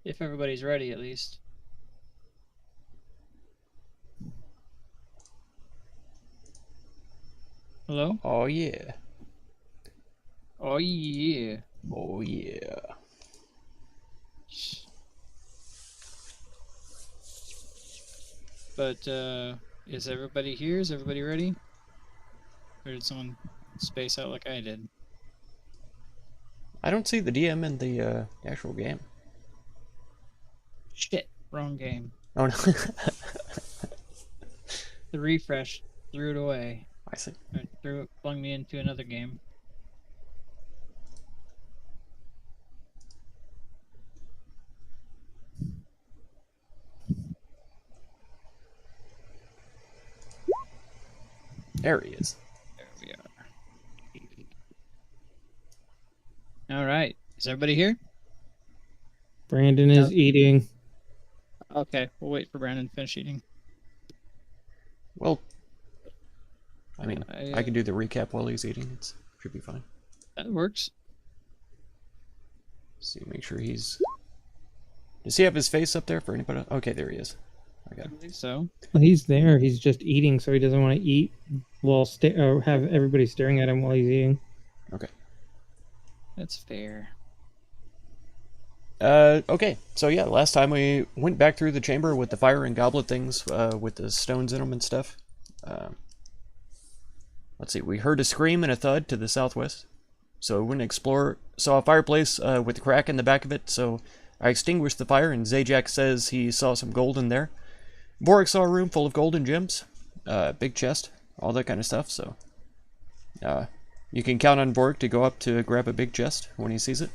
If everybody's ready, at least. Hello? Oh yeah. Oh, yeah. Oh yeah. But, is everybody here? Is everybody ready? Or did someone space out like I did? I don't see the DM in the actual game. Shit. Wrong game. Oh no. The refresh threw it away. I see. Or flung me into another game. There he is. There we are. All right. Is everybody here? Brandon is eating. Okay. We'll wait for Brandon to finish eating. Well, I mean, I can do the recap while he's eating. It should be fine. That works. See, make sure he's... Does he have his face up there for anybody? Okay, there he is. I believe so. Well, he's there. He's just eating, so he doesn't want to eat while or have everybody staring at him while he's eating. Okay. That's fair. Okay. So yeah, last time we went back through the chamber with the fire and goblet things, with the stones in them and stuff. Let's see, we heard a scream and a thud to the southwest. So we went to explore, saw a fireplace with a crack in the back of it, so I extinguished the fire, and Zajac says he saw some gold in there. Vorik saw a room full of gold and gems, big chest, all that kind of stuff, so you can count on Vorik to go up to grab a big chest when he sees it.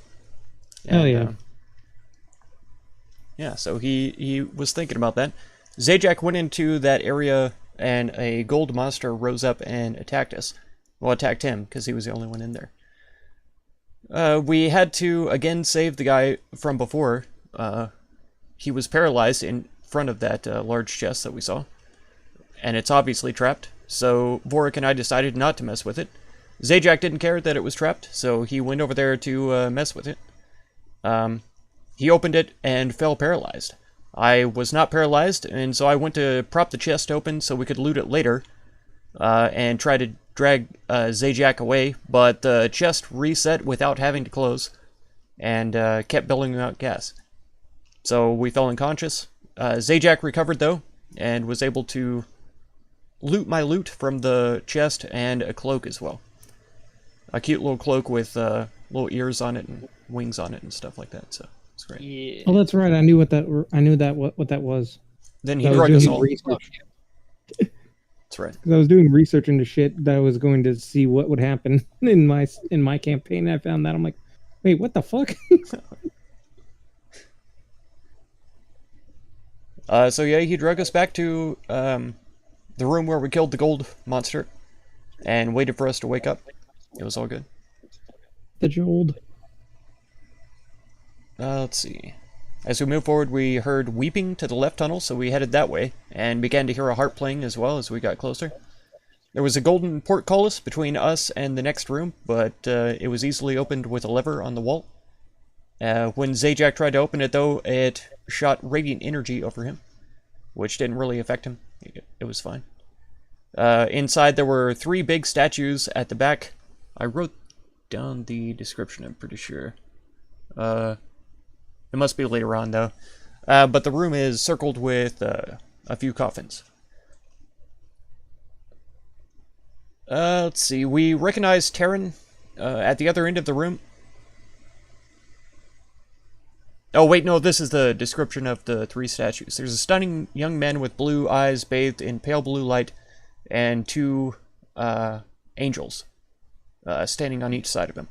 And, Hell yeah. Yeah, so he was thinking about that. Zajac went into that area, and a gold monster rose up and attacked us. Well, attacked him, because he was the only one in there. We had to, again, save the guy from before. He was paralyzed in front of that large chest that we saw. And it's obviously trapped, so Vorik and I decided not to mess with it. Zajac didn't care that it was trapped, so he went over there to mess with it. He opened it and fell paralyzed. I was not paralyzed, and so I went to prop the chest open so we could loot it later, and try to drag Zajac away, but the chest reset without having to close, and kept billowing out gas. So we fell unconscious. Zajac recovered, though, and was able to loot my loot from the chest and a cloak as well. A cute little cloak with little ears on it and wings on it and stuff like that, so it's great. Yeah. Oh, that's right. I knew what that. I knew that what that was. Then he I was drugged us doing all. research. That's right. Because I was doing research into shit that I was going to see what would happen in my campaign. And I found that I'm like, wait, what the fuck? So yeah, he drug us back to the room where we killed the gold monster and waited for us to wake up. It was all good. The Jold. Let's see. As we moved forward, we heard weeping to the left tunnel, so we headed that way, and began to hear a harp playing as well as we got closer. There was a golden portcullis between us and the next room, but it was easily opened with a lever on the wall. When Zajac tried to open it, though, it shot radiant energy over him, which didn't really affect him. It was fine. Inside, there were 3 big statues at the back. I wrote down the description, I'm pretty sure. It must be later on, though. But the room is circled with a few coffins. Let's see. We recognize Terran at the other end of the room. Oh, wait, no, this is the description of the 3 statues. There's a stunning young man with blue eyes bathed in pale blue light, and 2 angels standing on each side of him,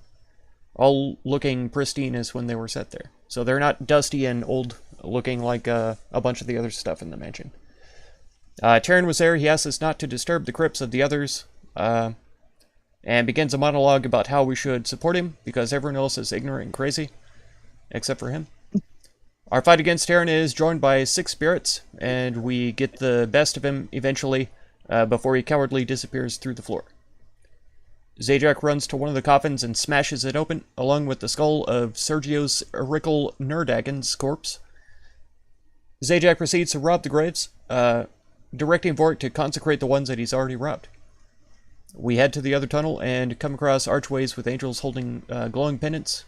all looking pristine as when they were set there. So they're not dusty and old looking like a bunch of the other stuff in the mansion. Terran was there. He asked us not to disturb the crypts of the others, and begins a monologue about how we should support him because everyone else is ignorant and crazy, except for him. Our fight against Terran is joined by 6 spirits, and we get the best of him eventually, before he cowardly disappears through the floor. Zajac runs to one of the coffins and smashes it open, along with the skull of Sergios Erickel Nerdagon's corpse. Zajac proceeds to rob the graves, directing Vorik to consecrate the ones that he's already robbed. We head to the other tunnel and come across archways with angels holding glowing pendants.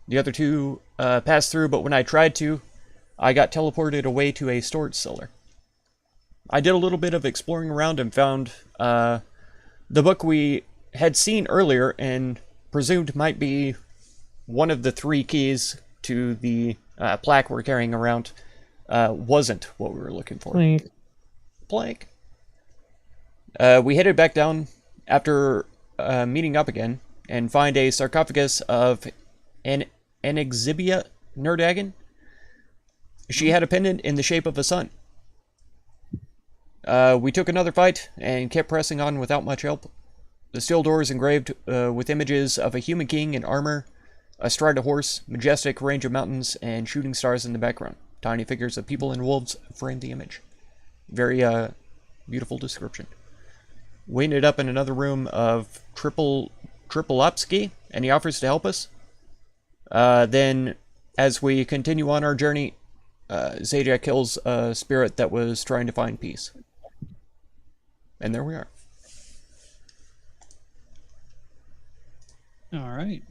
The other two pass through, but when I tried to, I got teleported away to a storage cellar. I did a little bit of exploring around and found the book we had seen earlier and presumed might be one of the 3 keys to the plaque we're carrying around. Wasn't what we were looking for. Plank. We headed back down after meeting up again and find a sarcophagus of Anexibia Nerdagon. She had a pendant in the shape of a sun. We took another fight and kept pressing on without much help. The steel door is engraved with images of a human king in armor, astride a horse, majestic range of mountains, and shooting stars in the background. Tiny figures of people and wolves frame the image. Very beautiful description. We ended up in another room of Tripolopsky, and he offers to help us. Then, as we continue on our journey, Zajac kills a spirit that was trying to find peace. And there we are. All right.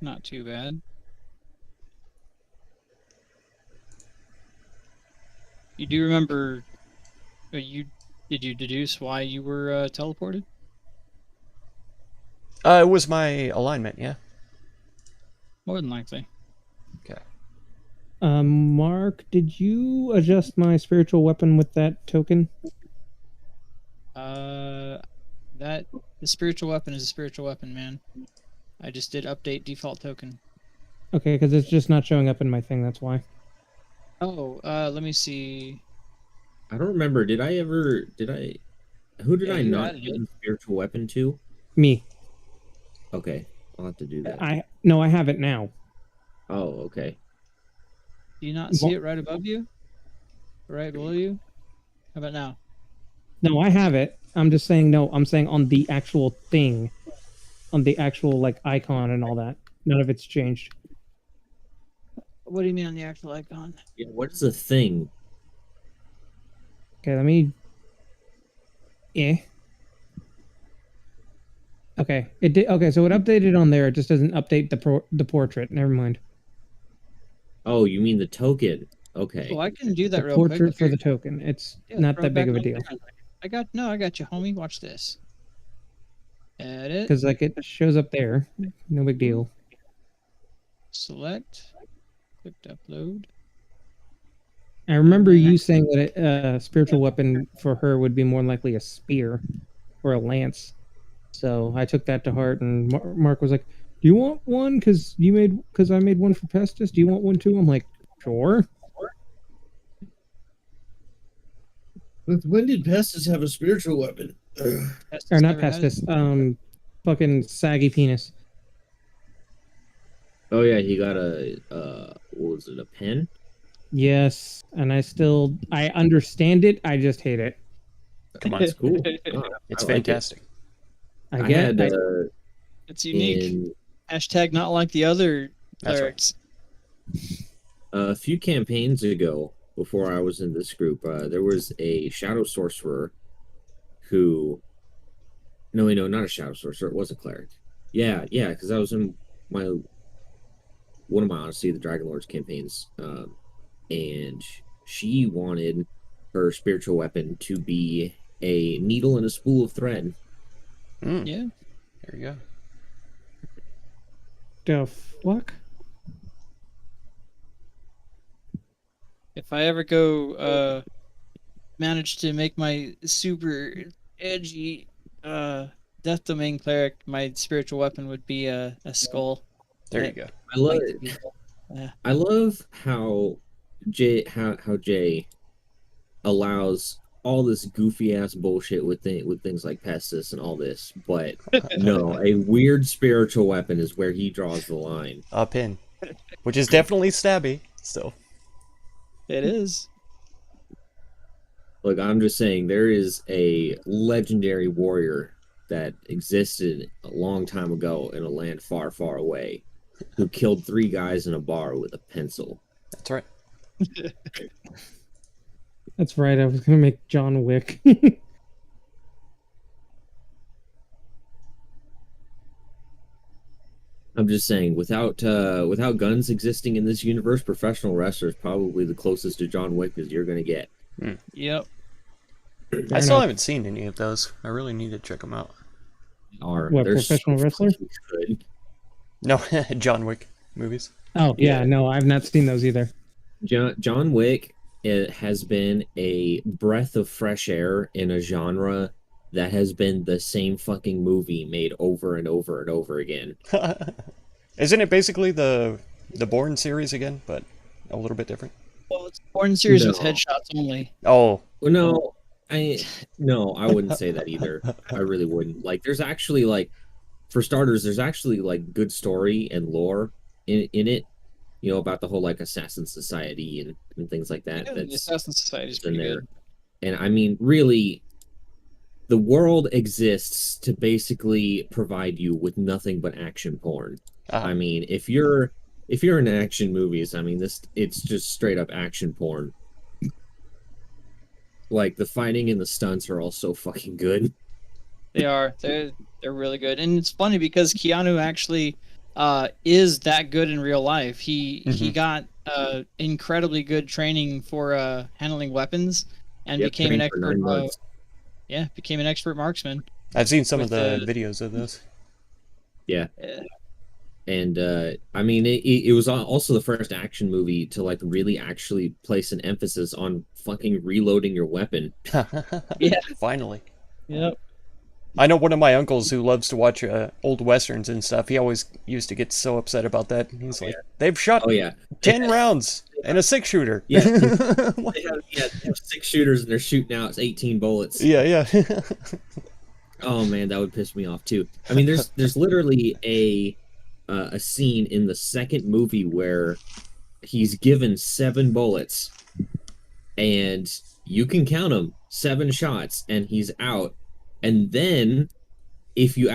Not too bad. You do remember? Did you deduce why you were teleported? It was my alignment, yeah. More than likely. Okay. Mark, did you adjust my spiritual weapon with that token? The spiritual weapon is a spiritual weapon, man. I just did update default token. Okay, because it's just not showing up in my thing, that's why. Oh, let me see. I don't remember. Who did Yeah, I you not added give it. the spiritual weapon to? Me. Okay, I'll have to do that. I have it now. Oh, okay. Do you not see it right above you? Right below you? How about now? No, I have it. I'm just saying no. I'm saying on the actual thing, on the actual like icon and all that. None of it's changed. What do you mean on the actual icon? Yeah, what is a thing? Okay, let me. Okay, it did. Okay, so it updated on there. It just doesn't update the portrait. Never mind. Oh, you mean the token? Okay. Oh, I can do that The real portrait quick. for the token. It's Yeah, not throw that it big back of a on deal there. I got you, homie. Watch this. Edit. because like it shows up there. No big deal. Select. Click to upload. I remember you saying that a spiritual weapon for her would be more likely a spear or a lance. So I took that to heart, and Mark was like, "Do you want one? Because I made one for Pestis. Do you want one too?" I'm like, "Sure." When did Pestis have a spiritual weapon? Pestis Or not never had it. Pestis. Fucking saggy penis. Oh yeah, he got a what was it? A pen? Yes, and I understand it. I just hate it. Come on. That's cool. Oh, It's I like it. fantastic. I I get. had It's unique. in Hashtag not like the other That's right. clerics. a few campaigns ago, before I was in this group, there was a shadow sorcerer who. No, not a shadow sorcerer. It was a cleric. Yeah, because I was in one of my Odyssey of the Dragon Lords campaigns, and she wanted her spiritual weapon to be a needle and a spool of thread. Mm, Yeah. there you go. The fuck? If I ever go manage to make my super edgy death domain cleric, my spiritual weapon would be a skull. There you go. I love Like it. people. Yeah. I love how Jay allows all this goofy ass bullshit with things like Pestis and all this, but no, a weird spiritual weapon is where he draws the line. A pin. Which is definitely stabby, still. It is. Look, I'm just saying there is a legendary warrior that existed a long time ago in a land far, far away who killed 3 guys in a bar with a pencil. That's right. That's right. I was gonna make John Wick. I'm just saying, without guns existing in this universe, professional wrestler is probably the closest to John Wick as you're gonna get. Yep. I still haven't seen any of those. I really need to check them out. What, They're professional wrestler? fucking good. No, John Wick movies. Oh yeah, Yeah. no, I've not seen those either. John Wick, it has been a breath of fresh air in a genre that has been the same fucking movie made over and over and over again. Isn't it basically the Bourne series again, but a little bit different? Well, it's a Bourne series with No. headshots only. Oh, Well, no, I wouldn't say that either. I really wouldn't. Like, there's actually like, for starters, there's actually like good story and lore in it. You know, about the whole like Assassin Society and things like that. Yeah, the That's Assassin Society is in pretty there. good. And I mean, really, the world exists to basically provide you with nothing but action porn. I mean, if you're in action movies, I mean, it's just straight up action porn. Like, the fighting and the stunts are all so fucking good. They are. They're really good, and it's funny because Keanu actually is that good in real life. He got incredibly good training for handling weapons, and Yep, became an trained for 9 expert. months. Became an expert marksman. I've seen some of With the videos of this. Yeah. Uh, And I mean, it was also the first action movie to like really actually place an emphasis on fucking reloading your weapon. Yeah. Finally. Yep. I know one of my uncles who loves to watch old westerns and stuff. He always used to get so upset about that. He's like, they've shot Oh yeah, 10 rounds and a 6-shooter. Yeah. they have 6 shooters and they're shooting out 18 bullets. yeah. Oh man, that would piss me off too. I mean, there's literally a scene in the second movie where he's given 7 bullets, and you can count them, 7 shots, and he's out. And then, if you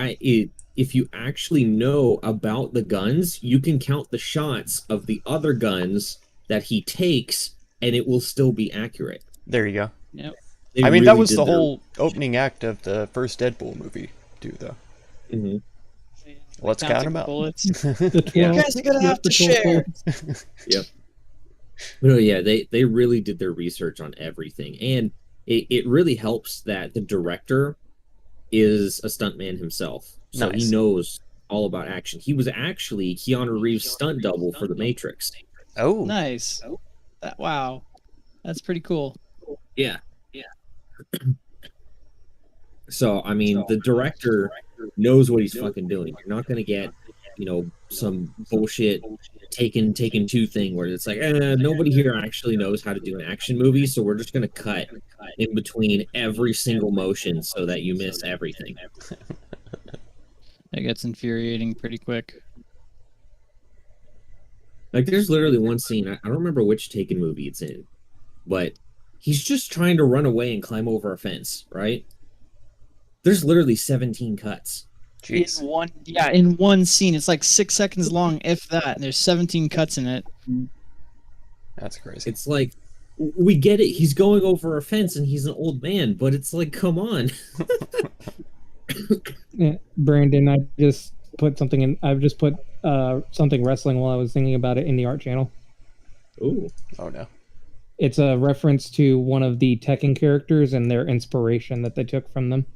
actually know about the guns, you can count the shots of the other guns that he takes, and it will still be accurate. There you go. Yep. They I mean, that really was did the their- whole opening act of the first Deadpool movie, too, though. Mhm. Let's count 'em out. Bullets. The 12, Yeah. You guys are gonna have to the 12 share. bullets. No, yeah, they really did their research on everything, and it really helps that the director is a stuntman himself, so Nice. he knows all about action. He was actually Keanu Reeves' stunt double for The Matrix. Oh, Nice. Wow. That's pretty cool. Yeah. So I mean, the director knows what he's fucking doing. You're not gonna get, some bullshit taken 2 thing where it's like, nobody here actually knows how to do an action movie, so we're just gonna cut in between every single motion so that you miss everything. That gets infuriating pretty quick. Like, there's literally one scene, I don't remember which Taken movie it's in, but he's just trying to run away and climb over a fence, right? There's literally 17 cuts. jeez. In one scene. It's like 6 seconds long, if that. And there's 17 cuts in it. That's crazy. It's like, we get it, he's going over a fence and he's an old man, but it's like, come on. Yeah, Brandon, I just put something in. I've just put something wrestling while I was thinking about it in the art channel. Ooh. Oh, no. It's a reference to one of the Tekken characters and their inspiration that they took from them.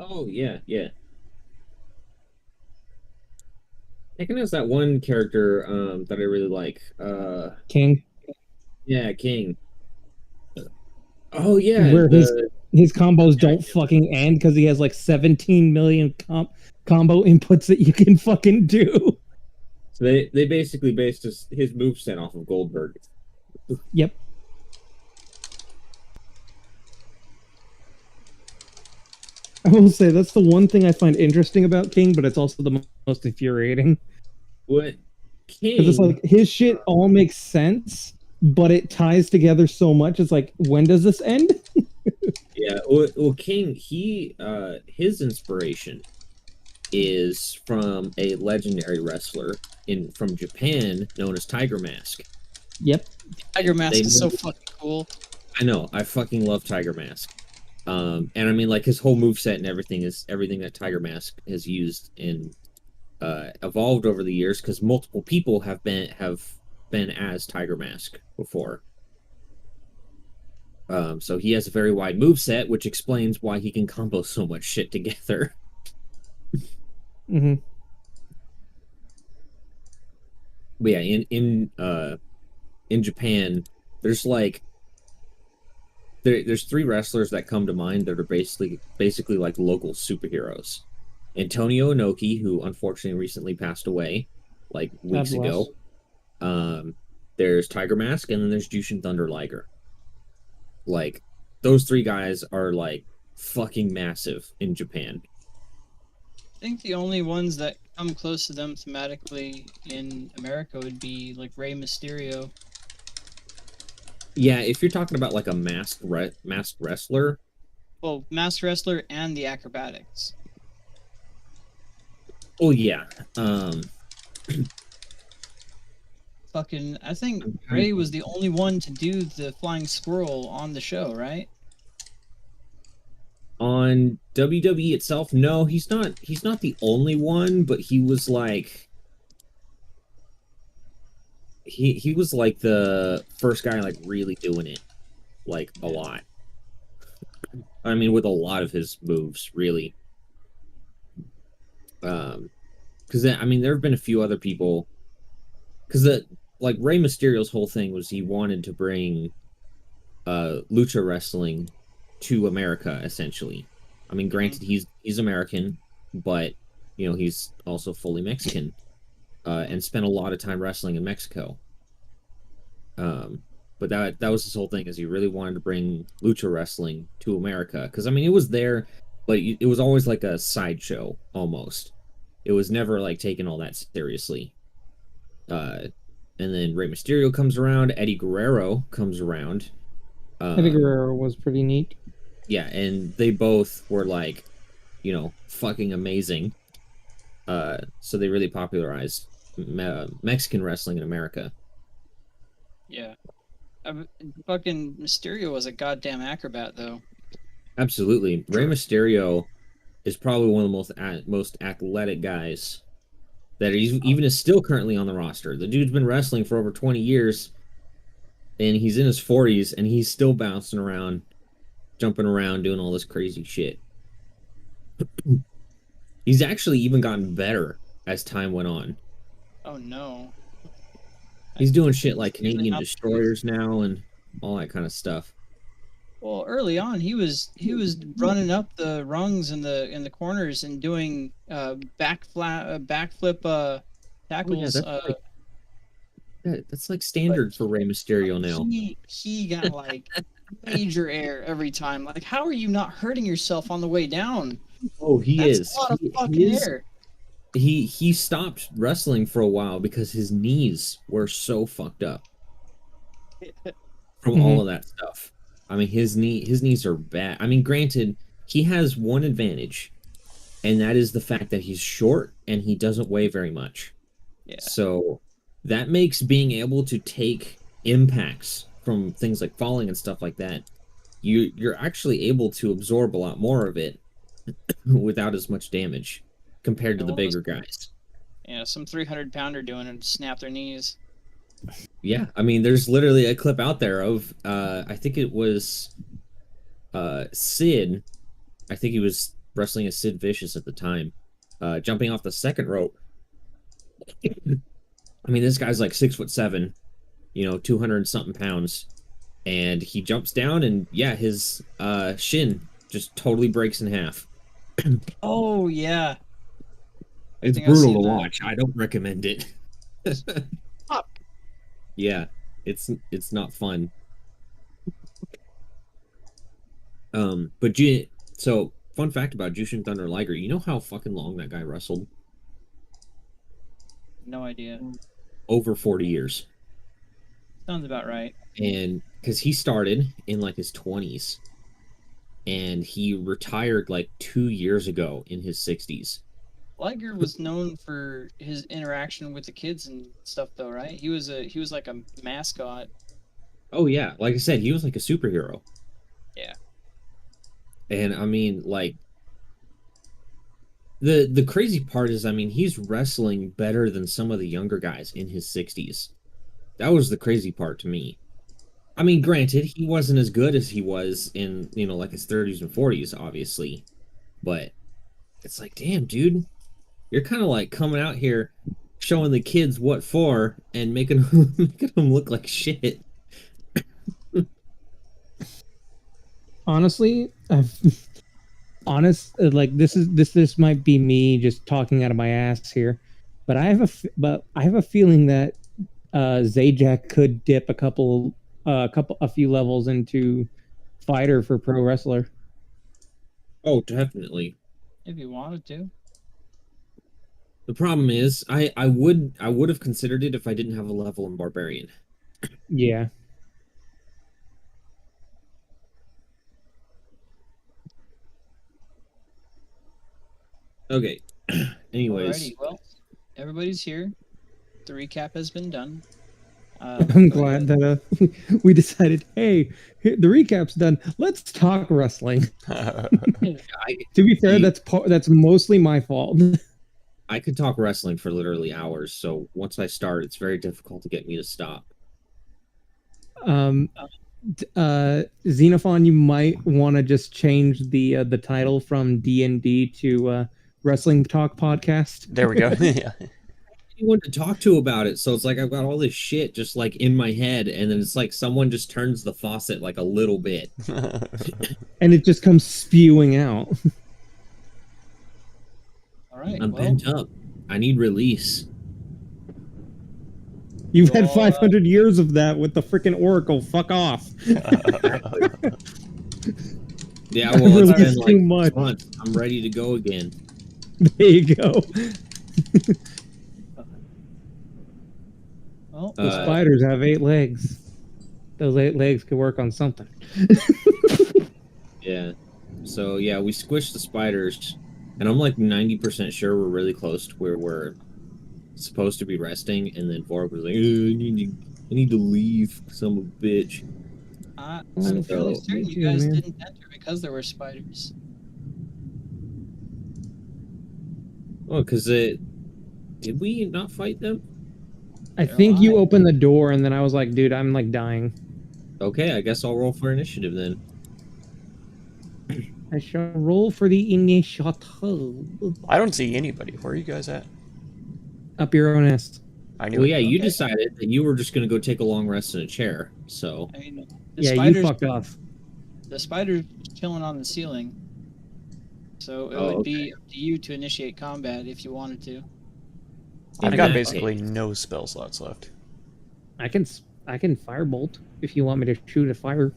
Oh, yeah. Tekken has that one character that I really like. King, Yeah, King. Oh, yeah. Where his combos don't fucking end because he has like 17 million combo inputs that you can fucking do. So they basically based his moveset off of Goldberg. Yep. I will say that's the one thing I find interesting about King, but it's also the most infuriating. What? King? Because it's like his shit all makes sense, but it ties together so much. It's like, when does this end? Yeah, well, King, his inspiration is from a legendary wrestler from Japan known as Tiger Mask. Yep. Tiger Mask They is so made- fucking cool. I know, I fucking love Tiger Mask. And I mean, like his whole move set and everything is everything that Tiger Mask has used and evolved over the years because multiple people have been as Tiger Mask before. So he has a very wide move set, which explains why he can combo so much shit together. Hmm. But yeah, in Japan, there's like there's three wrestlers that come to mind that are basically like local superheroes. Antonio Inoki, who unfortunately recently passed away, like God weeks bless. ago. There's Tiger Mask, and then there's Jushin Thunder Liger. Like those three guys are like fucking massive in Japan. I think the only ones that come close to them thematically in America would be like Rey Mysterio. Yeah, if you're talking about like a masked wrestler, Well, Masked Wrestler and the Acrobatics. oh yeah. Fucking, I think Rey was the only one to do the flying squirrel on the show, right? On WWE itself, no, he's not. He's not the only one, but he was like he was like the first guy like really doing it, like a lot. I mean, with a lot of his moves, really. Because I mean, there have been a few other people. Because like Rey Mysterio's whole thing was he wanted to bring lucha wrestling to America, essentially. I mean, granted, he's American, but you know he's also fully Mexican, and spent a lot of time wrestling in Mexico. But that was his whole thing, is he really wanted to bring lucha wrestling to America, because I mean it was there, but it was always like a sideshow almost. It was never like taken all that seriously. And then Rey Mysterio comes around, Eddie Guerrero comes around. Eddie Guerrero was pretty neat. Yeah, and they both were like, you know, fucking amazing. So they really popularized Mexican wrestling in America. Yeah. Fucking Mysterio was a goddamn acrobat, though. Absolutely, Rey Mysterio is probably one of the most athletic guys that even is still currently on the roster. The dude's been wrestling for over 20 years, and he's in his 40s, and he's still bouncing around, jumping around, doing all this crazy shit. He's actually even gotten better as time went on. Oh no. He's doing shit like Really Canadian not- Destroyers now and all that kind of stuff. Well, early on, he was running up the rungs in the corners and doing backflip tackles. That's like standard for Rey Mysterio now. He got like major air every time. Like, how are you not hurting yourself on the way down? Oh, he That's is. a lot of He fucking is. air. He stopped wrestling for a while because his knees were so fucked up from all of that stuff. I mean, his knees are bad. I mean, granted, he has one advantage, and that is the fact that he's short and he doesn't weigh very much. Yeah. So that makes being able to take impacts from things like falling and stuff like that, you're actually able to absorb a lot more of it without as much damage compared to the bigger guys. Yeah, some 300-pounder doing it to snap their knees. Yeah, I mean, there's literally a clip out there of I think it was Sid. I think he was wrestling as Sid Vicious at the time, jumping off the second rope. I mean, this guy's like 6'7", 200 something pounds, and he jumps down, and yeah, his shin just totally breaks in half. Oh yeah. It's think I've brutal seen to that. watch. I don't recommend it. Yeah, it's not fun. But so fun fact about Jushin Thunder Liger, you know how fucking long that guy wrestled? No idea. Over 40 years. Sounds about right. And because he started in like his 20s, and he retired like 2 years ago in his 60s. Liger was known for his interaction with the kids and stuff, though, right? He was like a mascot. Oh yeah, like I said, he was like a superhero. Yeah. And I mean, like, the crazy part is, I mean, he's wrestling better than some of the younger guys in his 60s. That was the crazy part to me. I mean, granted, he wasn't as good as he was in, like his 30s and 40s, obviously. But it's like, damn, dude, you're kind of like coming out here showing the kids what for and making them look like shit. Honestly, like this might be me just talking out of my ass here, but I have a feeling that Zajac could dip a few levels into fighter for pro wrestler. Oh, definitely. If you wanted to. The problem is, I would have considered it if I didn't have a level in barbarian. Yeah. Okay. Anyways, Alrighty, well, everybody's here. The recap has been done. I'm glad that we decided, hey, the recap's done. Let's talk wrestling. To be fair, that's mostly my fault. I could talk wrestling for literally hours, so once I start, it's very difficult to get me to stop. Xenophon, you might want to just change the title from D&D to Wrestling Talk Podcast. There we go. Yeah. Anyone to talk to about it, so it's like I've got all this shit just like in my head, and then it's like someone just turns the faucet like a little bit. And it just comes spewing out. Alright, I'm well, pent up. I need release. You've had 500 years of that with the freaking Oracle. Fuck off. Yeah, well, it's been Release like too 6 much. months. I'm ready to go again. There you go. well, The spiders have 8 legs. Those 8 legs could work on something. Yeah. So yeah, we squished the spiders, and I'm like 90% sure we're really close to where we're supposed to be resting. And then Vork was like, I need to leave, son of a bitch. I'm fairly So- certain you guys didn't enter because there were spiders. Oh, because did we not fight them? I They're think you alive. opened the door, and then I was like, dude, I'm like dying. Okay, I guess I'll roll for initiative then. I shall roll for the initiative. I don't see anybody. Where are you guys at? Up your own ass. I knew Well, it. yeah, you Okay. decided that you were just going to go take a long rest in a chair. So I mean, the Yeah, you spiders, fucked off. the spider's chilling on the ceiling. So it Oh, would be up to you to initiate combat if you wanted to. I've in got that basically case- no spell slots left. I can firebolt if you want me to shoot a fire.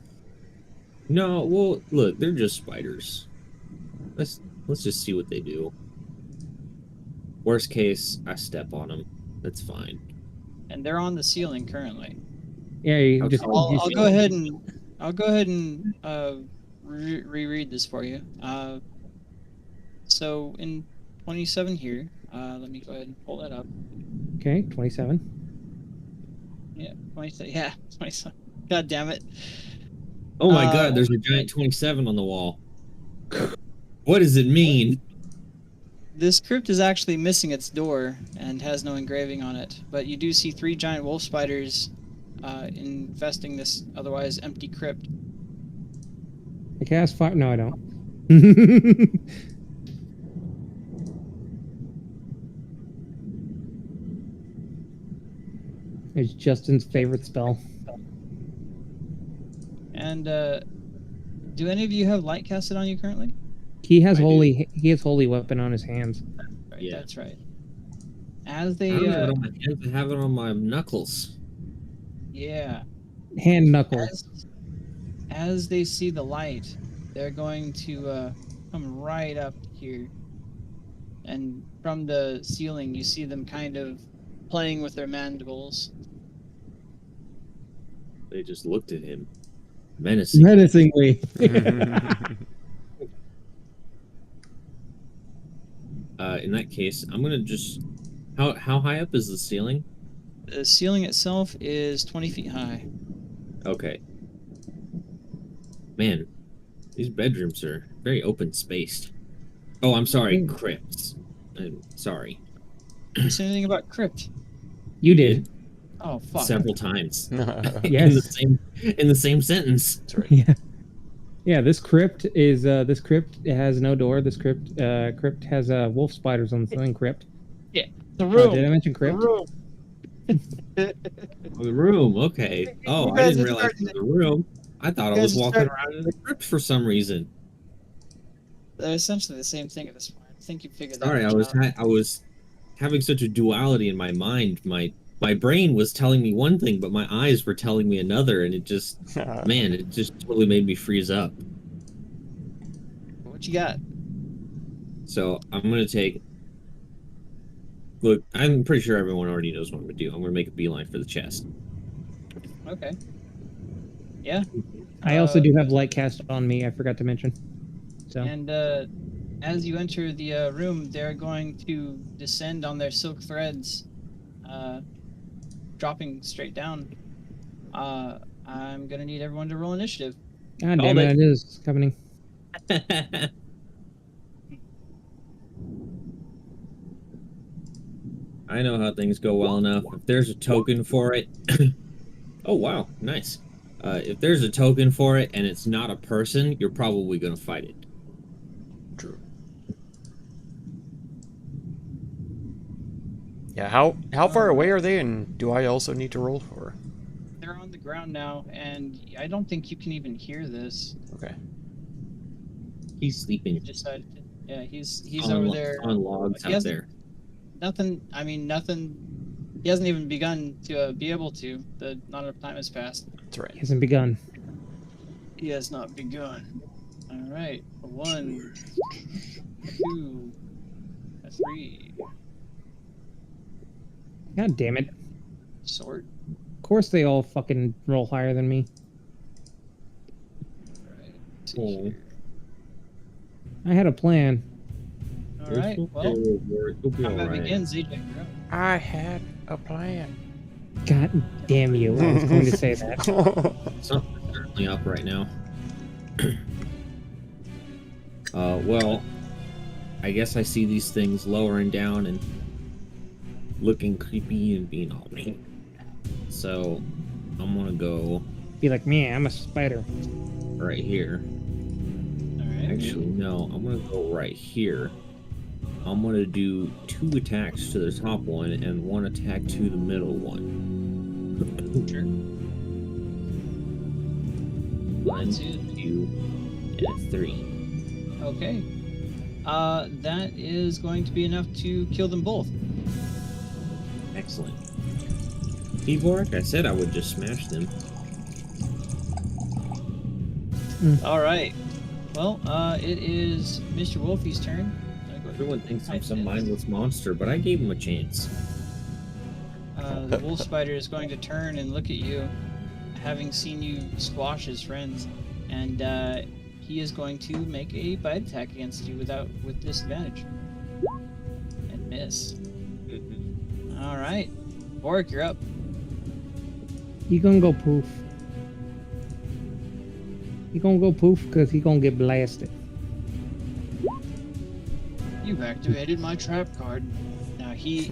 No, well, look, they're just spiders. Let's just see what they do. Worst case, I step on them. That's fine. And they're on the ceiling currently. Yeah, you Okay. just. I'll go ahead and reread this for you. So in 27 here, let me go ahead and pull that up. Okay, 27. Yeah, 27. Yeah, 27. God damn it. Oh my Uh, god, there's a giant 27 on the wall. What does it mean? This crypt is actually missing its door and has no engraving on it, but you do see 3 giant wolf spiders infesting this otherwise empty crypt. I cast fire. No, I don't. It's Justin's favorite spell. And do any of you have light casted on you currently? He has I do. holy weapon on his hands. Right, Yeah. that's right. As I they, don't have it on my hands, I have it on my knuckles. yeah, Hand knuckles. as they see the light, they're going to come right up here, and from the ceiling, you see them kind of playing with their mandibles. They just looked at him menacing. Menacingly. In that case, I'm gonna just. How high up is the ceiling? The ceiling itself is 20 feet high. Okay. Man, these bedrooms are very open spaced. Oh, I'm sorry, Mm. crypts. I'm sorry. You say anything about crypt? You did. Oh fuck. Several times in Yes. the same sentence. That's right. Yeah. Yeah, this crypt it has no door. This crypt has wolf spiders on the ceiling. Crypt. The Oh, room. did I mention The crypt? room. Oh, the room. Okay. Oh, You I guys didn't are realize it starting was the room. I thought I You was guys are walking starting- around in the crypt for some reason. They're essentially the same thing at this point. I think you figured that Sorry, much out. I was having such a duality in my mind. My brain was telling me one thing, but my eyes were telling me another, and it just it just totally made me freeze up. What you got? So I'm gonna take. Look, I'm pretty sure everyone already knows what I'm gonna do. I'm gonna make a beeline for the chest. Okay. Yeah. I also do have light cast on me. I forgot to mention. So And as you enter the room, they're going to descend on their silk threads, dropping straight down. I'm gonna need everyone to roll initiative. God All damn it, that- it is happening. I know how things go well enough. If there's a token for it, oh wow, nice. If there's a token for it and it's not a person, you're probably gonna fight it. True. Yeah, how far away are they, and do I also need to roll for? They're on the ground now, and I don't think you can even hear this. Okay. He's sleeping He decided. Yeah, he's on, over lo- there. on logs He out hasn't- there. Nothing. I mean, nothing. He hasn't even begun to be able to. Not enough time has passed. That's right. It hasn't begun. He has not begun. All right. 1, 2, 3. God damn it. Sword. Of course they all fucking roll higher than me. Right. Oh. I had a plan. All right. Well, You'll be combat alright. begins. ZJ, you're up. I had a plan. God damn you. I was going to say that. Something's certainly up right now. Well, I guess I see these things lowering down and looking creepy and being all mean. So, I'm gonna go Be like, man, I'm a spider. right here. All right. Actually, no, I'm gonna go right here. I'm gonna do 2 attacks to the top one and 1 attack to the middle one. Sure. 1, 2. 2, and 3. Okay. That is going to be enough to kill them both. Excellent. Evorik, I said I would just smash them. All right. Well, it is Mr. Wolfie's turn. Everyone thinks I'm some mindless monster, but I gave him a chance. The wolf spider is going to turn and look at you, having seen you squash his friends, and he is going to make a bite attack against you with disadvantage and miss. All right, Boric, you're up. He gonna go poof. He gonna go poof because he gonna get blasted. You've activated my trap card. Now he's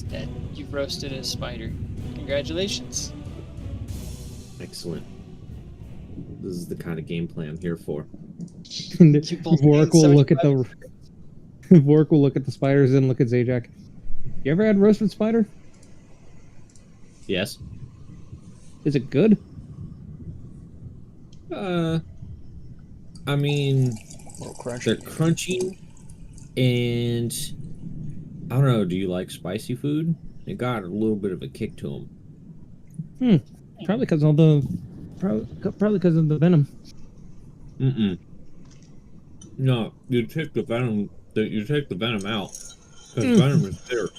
dead. You've roasted a spider. Congratulations. Excellent. This is the kind of gameplay I'm here for. And You both Vork gained will look at 75. the Vork will look at the spiders and look at Zajac. You ever had roasted spider? Yes? Is it good? I mean, Well, crunchy. they're crunchy, and I don't know. Do you like spicy food? It got a little bit of a kick to them. Probably because of the venom. Mm-mm. No, you take the venom. You take the venom out because venom is bitter.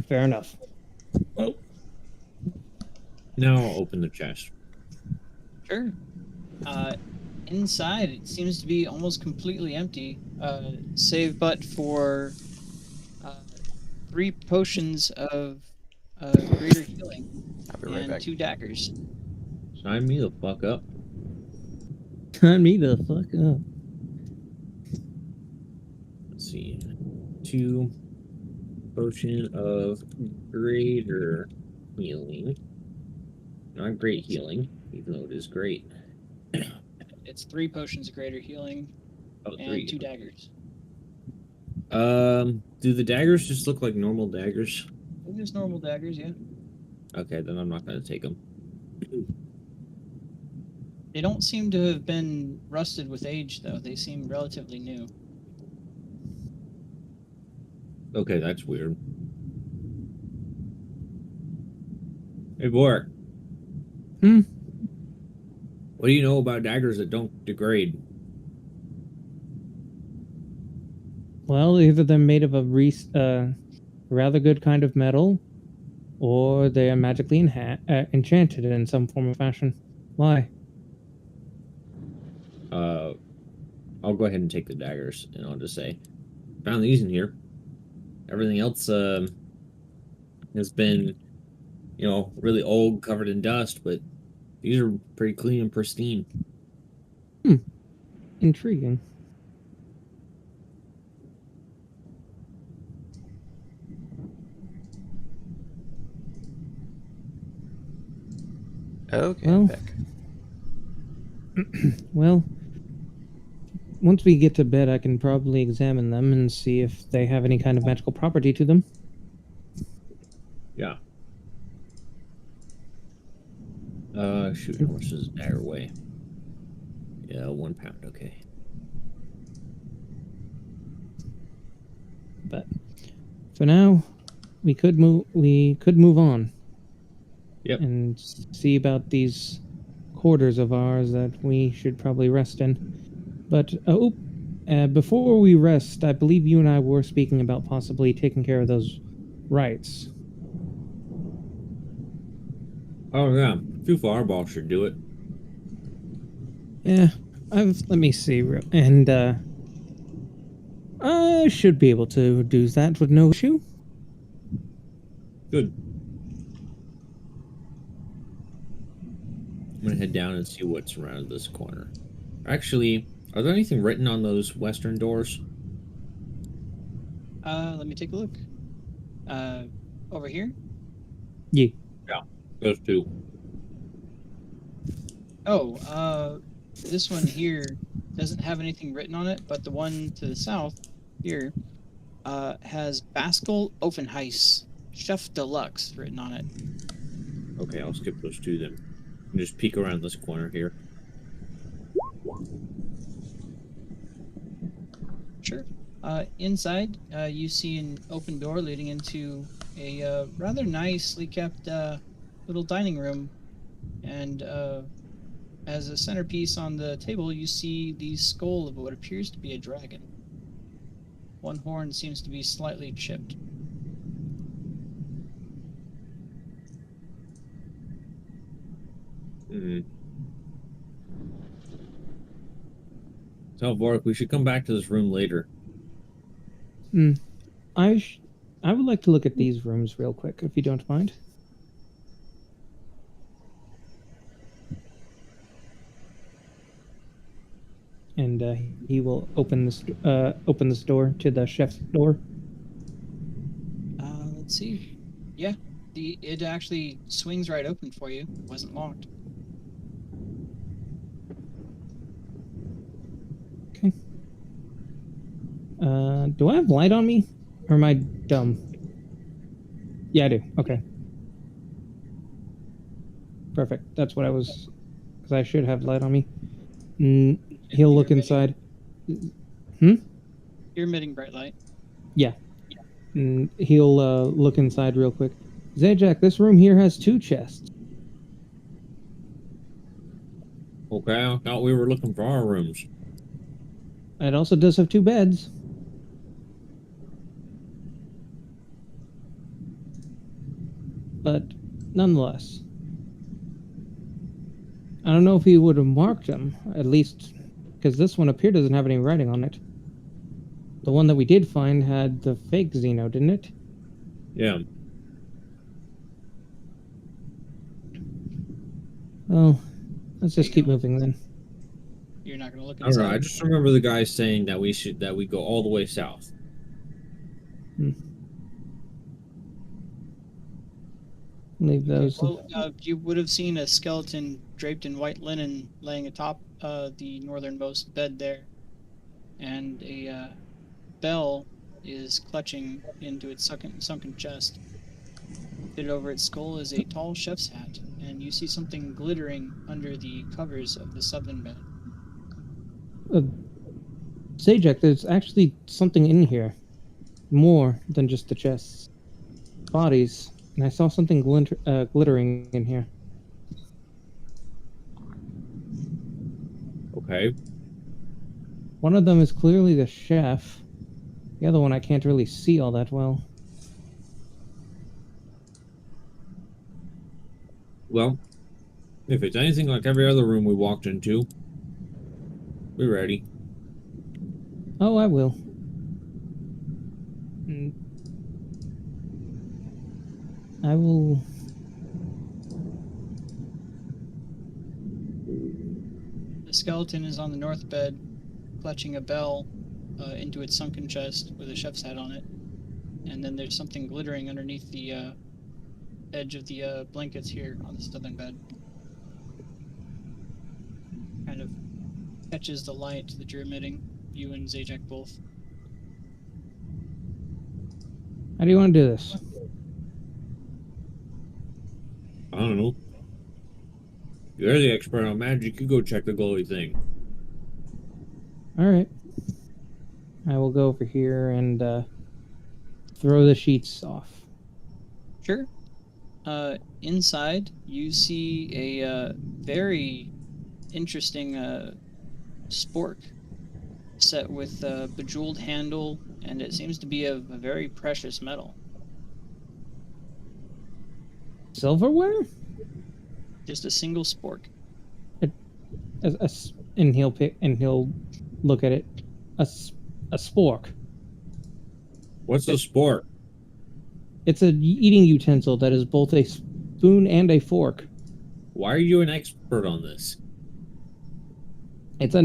Fair enough. Now I'll open the chest. Sure. inside it seems to be almost completely empty, save but for 3 potions of greater healing I'll be right and back. 2 daggers. Sign me the fuck up. Turn me the fuck up. Let's see. 2 potion of greater healing. Not great healing, even though it is great. It's 3 potions of greater healing Oh, and 3. 2 daggers. Do the daggers just look like normal daggers? I think there's normal daggers, yeah. Okay, then I'm not gonna take them. They don't seem to have been rusted with age, though. They seem relatively new. Okay, that's weird. Hey, Bork. Hmm? What do you know about daggers that don't degrade? Well, either they're made of a rather good kind of metal, or they are magically enchanted in some form or fashion. Why? I'll go ahead and take the daggers, and I'll just say, found these in here. Everything else has been, really old, covered in dust, but these are pretty clean and pristine. Intriguing. Okay, Well- I'm back. Well, once we get to bed, I can probably examine them and see if they have any kind of magical property to them. Yeah. Shoot, how much does a dagger weigh? Yeah, 1 pound. Okay. But for now, we could move on. Yep. And see about these quarters of ours that we should probably rest in. But before we rest, I believe you and I were speaking about possibly taking care of those rights. Oh yeah, a few fireballs should do it. Yeah, let me see, and I should be able to do that with no issue. Good. I'm gonna head down and see what's around this corner. Actually, are there anything written on those western doors? Let me take a look. Over here? Yeah. Those 2. Oh, this one here doesn't have anything written on it, but the one to the south here has Baskel Offenheis Chef Deluxe written on it. Okay, I'll skip those 2 then. And just peek around this corner here. Sure. Inside, you see an open door leading into a rather nicely kept little dining room, and as a centerpiece on the table, you see the skull of what appears to be a dragon. One horn seems to be slightly chipped. Tell Vork we should come back to this room later. I would like to look at these rooms real quick, if you don't mind. And he will open this door to the chef's door. Let's see. Yeah, it actually swings right open for you. It wasn't locked. Okay. Do I have light on me? Or am I dumb? Yeah, I do. Okay. Perfect. That's what I was... Because I should have light on me. He'll look inside. You're emitting bright light. Yeah. He'll look inside real quick. Zajac, this room here has 2 chests. Okay, I thought we were looking for our rooms. It also does have 2 beds. But nonetheless, I don't know if he would have marked them. At least because this one up here doesn't have any writing on it. The one that we did find had the fake Xeno, didn't it? Yeah. Oh, let's just keep moving then. You're not gonna look I don't know. inside. I just remember the guy saying that we go all the way south. Leave those. Well, you would have seen a skeleton draped in white linen laying atop the northernmost bed there, and a bell is clutching into its sunken chest. Fitted over its skull is a tall chef's hat, and you see something glittering under the covers of the southern bed. Zajac, there's actually something in here. More than just the chests. Bodies. And I saw something glittering in here. Okay. One of them is clearly the chef. The other one I can't really see all that well. Well, if it's anything like every other room we walked into, we're ready. Oh, I will. I will. The skeleton is on the north bed, clutching a bell into its sunken chest with a chef's hat on it. And then there's something glittering underneath the edge of the blankets here on the southern bed. Kind of catches the light that you're emitting, you and Zajac both. How do you want to do this? I don't know. You're the expert on magic. You go check the glowy thing. Alright. I will go over here and throw the sheets off. Sure. Inside, you see a very interesting spork set with a bejeweled handle, and it seems to be of a very precious metal. Silverware? Just a single spork. And he'll look at it. A spork. What's the sport? It's a eating utensil that is both a spoon and a fork. Why are you an expert on this? It's a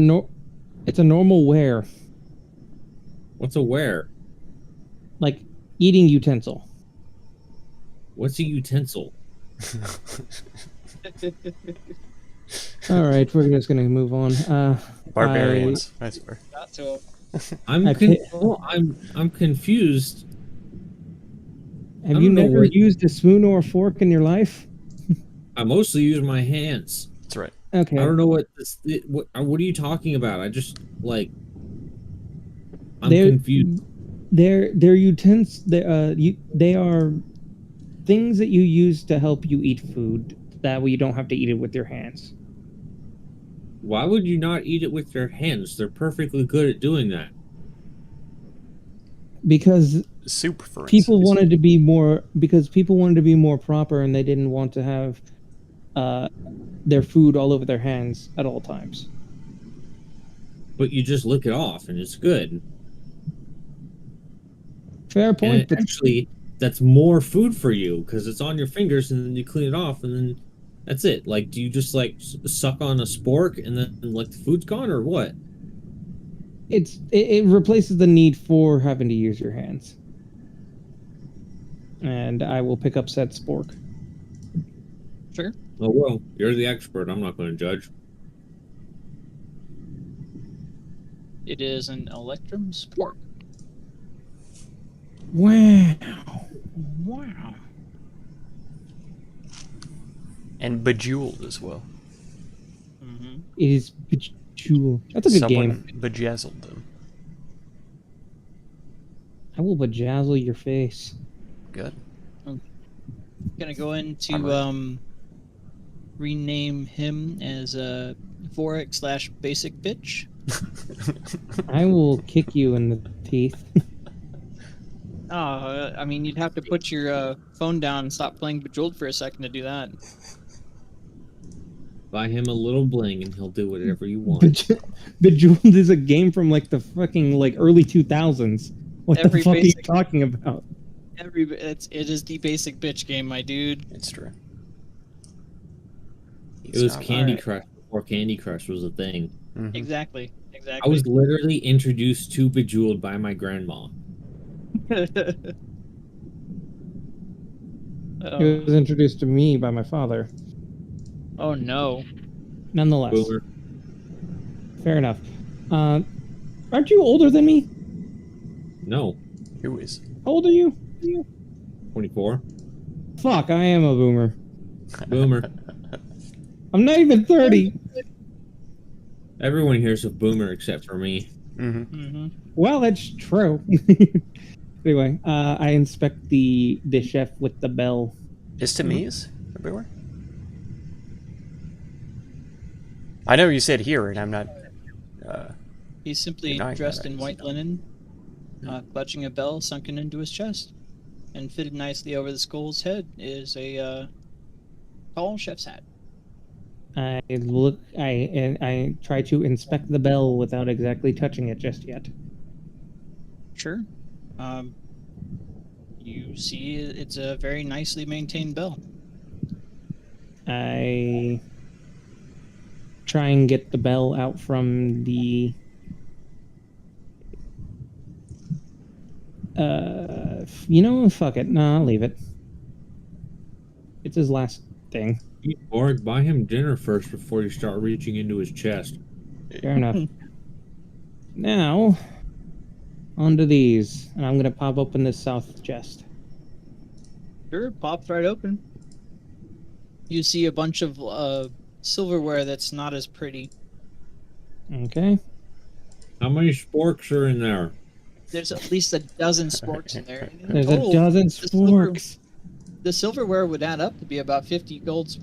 normal ware, What's a ware? like eating utensil. What's a utensil? All right, we're just gonna move on. Barbarians. I swear. Not so. I'm confused. Have I you don't know never what- used a spoon or a fork in your life? I mostly use my hands. That's right. Okay. I don't know what what are you talking about? I just like I'm They're- confused. They're utensils. They are things that you use to help you eat food. That way you don't have to eat it with your hands. Why would you not eat it with your hands? They're perfectly good at doing that. Because Soup, for people instance. wanted to be more proper, and they didn't want to have their food all over their hands at all times. But you just lick it off and it's good. Fair point, And but actually, that's more food for you because it's on your fingers and then you clean it off and then that's it. Like, do you just like suck on a spork and then like the food's gone or what? it replaces the need for having to use your hands. And I will pick up said spork. Sure. Oh well, you're the expert. I'm not going to judge. It is an Electrum spork. Wow. Wow. And bejeweled as well. Mm-hmm. It is bejeweled. That's a good Someone game. bejazzled them. I will bejazzle your face. Good. Gonna go into Alright. rename him as Vorik/basic bitch. I will kick you in the teeth. I mean, you'd have to put your phone down and stop playing Bejeweled for a second to do that. Buy him a little bling and he'll do whatever you want. Bejeweled is a game from like the fucking like early 2000s. What Every the fuck basic- are you talking about? It is the basic bitch game, my dude. It's true. It was Candy Alright. Crush before Candy Crush was a thing. Mhm. Exactly. I was literally introduced to Bejeweled by my grandma. It was introduced to me by my father. Oh no. Nonetheless, Boomer. fair enough. Aren't you older than me? No. Who is? How old are you? 24. Fuck, I am a boomer. Boomer. I'm not even 30. Everyone here's a boomer except for me. Mm-hmm. Mm-hmm. Well, that's true. Anyway, I inspect the chef with the bell. Is Tamiz everywhere? I know you said here, and I'm not. He's simply Denying dressed that, in white linen, clutching a bell sunken into his chest, and fitted nicely over the skull's head is a tall chef's hat. I look. I try to inspect the bell without exactly touching it just yet. Sure. You see, it's a very nicely maintained bell. I try and get the bell out from the. Fuck it. No, I'll leave it. It's his last thing. Or buy him dinner first before you start reaching into his chest. Fair enough. Now, onto these, and I'm gonna pop open this south chest. Sure, pops right open. You see a bunch of silverware that's not as pretty. Okay. How many sporks are in there? There's at least a dozen sporks in there. In There's total, a dozen the silver- sporks. The silverware would add up to be about 50 golds.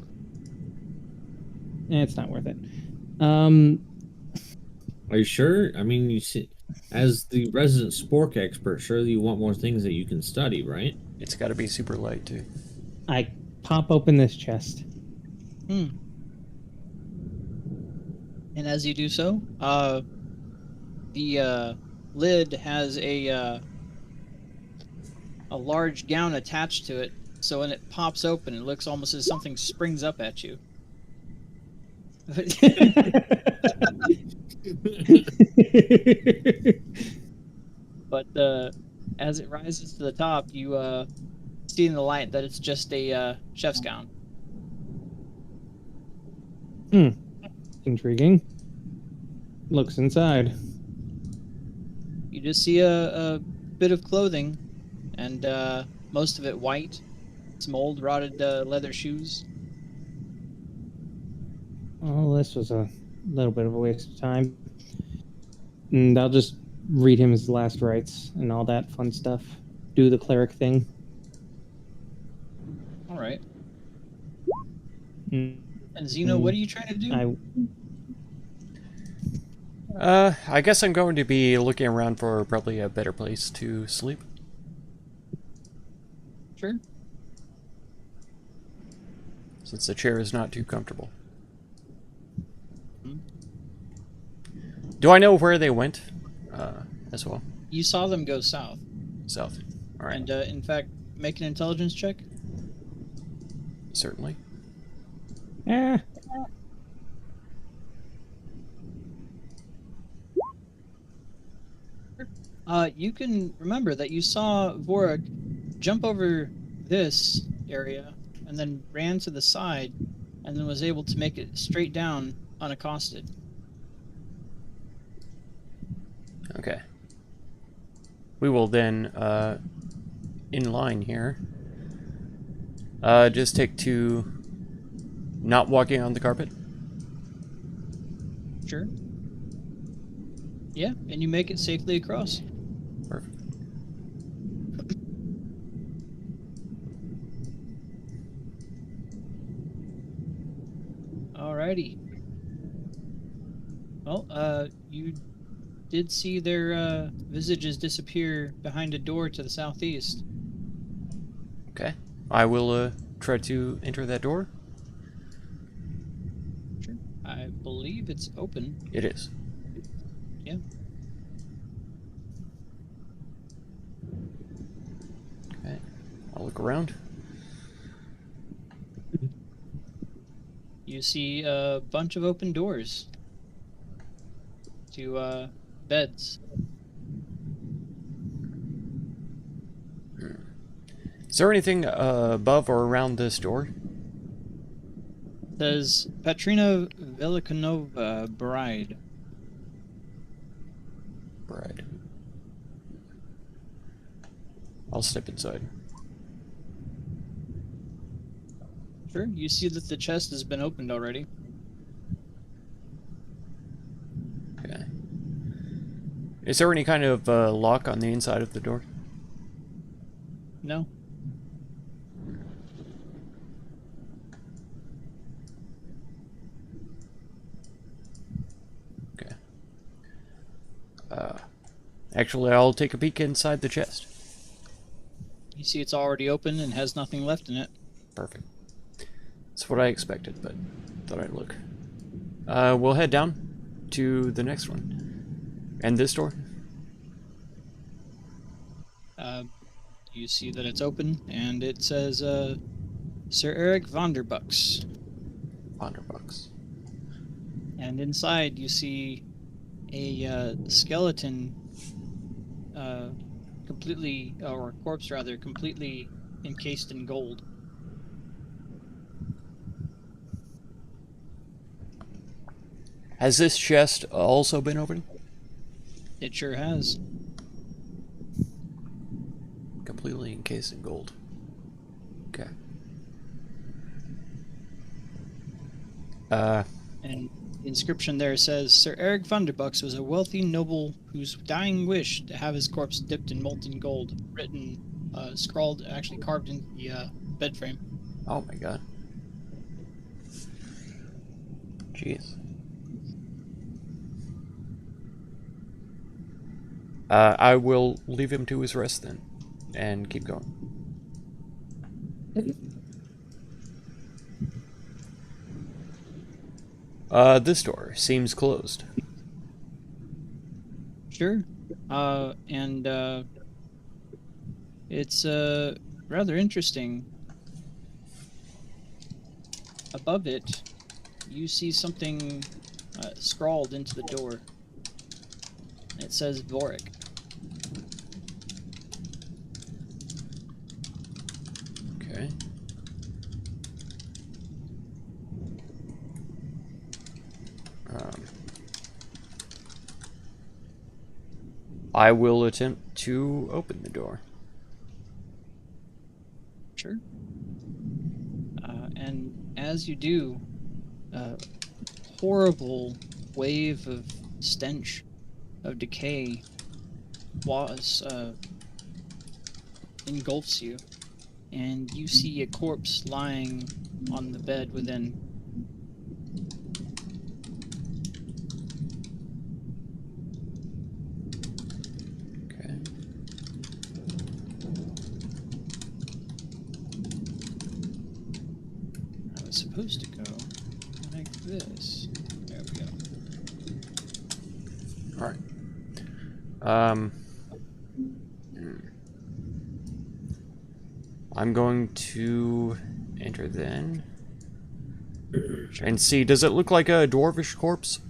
It's not worth it. Are you sure? I mean, you see, as the resident spork expert, surely you want more things that you can study, right? It's got to be super light too. I pop open this chest. And as you do so, the lid has a large gown attached to it. So when it pops open, it looks almost as something springs up at you. But as it rises to the top, you see in the light that it's just a chef's gown. Intriguing. Looks inside. You just see a bit of clothing, and most of it white. Some old rotted leather shoes. Well, this was a little bit of a waste of time. And I'll just read him his last rites and all that fun stuff. Do the cleric thing. All right. Mm, And Zeno, what are you trying to do? I guess I'm going to be looking around for probably a better place to sleep. Sure. Since the chair is not too comfortable. Do I know where they went as well? You saw them go south. South. All right. And in fact, make an intelligence check. Certainly. eh. You can remember that you saw Vorik jump over this area and then ran to the side and then was able to make it straight down unaccosted. Okay. We will then, in line here, just take to not walking on the carpet. Sure. Yeah, and you make it safely across. Perfect. Alrighty. Well, you did see their visages disappear behind a door to the southeast. Okay. I will try to enter that door. believe it's open. It is. Yeah. Okay. I'll look around. You see a bunch of open doors to beds. Is there anything above or around this door? Says Patrina Velikanova, bride. Bride. I'll step inside. Sure. You see that the chest has been opened already. Okay. Is there any kind of lock on the inside of the door? No. Okay. Actually, I'll take a peek inside the chest. You see it's already open and has nothing left in it. Perfect. That's what I expected, but thought I'd look. We'll head down to the next one. And this door? You see that it's open, and it says Sir Eric Vonderbucks. $100. And inside you see a skeleton, completely, or corpse rather, completely encased in gold. Has this chest also been opened? It sure has. Completely encased in gold. Okay. And the inscription there says, Sir Eric Vonderbucks was a wealthy noble whose dying wish to have his corpse dipped in molten gold, written, scrawled, actually carved in the bed frame. Oh my god. Jeez. I will leave him to his rest then, and keep going. This door seems closed. Sure. It's rather interesting. Above it, you see something scrawled into the door. It says Vorik. Okay. I will attempt to open the door. Sure. And as you do, a horrible wave of stench, of decay, engulfs you, and you see a corpse lying on the bed within. Okay. I was supposed to go like this. There we go. All right. I'm going to enter then and see. Does it look like a dwarvish corpse?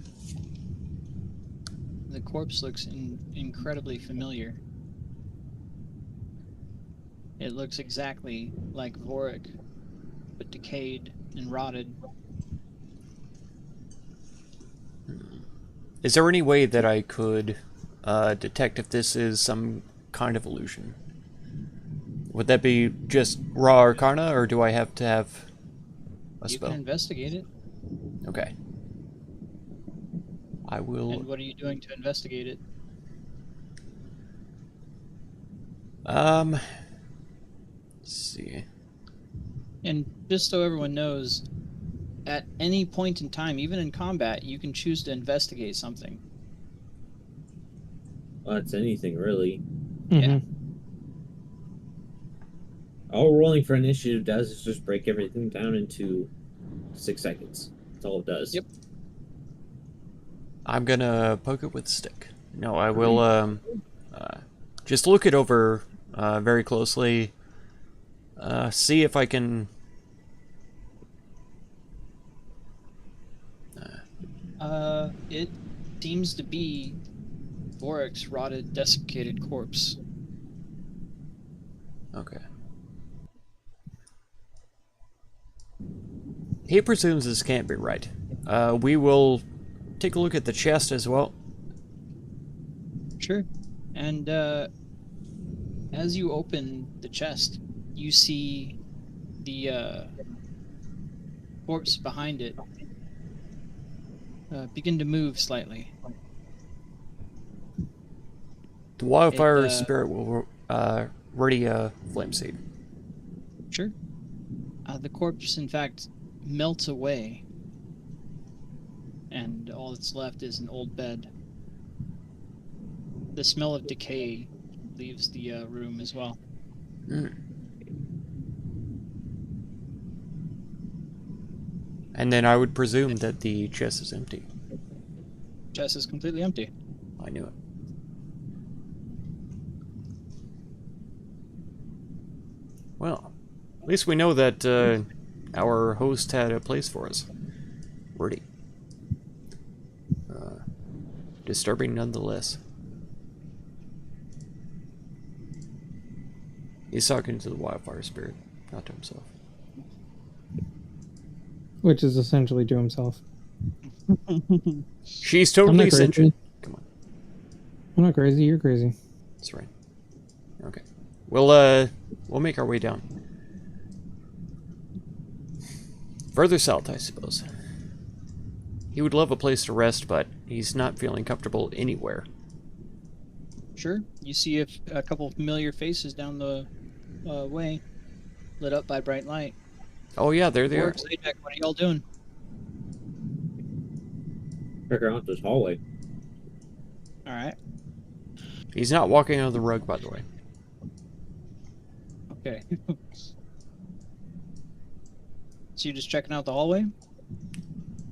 The corpse looks incredibly familiar. It looks exactly like Vorik, but decayed and rotted. Is there any way that I could detect if this is some kind of illusion? Would that be just raw arcana, or do I have to have a You spell? can investigate it. Okay. I will. And what are you doing to investigate it? Let's see. And just so everyone knows, at any point in time, even in combat, you can choose to investigate something. Well, that's anything really. Yeah. All rolling for initiative does is just break everything down into 6 seconds. That's all it does. Yep. I'm gonna poke it with a stick. No, I will just look it over very closely. See if I can. It seems to be Vorik's rotted, desiccated corpse. Okay. He presumes this can't be right. We will take a look at the chest as well. Sure. And as you open the chest, you see the corpse behind it begin to move slightly. The wildfire It, spirit will ready a flame seed. Sure. The corpse, in fact, melts away, and all that's left is an old bed. The smell of decay leaves the room as well. And then I would presume that the chest is empty. Chest is completely empty. I knew it. Well, at least we know that our host had a place for us. Wordy. Disturbing nonetheless. He's talking to the wildfire spirit, not to himself. Which is essentially to himself. She's I'm totally not crazy. sentient. Come on. I'm not crazy. You're crazy. That's right. Okay. We'll make our way down. Further south, I suppose. He would love a place to rest, but he's not feeling comfortable anywhere. Sure. You see a couple of familiar faces down the way, lit up by bright light. Oh yeah, there they are. Vorik, Zajac, what are y'all doing? Check out this hallway. All right. He's not walking under the rug, by the way. Okay. So you're just checking out the hallway?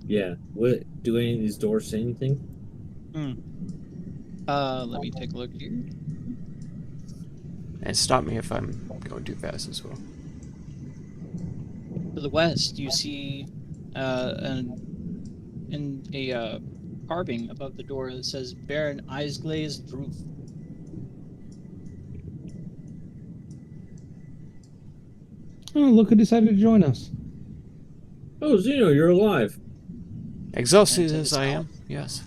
Yeah. What? Do any of these doors say anything? Let me take a look here. And stop me if I'm going too fast as well. To the west, you see a carving above the door that says Baron Eyes Glazed Roof. Oh, look who decided to join us. Oh, Zeno, you're alive. Exhausted And to the as I am, south. yes.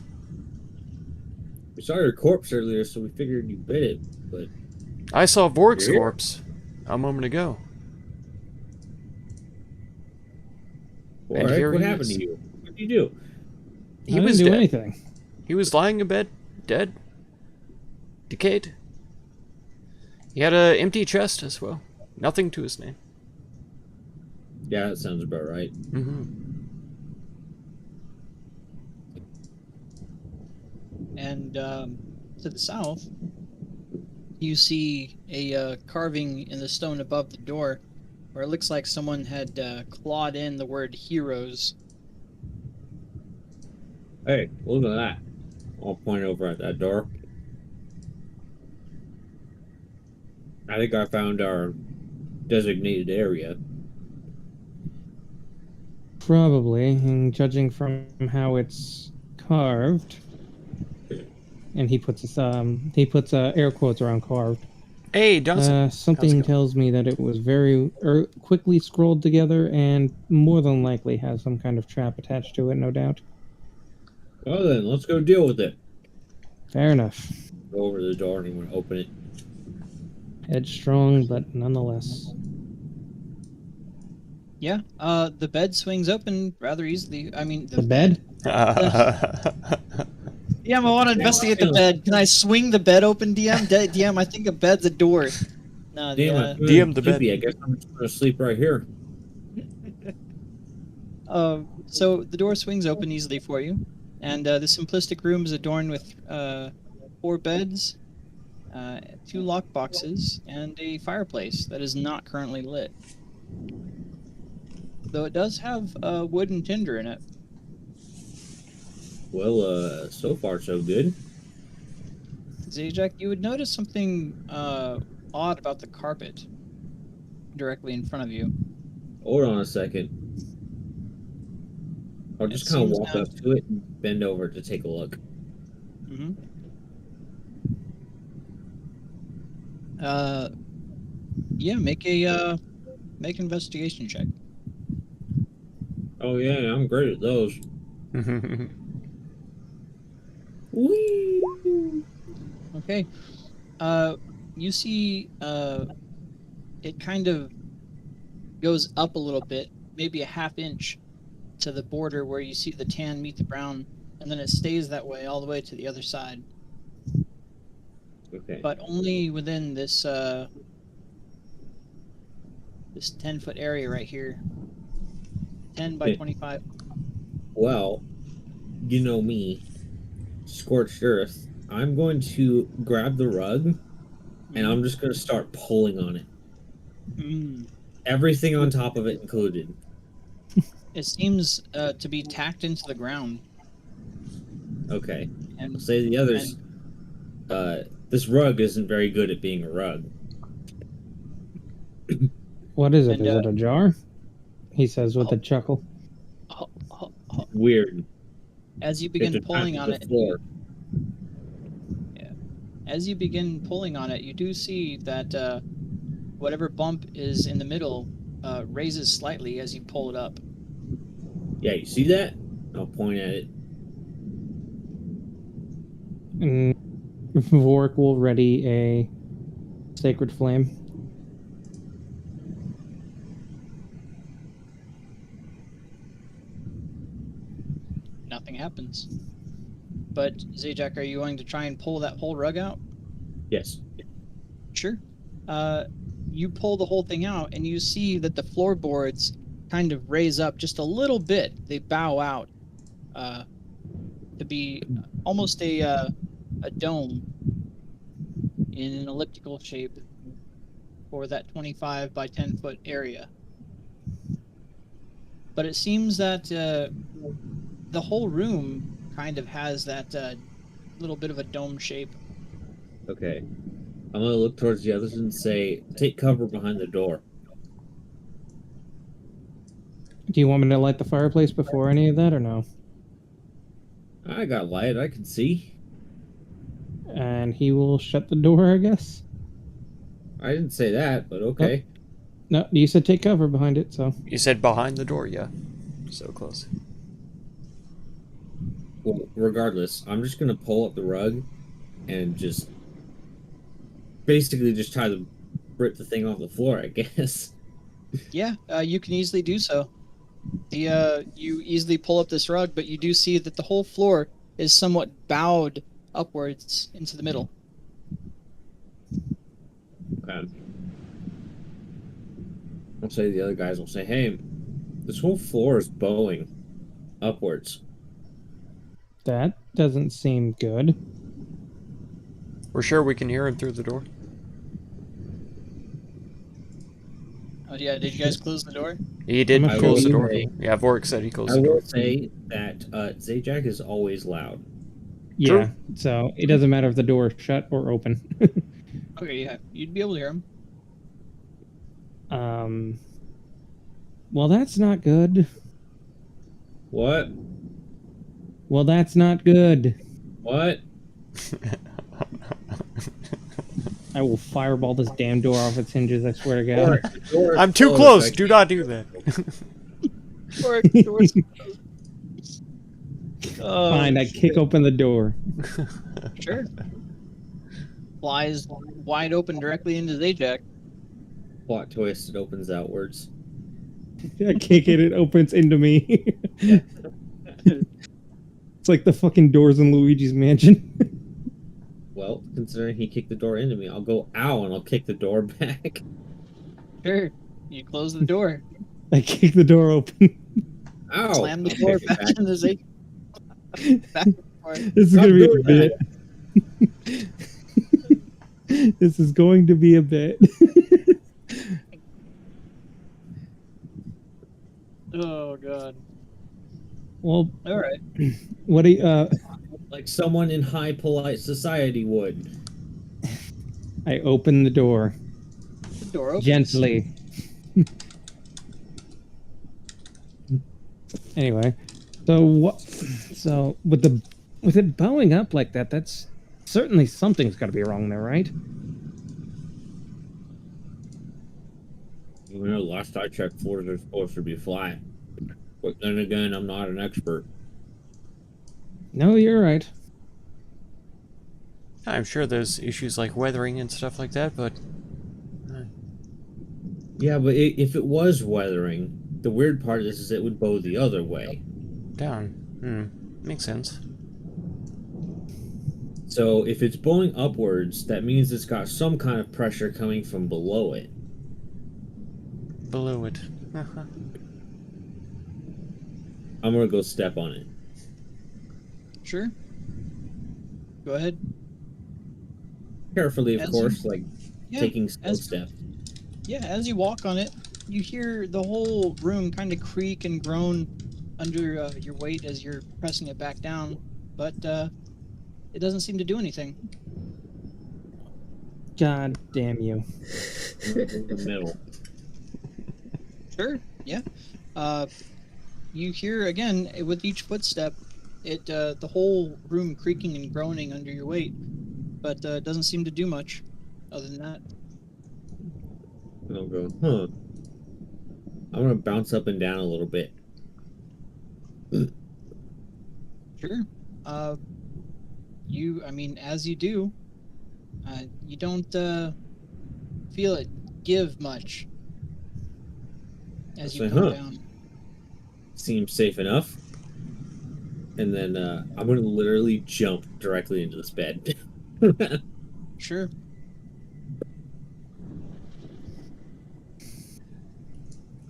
We saw your corpse earlier, so we figured you bit it. But I saw Vork's You're here? corpse a moment ago. all And right, here what he happened is. to you? What did you do? He I didn't was do dead. anything. He was lying in bed, dead, decayed. He had an empty chest as well. Nothing to his name. Yeah, that sounds about right. And to the south, you see a carving in the stone above the door, where it looks like someone had clawed in the word heroes. Hey, look at that. I'll point over at that door. I think I found our designated area. Probably, and judging from how it's carved, and he puts air quotes around carved. Hey, Johnson. How's it Something going? tells me that it was very quickly scrolled together, and more than likely has some kind of trap attached to it. No doubt. Well then, let's go deal with it. Fair enough. Go over to the door and I'm gonna open it. Headstrong, but nonetheless. Yeah, the bed swings open rather easily. I mean, The bed? DM, I want to investigate the bed. Can I swing the bed open, DM? DM, I think a bed's a door. No, Damn the, it. DM the bed. I guess I'm just gonna sleep right here. so the door swings open easily for you, and the simplistic room is adorned with 4 beds, 2 lock boxes, and a fireplace that is not currently lit. Though it does have wood and tinder in it. Well, so far so good. Zajac, you would notice something odd about the carpet directly in front of you. Hold on a second. I'll It just kind of seems walk now- up to it and bend over to take a look. Mm-hmm. Yeah, make an investigation check. Oh yeah, I'm great at those. Whee! Okay. You see, it kind of goes up a little bit, maybe a half inch to the border where you see the tan meet the brown, and then it stays that way all the way to the other side, Okay. but only within this 10-foot area right here. 10 by Okay. 25. Well, you know me, scorched earth. I'm going to grab the rug and I'm just going to start pulling on it. Mm. Everything on top of it included. It seems to be tacked into the ground. Okay. And I'll say the others. This rug isn't very good at being a rug. What is it? And, Is it a jar? He says with a chuckle. Weird. as you begin It's pulling attached on to it, the floor. as you begin pulling on it, you do see that whatever bump is in the middle raises slightly as you pull it up. Yeah, you see that? I'll point at it. And Vork will ready a sacred flame. Nothing happens. But Zajac, are you going to try and pull that whole rug out? Yes. Sure. You pull the whole thing out, and you see that the floorboards kind of raise up just a little bit. They bow out to be almost a dome in an elliptical shape for that 25 by 10 foot area. But it seems that the whole room kind of has that little bit of a dome shape. Okay. I'm going to look towards the others and say, take cover behind the door. Do you want me to light the fireplace before any of that or no? I got light, I can see. And he will shut the door, I guess. I didn't say that, but okay. No, you said take cover behind it, so. You said behind the door, yeah. So close. Well, regardless, I'm just going to pull up the rug and just basically just try to rip the thing off the floor, I guess. Yeah, you can easily do so. You easily pull up this rug, but you do see that the whole floor is somewhat bowed upwards into the middle. Okay. I'll say to the other guys, I'll say, hey, this whole floor is bowing upwards. That doesn't seem good. We're sure we can hear him through the door? Oh yeah, did you guys close the door? He did I close the will door. say- Yeah, Vork said he closed I the door. will say that Zajac is always loud. Yeah, so it doesn't matter if the door is shut or open. Okay, yeah, you'd be able to hear him. Well, that's not good. What? Well, that's not good. What? I will fireball this damn door off its hinges, I swear to God. The door is I'm too closed, close! I Do not do that. Oh, Fine, I kick open the door. sure. Flies wide open directly into Zajac. Plot twist, it opens outwards. I kick it, it opens into me. It's like the fucking doors in Luigi's Mansion. Well, considering he kicked the door into me, I'll go ow and I'll kick the door back. Sure. You close the door. I kick the door open. Ow! Slam the I'll door kick it back into Zajac. Back and forth. This is Stop gonna be a doing bit. This is going to be a bit. Oh god. Well, All right. what do you, Like someone in high polite society would. I open the door The door opens. gently. Anyway, so what? So with it bowing up like that, that's certainly something's got to be wrong there, right? You know, last I checked, floors are supposed to be flat. But then again, I'm not an expert. No, you're right. I'm sure there's issues like weathering and stuff like that, but Yeah, but if it was weathering, the weird part is it would bow the other way. down. Makes sense. So if it's bowing upwards, that means it's got some kind of pressure coming from below it. Below it. I'm gonna go step on it. Sure. Go ahead. Carefully, of As course, you- like Yeah. taking slow as- steps. Yeah, as you walk on it, you hear the whole room kind of creak and groan under your weight as you're pressing it back down, but it doesn't seem to do anything. God damn you. In the middle. Sure, yeah. You hear again with each footstep, the whole room creaking and groaning under your weight, but it doesn't seem to do much other than that. I'll go, huh. I'm gonna bounce up and down a little bit. Sure. I mean, as you do, you don't feel it give much as you Say, go huh. down. Seems safe enough. And then I'm gonna literally jump directly into this bed. Sure.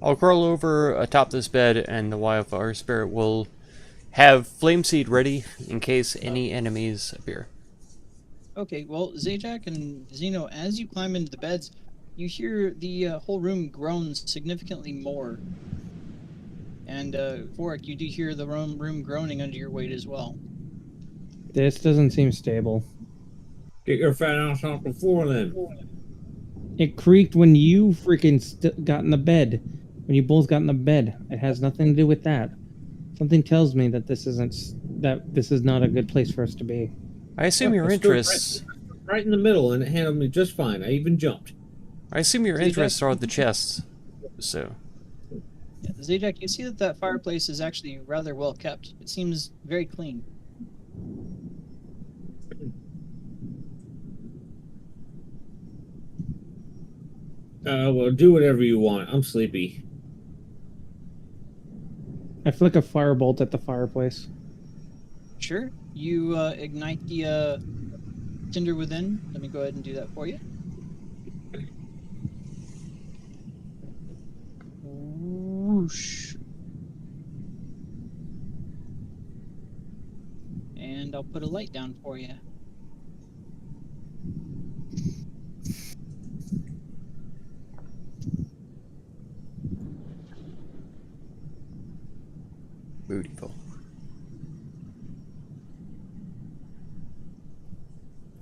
I'll crawl over atop this bed, and the wildfire spirit will have flame seed ready in case any enemies appear. Okay, well, Zajac and Zeno, as you climb into the beds, you hear the whole room groan significantly more. And Vorik, you do hear the room groaning under your weight as well. This doesn't seem stable. Get your fat ass off the floor then. It creaked when you freaking got in the bed. When you both got in the bed. It has nothing to do with that. Something tells me that this is not a good place for us to be. I assume your I stood interests. right in the middle, and it handled me just fine. I even jumped. I assume your Zajac? interests are the chests. So Yeah, Zajac, you see that fireplace is actually rather well kept. It seems very clean. Well, do whatever you want. I'm sleepy. I flick a firebolt at the fireplace. Sure. You ignite the tinder within. Let me go ahead and do that for you. Whoosh. And I'll put a light down for you. beautiful.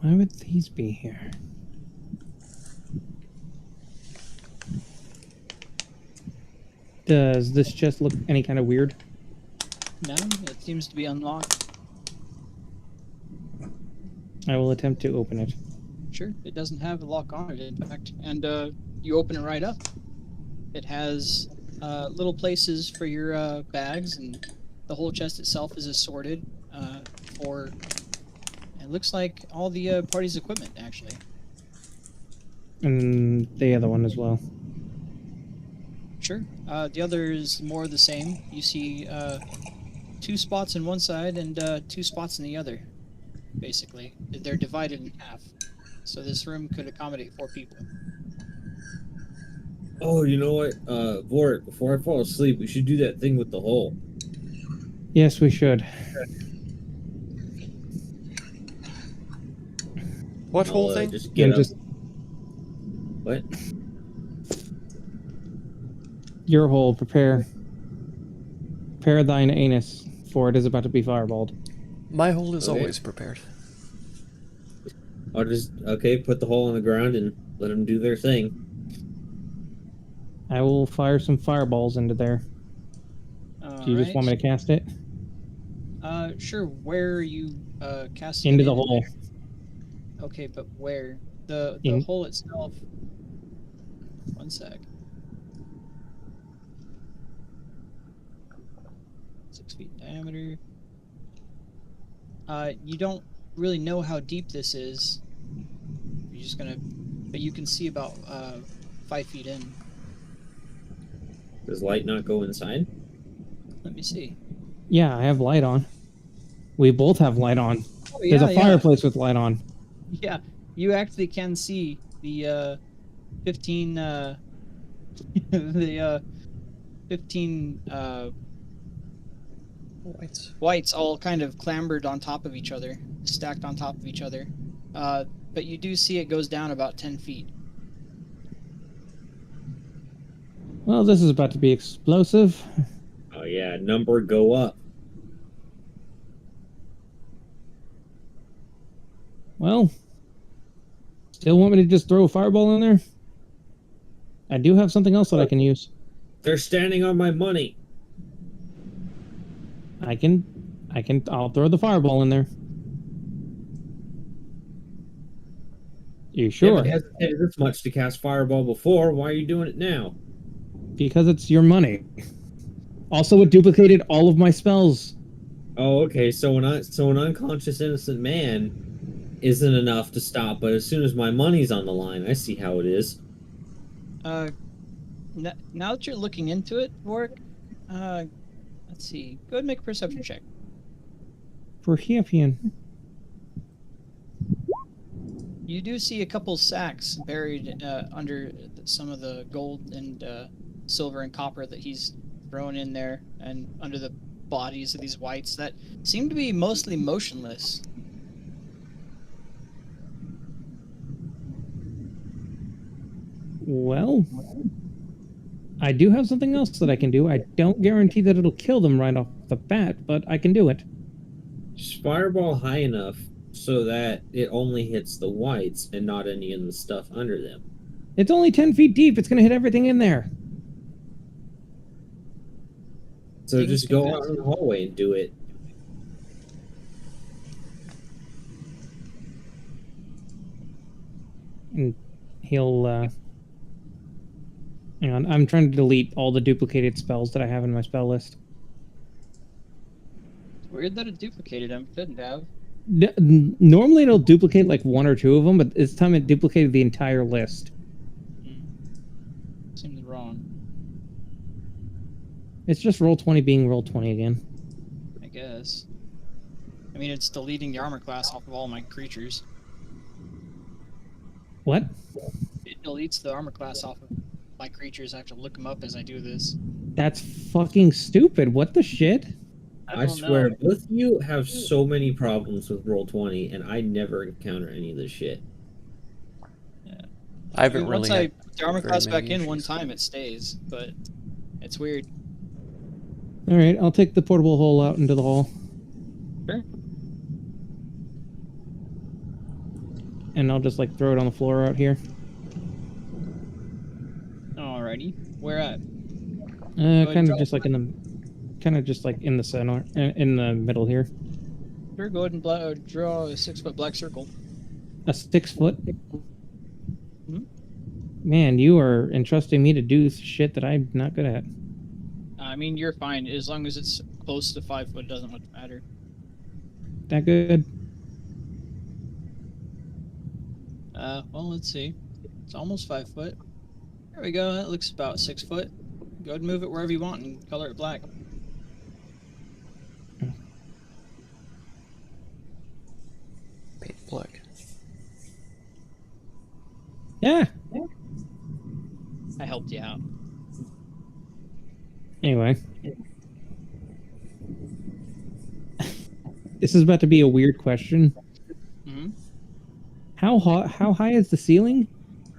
Why would these be here? Does this chest look any kind of weird? No, it seems to be unlocked. I will attempt to open it. Sure, it doesn't have a lock on it, in fact. And you open it right up. It has little places for your bags, and the whole chest itself is assorted for. It looks like all the party's equipment, actually. And the other one as well. Sure. The other is more of the same. You see 2 spots on one side and 2 spots in the other, basically. They're divided in half. So this room could accommodate 4 people. Oh, you know what? Vorik, before I fall asleep, we should do that thing with the hole. Yes, we should. What whole I'll, thing? Just get And up. just What? your hole. Prepare thine anus for it is about to be fireballed. My hole is Okay. always prepared. I'll just put the hole in the ground and let them do their thing. I will fire some fireballs into there. Do you just want me to cast it? Sure. Where are you casting Into it the in hole. there? Okay, but where? The In- hole itself. One sec. 6 feet in diameter. You don't really know how deep this is. You're just gonna, but you can see about 5 feet in. Does light not go inside? Let me see. Yeah, I have light on. We both have light on. Oh, There's a fireplace with light on. Yeah, you actually can see the 15 the 15 Whites. whites all kind of clambered on top of each other, stacked on top of each other. But you do see it goes down about 10 feet. Well, this is about to be explosive. Oh yeah, number go up. Well, still want me to just throw a fireball in there? I do have something else that I can use. They're standing on my money. I'll throw the fireball in there. You You sure? haven't hesitated this much to cast fireball before. Why are you doing it now? Because it's your money. Also, it duplicated all of my spells. Oh, okay. So an unconscious innocent man isn't enough to stop, but as soon as my money's on the line, I see how it is. Now that you're looking into it, Warwick, let's see. Go ahead and make a perception check. For champion. You do see a couple sacks buried under some of the gold and silver and copper that he's thrown in there, and under the bodies of these whites that seem to be mostly motionless. Well, I do have something else that I can do. I don't guarantee that it'll kill them right off the bat, but I can do it. Just fireball high enough so that it only hits the whites and not any of the stuff under them. It's only 10 feet deep. It's going to hit everything in there. So just go out in the hallway and do it. And he'll, hang on. I'm trying to delete all the duplicated spells that I have in my spell list. It's weird that it duplicated them. Couldn't have. Normally it'll duplicate like one or two of them, but this time it duplicated the entire list. Seems wrong. It's just Roll20 being Roll20 again. I guess. I mean, it's deleting the armor class off of all my creatures. What? It deletes the armor class off of my creatures. I have to look them up as I do this. That's fucking stupid. What the shit? I don't swear, know. both of you have so many problems with Roll20, and I never encounter any of this shit. I haven't Once really. I had put the armor very class back many in one issues. time, it stays, but it's weird. All right, I'll take the portable hole out into the hall. Sure. And I'll just like throw it on the floor out here. Alrighty. Where at? Kind of drop just like in the center, in the middle here. Sure, go ahead and draw a 6-foot black circle. A 6 foot. Mhm. Man, you are entrusting me to do shit that I'm not good at. I mean, you're fine. As long as it's close to 5 foot, it doesn't much matter. That good? Well, let's see. It's almost 5 foot. There we go. That looks about 6 foot. Go ahead and move it wherever you want and color it black. Paint black. Yeah. I helped you out. Anyway. This is about to be a weird question. Hmm. How high is the ceiling?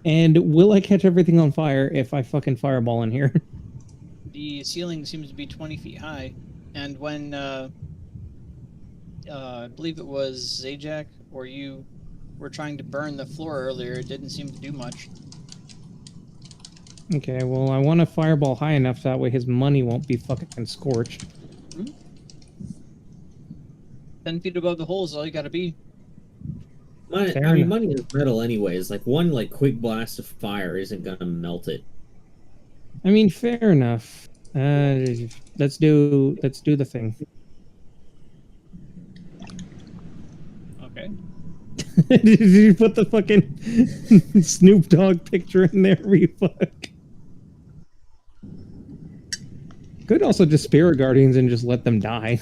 And will I catch everything on fire if I fucking fireball in here? The ceiling seems to be 20 feet high, and when I believe it was Zajac, or you were trying to burn the floor earlier. It didn't seem to do much. Okay, well, I want a fireball high enough so that way his money won't be fucking scorched. 10 feet above the hole is all you gotta be. Fair I mean, enough. money is metal anyways. Like one like quick blast of fire isn't gonna melt it. I mean, fair enough. Let's do the thing. Okay. Did you put the fucking Snoop Dogg picture in there? You fuck. Could also just Spirit Guardians and just let them die.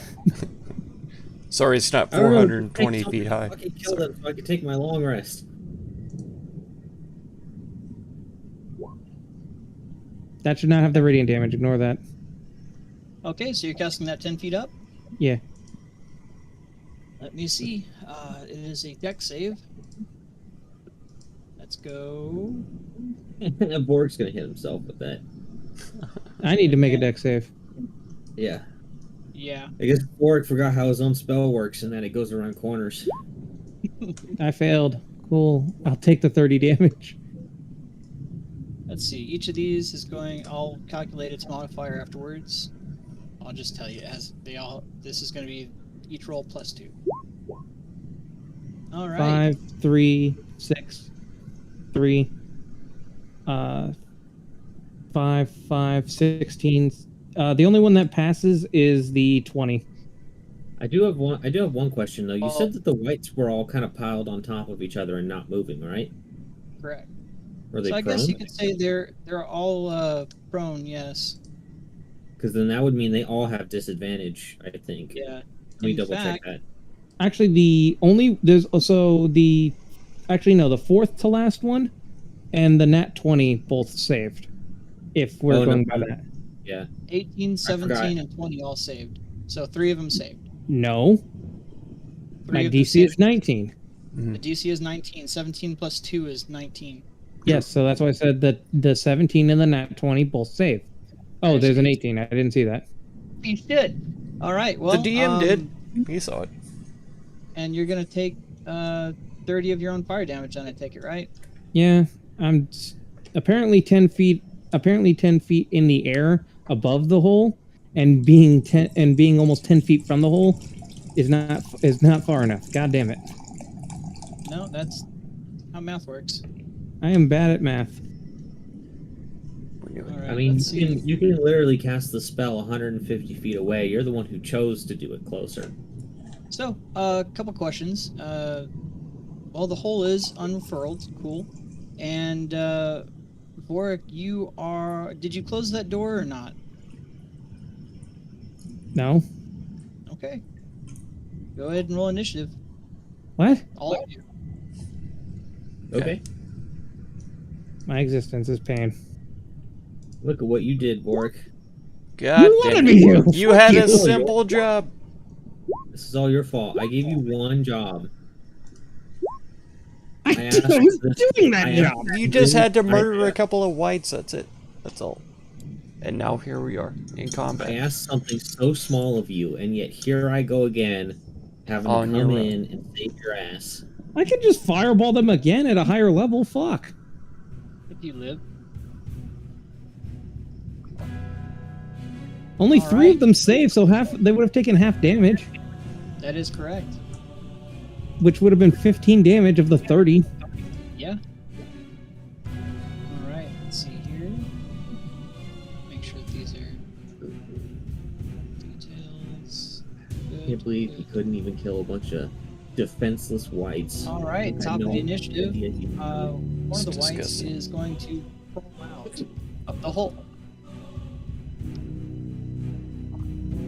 Sorry, it's not I don't know, 420 take feet high. Fucking kill them so I can take my long rest. That should not have the radiant damage. Ignore that. Okay, so you're casting that 10 feet up? Yeah. Let me see. It is a deck save. Let's go. Borg's gonna hit himself with that. I need to make a deck save. Yeah. Yeah. I guess Borg forgot how his own spell works and that it goes around corners. I failed. Cool. I'll take the 30 damage. Let's see. Each of these is going. I'll calculate its modifier afterwards. I'll just tell you as they all. This is going to be each roll +2. All right. 5, 3, 6, 3, 5, 5, 16. The only one that passes is the 20. I do have one question though. You Oh. said that the whites were all kind of piled on top of each other and not moving, right? Correct. Were they So I prone? guess you could say they're all prone. Yes. Because then that would mean they all have disadvantage. I think. Yeah. Let me In double fact- check that. Actually, there's also the fourth to last one and the nat 20 both saved. If we're Oh, no. going by that. 18, 17, forgot. and 20 all saved. So 3 of them saved. No, 3 my of them DC is saved. 19. The DC is 19. 17 plus 2 is 19. Yes, so that's why I said that the 17 and the nat 20 both save. Oh, there's an 18. I didn't see that. You should. All right. Well, The DM did. He saw it. And you're gonna take 30 of your own fire damage. Then I take it, right? Yeah, I'm apparently 10 feet. Apparently 10 feet in the air above the hole, and being almost 10 feet from the hole is not far enough. God damn it! No, that's how math works. I am bad at math. All right. I mean, let's see. you can literally cast the spell 150 feet away. You're the one who chose to do it closer. So, a couple questions. Well, the hole is unfurled. Cool. And Vorik, did you close that door or not? No. Okay. Go ahead and roll initiative. What? All of you. Okay. My existence is pain. Look at what you did, Bork. God You damn wanted it. me to. You had Fuck a you. simple job. This is all your fault. I gave you one job. I asked was this- doing that I asked- job. You just had to I- murder a couple of whites, that's it. That's all. And now here we are, in I combat. asked something so small of you, and yet here I go again, having On to your come own. in and save your ass. I could just fireball them again at a higher level. Fuck. If you live. Only All 3 right. of them saved, so they would have taken half damage, That is correct. which would have been 15 damage of the 30. Yeah. All right. Let's see here. Make sure that these are details. I can't believe you couldn't even kill a bunch of defenseless whites. All right. I had Top of no the initiative. idea you- One of the It's whites disgusting. is going to crawl out of the hole.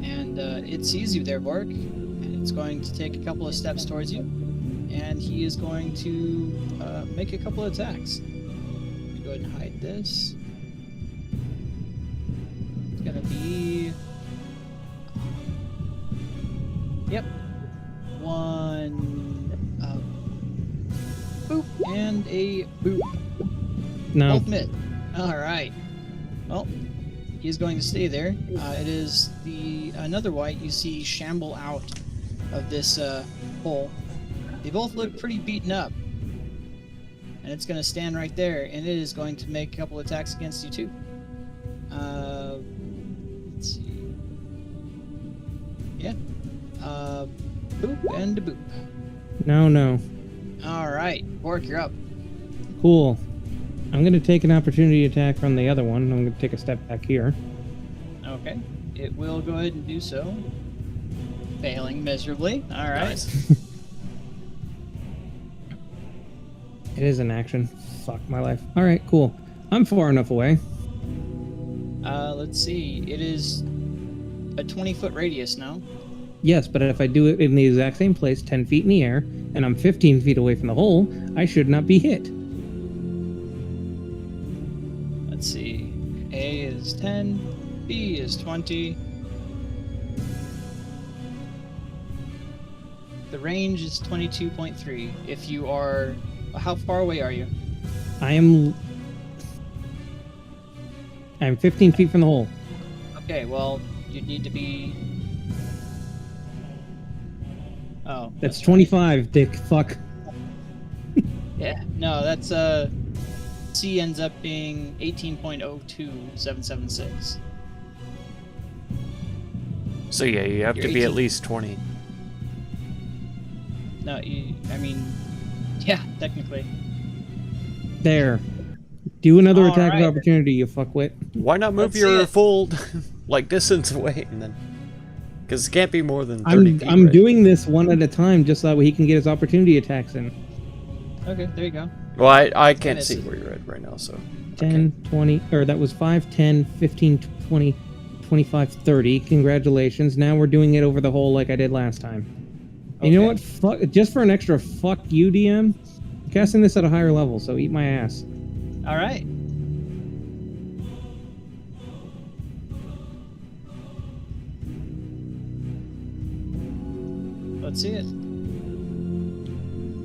And it sees you there, Bork, and it's going to take a couple of steps towards you, and he is going to make a couple of attacks. Let me go ahead and hide this. It's gonna be... Yep. One... boop, and a boop. No. Both mid. All right. Well, he's going to stay there. It is another white you see shamble out of this hole. They both look pretty beaten up. And it's going to stand right there, and it is going to make a couple attacks against you too. Let's see. Yeah. Boop and a boop. No. All right, Bork, you're up. Cool. I'm going to take an opportunity attack from the other one. I'm going to take a step back here. Okay, it will go ahead and do so. Failing miserably. All right. Nice. It is an action. Fuck my life. All right, cool. I'm far enough away. Let's see. It is a 20-foot radius now. Yes, but if I do it in the exact same place, 10 feet in the air, and I'm 15 feet away from the hole, I should not be hit. Let's see. A is 10. B is 20. The range is 22.3. If you are... How far away are you? I'm 15 feet from the hole. Okay, well, you'd need to be... Oh. That's 25, dick. Fuck. Yeah, no, that's, C ends up being 18.02776. So yeah, you have You're to be 18. at least 20. No, I mean, yeah, technically. There. Do another All attack right. of opportunity, you fuckwit. Why not move Let's see your it. full like distance away and then? Because it can't be more than 30 feet. I'm right? doing this one at a time just so that way he can get his opportunity attacks in. Okay, there you go. Well, I can't This see is- where you're at right now, so. 10, 20, or that was 5, 10, 15, 20, 25, 30. Congratulations. Now we're doing it over the hole like I did last time. And you know Okay. what? Fuck, just for an extra fuck you, DM, I'm casting this at a higher level, so eat my ass. All right. Let's see it.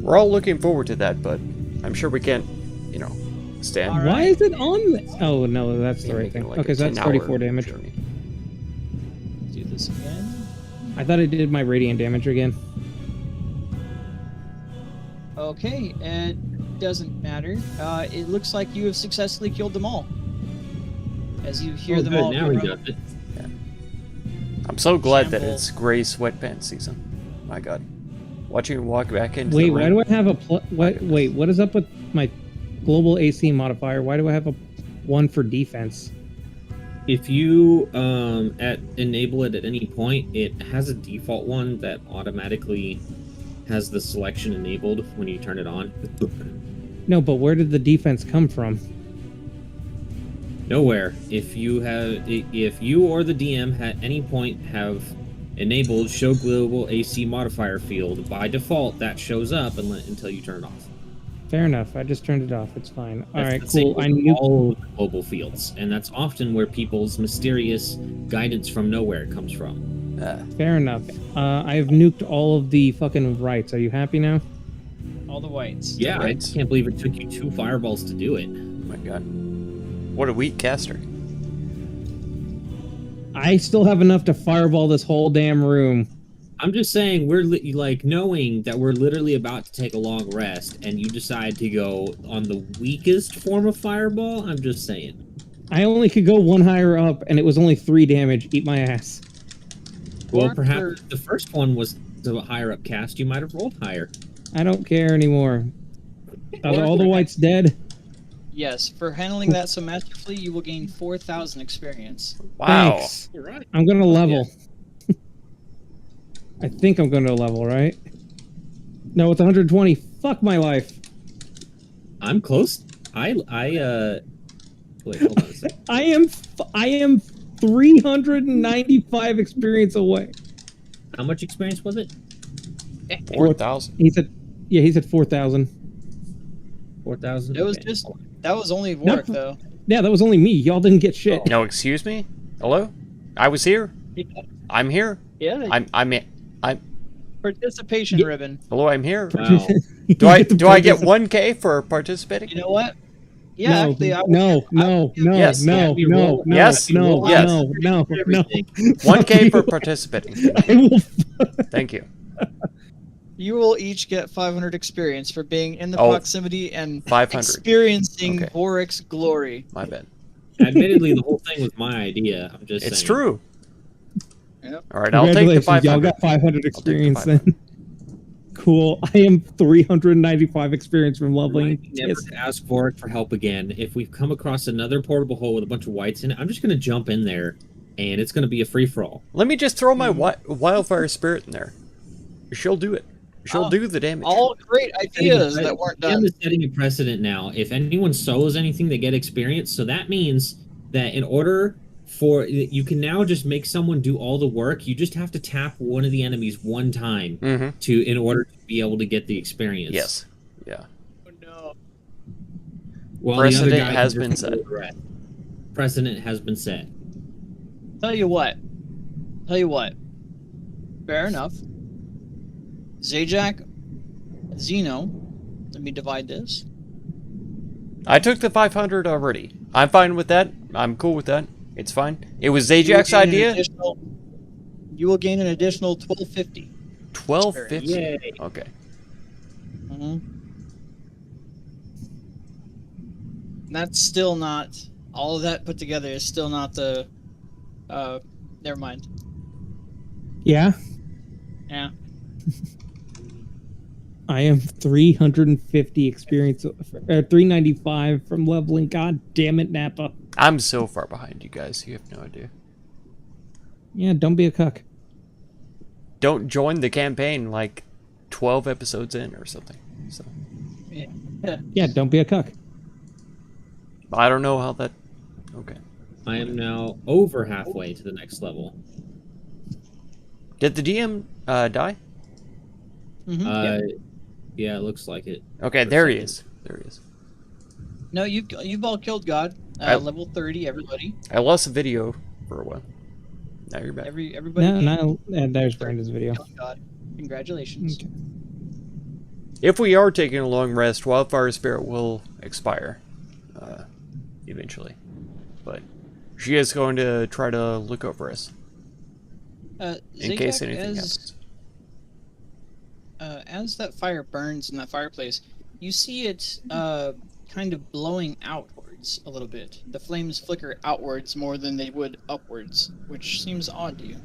We're all looking forward to that, but I'm sure we can't, stand. All right. Why is it on this? Oh, no, that's the Maybe right thing. like Okay, a so that's 10-hour 34 damage. journey. Do this again. I thought I did my radiant damage again. Okay, it doesn't matter. It looks like you have successfully killed them all. As you hear Oh, them good. all Now we groan. got it. I'm so glad that Shamble. it's gray sweatpants season. My God. Watching you walk back into Wait, the why ring. do I have a wait, what is up with my global AC modifier? Why do I have a 1 for defense? If you enable it at any point, it has a default one that automatically has the selection enabled when you turn it on. No, but where did the defense come from? Nowhere. If you or the DM at any point have enabled show global AC modifier field, by default that shows up until you turn it off. Fair enough. I just turned it off. It's fine. All That's right, the same cool. I with knew. all of the global fields, and that's often where people's mysterious guidance from nowhere comes from. Fair enough. I've nuked all of the fucking rights. Are you happy now? All the whites. Yeah, Right. I can't believe it took you 2 fireballs to do it. Oh my God. What a weak caster. I still have enough to fireball this whole damn room. I'm just saying, we're like knowing that we're literally about to take a long rest, and you decide to go on the weakest form of fireball. I'm just saying. I only could go one higher up, and it was only 3 damage. Eat my ass. Well, Or- perhaps the first one was a higher up cast. You might have rolled higher. I don't care anymore. Are Or- all the whites dead? Yes, for handling that so masterfully, you will gain 4,000 experience. Wow. Thanks. You're right. I'm gonna level. I think I'm gonna level, right? No, it's 120. Fuck my life. I'm close. Wait, hold on a second. I am 395 experience away. How much experience was it? 4,000. He said 4,000. 4,000. It was Okay. just that was only No. Vork though. Yeah, that was only me. Y'all didn't get shit. No, excuse me? Hello? I was here. I'm here. Yeah, I'm participation Yeah. ribbon. hello, I'm here. Wow. Do I get 1K for participating? You know what? Yeah, no, actually, no, Yes. no, Yeah, no, roll. no, Yes. no, Yes. no, no, no. Everything. 1K for participating. I will. Thank you. You will each get 500 experience for being in the Oh, proximity and 500. experiencing Okay. Vorik's glory. My bad. Admittedly, the whole thing was my idea. I'm just It's saying. true. Yep. All right, I'll take the Congratulations, 500. y'all got 500 I'll take the experience 500. then. Cool. I am 395 experience from leveling. Never Yes. to ask Vorik for help again. If we come across another portable hole with a bunch of whites in it, I'm just gonna jump in there, and it's gonna be a free for all. Let me just throw my wildfire spirit in there. She'll do it. She'll do the damage. All great ideas that weren't I am done. setting a precedent now. If anyone solos anything, they get experience. So that means that in order for you can now just make someone do all the work. You just have to tap one of the enemies one time in order to be able to get the experience. Yes. Yeah. Oh, no. Well, Precedent the other guy has can been just set. do the rest. Precedent has been set. Tell you what. Fair enough. Zajac, Zeno. Let me divide this. I took the 500 already. I'm fine with that. I'm cool with that. It's fine. It was Zajac's idea. You will gain an additional 1250. 1250. Yay. Okay. Mm-hmm. That's still not. All of that put together is still not the. Never mind. Yeah. Yeah. I am 350 experience, 395 from leveling. God damn it, Nappa. I'm so far behind you guys. You have no idea. Yeah, don't be a cuck. Don't join the campaign like 12 episodes in or something. So Yeah, don't be a cuck. I don't know how that. Okay. I am now over halfway to the next level. Did the DM die? Mm-hmm. Yeah, it looks like it. Okay, there he is. There he is. No, you've all killed God. I- Level 30, everybody. I lost the video for a while. Now you're back. Everybody. No, and there's Brandon's video. killed God. Congratulations. Okay. If we are taking a long rest, Wildfire Spirit will expire eventually. But she is going to try to look over us in case Zajac, anything happens. As that fire burns in that fireplace, you see it kind of blowing outwards a little bit. The flames flicker outwards more than they would upwards, which seems odd to you.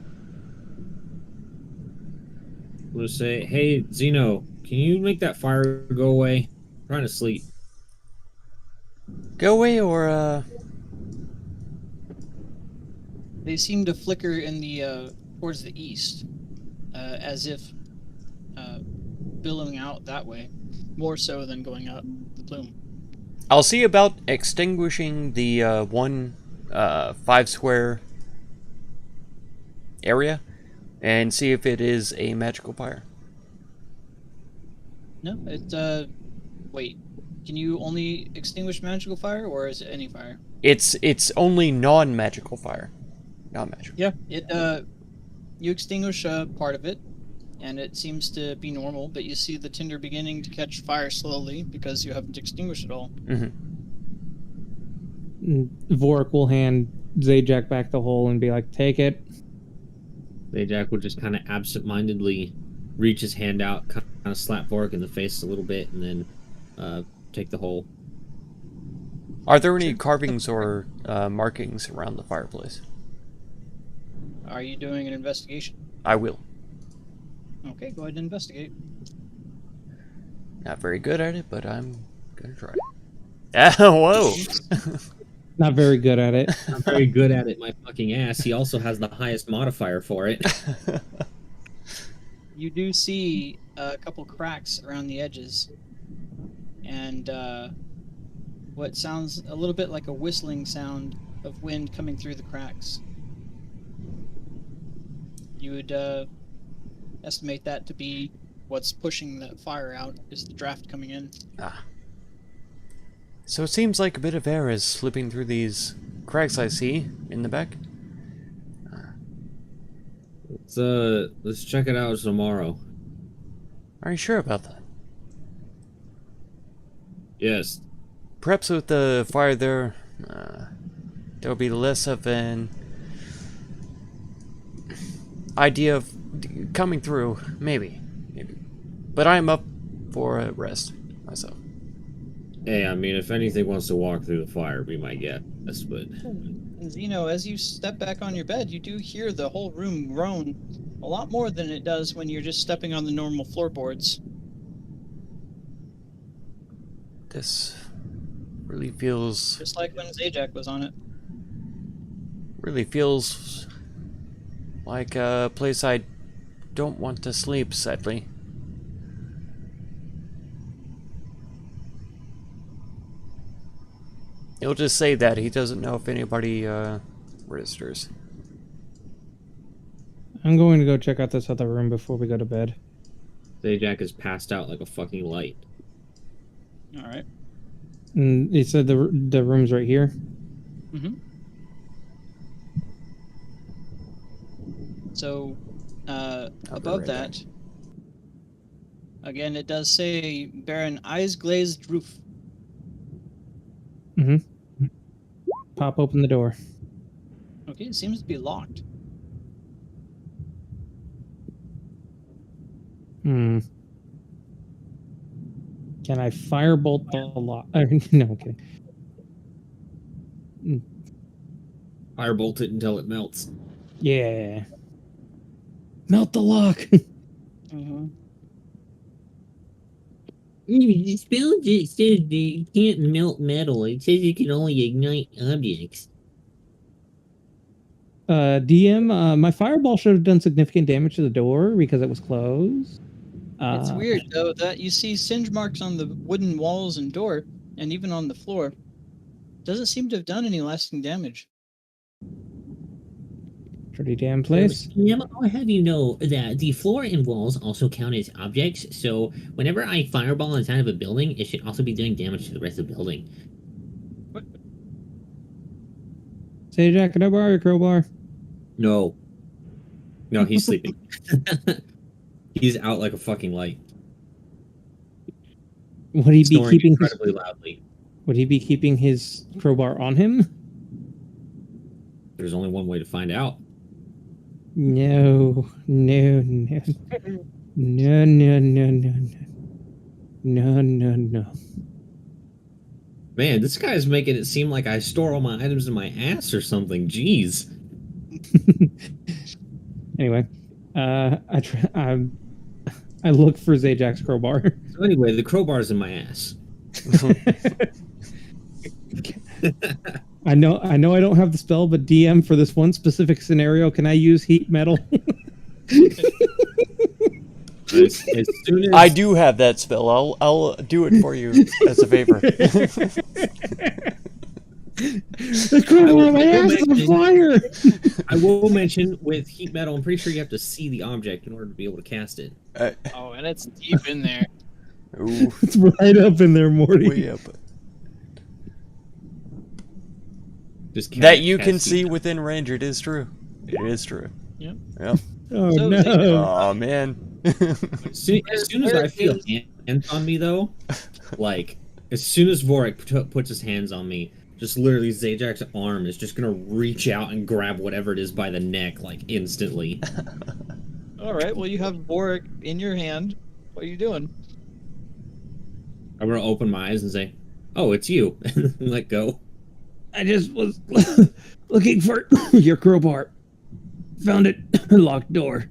We'll say, hey, Zeno, can you make that fire go away? I'm trying to sleep. Go away or They seem to flicker in the towards the east, as if billowing out that way, more so than going up the plume. I'll see about extinguishing the 5 square area and see if it is a magical fire. No, it. Wait, can you only extinguish magical fire, or is it any fire? It's only non-magical fire. Non-magical. Yeah, it. You extinguish part of it, and it seems to be normal, but you see the tinder beginning to catch fire slowly because you haven't extinguished it all. Vorik will hand Zajac back the hole and be like, take it. Zajac will just kind of absent-mindedly reach his hand out, kind of slap Vorik in the face a little bit, and then take the hole. Are there any carvings or markings around the fireplace? Are you doing an investigation? I will. Okay, go ahead and investigate. Not very good at it, but I'm gonna try. Whoa! Not very good at it. I'm very good at it, my fucking ass. He also has the highest modifier for it. You do see a couple cracks around the edges, and what sounds a little bit like a whistling sound of wind coming through the cracks. You would estimate that to be what's pushing the fire out, is the draft coming in. So it seems like a bit of air is slipping through these cracks I see in the back. Let's check it out tomorrow. Are you sure about that? Yes. Perhaps with the fire there, there'll be less of an idea of coming through. Maybe. But I'm up for a rest myself. Hey, I mean, if anything wants to walk through the fire, be my guess. But And Zeno, as you step back on your bed, you do hear the whole room groan a lot more than it does when you're just stepping on the normal floorboards. This really feels Just like when Zajac was on it. like a place I don't want to sleep, sadly. He'll just say that. He doesn't know if anybody registers. I'm going to go check out this other room before we go to bed. Zajac is passed out like a fucking light. Alright. And he said the room's right here. Mm-hmm. So, I'll be above right that, again, it does say bear an eyes glazed roof. Pop open the door. Okay, it seems to be locked. Can I firebolt the lock? No, okay. Firebolt it until it melts. Yeah. Melt the lock. Mm-hmm. The spell just says that you can't melt metal. It says you can only ignite objects. DM, my fireball should have done significant damage to the door because it was closed. It's weird, though, that you see singe marks on the wooden walls and door, and even on the floor. Doesn't seem to have done any lasting damage. Pretty damn place. I'll have you know that the floor and walls also count as objects, so whenever I fireball inside of a building, it should also be doing damage to the rest of the building. Say, Jack, can I borrow your crowbar? No. No, he's sleeping. He's out like a fucking light. Would he be Snoring keeping his, incredibly loudly. would he be keeping his crowbar on him? There's only one way to find out. No. No, no. No, no, no, no, no. No, no, no. Man, this guy's making it seem like I store all my items in my ass or something. Jeez. Anyway, I look for Zajac's crowbar. So anyway, the crowbar's in my ass. I know I don't have the spell, but DM, for this one specific scenario, can I use heat metal? As soon as I do have that spell. I'll do it for you as a favor. The crowbar, my ass is on fire! I will mention, with heat metal, I'm pretty sure you have to see the object in order to be able to cast it. Oh, and it's deep in there. Ooh, It's right up in there, Morty. way up. Just That you can cast see heat. within range. It is true. It is true. Yep. Yep. Oh So, no! Oh man. As soon as I feel hands on me, though, like, as soon as Vorik puts his hands on me, just literally Zajac's arm is just gonna reach out and grab whatever it is by the neck, like, instantly. Alright, well, you have Boric in your hand. What are you doing? I'm gonna open my eyes and say, "Oh, it's you," and let go. I just was looking for your crowbar. Found it. Locked door.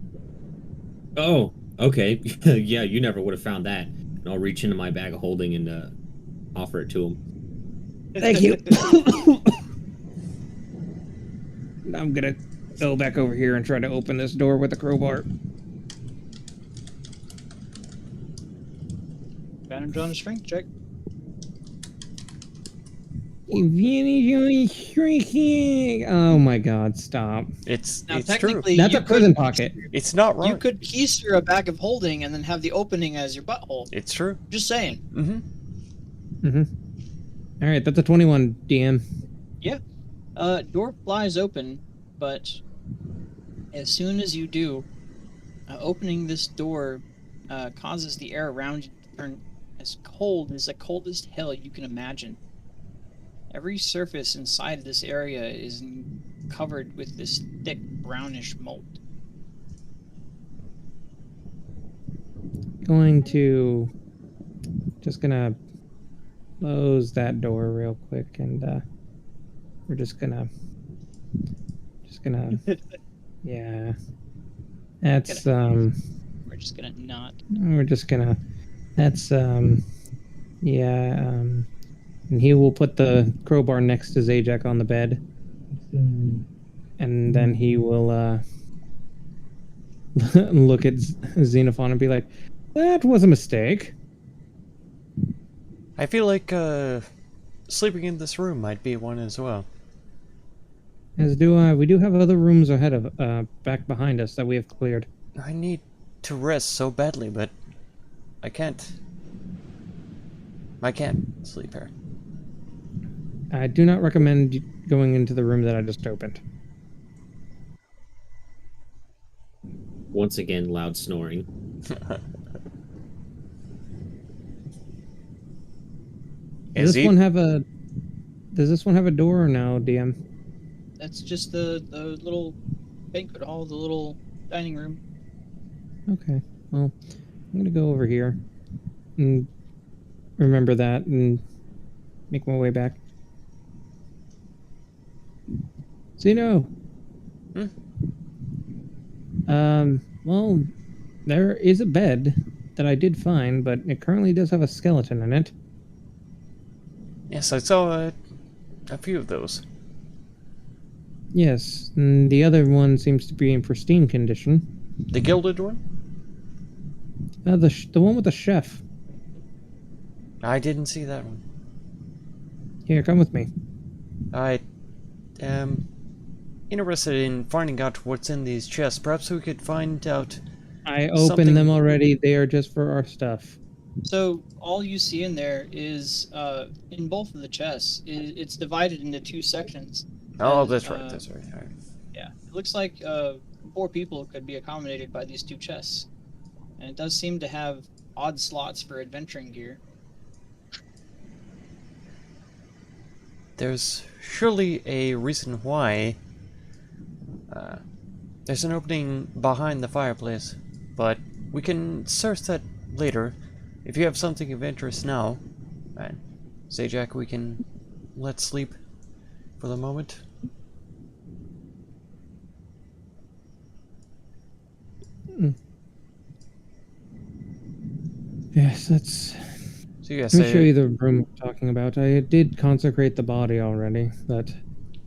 Oh, okay. Yeah, you never would have found that. And I'll reach into my bag of holding and offer it to him. Thank you. I'm gonna go back over here and try to open this door with a crowbar. Advantage on a strength check. Oh my god, stop. It's Now, it's true. technically, That's you a prison could, pocket. It's not wrong. You could keister a bag of holding and then have the opening as your butthole. It's true. Just saying. Alright, that's a 21, DM. Door flies open, but as soon as you do, opening this door causes the air around you to turn as cold as the coldest hell you can imagine. Every surface inside this area is covered with this thick brownish mold. going to just gonna close that door real quick, and we're just gonna yeah. That's We're just gonna not. we're just gonna that's yeah, and he will put the crowbar next to Zajac on the bed, and then he will look at Xenophon and be like, "That was a mistake." I feel like sleeping in this room might be one as well. As do I. We do have other rooms ahead of back behind us that we have cleared. I need to rest so badly, but I can't. I can't sleep here. I do not recommend going into the room that I just opened. Once again, loud snoring. Does this one have a door or no, DM? That's just the little banquet hall, the little dining room. Okay. Well, I'm gonna go over here and remember that and make my way back. Zeno. Well, there is a bed that I did find, but it currently does have a skeleton in it. Yes, I saw a few of those. Yes, and the other one seems to be in pristine condition. The gilded one? The one with the chef. I didn't see that one. Here, come with me. I am interested in finding out what's in these chests. Perhaps we could find out. I Something- opened them already. They are just for our stuff. So all you see in there is in both of the chests. It's divided into two sections. Oh, And, that's right. That's right. All right. Yeah, it looks like 4 people could be accommodated by these 2 chests, and it does seem to have odd slots for adventuring gear. There's surely a reason why. There's an opening behind the fireplace, but we can search that later. If you have something of interest now, man, Zajac, we can let sleep for the moment. Yes, that's. So you guys Let me show say you the room I'm talking about. I did consecrate the body already, but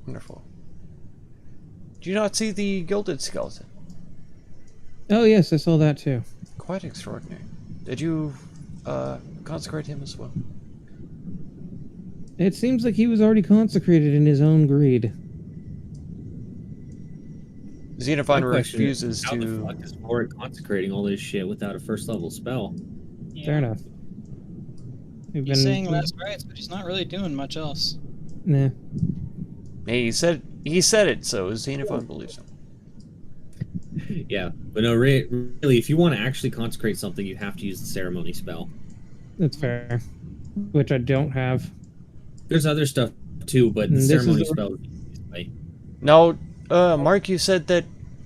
wonderful. Do you not see the gilded skeleton? oh yes, I saw that too. Quite extraordinary. Did you consecrate him as well? It seems like he was already consecrated in his own greed. Xenophon My question is, refuses how the to. fuck is Mort consecrating all this shit without a first level spell? Yeah. Fair enough. We've He's saying last rites, but he's not really doing much else. Nah. Hey, he said it, so Xenophon believes him. Yeah, but no, really, if you want to actually consecrate something, you have to use the ceremony spell. That's fair. Which I don't have. There's other stuff too, but the This is ceremony the- spell is used by. No, Mark, you said that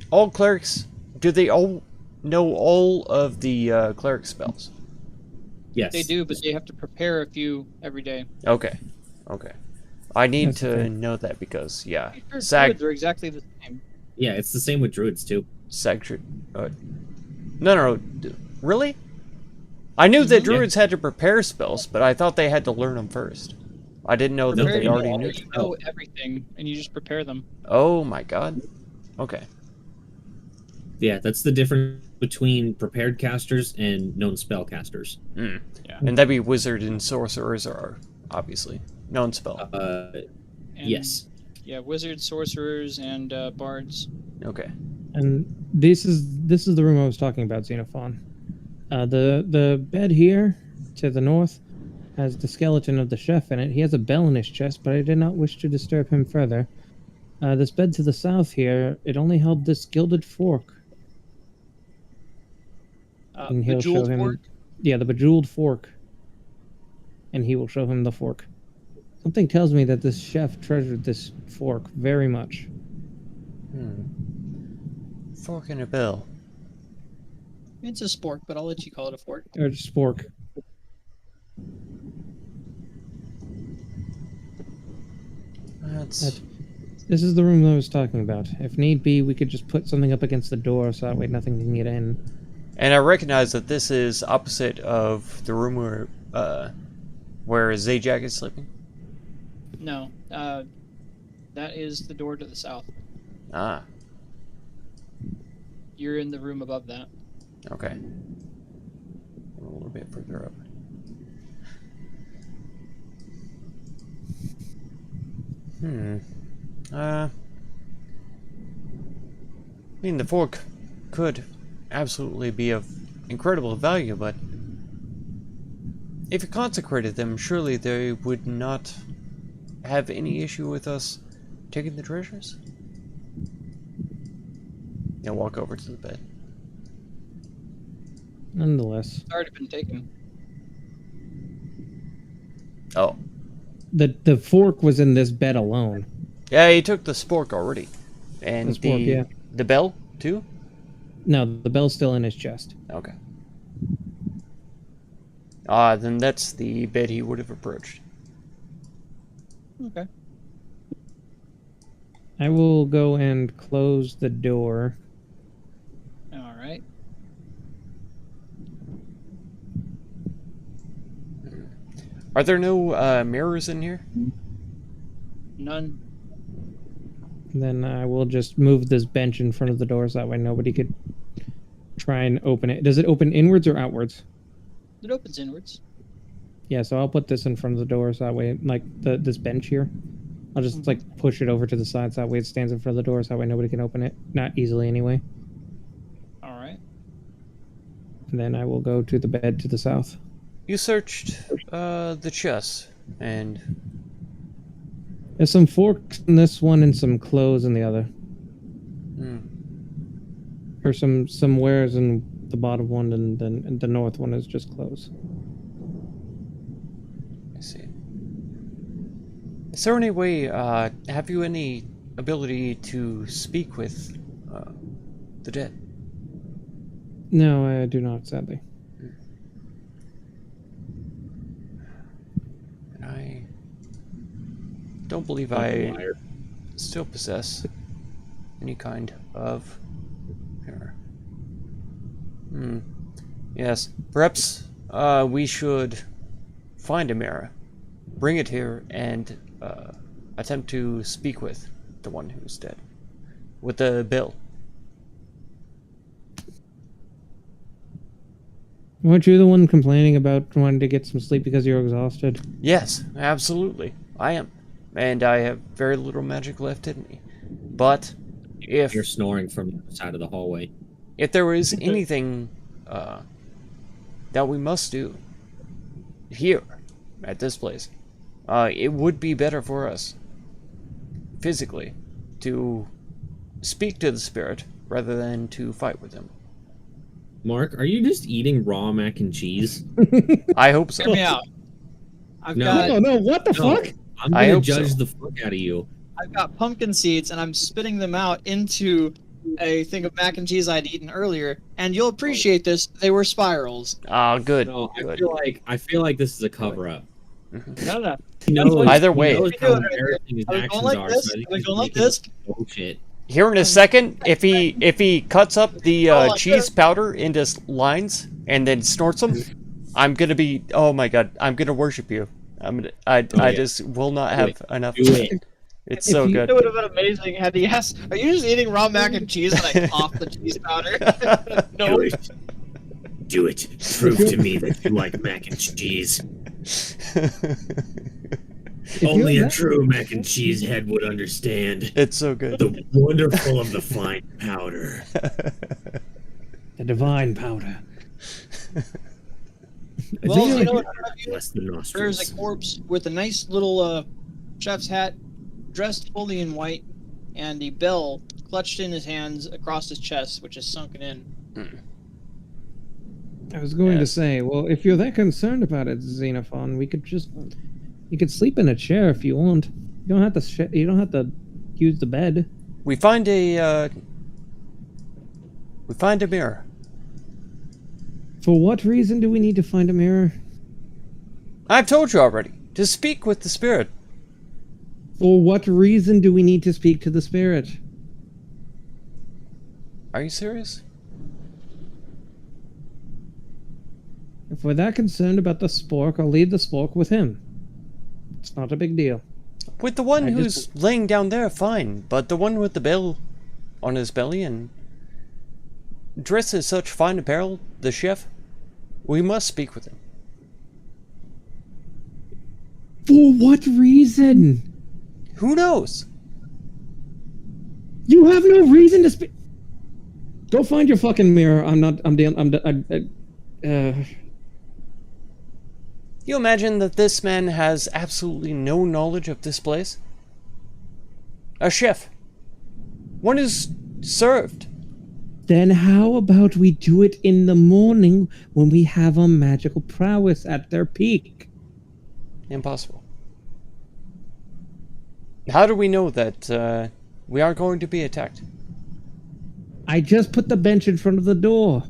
all clerics, do they all know all of the cleric spells? Yes, They do, but they have to prepare a few every day. Okay. I need That's to okay. know that because, yeah, They're exactly the same. Yeah, it's the same with druids too. No, really? I knew that Mhm. druids had to prepare spells, but I thought they had to learn them first. I didn't know that No, Prepare, they you already know, knew. you know everything, and you just prepare them. Oh my god. Okay. Yeah, that's the difference between prepared casters and known spell casters. Mm. Yeah. And that'd be wizard and sorcerers are obviously known spell. And, Yes. Yeah, wizards, sorcerers, and bards. Okay. And this is the room I was talking about, Xenophon. The bed here to the north has the skeleton of the chef in it. He has a bell in his chest, but I did not wish to disturb him further. This bed to the south here, it only held this gilded fork. And he'll Bejeweled show him. fork. Yeah, the bejeweled fork. And he will show him the fork. Something tells me that this chef treasured this fork very much. Fork and a bell. It's a spork, but I'll let you call it a fork. Or spork. That's This is the room I was talking about. If need be, we could just put something up against the door so that way nothing can get in. and I recognize that this is opposite of the room where Zajac is sleeping. No, that is the door to the south. Ah, You're in the room above that. okay. A little bit further up. I mean, the fork could absolutely be of incredible value, but if you consecrated them, surely they would not have any issue with us taking the treasures? Yeah, walk over to the bed. Nonetheless, It's already been taken. Oh. the fork was in this bed alone. Yeah, he took the spork already. And The spork, yeah. the bell, too? No, the bell's still in his chest. Okay. Then that's the bed he would have approached. Okay. I will go and close the door. All right. Are there no mirrors in here? None. Then I will just move this bench in front of the door so that way nobody could try and open it. Does it open inwards or outwards? It opens inwards. Yeah, so I'll put this in front of the door so that way, like, this bench here. I'll just, like, push it over to the side so that way it stands in front of the door so that way nobody can open it. Not easily, anyway. All right. And then I will go to the bed to the south. You searched the chest, and There's some forks in this one and some clothes in the other. Or some wares in the bottom one, and then the north one is just clothes. I see. Is there any way, have you any ability to speak with the dead? No, I do not, sadly. And I don't believe Fucking I liar. still possess any kind of mirror. Yes, perhaps we should find a mirror, bring it here, and attempt to speak with the one who's dead. With the bill. Weren't you the one complaining about wanting to get some sleep because you're exhausted? Yes, absolutely. I am. And I have very little magic left in me. But if You're snoring from the other side of the hallway. if there is anything that we must do here at this place, it would be better for us physically to speak to the spirit rather than to fight with him. Mark, are you just eating raw mac and cheese? I hope so. Hear me out. I've No. got no, what the No. fuck? I'm I gonna hope judge so. the fuck out of you. I've got pumpkin seeds and I'm spitting them out into a thing of mac and cheese I'd eaten earlier, and you'll appreciate this. They were spirals. Ah, good. No, good. I feel like this is a cover up. No, no. He knows, Either he way. knows We how do it right embarrassing his I was going actions like are. this. So I think I was he's going like making this. bullshit. Here in a second, if he cuts up the like cheese this. powder into lines and then snorts them, I'm gonna be, oh my god, I'm gonna worship you. I yeah. just will not have enough. Do it. It's If so you- good. It would have been amazing had he asked, "Are you just eating raw mac and cheese and I off the cheese powder?" No. Do it. Prove to me that you like mac and cheese. Only a true mac and cheese head would understand It's so good. the wonderful of the fine powder. The divine powder. Well, think you know what? Bless the There's nostrils. a corpse with a nice little chef's hat, dressed fully in white, and the bell clutched in his hands across his chest, which is sunken in. I was going to Yes. say, well, if you're that concerned about it, Xenophon, you could sleep in a chair if you want. You don't have to. You don't have to use the bed. We find a mirror. For what reason do we need to find a mirror? I've told you already. To speak with the spirit. For what reason do we need to speak to the spirit? Are you serious? If we're that concerned about the spork, I'll leave the spork with him. It's not a big deal. With the one I who's laying down there, fine. But the one with the bell on his belly and dressed in such fine apparel, the chef, we must speak with him. For what reason? Who knows? You have no reason to speak. Go find your fucking mirror. I'm not. I'm dealing. You imagine that this man has absolutely no knowledge of this place? A chef. One who's served. Then how about we do it in the morning when we have our magical prowess at their peak? Impossible. How do we know that we are going to be attacked? I just put the bench in front of the door.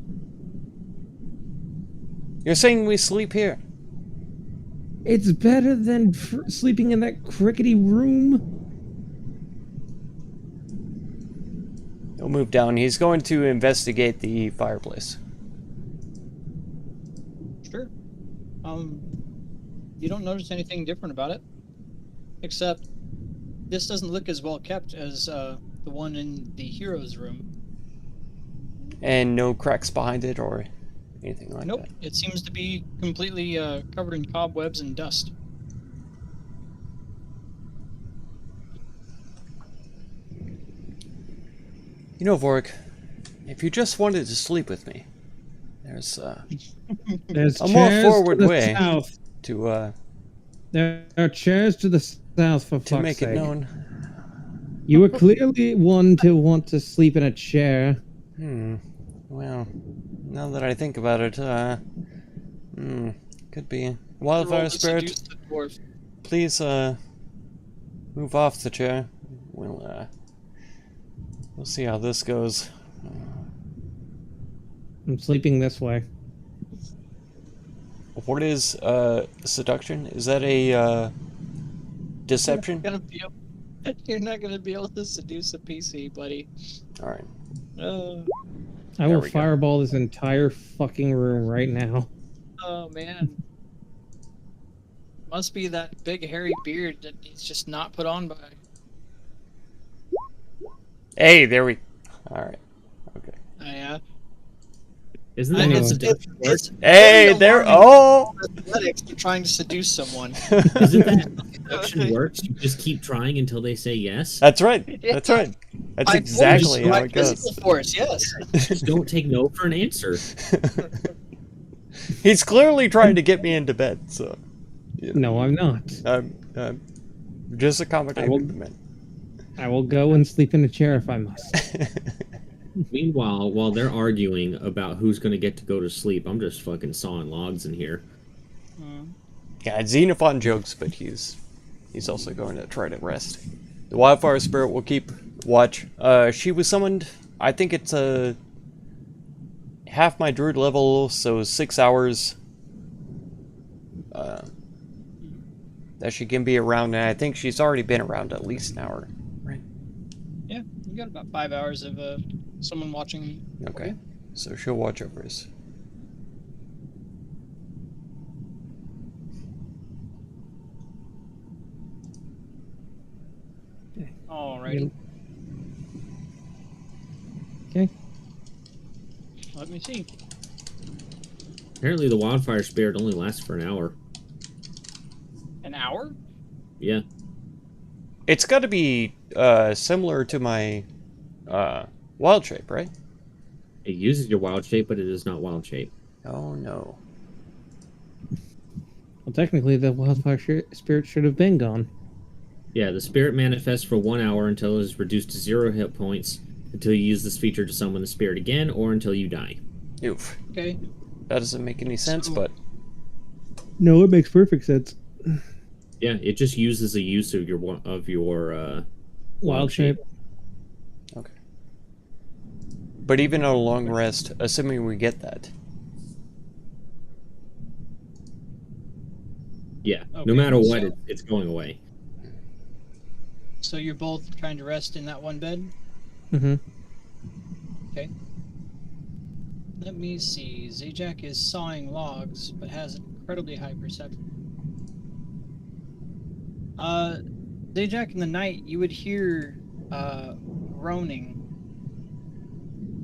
You're saying we sleep here? It's better than sleeping in that crickety room. He'll move down. He's going to investigate the fireplace. Sure. You don't notice anything different about it, except this doesn't look as well kept as the one in the hero's room. And no cracks behind it or anything like Nope, that. it seems to be completely covered in cobwebs and dust. You know, Vorik, if you just wanted to sleep with me, there's There's A more chairs forward to the way. south. to There are chairs to the south, for fuck's make sake. it known. You were clearly one to want to sleep in a chair. Well, now that I think about it, could be. Wildfire Roll to spirit, seduce the dwarf. please move off the chair. We'll see how this goes. I'm sleeping this way. What is seduction? Is that a deception? You're not gonna be able to seduce a PC, buddy. All right. I There will we go. fireball this entire fucking room right now. Oh man. Must be that big hairy beard that he's just not put on by. Hey, there we. All right. Okay. Yeah. Isn't I that know. how seduction works? Hey, very there. alarming. Oh. Athletics for trying to seduce someone. Isn't that how seduction works? You just keep trying until they say yes. That's right. That's Yeah. right. That's By exactly force, how by it goes. physical force, yes. Just don't take no for an answer. He's clearly trying to get me into bed, so. You know, No, I'm not. I'm just accommodating the men. I will go and sleep in a chair if I must. Meanwhile, while they're arguing about who's going to get to go to sleep, I'm just fucking sawing logs in here. Yeah, it's Xenophon jokes, but he's also going to try to rest. The Wildfire Spirit will keep watch. She was summoned. I think it's half my druid level, so 6 hours. That she can be around, and I think she's already been around at least an hour. Right? Yeah, you got about 5 hours of someone watching. Okay. So she'll watch over us. Alrighty. Okay. Let me see. Apparently, the wildfire spirit only lasts for an hour. An hour? Yeah. It's got to be similar to my wild shape, right? It uses your wild shape, but it is not wild shape. Oh no. Well, technically, the wildfire spirit should have been gone. Yeah, the spirit manifests for 1 hour until it is reduced to 0 hit points, until you use this feature to summon the spirit again, or until you die. Oof. Okay. That doesn't make any sense, So- but No, it makes perfect sense. Yeah, it just uses a use of your Wild shape. but even on a long rest, assuming we get that, Yeah, Okay, no matter what, so- it's going away. So you're both trying to rest in that one bed? Mm-hmm. Okay. Let me see. Zajac is sawing logs, but has incredibly high perception. Zajac, in the night, you would hear groaning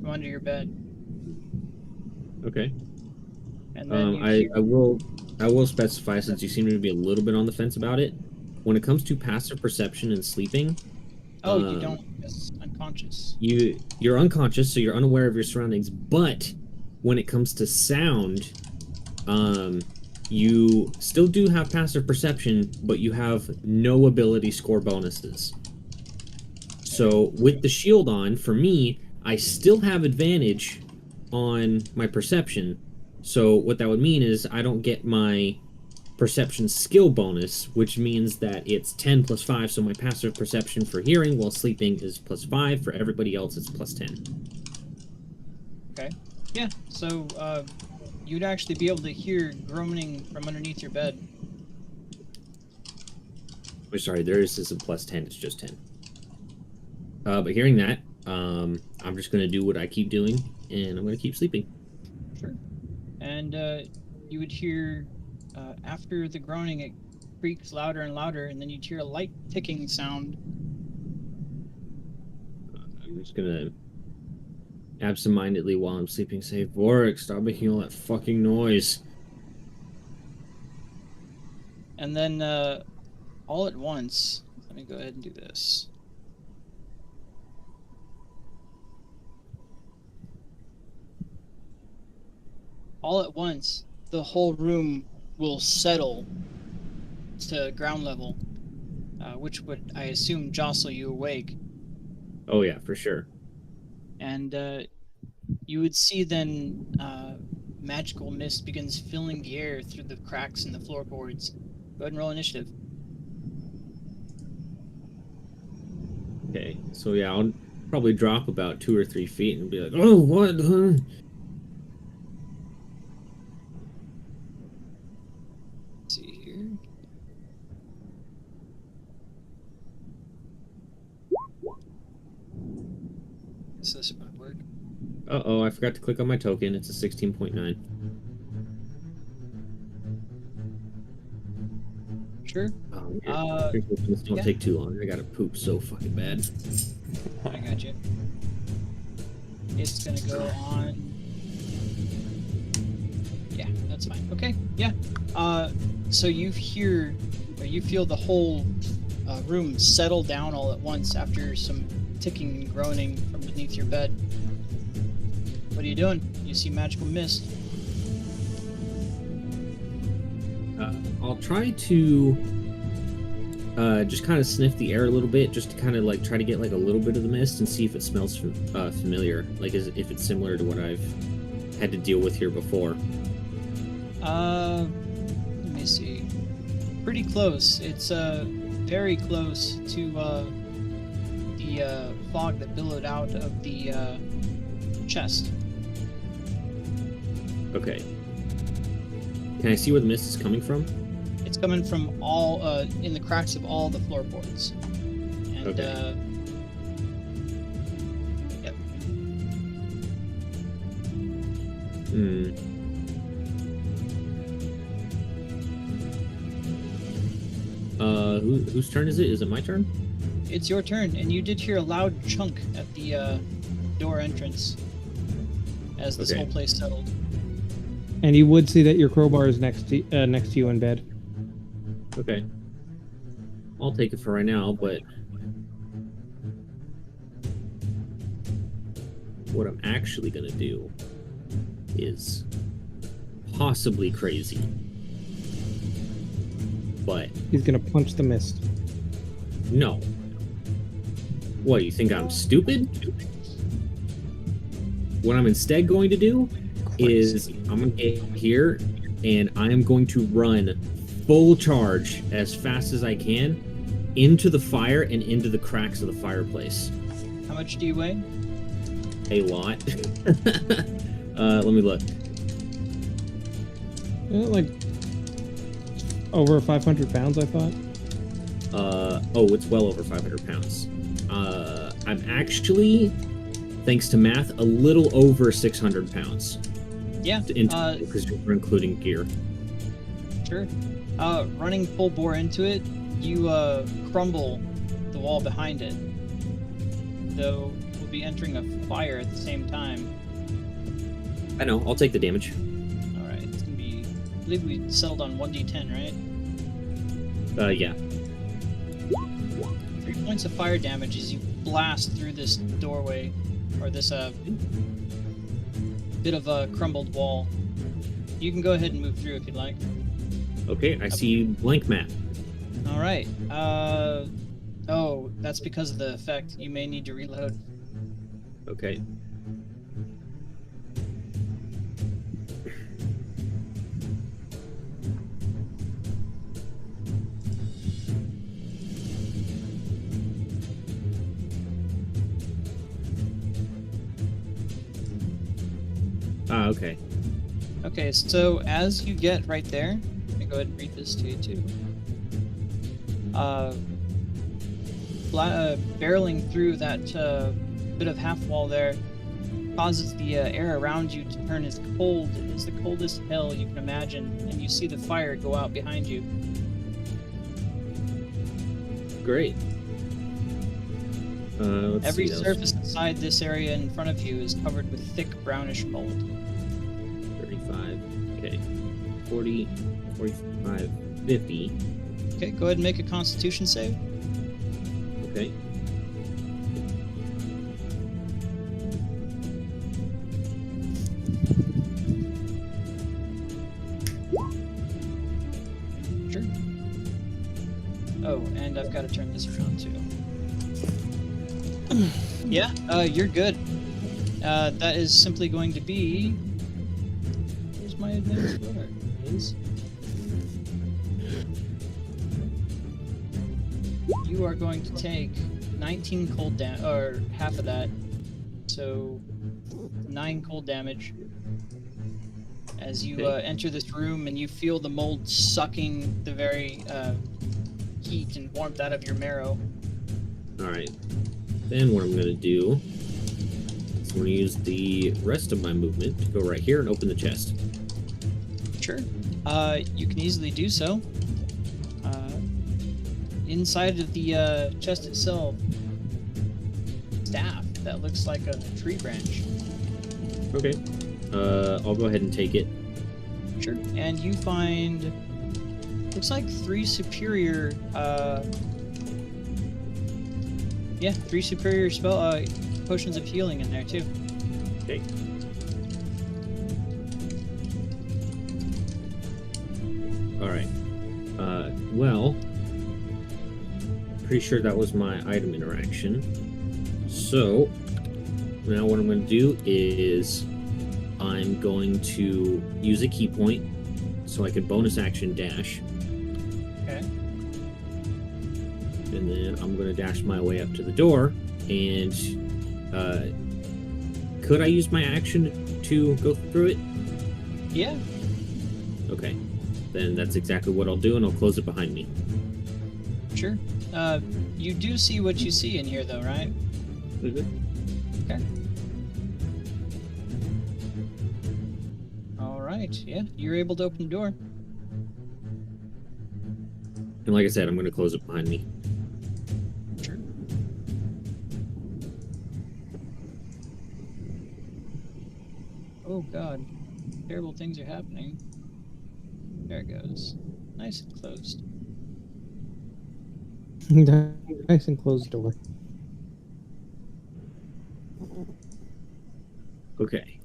from under your bed, Okay. and then you I hear. I will specify, since you seem to be a little bit on the fence about it. When it comes to passive perception and sleeping, Oh, you don't. It's unconscious. you're unconscious, so you're unaware of your surroundings. But when it comes to sound, you still do have passive perception, but you have no ability score bonuses. So with the shield on, for me, I still have advantage on my perception. So what that would mean is I don't get my perception skill bonus, which means that it's 10 plus 5, so my passive perception for hearing while sleeping is plus 5. For everybody else, it's plus 10. Okay. Yeah. So you'd actually be able to hear groaning from underneath your bed. Oh, sorry, there is a plus 10, it's just 10. But hearing that, I'm just going to do what I keep doing, and I'm going to keep sleeping. Sure. And you would hear, after the groaning, it creaks louder and louder, and then you'd hear a light ticking sound. I'm just going to absentmindedly, while I'm sleeping, say, Vorik, stop making all that fucking noise. And then all at once, let me go ahead and do this. All at once, the whole room will settle to ground level, which would, I assume, jostle you awake. Oh, yeah, for sure. And you would see then magical mist begins filling the air through the cracks in the floorboards. Go ahead and roll initiative. Okay, so yeah, I'll probably drop about 2 or 3 feet and be like, oh, what? Huh? Let's see here. Guess this might work. Uh-oh, I forgot to click on my token. It's a 16.9. Sure. Oh, yeah. This don't yeah. take too long. I gotta poop so fucking bad. I got you. It's gonna go on. Yeah, that's fine. Okay, yeah. So you hear, or you feel the whole room settle down all at once after some ticking and groaning from beneath your bed. What are you doing? You see magical mist. I'll try to just kind of sniff the air a little bit, just to kind of like try to get like a little bit of the mist and see if it smells familiar, like if it's similar to what I've had to deal with here before. Let me see. Pretty close. It's very close to the fog that billowed out of the chest. Okay. Can I see where the mist is coming from? It's coming from all in the cracks of all the floorboards. And Okay. yep. Hmm. Whose turn is it? Is it my turn? It's your turn, and you did hear a loud chunk at the door entrance as this Okay. whole place settled. And you would see that your crowbar is next to you in bed. Okay. I'll take it for right now, but what I'm actually gonna do is possibly crazy. But He's gonna punch the mist. no. What, you think I'm stupid? What I'm instead going to do is I'm going to get here and I am going to run full charge as fast as I can into the fire and into the cracks of the fireplace. How much do you weigh? A lot. Let me look. Like Over 500 pounds, I thought. Oh, it's well over 500 pounds. I'm actually, thanks to math, a little over 600 pounds. Yeah. Because we're including gear. Sure. Running full bore into it, you crumble the wall behind it. So we'll be entering a fire at the same time. I know. I'll take the damage. All right. It's gonna be. I believe we settled on 1d10, right? Yeah. 3 points of fire damage as you blast through this doorway, or this bit of a crumbled wall. You can go ahead and move through if you'd like. Okay, I see blank map. All right. Oh, that's because of the effect. You may need to reload. Okay. Okay. Okay, so as you get right there, let me go ahead and read this to you too. Barreling through that bit of half wall there causes the air around you to turn as cold as the coldest hell you can imagine, and you see the fire go out behind you. Great. Let's Every see, that was surface inside this area in front of you is covered with thick brownish mold. 35. Okay. 40, 45, 50. Okay, go ahead and make a Constitution save. Okay. Sure. Oh, and I've got to turn this around too. Yeah, you're good. That is simply going to be. Where's my advanced order? It is. You are going to take 19 cold damage, or half of that, so 9 cold damage. As you enter this room and you feel the mold sucking the very heat and warmth out of your marrow. Alright. Then what I'm going to do is I'm going to use the rest of my movement to go right here and open the chest. Sure. You can easily do so. Inside of the chest itself, staff that looks like a tree branch. Okay. I'll go ahead and take it. Sure. And you find, looks like 3 superior, 3 superior spell potions of healing in there too. Okay. Alright. Well, pretty sure that was my item interaction. So, now what I'm going to do is I'm going to use a key point so I can bonus action dash. Okay. And then I'm going to dash my way up to the door. And could I use my action to go through it? Yeah. Okay. Then that's exactly what I'll do, and I'll close it behind me. Sure. You do see what you see in here, though, right? Mm-hmm. Okay. All right. Yeah, you're able to open the door. And like I said, I'm going to close it behind me. Sure. Oh God, terrible things are happening. There it goes. Nice and closed. Nice and closed door. Okay.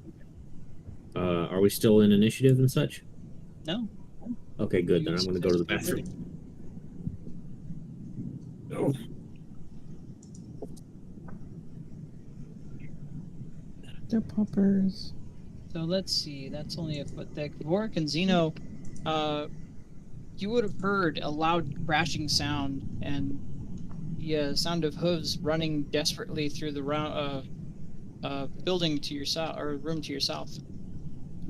Are we still in initiative and such? No. Okay, good. Then I'm going to go to the bathroom. Oh. They're poppers. So let's see. That's only a foot thick. Vorik and Zeno, you would have heard a loud crashing sound and the sound of hooves running desperately through the building to your south, or room to your south.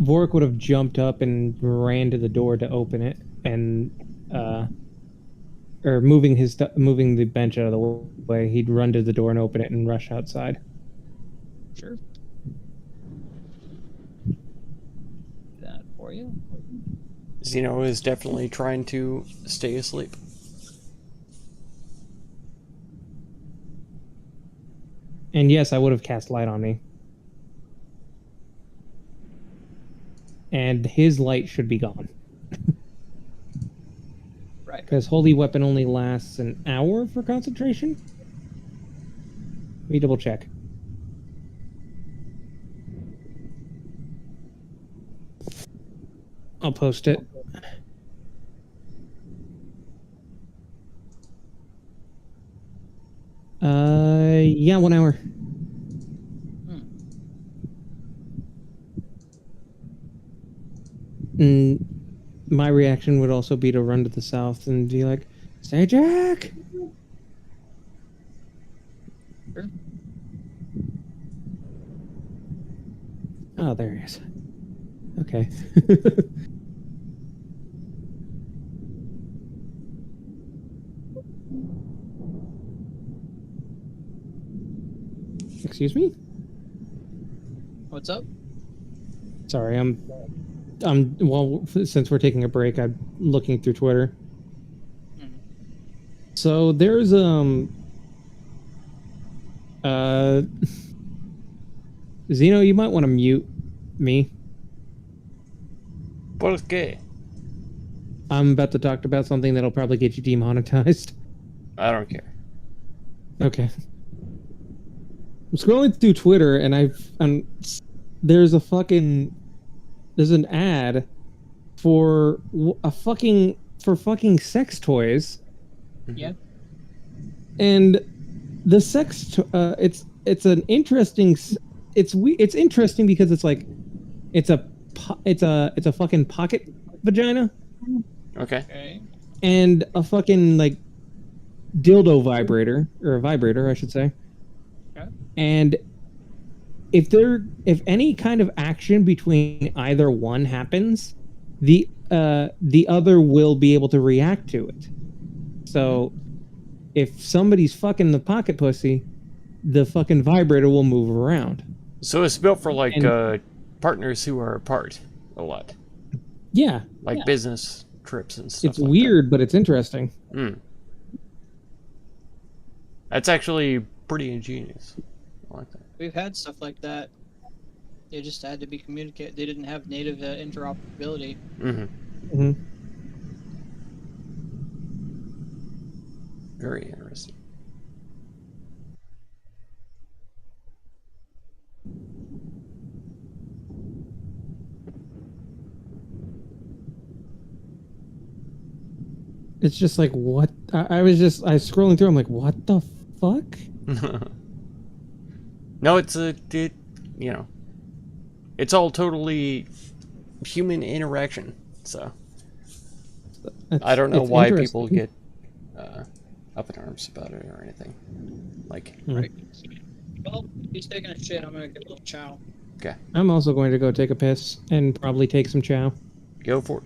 Vorik would have jumped up and ran to the door to open it, and or moving the bench out of the way, he'd run to the door and open it and rush outside. Sure. That for you. Zeno is definitely trying to stay asleep. And yes, I would have cast light on me. And his light should be gone. Right. Because holy weapon only lasts an hour for concentration? Let me double check. I'll post it. Yeah, 1 hour. And my reaction would also be to run to the south and be like, "Say, Jack!" Sure. Oh, there he is. Okay. Excuse me? What's up? Sorry, well, since we're taking a break, I'm looking through Twitter. Mhm. So there's Zeno, you might want to mute me. ¿Por qué? I'm about to talk about something that'll probably get you demonetized. I don't care. Okay. I'm scrolling through Twitter and there's an ad for fucking sex toys. Yeah. And the it's an interesting it's interesting because it's like it's a fucking pocket vagina Okay. Okay. and a fucking like dildo vibrator, or a vibrator I should say. Okay. And if any kind of action between either one happens, the other will be able to react to it. So if somebody's fucking the pocket pussy, the fucking vibrator will move around. So it's built for like And- partners who are apart a lot, Yeah, like business trips and stuff. it's like weird, but it's interesting. That. Mm. That's actually pretty ingenious. I like that. We've had stuff like that. They just had to be communicated. They didn't have native interoperability. Mm-hmm. Mm-hmm. Very interesting. It's just like, what? I was scrolling through. I'm like, what the fuck? No, it's it's all totally human interaction. So I don't know It's why interesting. people get up in arms about it or anything. Like, Right. Well, he's taking a shit. I'm gonna get a little chow. okay, I'm also going to go take a piss and probably take some chow. go for it.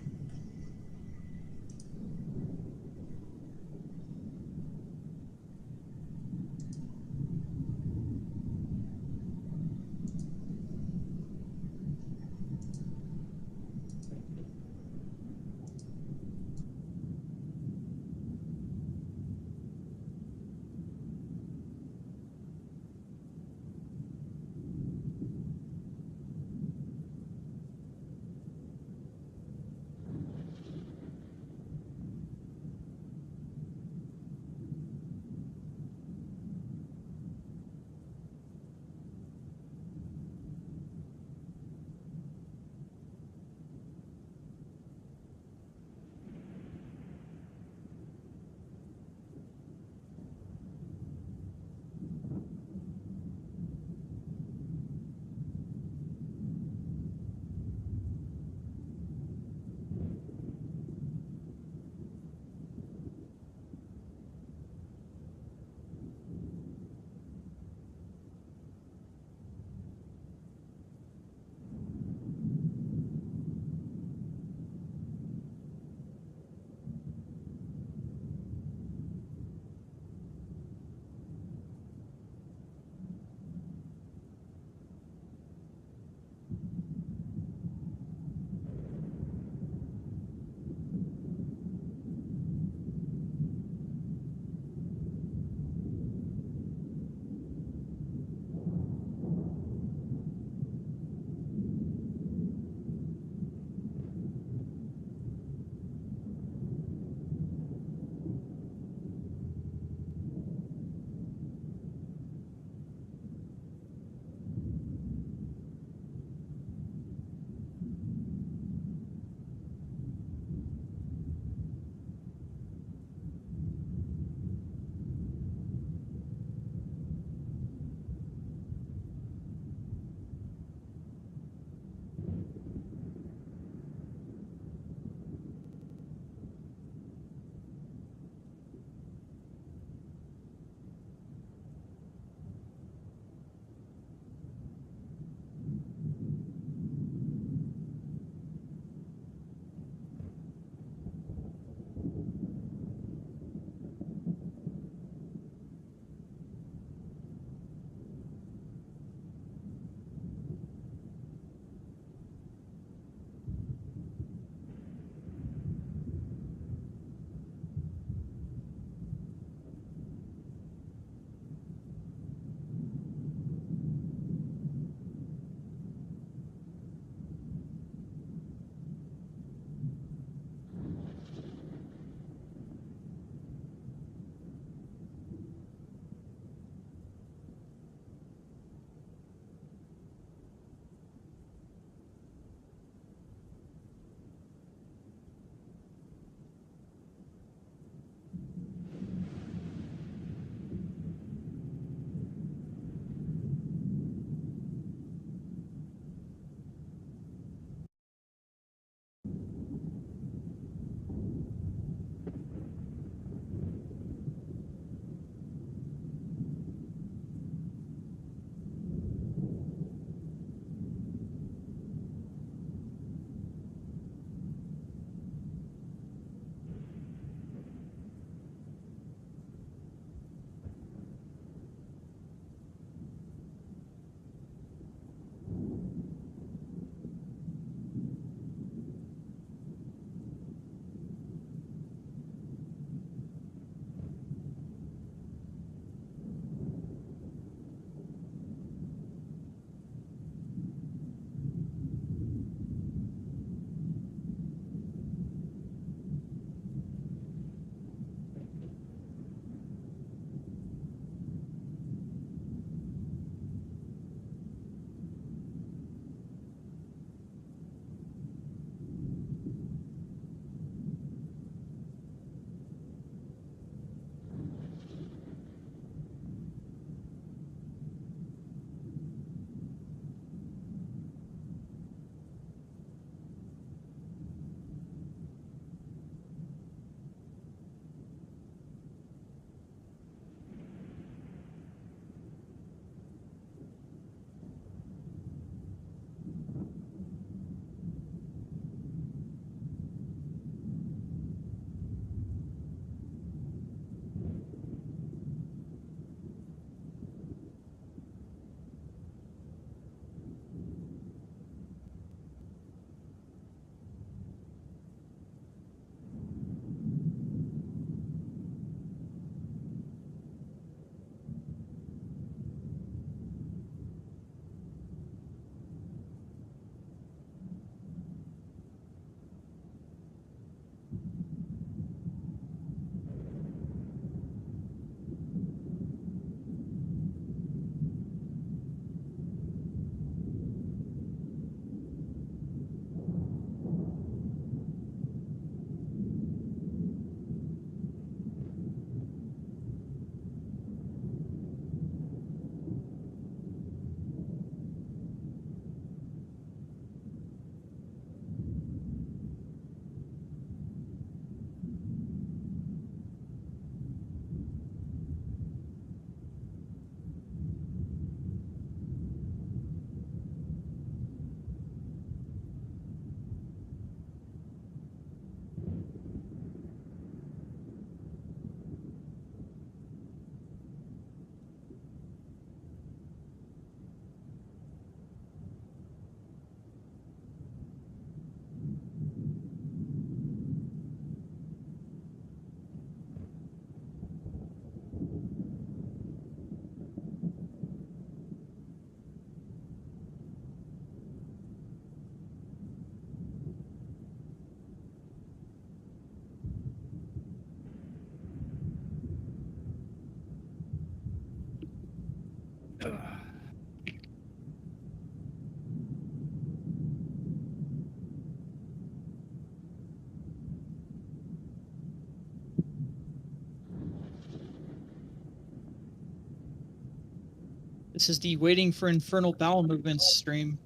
This is the Waiting for Infernal Bowel Movements stream.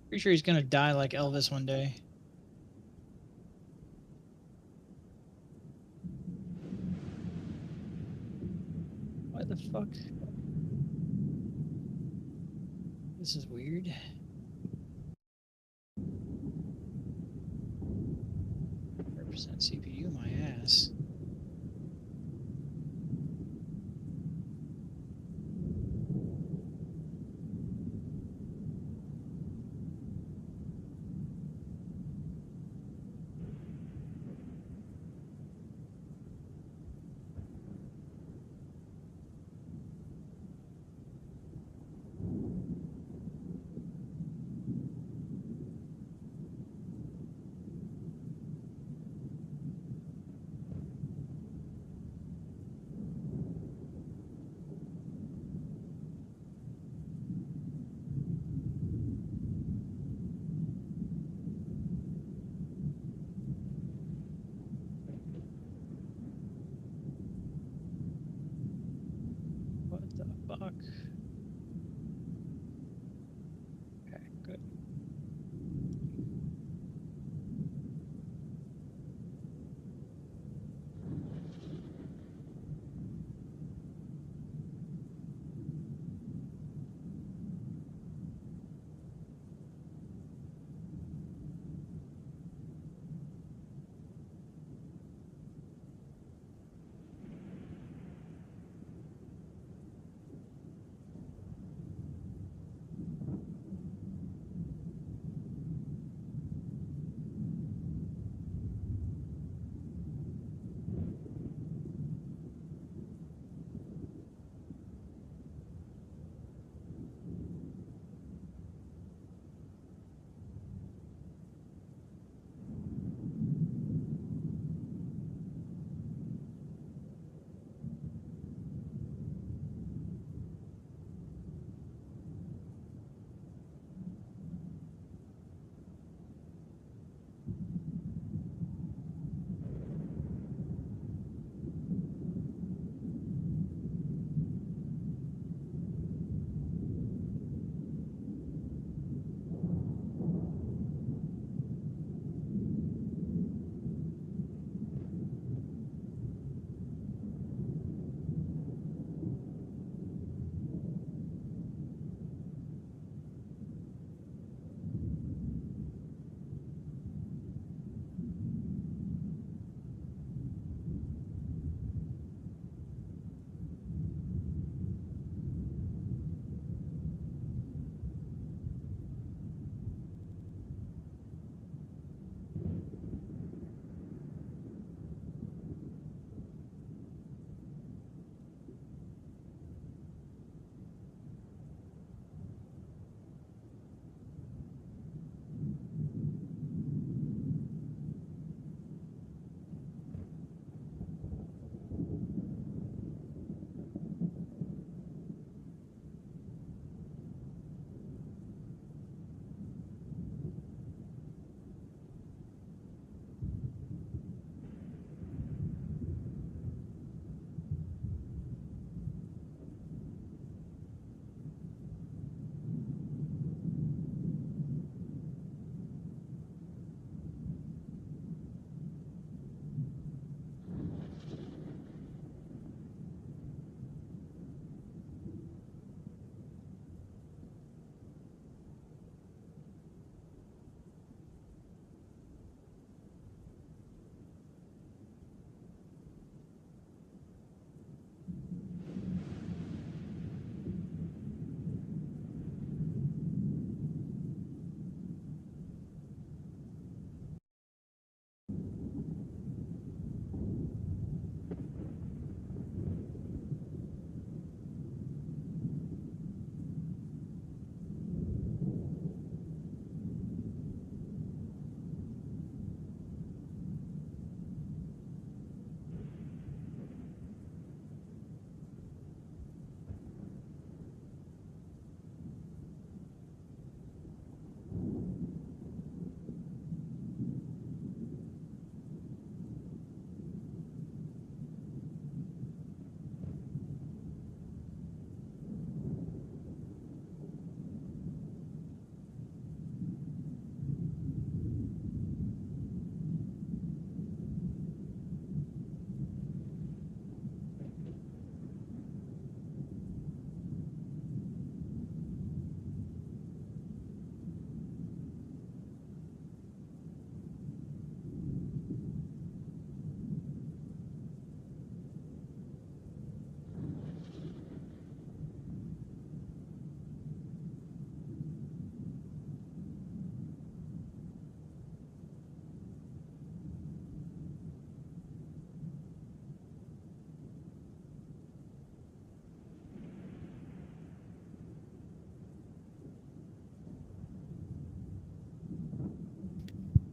Pretty sure he's gonna die like Elvis one day. Why the fuck? This is weird. Represent CPU, my ass.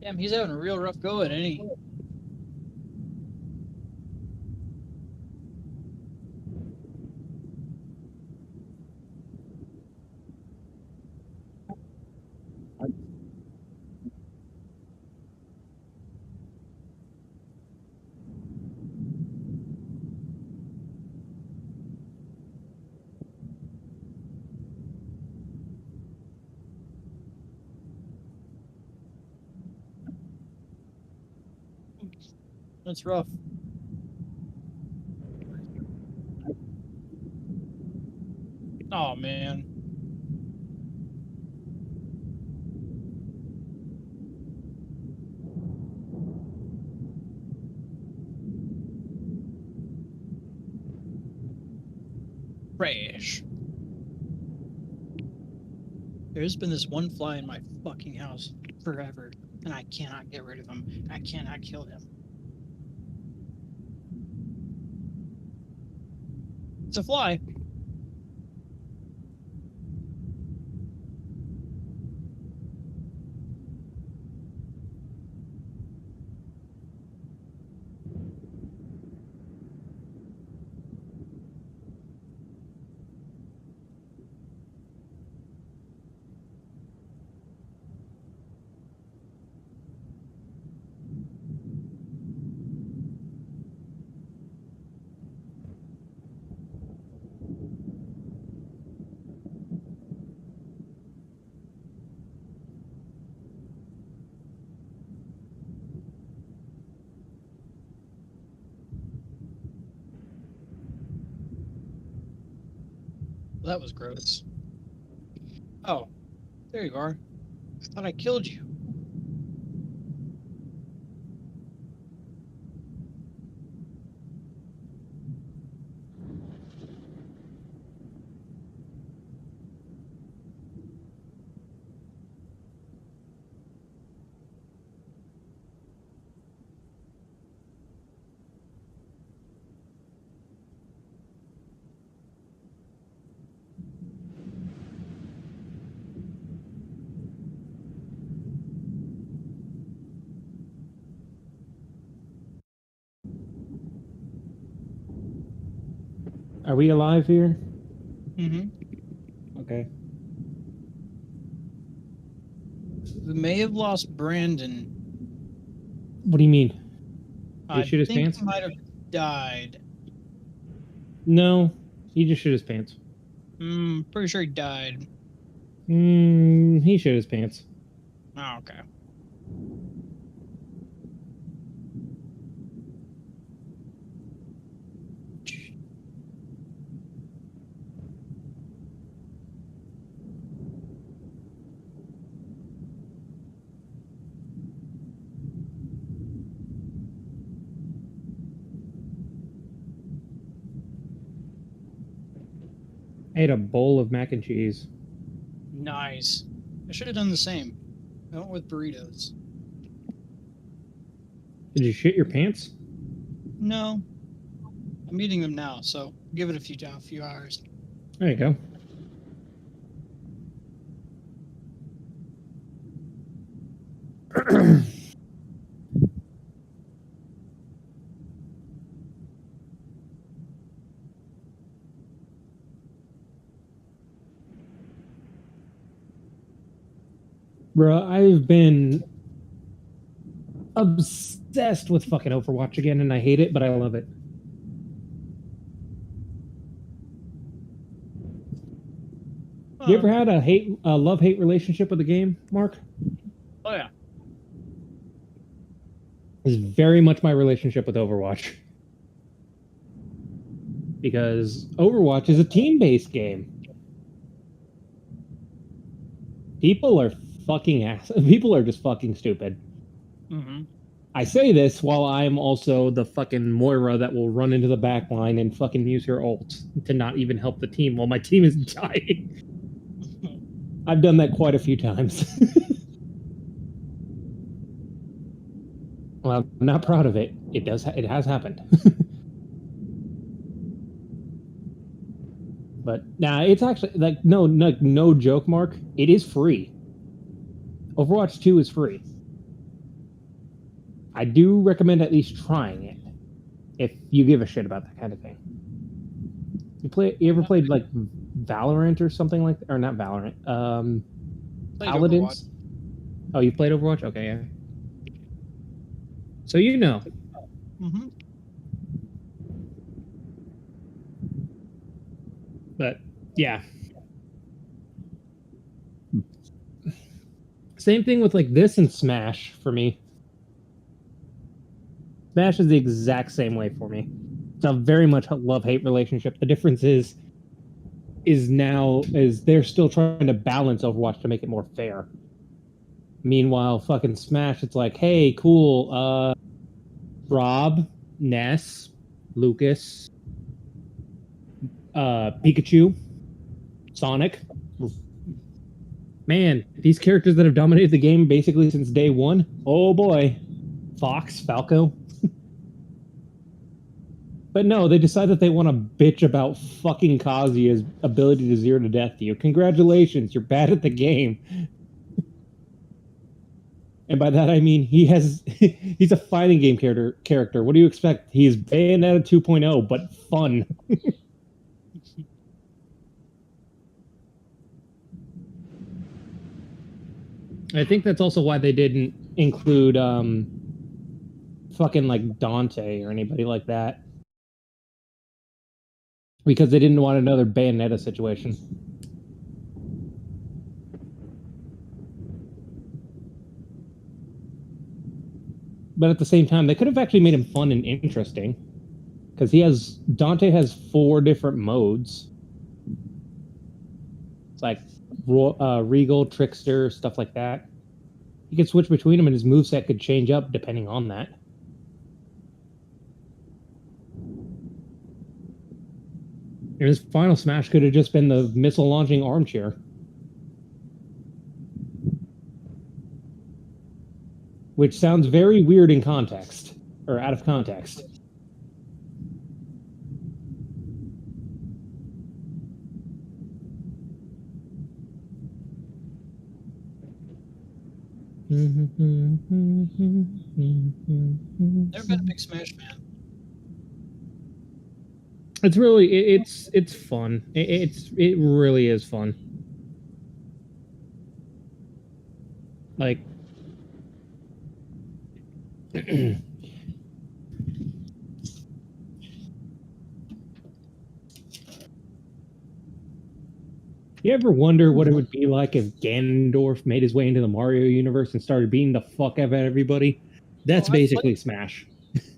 Damn, he's having a real rough go at any. That's rough. Oh man. Trash. There's been this one fly in my fucking house forever, and I cannot get rid of him. I cannot kill him. It's a fly. Well, that was gross. Oh, there you are. I thought I killed you. Are we alive here? Mm-hmm. Okay. We may have lost Brandon. What do you mean? I shoot his think pants? he might have died. No, he just shit his pants. Pretty sure he died. He shit his pants. Oh, okay. I ate a bowl of mac and cheese. Nice. I should have done the same. I went with burritos. Did you shit your pants? No. I'm eating them now, so give it a few hours. There you go. Bruh, I've been obsessed with fucking Overwatch again, and I hate it, but I love it. You ever had a love-hate relationship with the game, Mark? Oh yeah. It's very much my relationship with Overwatch. Because Overwatch is a team-based game. People are people are just fucking stupid. Mm-hmm. I say this while I'm also the fucking Moira that will run into the back line and fucking use her ult to not even help the team while my team is dying. I've done that quite a few times. Well, I'm not proud of it. It has happened. But nah, it's actually like no joke, Mark. It is free. Overwatch 2 is free. I do recommend at least trying it if you give a shit about that kind of thing. You ever played like Valorant or something like that? Or not Valorant? Played Paladins? Oh, you played Overwatch? Okay, yeah. So you know. Mm-hmm. But yeah. Same thing with like this and Smash for me. Smash is the exact same way for me. It's a very much love-hate relationship. The difference is they're still trying to balance Overwatch to make it more fair. Meanwhile, fucking Smash, it's like, hey, cool, Rob, Ness, Lucas, Pikachu, Sonic. Man, these characters that have dominated the game basically since day one. Oh boy. Fox, Falco. But no, they decide that they want to bitch about fucking Kazuya's ability to zero to death you. Congratulations, you're bad at the game. And by that I mean he's a fighting game character. What do you expect? He's Bayonetta 2.0, but fun. I think that's also why they didn't include fucking like Dante or anybody like that. Because they didn't want another Bayonetta situation. But at the same time, they could have actually made him fun and interesting. Because Dante has 4 different modes. It's like Regal, Trickster, stuff like that. You could switch between them and his moveset could change up depending on that. And his final smash could have just been the missile launching armchair. Which sounds very weird in context, or out of context. Never been a big Smash fan. It's really it's fun. It really is fun. Like you ever wonder what it would be like if Ganondorf made his way into the Mario universe and started beating the fuck out of everybody? That's basically Smash.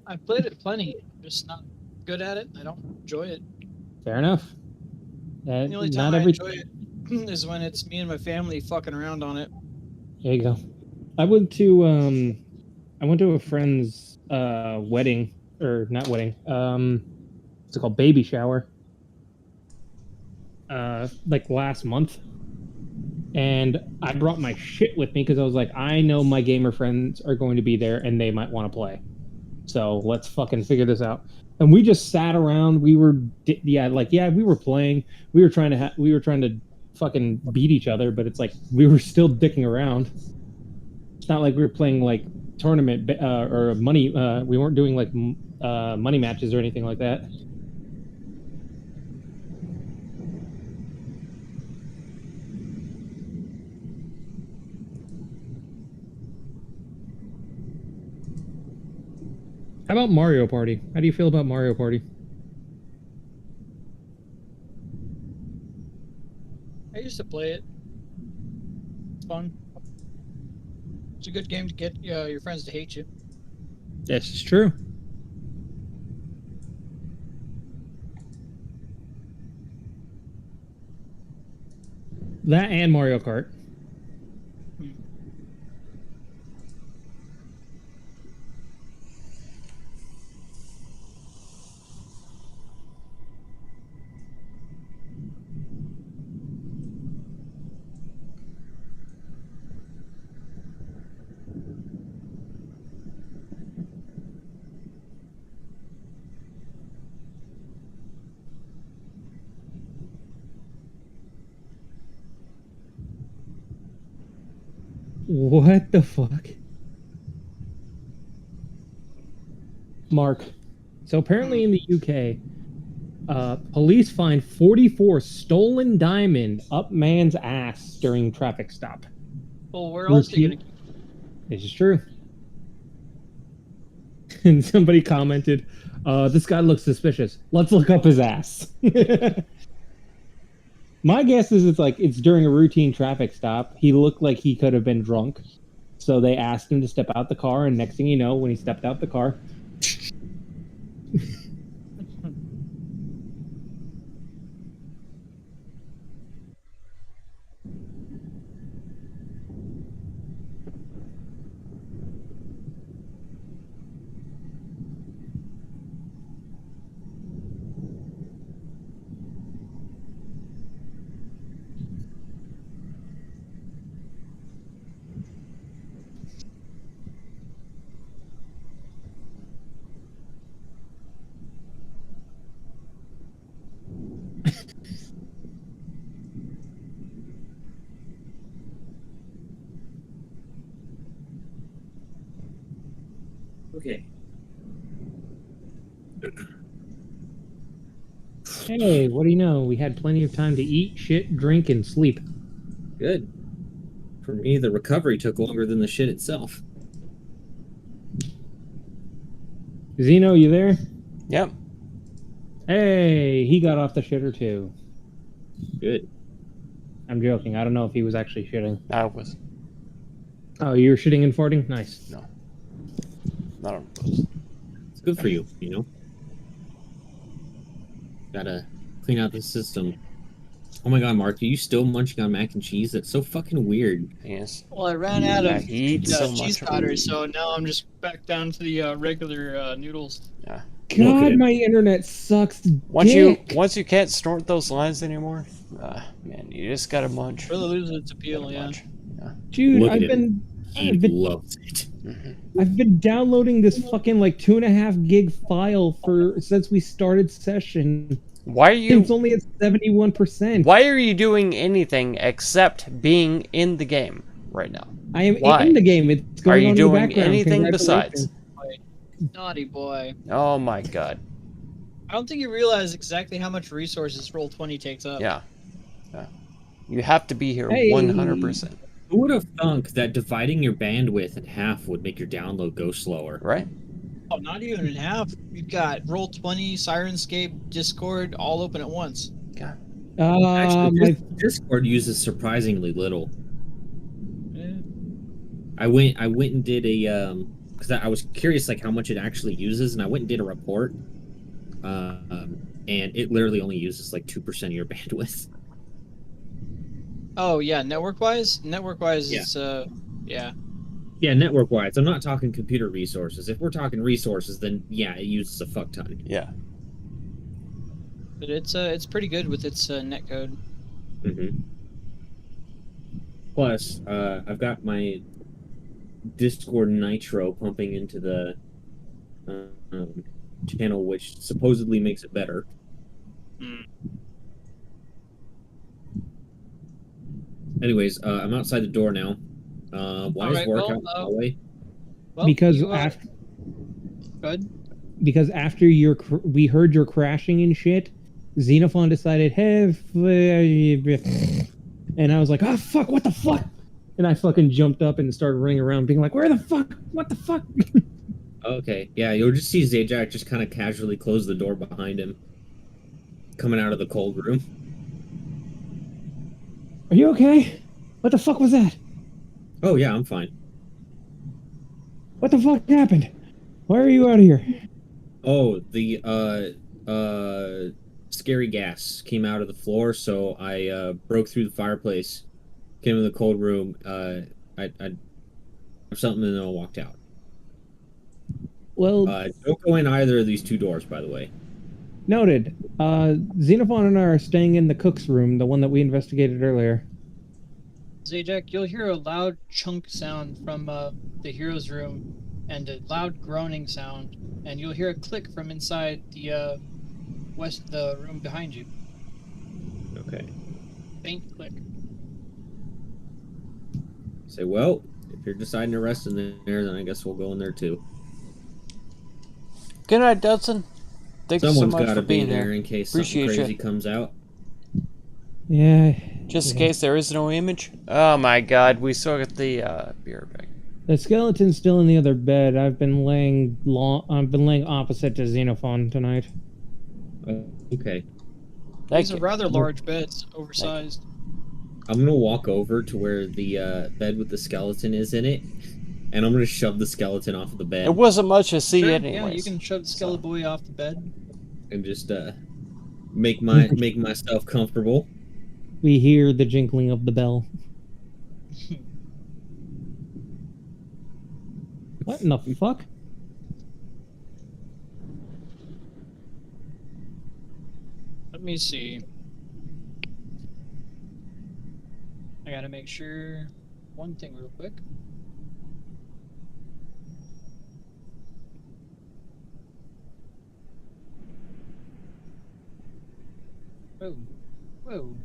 I've played it plenty. I'm just not good at it. I don't enjoy it. Fair enough. The only time I enjoy it is when it's me and my family fucking around on it. There you go. I went to a friend's wedding, or not wedding. What's it called? Baby shower. Like last month. And I brought my shit with me because I was like, I know my gamer friends are going to be there and they might want to play. So let's fucking figure this out. And we just sat around. We were we were playing. We were trying to fucking beat each other, but it's like we were still dicking around. It's not like we were playing like tournament or money. We weren't doing like money matches or anything like that. How about Mario Party? How do you feel about Mario Party? I used to play it. It's fun. It's a good game to get your friends to hate you. This is true. That and Mario Kart. What the fuck? Mark. So apparently in the UK, police find 44 stolen diamond up man's ass during traffic stop. Well, where else are you gonna? This is true. And somebody commented, this guy looks suspicious. Let's look up his ass. My guess is it's during a routine traffic stop. He looked like he could have been drunk. So they asked him to step out the car, and next thing you know, when he stepped out the car, Okay. hey, what do you know? We had plenty of time to eat, shit, drink, and sleep. Good. For me, the recovery took longer than the shit itself. Zeno, you there? Yep. Hey, he got off the shitter too. Good. I'm joking. I don't know if he was actually shitting. I was. Oh, you were shitting and farting? Nice. No. Not on purpose. It's good for you, you know? Gotta clean out the system. Oh my god, Mark, are you still munching on mac and cheese? That's so fucking weird. Yes. Well, I ran out of He eats so cheese much. powder, so now I'm just back down to the regular noodles. God, Okay. my internet sucks. Once dick. you can't snort those lines anymore, man, you just gotta munch. Really loses its appeal, Gotta yeah. munch. Dude, Look I've at been He I've been loves it. I've been downloading this fucking 2.5 gig file since we started session. Why are you? It's only at 71%. Why are you doing anything except being in the game right now? I am Why? in the game. It's Are going you on doing in the background. anything Congratulations. besides? Naughty boy. Oh my god. I don't think you realize exactly how much resources Roll20 takes up. Yeah. You have to be here Hey. 100%, Who would have thunk that dividing your bandwidth in half would make your download go slower? right? Oh, not even in half. You've got Roll20, Sirenscape, Discord, all open at once. God. Actually, Discord uses surprisingly little. Eh. I went and did a because I was curious how much it actually uses, and I went and did a report, and it literally only uses 2% of your bandwidth. Oh yeah, network-wise, Yeah. is yeah. Yeah, network wise. I'm not talking computer resources. If we're talking resources, then yeah, it uses a fuck ton. Yeah. But it's pretty good with its netcode. Mm-hmm. Plus, I've got my Discord Nitro pumping into the channel, which supposedly makes it better. Hmm. Anyways, I'm outside the door now. Why is Alright, work well, out in the hallway? Well, because you, after good. because after we heard your crashing and shit, Xenophon decided, hey, and I was like, oh fuck, what the fuck? And I fucking jumped up and started running around, being like, where the fuck? What the fuck? Okay, yeah, you'll just see Zajac just kind of casually close the door behind him, coming out of the cold room. Are you okay? What the fuck was that? Oh yeah, I'm fine. What the fuck happened? Why are you out of here? Oh, the scary gas came out of the floor, so I broke through the fireplace, came in the cold room. I something, and then I walked out. Well, Don't go in either of these two doors, by the way. noted. Xenophon and I are staying in the cook's room, the one that we investigated earlier. Zajac, you'll hear a loud chunk sound from the hero's room, and a loud groaning sound, and you'll hear a click from inside the the room behind you. Okay. Faint click. Say, well, if you're deciding to rest in there, then I guess we'll go in there too. Good night, Dudson. Thanks Someone's so much got to for be being there here. in case Appreciate something ya. crazy comes out. Yeah. Just in Yeah. case there is no image. Oh my god, we still got the beer bag. The skeleton's still in the other bed. I've been laying opposite to Xenophon tonight. Okay. Thank These are you. rather large beds, oversized. I'm gonna walk over to where the bed with the skeleton is in it, and I'm gonna shove the skeleton off of the bed It wasn't much to see Sure, anyways. yeah, you can shove the skeleton So. boy off the bed. and just make myself comfortable. We hear the jingling of the bell. What in the fuck? Let me see. I gotta make sure one thing real quick. Whoa, whoa,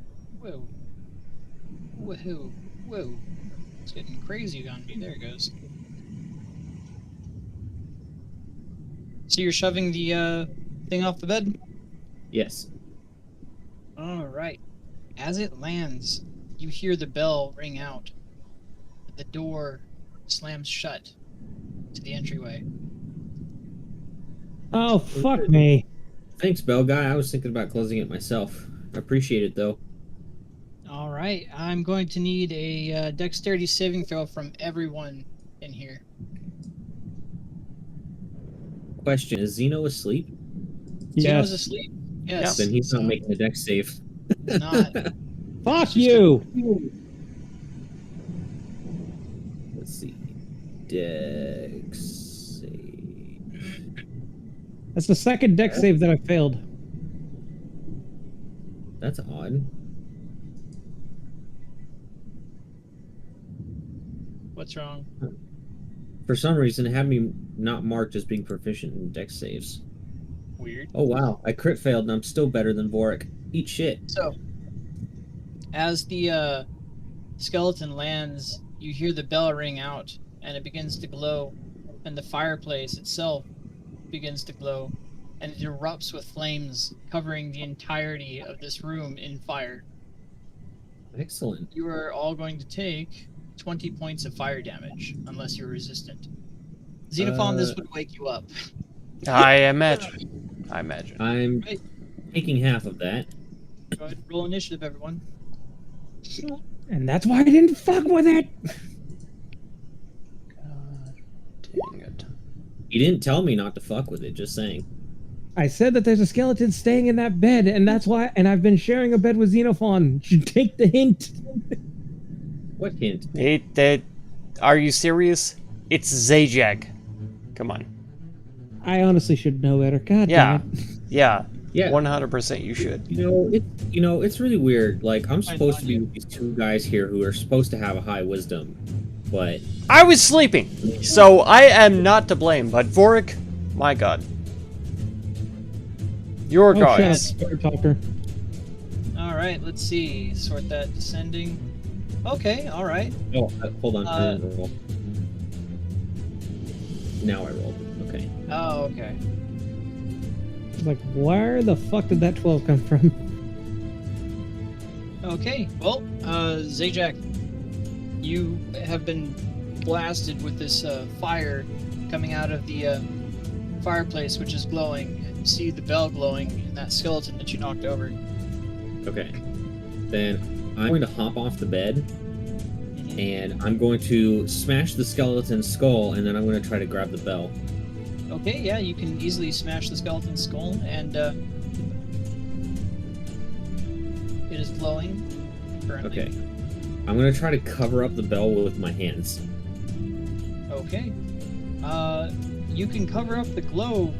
whoa, whoa, whoa. It's getting crazy on me. There it goes. So you're shoving the thing off the bed? Yes. Alright. As it lands, you hear the bell ring out. The door slams shut to the entryway. Oh, fuck me. Thanks, Bell Guy. I was thinking about closing it myself. I appreciate it though. Alright, I'm going to need a dexterity saving throw from everyone in here. Question: is Xeno asleep? Zeno's Yes. asleep? Yes. Then he's not so making a dex save. he's not. Fuck you! Let's see. Dex save. That's the second deck save that I failed. That's odd. What's wrong? For some reason, it had me not marked as being proficient in dex saves. Weird. Oh wow, I crit failed and I'm still better than Vorik. Eat shit. So, as the skeleton lands, you hear the bell ring out, and it begins to glow, and the fireplace itself begins to glow, and it erupts with flames, covering the entirety of this room in fire. Excellent. You are all going to take 20 points of fire damage, unless you're resistant. Xenophon, this would wake you up. I imagine. I'm Right. taking half of that. Go ahead, roll initiative, everyone. And that's why I didn't fuck with it! God dang it. You didn't tell me not to fuck with it, just saying. I said that there's a skeleton staying in that bed, and that's why. And I've been sharing a bed with Xenophon. You should take the hint. What hint? Are you serious? It's Zajac. Come on. I honestly should know better. God Yeah. damn it. Yeah. Yeah. 100% you should. It's really weird. Like I'm I supposed to thought be you- with these two guys here who are supposed to have a high wisdom, but I was sleeping, so I am not to blame, but Vorik, my god. Your Oh, shut up, guys. spirit talker. Alright, let's see. Sort that descending. Okay, alright. oh, hold on. I Uh, didn't roll. Now I rolled. Okay. Oh, okay. It's like, where the fuck did that 12 come from? Okay, well, Zajac, you have been blasted with this fire coming out of the fireplace, which is glowing. And you see the bell glowing in that skeleton that you knocked over. Okay. Then I'm going to hop off the bed Mhm. and I'm going to smash the skeleton's skull and then I'm going to try to grab the bell. Okay, yeah, you can easily smash the skeleton's skull, and it is glowing currently. Okay. I'm going to try to cover up the bell with my hands. Okay. You can cover up the glow.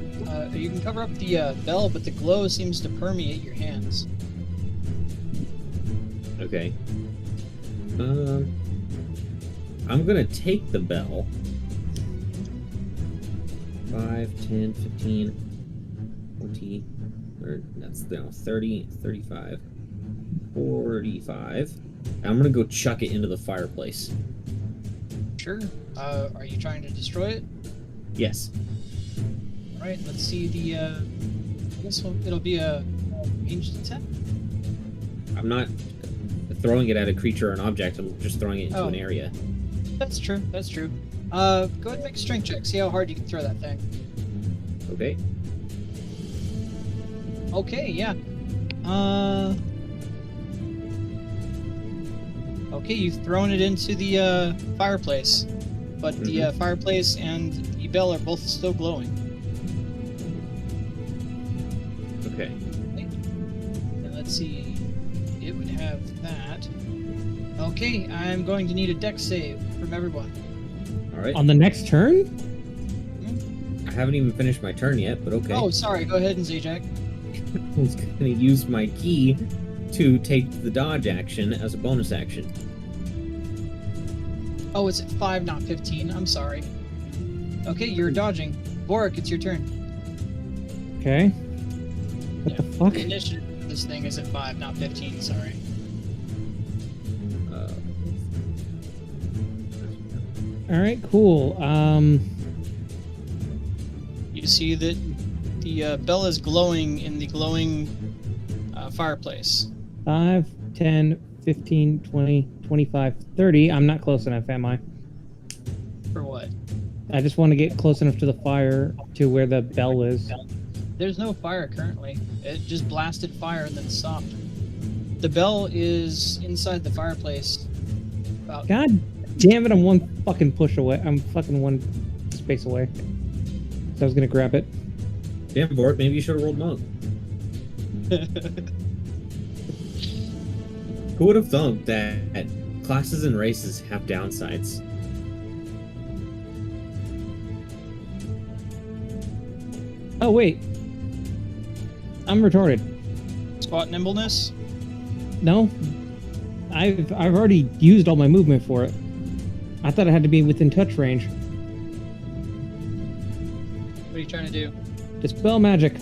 You can cover up the bell, but the glow seems to permeate your hands. Okay. I'm gonna take the bell. 5, 10, 15, 20, or that's 30, 35, 45. I'm gonna go chuck it into the fireplace. Sure. Are you trying to destroy it? Yes. All right, let's see the. I guess it'll be a ranged attack. I'm not throwing it at a creature or an object. I'm just throwing it into Oh. an area. That's true. That's true. Go ahead and make a strength check. See how hard you can throw that thing. Okay. Okay, yeah. Okay, you've thrown it into the fireplace, but the fireplace and the bell are both still glowing. Okay. And let's see, it would have that. Okay, I'm going to need a dex save from everyone. All right. On the next turn? I haven't even finished my turn yet, but okay. Oh, sorry. Go ahead and Zajac. I was going to use my key to take the dodge action as a bonus action. Oh, it's at 5, not 15. I'm sorry. Okay, you're dodging. Boric, it's your turn. Okay. What the fuck? The initiative for this thing is at 5, not 15. Sorry. All right, cool. You see that the bell is glowing in the glowing fireplace. 5, 10, 15, 20, 25, 30. I'm not close enough, am I? For what? I just want to get close enough to the fire to where the bell is. There's no fire currently. It just blasted fire and then stopped. The bell is inside the fireplace. About God damn it, I'm one fucking push away. I'm fucking one space away. So I was gonna grab it. Damn, Bort, maybe you should have rolled monk. Who would have thunk that classes and races have downsides? Oh wait. I'm retarded. spot nimbleness. No. I've already used all my movement for it. I thought it had to be within touch range. What are you trying to do? Dispel magic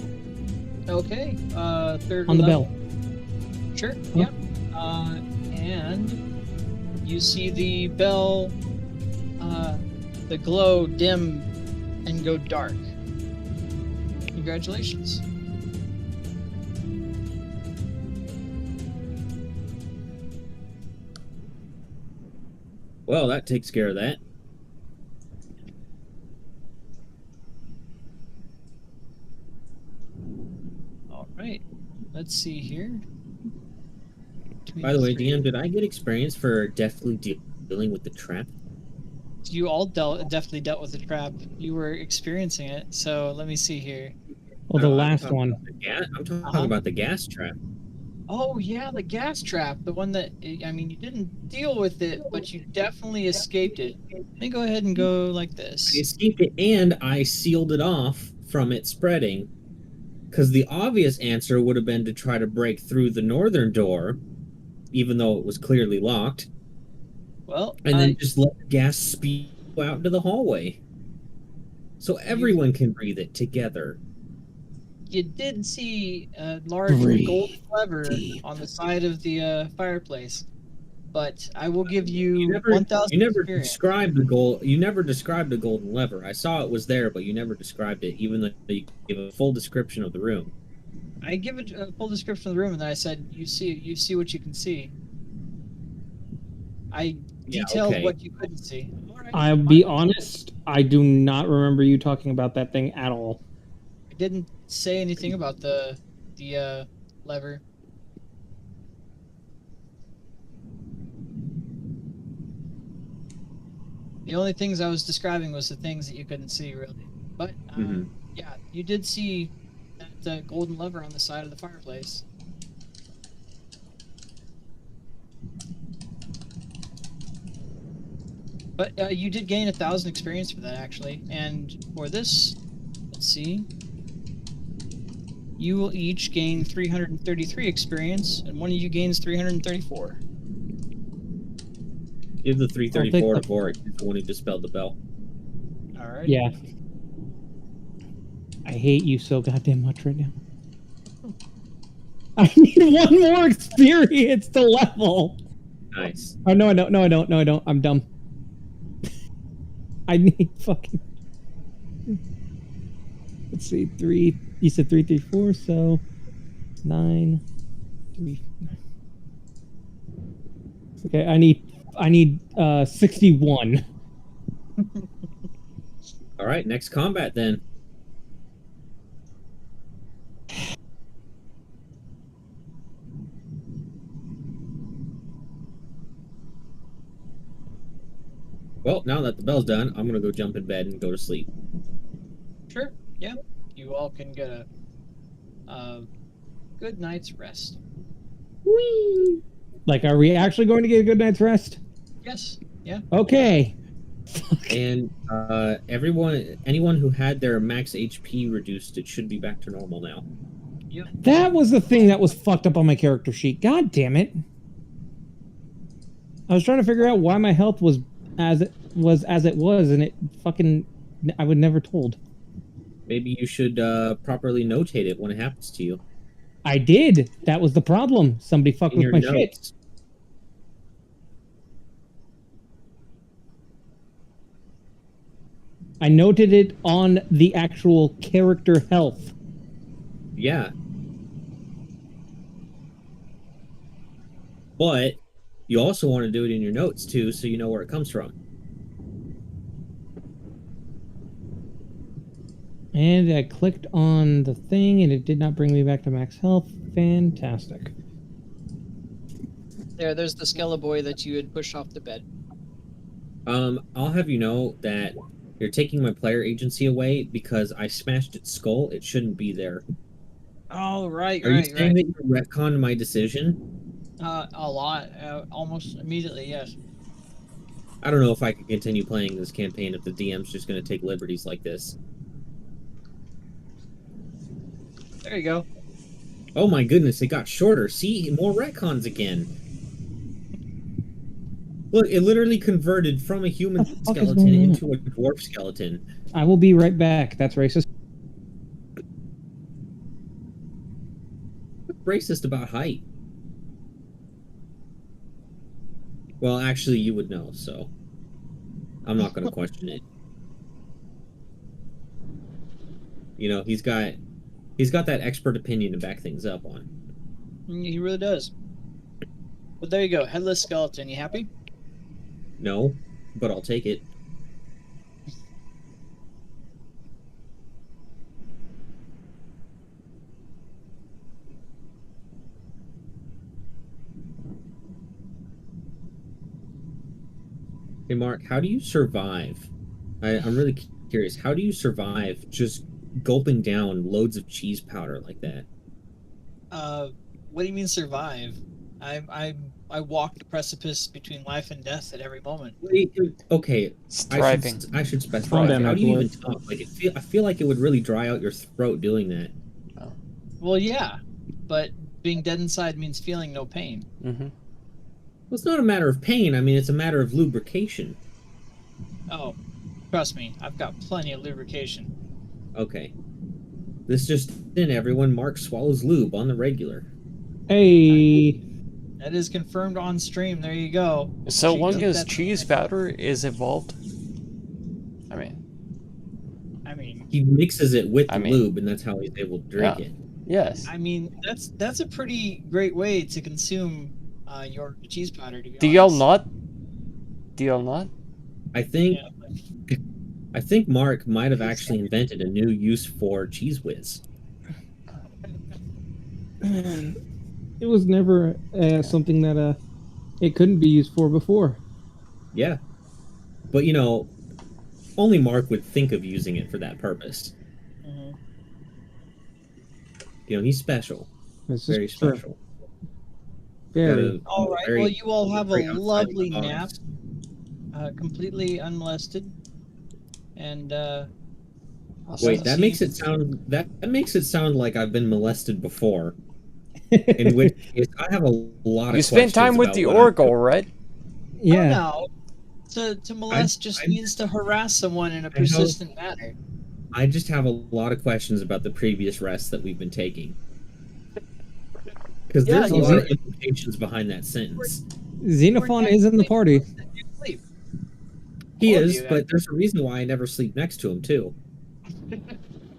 Okay. Third on the level. bell. Sure. Yeah. And you see the bell, the glow dim and go dark. Congratulations. Well, that takes care of that. All right. Let's see here. By the way, 23. DM, did I get experience for deftly dealing with the trap? You all definitely dealt with the trap. You were experiencing it. So let me see here. Oh, the No, I'm last talking one. about the I'm talking Uh-huh. about the gas trap. Oh yeah, the gas trap. The one that I mean, you didn't deal with it, but you definitely escaped it. Let me go ahead and go like this. I escaped it and I sealed it off from it spreading. Because the obvious answer would have been to try to break through the northern door, even though it was clearly locked, Well, and then just let the gas spew out into the hallway. So everyone can breathe it together. you did see a large Breathe gold lever on the side of the fireplace, but I will give you, You never, 1,000 you never experience. described the gold. You never described the golden lever. I saw it was there, but you never described it, even though you gave a full description of the room. I give it a full description of the room, and then I said, "You see what you can see." I Yeah, detailed okay. what you couldn't see. All right, I'll be fine. honest, I do not remember you talking about that thing at all. I didn't say anything about the lever. The only things I was describing was the things that you couldn't see, really. But Mhm. yeah, you did see that golden lever on the side of the fireplace. But you did gain 1,000 experience for that, actually. And for this, let's see. You will each gain 333 experience, and one of you gains 334. Give the 334 I'll to take Boric, the one who dispelled the bell. All right. Yeah. I hate you so goddamn much right now. I need one more experience to level. Nice. Oh, no, I don't. No, I don't. No, I don't. I'm dumb. I need fucking... Let's see, 3. You said 3, 3, 4, so 9, 3. Okay, I need 61. All right, next combat then. Well, now that the bell's done, I'm gonna go jump in bed and go to sleep. Sure. Yeah. You all can get a good night's rest. Whee! Like, are we actually going to get a good night's rest? Yes. Yeah. Okay. And anyone who had their max HP reduced, it should be back to normal now. Yep. That was the thing that was fucked up on my character sheet. God damn it. I was trying to figure out why my health was as it was, and it fucking... I would never told. Maybe you should properly notate it when it happens to you. I did. That was the problem. Somebody fucked In with your my shit. notes. I noted it on the actual character health. Yeah. But you also want to do it in your notes too, so you know where it comes from. And I clicked on the thing, and it did not bring me back to max health. Fantastic. There's the Skeletor that you had pushed off the bed. I'll have you know that you're taking my player agency away because I smashed its skull. It shouldn't be there. Oh, right, Are you right, saying right. that you retconned my decision? A lot. Almost immediately, yes. I don't know if I can continue playing this campaign if the DM's just going to take liberties like this. There you go. Oh my goodness, it got shorter. See, more retcons again. Look, it literally converted from a human What the fuck is skeleton going on? into a dwarf skeleton. I will be right back. That's racist. What's racist about height? Well, actually, you would know, so I'm not going to question it. You know, he's got that expert opinion to back things up on. He really does. But there you go. Headless skeleton. You happy? No, but I'll take it. Hey, Mark, how do you survive? I'm really curious. How do you survive just gulping down loads of cheese powder like that? What do you mean survive? I walk the precipice between life and death at every moment. Okay, It's thriving. I should specify. Calm down, How do you Lord. even talk? Like, I feel like it would really dry out your throat doing that. Well, yeah, but being dead inside means feeling no pain. Mm-hmm. Well, it's not a matter of pain. I mean, it's a matter of lubrication. Oh, trust me, I've got plenty of lubrication. Okay. This just in, everyone. Mark swallows lube on the regular. Hey. That is confirmed on stream. There you go. So Cheese- long as that's- cheese powder is evolved, I mean, I mean, He mixes it with I the mean- lube, and that's how he's able to drink Yeah. it. yes. that's a pretty great way to consume your cheese powder. To be Do y'all honest. not? Do y'all not? I think. Yeah. I think Mark might have actually invented a new use for Cheese Whiz. It was never something that it couldn't be used for before. Yeah. But, you know, only Mark would think of using it for that purpose. Mhm. You know, he's special. This is Very true. special. Very. All right. Very- Well, you all have very a outside lovely the nap, box. completely unmolested, and Wait, that makes it sound like I've been molested before. In which case, I have a lot of You spent time questions with about the what I'm Oracle, right? Yeah. Oh, no. To molest just I- means to harass someone in a know. persistent manner. I just have a lot of questions about the previous rests that we've been taking. Because Yeah, there's a you lot of see- implications behind that sentence. Xenophon is in the party. Sleep. He All of is, you, but there's a reason why I never sleep next to him, too.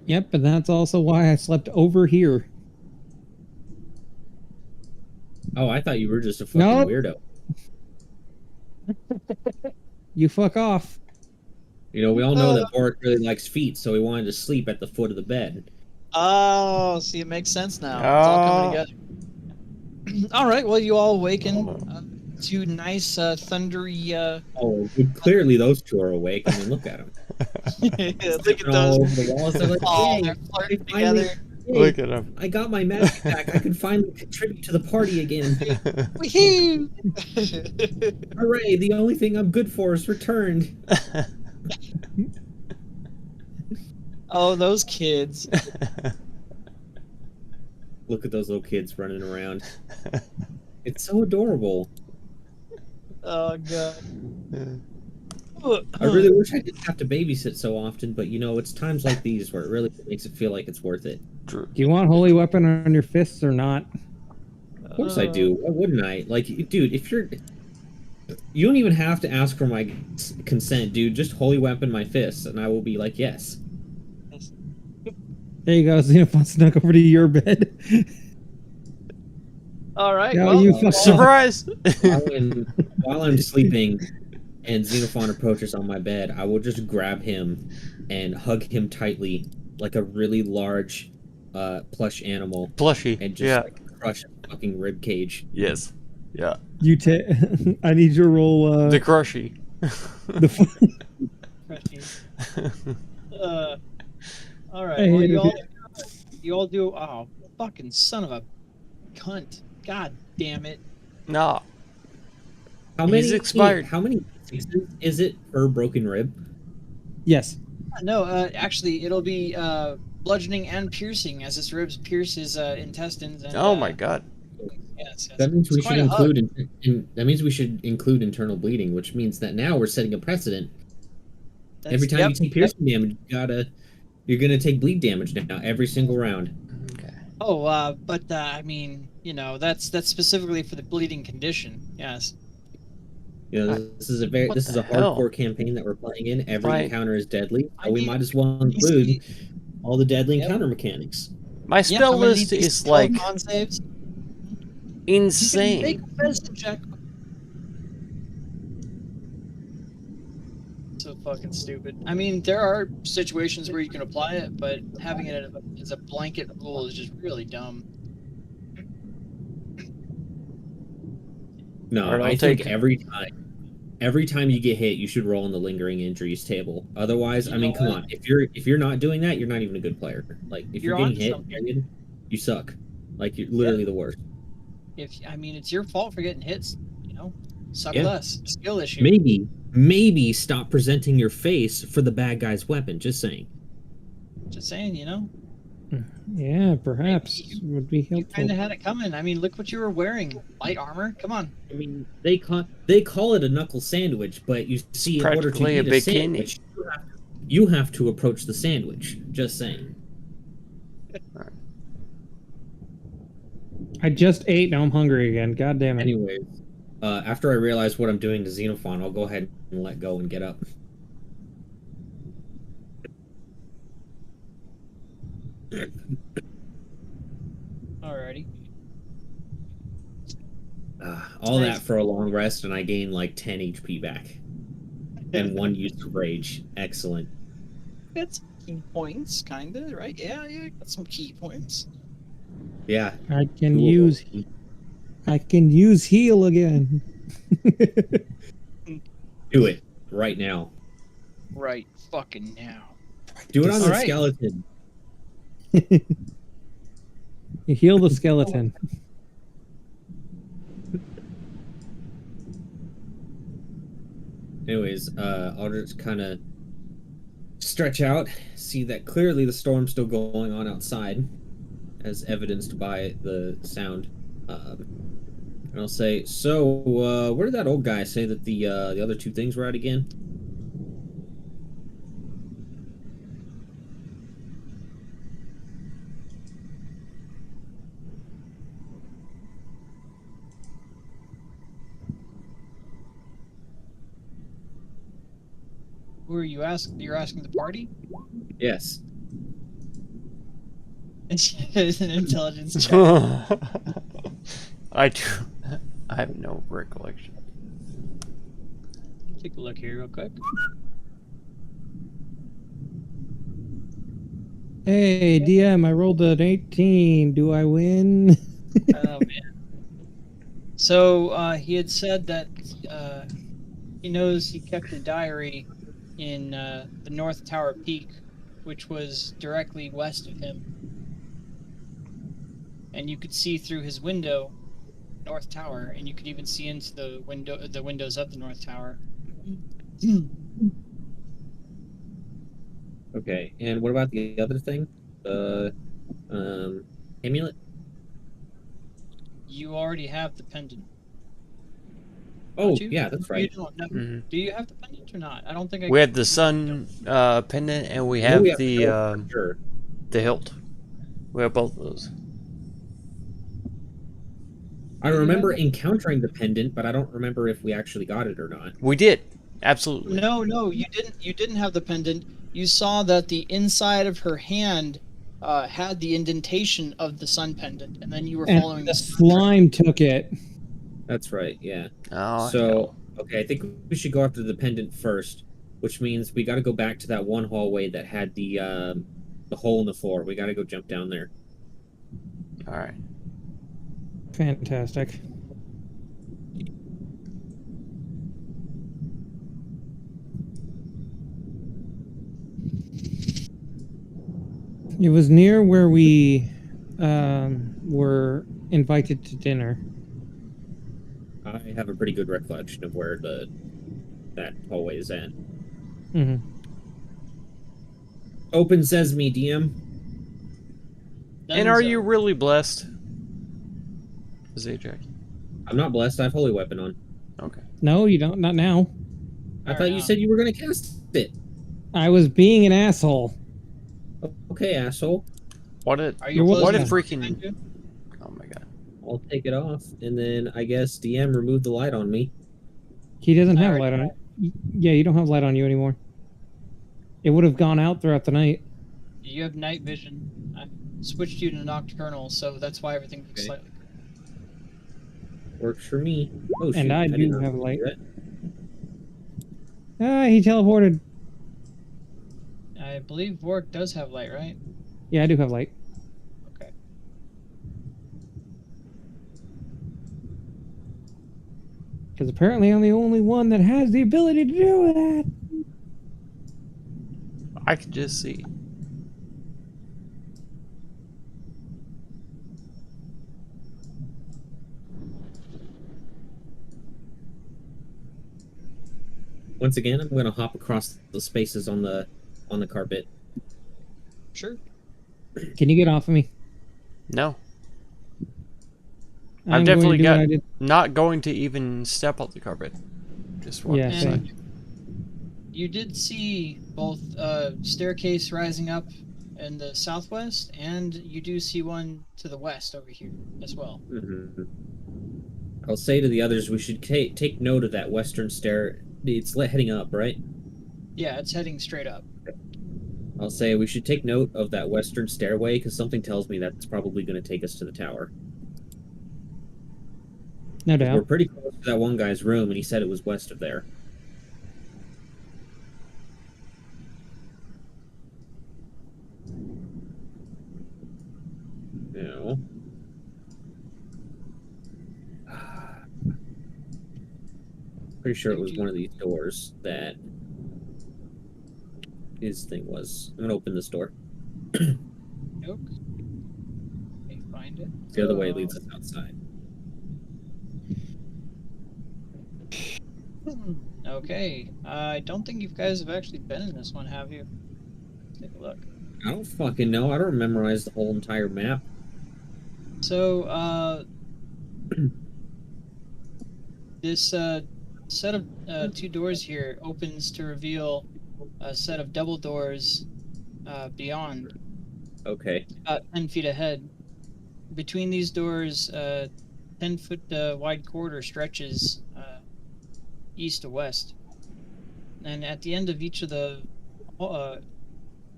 Yep, and that's also why I slept over here. Oh, I thought you were just a fucking Nope. weirdo. You fuck off. You know, we all know that Boris really likes feet, so he wanted to sleep at the foot of the bed. Oh, see, it makes sense now. It's all coming together. All right, well, you all awaken to nice, thundery. Oh, clearly those two are awake. I mean, look at them. Look at All those. over the walls. They're like, Oh, "Yay, they're flirting I finally- together. yay, Look at him. I got my magic back. I can finally contribute to the party again. Woohoo! Hooray, the only thing I'm good for is returned." Oh, those kids. Look at those little kids running around. It's so adorable. Oh, God. I really wish I didn't have to babysit so often, but you know, it's times like these where it really makes it feel like it's worth it. True. Do you want holy weapon on your fists or not? Of course I do. Why wouldn't I? Like, dude, if you don't even have to ask for my consent, dude. Just holy weapon my fists, and I will be like, yes. There you go. Xenophon snuck over to your bed. All right. No, well, you fucked Surprise! While I'm sleeping and Xenophon approaches on my bed, I will just grab him and hug him tightly like a really large plush animal Plushie. and just Yeah. like, crush his fucking rib cage. Yes. Yeah. You I need your roll. The crushy. The all right. Hey, Well, you all do. Oh, fucking son of a cunt! God damn it! Nah. How many He's expired. How many pieces is it per broken rib? Yes. No, actually, it'll be bludgeoning and piercing, as his ribs pierce his intestines. And, Oh my god. Yes, yes. That means we It's should quite a hug. include that means we should include internal bleeding, which means that now we're setting a precedent. That's- Every time yep, you take piercing damage, you're gonna take bleed damage now every single round. Okay. Oh, but I mean, you know, that's specifically for the bleeding condition. Yes. You know, this is a What the hardcore hell? campaign that we're playing in. Every Right. encounter is deadly, I so we mean, might as well these- include all the deadly Yep. encounter mechanics. My Yeah, spell I'm gonna list need these is 12 like con saves. You can make insane. a medicine check. So fucking stupid. I mean, there are situations where you can apply it, but having it as a blanket rule is just really dumb. No, Alright, I'll I think take- every time you get hit, you should roll on the lingering injuries table. Otherwise, You I mean, know come what? on. If you're not doing that, you're not even a good player. Like if you're You're getting hit, onto period, you suck. Like you're literally the worst. It's your fault for getting hits. You know, suck Yeah. less. Skill issue. Maybe stop presenting your face for the bad guy's weapon. Just saying. Just saying, you know, Yeah, perhaps would be you helpful. kind of had it coming. I mean, look what you were wearing. Light armor. Come on. I mean, they call it a knuckle sandwich, but you see, in order to Practically a eat a bikini. sandwich, you have to approach the sandwich. Just saying. I just ate. Now I'm hungry again. God damn it. Anyways, after I realize what I'm doing to Xenophon, I'll go ahead and let go and get up. Alrighty. All Nice. that for a long rest, and I gain like 10 HP back. And 1 use of rage. Excellent. That's key points, kinda, right? Yeah, got some key points. Yeah. I can Cool. use heal again. Do it right now. Right, fucking now. Do it on the Alright. skeleton. You heal the skeleton. Anyways, I'll just kind of stretch out, see that clearly the storm's still going on outside, as evidenced by the sound. And I'll say, so, where did that old guy say that the other two things were at again? Who are you asking? You're asking the party? Yes. It's an intelligence check. I do. I have no recollection. Take a look here real quick. Hey, DM, I rolled an 18. Do I win? Oh man. So he had said that he knows he kept a diary in the North Tower Peak, which was directly west of him, and you could see through his window, North Tower, and you could even see into the windows of the North Tower. Okay, and what about the other thing? The amulet? You already have the pendant. Oh, don't you? yeah, that's You right. don't know. Mhm. Do you have the pendant or not? I don't think I. We had the sun pendant, and we I know have we have the to know for sure. the hilt. We have both of those. I remember encountering the pendant, but I don't remember if we actually got it or not. We did. Absolutely. No, you didn't. You didn't have the pendant. You saw that the inside of her hand had the indentation of the sun pendant, and then you were following And the sun trail. slime took it. That's right, yeah. Oh, So, okay, I think we should go after the pendant first, which means we got to go back to that one hallway that had the hole in the floor. We got to go jump down there. all right. Fantastic. It was near where we were invited to dinner. I have a pretty good recollection of where that hallway is at. Hmm. Open sesame, DM. And are Dunzo. you really blessed? Zajac. I'm not blessed. I have holy weapon on. Okay. No, you don't. Not now. I thought you said you were going to cast it. I was being an asshole. Okay, asshole. What a Are you What what a close enough freaking behind you? oh my god. I'll take it off, and then I guess DM removed the light on me. He doesn't have Alright. light on it. Yeah, you don't have light on you anymore. It would have gone out throughout the night. You have night vision. I switched you to nocturnal, so that's why everything looks Okay. slightly. Works for me. Oh, And I did do not have do light. that. He teleported. I believe Vork does have light, right? Yeah, I do have light. Okay. Because apparently I'm the only one that has the ability to do that. I could just see. Once again, I'm going to hop across the spaces on the carpet. Sure. Can you get off of me? No. I'm definitely going to do got- what I did. Not going to even step on the carpet. Just one Yeah, side. same. You did see both staircase rising up in the southwest, and you do see one to the west over here as well. Mm-hmm. I'll say to the others, we should take note of that western stair. It's heading up, right? Yeah, it's heading straight up. I'll say we should take note of that western stairway because something tells me that's probably going to take us to the tower. No We're doubt. pretty close to that one guy's room, and he said it was west of there. No. Pretty sure it was one of these doors that his thing was. I'm gonna open this door. Nope. Let me find it. The other way leads us outside. Okay. I don't think you guys have actually been in this one, have you? Take a look. I don't fucking know. I don't memorize the whole entire map. So, this set of two doors here opens to reveal a set of double doors beyond, Okay. about 10 feet ahead. Between these doors, 10-foot wide corridor stretches east to west. And at the end of each of the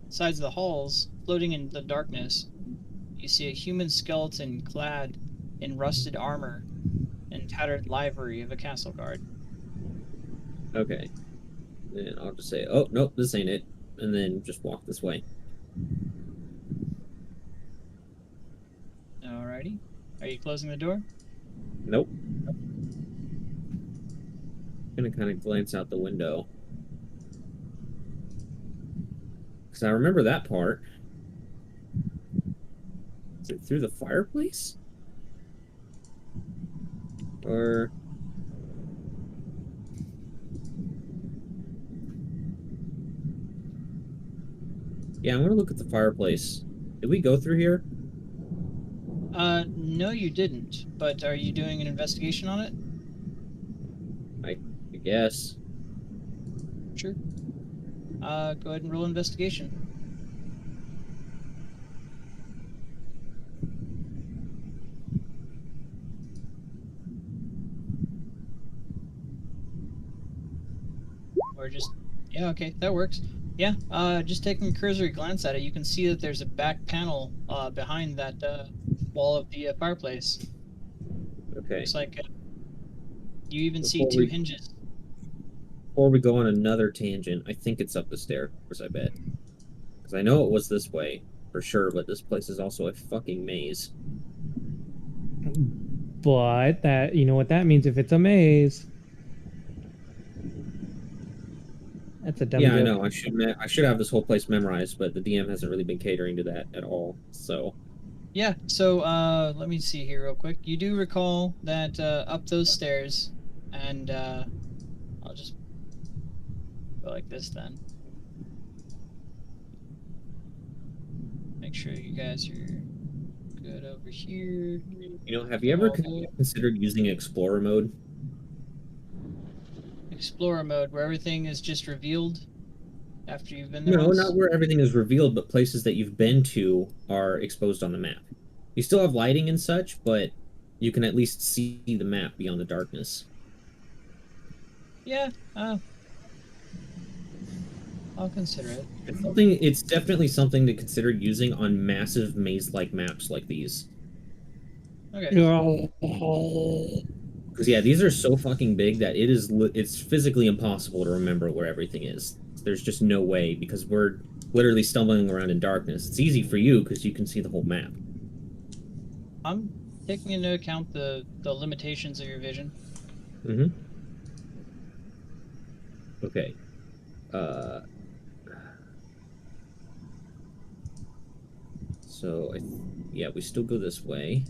sides of the halls, floating in the darkness, you see a human skeleton clad in rusted armor and tattered livery of a castle guard. Okay. Then I'll just say, oh, nope, this ain't it. And then just walk this way. Alrighty. Are you closing the door? Nope. Gonna kind of glance out the window. Because I remember that part. Is it through the fireplace? Or... Yeah, I'm gonna look at the fireplace. Did we go through here? No, you didn't. But are you doing an investigation on it? I guess. Sure. Go ahead and roll investigation. Or just, yeah, okay, that works. Yeah, just taking a cursory glance at it, you can see that there's a back panel behind that wall of the fireplace. Okay. Looks like you even see Before two we- hinges. Before we go on another tangent, I think it's up the stairs, I bet. Because I know it was this way, for sure, but this place is also a fucking maze. But that, you know what that means if it's a maze. That's a dumb Yeah, I joke. know. I should have this whole place memorized, but the DM hasn't really been catering to that at all. So Yeah, so let me see here real quick. You do recall that up those stairs, and I'll just go like this then. Make sure you guys are good over here. have you ever All good. considered using Explorer mode? Explorer mode, where everything is just revealed after you've been there No, once? not where everything is revealed, but places that you've been to are exposed on the map. You still have lighting and such, but you can at least see the map beyond the darkness. Yeah, I'll consider it. It's definitely something to consider using on massive maze-like maps like these. Okay. Because yeah, these are so fucking big that it's physically impossible to remember where everything is. There's just no way because we're literally stumbling around in darkness. It's easy for you because you can see the whole map. I'm taking into account the limitations of your vision. Mm-hmm. Okay. So yeah, we still go this way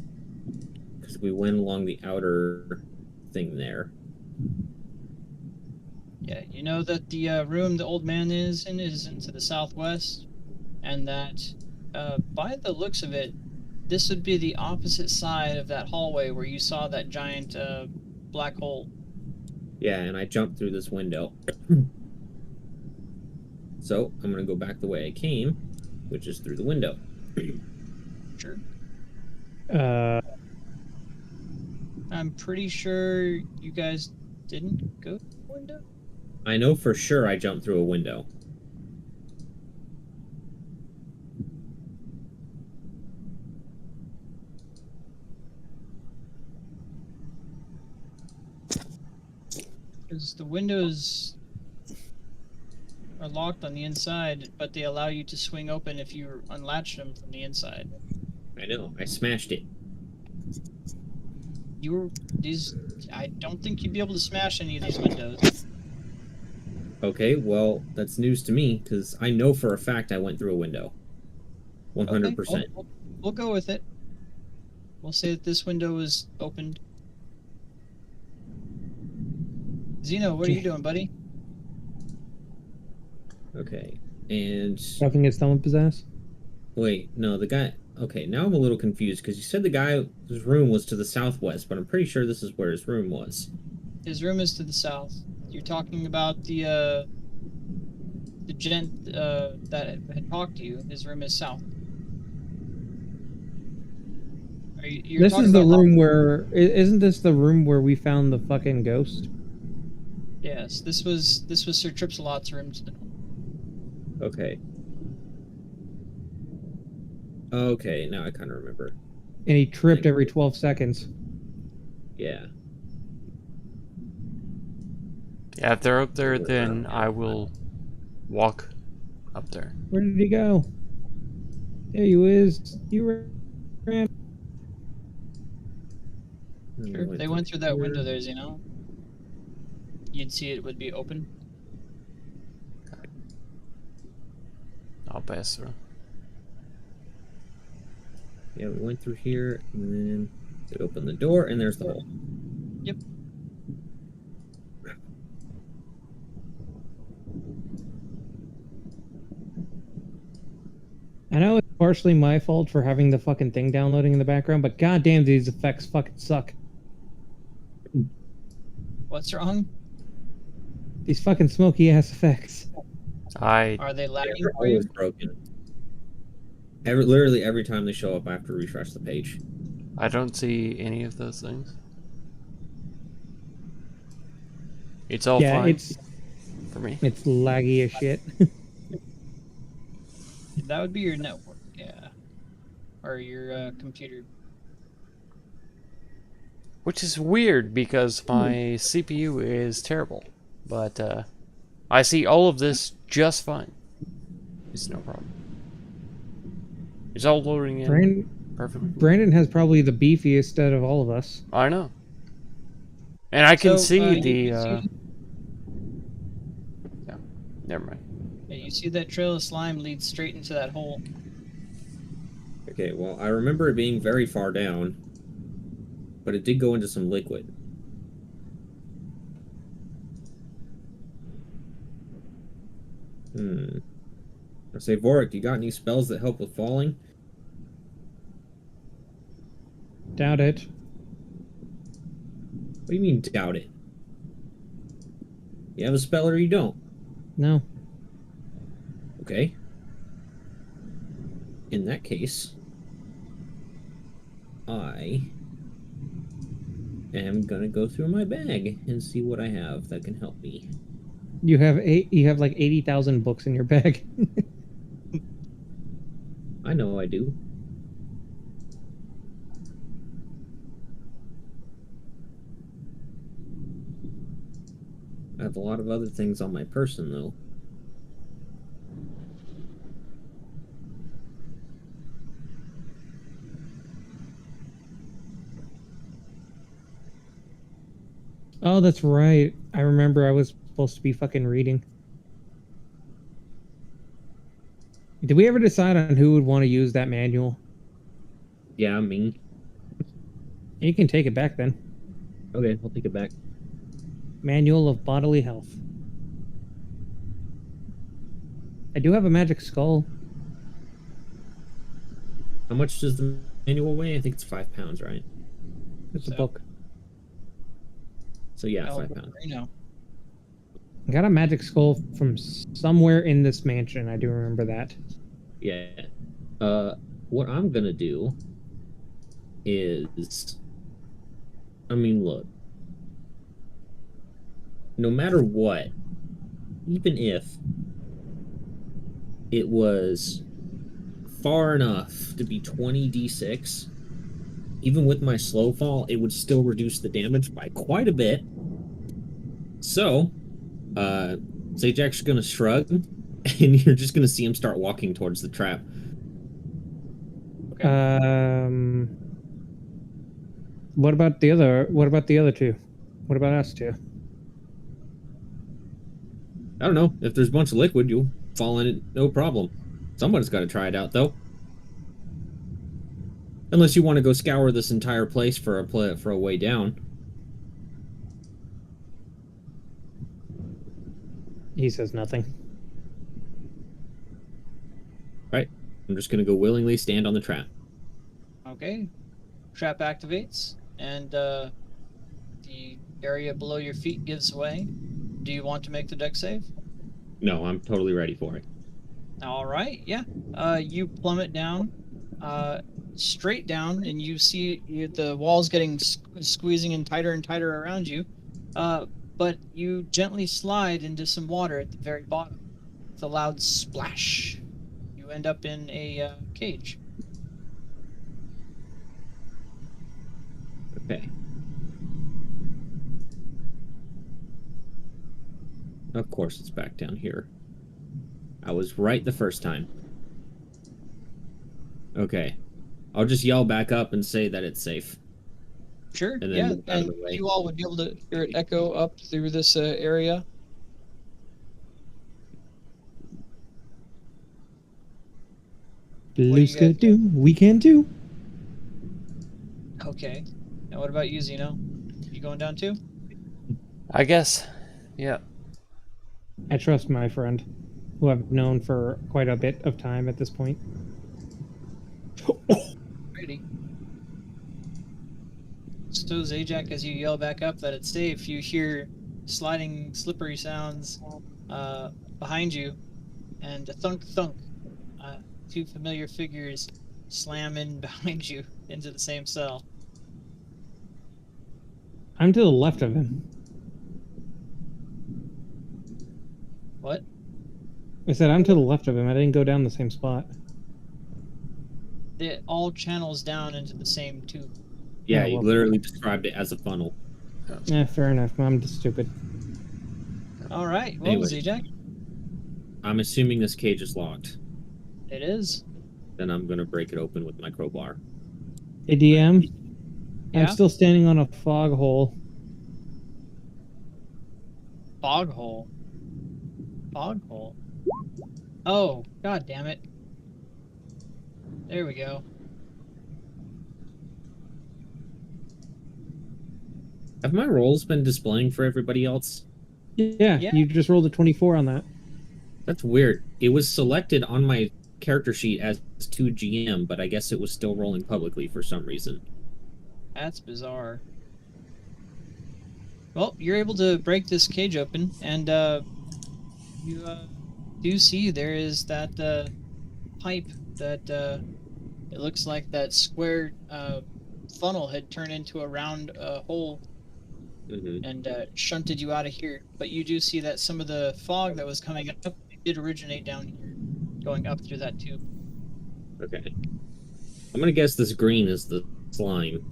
because we went along the outer thing there. Yeah, you know that the room the old man is in is into the southwest, and that by the looks of it, this would be the opposite side of that hallway where you saw that giant black hole. Yeah, and I jumped through this window. So I'm gonna go back the way I came, which is through the window. Sure. I'm pretty sure you guys didn't go through the window. I know for sure I jumped through a window. Because the windows are locked on the inside, but they allow you to swing open if you unlatch them from the inside. I know. I smashed it. I don't think you'd be able to smash any of these windows. Okay, well, that's news to me, because I know for a fact I went through a window. 100%. Okay, we'll go with it. We'll say that this window was opened. Zeno, what are you doing, buddy? Okay, and... Nothing is telling possess. Wait, no, the guy... Okay, now I'm a little confused, because you said the guy's room was to the southwest, but I'm pretty sure this is where his room was. His room is to the south. You're talking about the gent that had talked to you. His room is south. You're This talking is the about room where... Isn't this the room where we found the fucking ghost? Yes, this was Sir Tripsalot's room. Okay. Okay, now I kind of remember. And he tripped every 12 seconds. Yeah. Yeah, if they're up there, then I will walk up there. Where did he go? There he is. You ran. Sure. If they went through that window there, you know, you'd see it would be open. I'll pass through. Yeah, we went through here, and then we opened the door, and there's the hole. Yep. I know it's partially my fault for having the fucking thing downloading in the background, but goddamn, these effects fucking suck. What's wrong? These fucking smoky ass effects. Are they lagging They're for you? always broken. Literally every time they show up, I have to refresh the page. I don't see any of those things. It's all Yeah, fine it's for me. laggy as shit. That would be your network, yeah, or your computer. Which is weird because my CPU is terrible. But I see all of this just fine. It's no problem. It's all loading in perfectly. Brandon has probably the beefiest out of all of us. I know. And I can So, see you the... can see- Yeah, never mind. Yeah, you see that trail of slime leads straight into that hole. Okay, well, I remember it being very far down, but it did go into some liquid. I say, Vorik, you got any spells that help with falling? Doubt it. What do you mean, doubt it? You have a spell or you don't? No. Okay. In that case, I am gonna go through my bag and see what I have that can help me. You have like 80,000 books in your bag. I know I do. I have a lot of other things on my person, though. Oh, that's right. I remember I was supposed to be fucking reading. Did we ever decide on who would want to use that manual? Yeah, me. You can take it back then. Okay, I'll take it back. Manual of Bodily Health. I do have a magic skull. How much does the manual weigh? I think it's 5 pounds, right? It's a So- book. So yeah, Oh, 5 pounds. you know. I got a magic skull from somewhere in this mansion. I do remember that. Yeah. What I'm gonna do is, I mean, look. No matter what, even if it was far enough to be 20d6, even with my slow fall, it would still reduce the damage by quite a bit. So, Zajak's gonna shrug, and you're just gonna see him start walking towards the trap. What about the other? What about the other two? What about us two? I don't know. If there's a bunch of liquid, you'll fall in it, no problem. Someone's got to try it out, though. Unless you want to go scour this entire place for a way down. He says nothing. Right. I'm just gonna go willingly stand on the trap. Okay. Trap activates, and the area below your feet gives way. Do you want to make the deck save? No, I'm totally ready for it. All right, yeah. You plummet down, straight down, and you see the walls getting squeezing in tighter and tighter around you. But you gently slide into some water at the very bottom. With a loud splash, you end up in a cage. Okay. Of course, it's back down here. I was right the first time. Okay. I'll just yell back up and say that it's safe. Sure. And then Yeah, move out of and the way. you all would be able to hear it echo up through this area. Blue you guys sky do, we can do. Okay. Now what about you, Zeno? You going down too? I guess. Yeah. I trust my friend, who I've known for quite a bit of time at this point. Ready. So Zajac, as you yell back up that it's safe, you hear sliding, slippery sounds behind you, and a thunk thunk. Two familiar figures slam in behind you into the same cell. I'm to the left of him. What? I said I'm to the left of him. I didn't go down the same spot. It all channels down into the same tube. Yeah, Yeah, you well- literally described it as a funnel. Yeah, fair enough. I'm just stupid. All right. Well, Anyway. Zajac, I'm assuming this cage is locked. it is. Then I'm gonna break it open with my crowbar. Hey, DM, Yeah? I'm still standing on a fog hole. Fog hole. Fog hole. Oh, god damn it. There we go. Have my rolls been displaying for everybody else? Yeah, Yeah. you just rolled a 24 on that. That's weird. It was selected on my character sheet as 2 GM, but I guess it was still rolling publicly for some reason. That's bizarre. Well, you're able to break this cage open, and you do see there is that pipe that it looks like that square funnel had turned into a round hole Mm-hmm. and shunted you out of here. But you do see that some of the fog that was coming up did originate down here, going up through that tube. Okay. I'm gonna guess this green is the slime.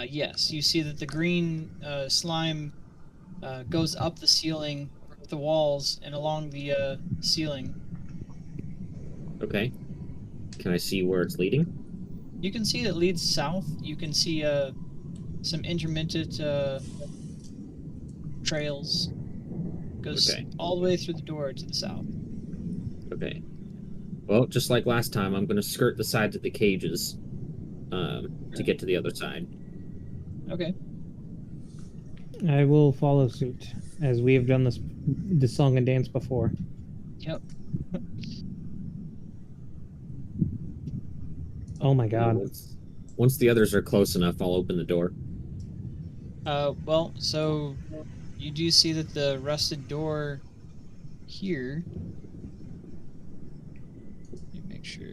Yes, you see that the green slime goes up the ceiling, the walls, and along the ceiling. Okay. Can I see where it's leading? You can see it leads south. You can see some intermittent trails. Goes Okay. all the way through the door to the south. Okay. Well, just like last time, I'm gonna skirt the sides of the cages to get to the other side. Okay. I will follow suit, as we have done this song and dance before. Yep. Oh my god. Once the others are close enough, I'll open the door. Well, so you do see that the rusted door here. Let me make sure.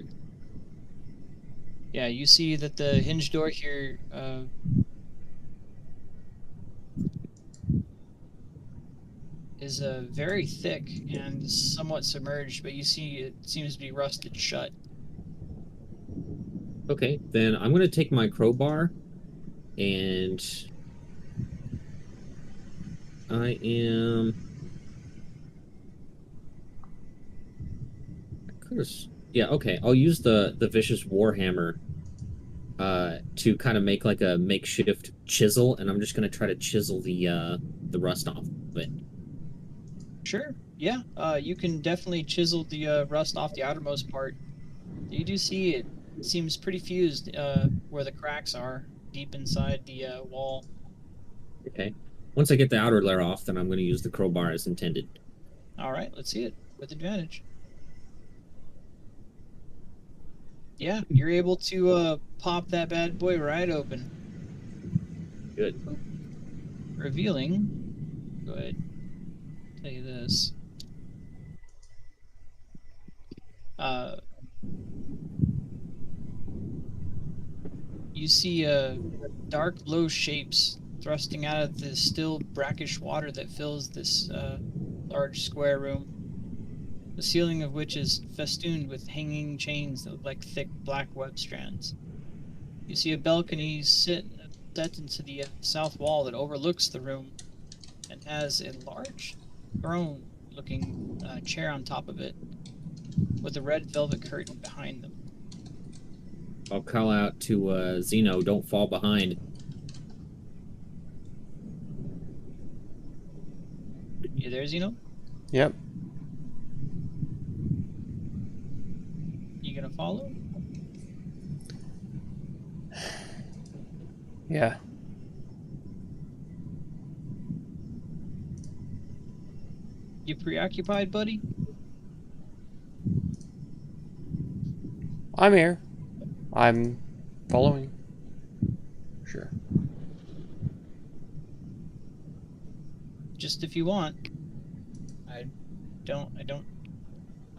Yeah, you see that the hinge door here is very thick and somewhat submerged, but you see it seems to be rusted shut. Okay, then I'm gonna take my crowbar, and I am. Yeah, okay. I'll use the vicious warhammer to kind of make like a makeshift chisel, and I'm just gonna try to chisel the rust off of it. Sure. Yeah. You can definitely chisel the rust off the outermost part. You do see it seems pretty fused where the cracks are deep inside the wall. Okay. Once I get the outer layer off, then I'm gonna use the crowbar as intended. All right, let's see it with advantage. Yeah, you're able to pop that bad boy right open, Good. revealing. Go ahead. Tell you this. You see dark, low shapes thrusting out of the still brackish water that fills this large square room, the ceiling of which is festooned with hanging chains that look like thick black web strands. You see a balcony sit set into the south wall that overlooks the room and has a large throne-looking chair on top of it with a red velvet curtain behind them. I'll call out to Zeno, don't fall behind. You there, Zeno? Yep. You gonna follow? Yeah. You preoccupied, buddy? I'm here. I'm following. Sure. Just if you want. I don't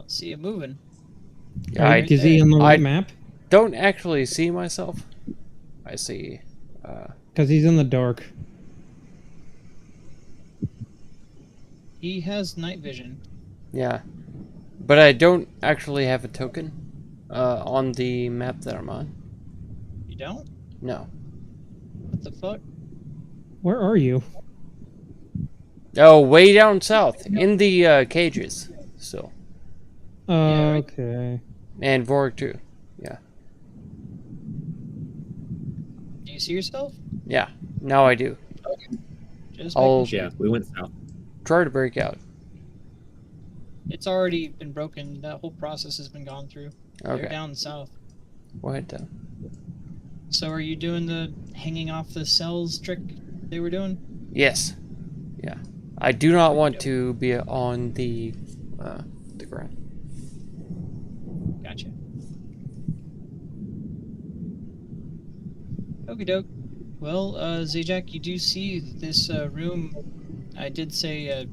see it moving. Yeah, I Is he on the right I- map? don't actually see myself. I see. Because he's in the dark. He has night vision. Yeah. But I don't actually have a token on the map that I'm on. You don't? No. What the fuck? Where are you? Oh, way down south. In the cages. Still. Yeah, right. Okay. And Vorik too. Do you see yourself? Yeah. Now I do. Just I'll making sure. Yeah, we went south. try to break out. It's already been broken. That whole process has been gone through. They're Okay. down south. Go ahead, then. So are you doing the hanging off the cells trick they were doing? Yes. Yeah. I do not want to be on the ground. Gotcha. Okie doke. Well, Zajac, you do see this room. I did say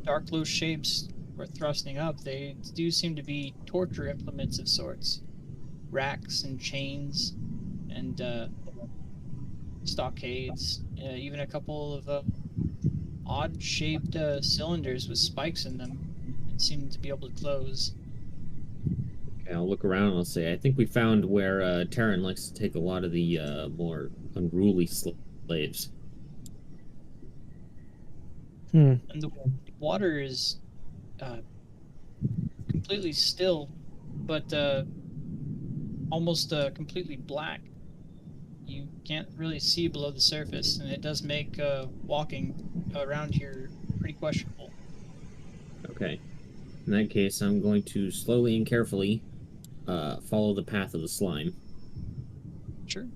dark blue shapes were thrusting up. They do seem to be torture implements of sorts. Racks and chains and stockades. Even a couple of odd-shaped cylinders with spikes in them that seem to be able to close. Okay, I'll look around and I'll say, I think we found where Terran likes to take a lot of the more unruly slaves. And the water is completely still, but almost completely black. You can't really see below the surface, and it does make walking around here pretty questionable. Okay. In that case, I'm going to slowly and carefully follow the path of the slime. Sure.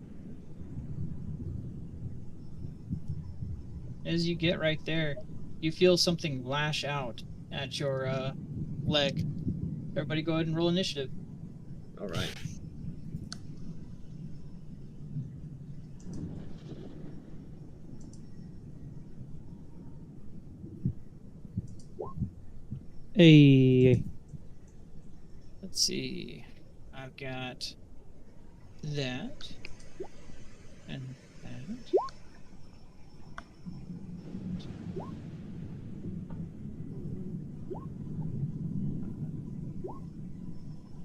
As you get right there, you feel something lash out at your leg. Everybody go ahead and roll initiative. All right. Hey. Let's see. I've got that and that.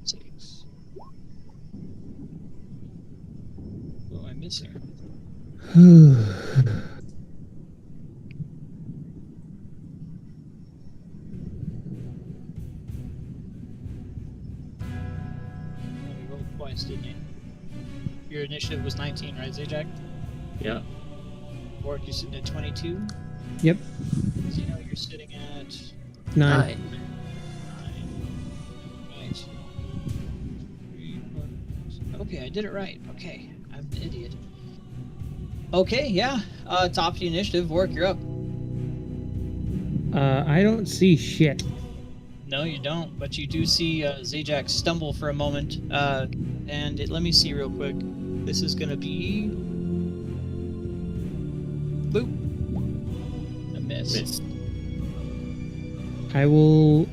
Six. What am I missing? You rolled twice, didn't you? Your initiative was 19, right, Zajac? Yeah. Bork, you're sitting at 22. Yep. Zeno, you're sitting at 9. 9. Right. 3, 4, okay, I did it right. Okay, I'm an idiot. Okay, yeah. Top of the initiative. Vork, you're up. I don't see shit. No, you don't, but you do see Zajac stumble for a moment. And let me see real quick. This is going to be... Boop. A miss. Missed. I will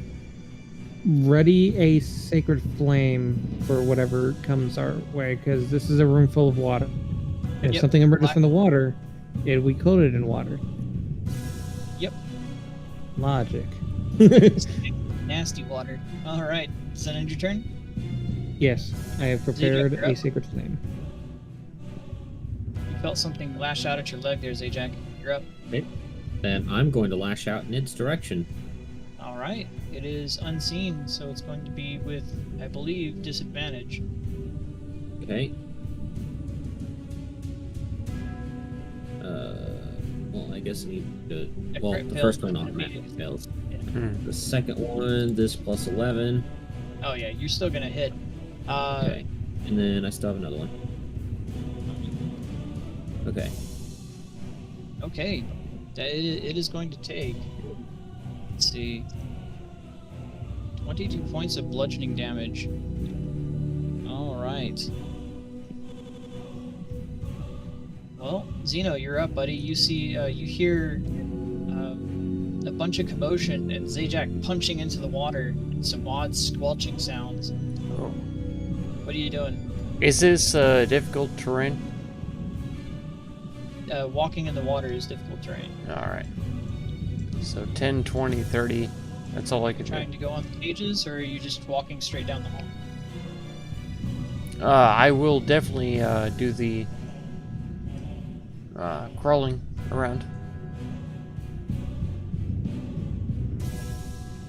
ready a sacred flame for whatever comes our way, because this is a room full of water. If Yep. something emerges from the water, it we coated in water. Yep. Logic. Nasty water. Alright, does that end your turn? Yes, I have prepared you're a up. sacred flame. You felt something lash out at your leg there, Zajac. You're up. Then I'm going to lash out in its direction. All right. It is unseen, so it's going to be with, I believe, disadvantage. Okay. Well, I guess I need to. A Well, crit the fail first one would be- automatically fails. Hmm. The second one, this plus 11. Oh yeah, you're still gonna hit. Okay. And then I still have another one. Okay. Okay. It is going to take. Let's see. 22 points of bludgeoning damage. All right. Well, Zeno, you're up, buddy. You see, you hear a bunch of commotion and Zajac punching into the water and some odd squelching sounds. Oh. What are you doing? Is this difficult terrain? Walking in the water is difficult terrain. Alright. So 10, 20, 30. That's all I can Trying do. to go on the pages, or are you just walking straight down the hall? I will definitely do the crawling around.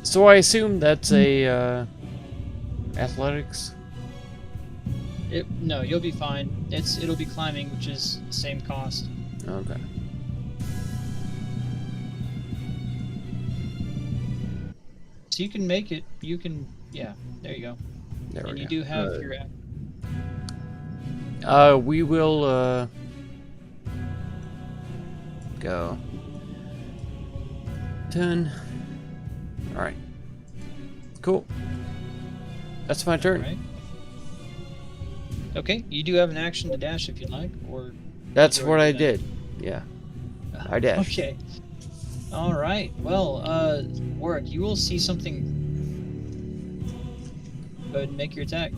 So I assume that's a athletics. No, you'll be fine. It'll be climbing, which is the same cost. Okay. So you can make it. You can, yeah. There you go. There And we you go. do have Uh, your. We will go 10. All right. Cool. That's my turn. Right. Okay, you do have an action to dash if you'd like, or. That's you what I already do did. Yeah. I dashed. Okay. All right. Well, Warwick, you will see something. Go ahead and make your attack.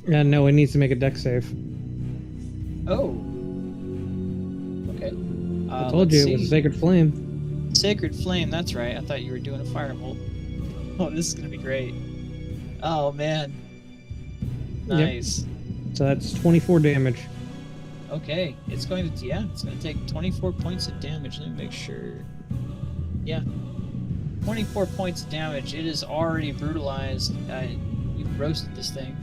No, it needs to make a deck save. Oh. Okay. I told you it was a sacred flame. Sacred Flame, that's right. I thought you were doing a firebolt. Oh, this is gonna be great. Oh man. Yep. Nice. So that's 24 damage. Okay. It's going to it's gonna take 24 points of damage. Let me make sure. Yeah. 24 points of damage. It is already brutalized. You've roasted this thing.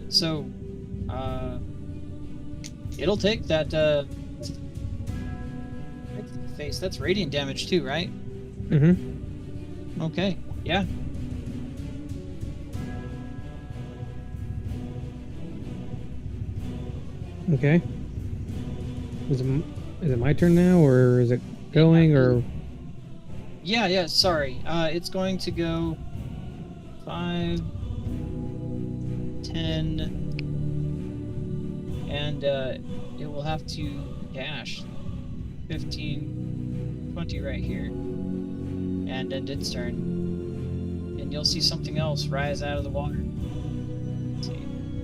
So, it'll take that, face. That's radiant damage too, right? Mm-hmm. Okay, yeah. Okay. Is it my turn now, or is it going, or... Yeah, sorry. It's going to go 5, 10, and it will have to dash 15, 20 right here, and end its turn. And you'll see something else rise out of the water. Let's see.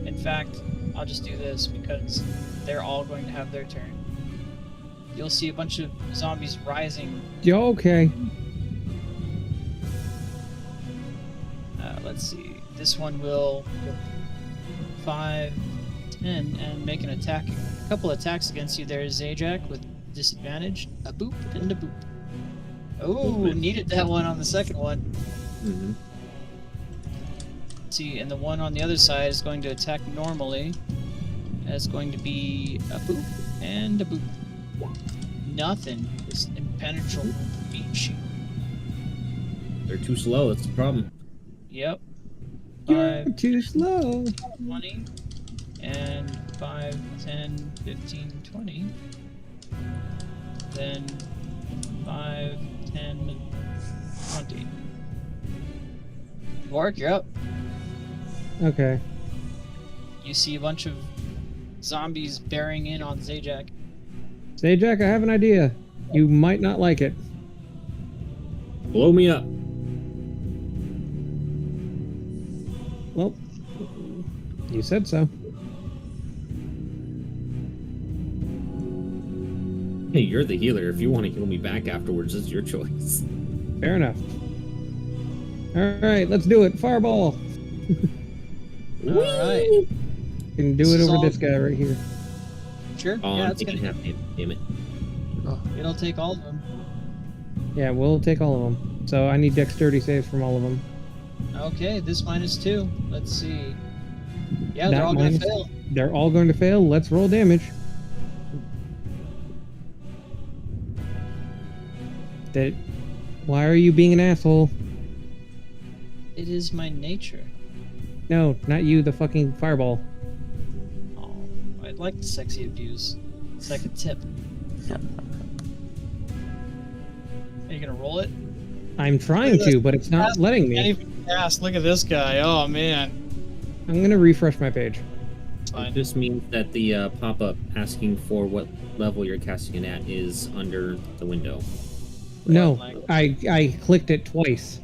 In fact, I'll just do this because they're all going to have their turn. You'll see a bunch of zombies rising. Yeah, okay. Let's see. This one will 5, 10, and make an attack. A couple attacks against you there, Zajac, with disadvantage. A boop and a boop. Oh, needed that one on the second one. Mm-hmm. Let's see, and the one on the other side is going to attack normally. That's going to be a boop and a boop. Nothing. This impenetrable meat shield. They're too slow. That's the problem. Yep. You're 5, too slow. 20, and 5, 10, 15, 20. Then 5, 10, 20. Warwick, you're up. Okay. You see a bunch of zombies bearing in on Zajac. Zajac, I have an idea. You might not like it. Blow me up. Well, you said so. Hey, you're the healer. If you want to heal me back afterwards, it's your choice. Fair enough. All right, let's do it. Fireball. All right. Can do This it is over all- this guy right here. Sure. Oh, yeah, I'm it's taking gonna. half damage. Damn it. It'll take all of them. Yeah, we'll take all of them. So I need dexterity saves from all of them. Okay, this -2. Let's see. Yeah, That they're all gonna minus- fail. They're all going to fail. Let's roll damage. That. Why are you being an asshole? It is my nature. No, not you. The fucking fireball. Oh, I'd like the sexy abuse. It's like a tip. Are you gonna roll it? I'm trying to, but it's not letting Can't me. even cast. Look at this guy. Oh man. I'm gonna refresh my page. It's fine. This means that the pop-up asking for what level you're casting it at is under the window. No, Like- I clicked it twice.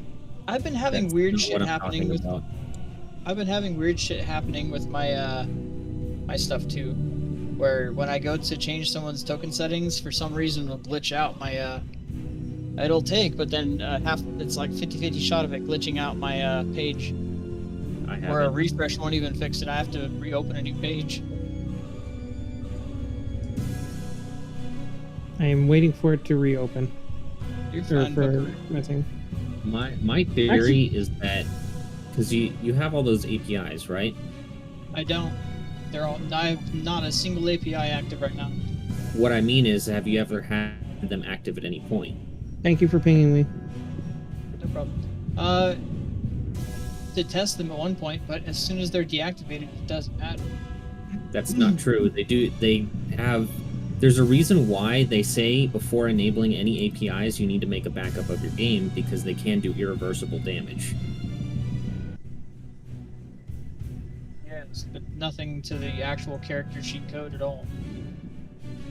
I've been having That's weird not shit what I'm happening talking with. about. I've been having weird shit happening with my my stuff too, where when I go to change someone's token settings, for some reason it'll glitch out my it'll take, but then it's like 50-50 shot of it glitching out my page, I where a haven't. refresh won't even fix it. I have to reopen a new page. I am waiting for it to reopen. You're Or fine, for Booker. my thing. My theory is that because you have all those APIs, right? I don't. They're all. I have not a single API active right now. What I mean is, have you ever had them active at any point? Thank you for pinging me. No problem. To test them at one point, but as soon as they're deactivated, it doesn't matter. That's not true. They have. There's a reason why they say before enabling any APIs, you need to make a backup of your game because they can do irreversible damage. Yes, but nothing to the actual character sheet code at all.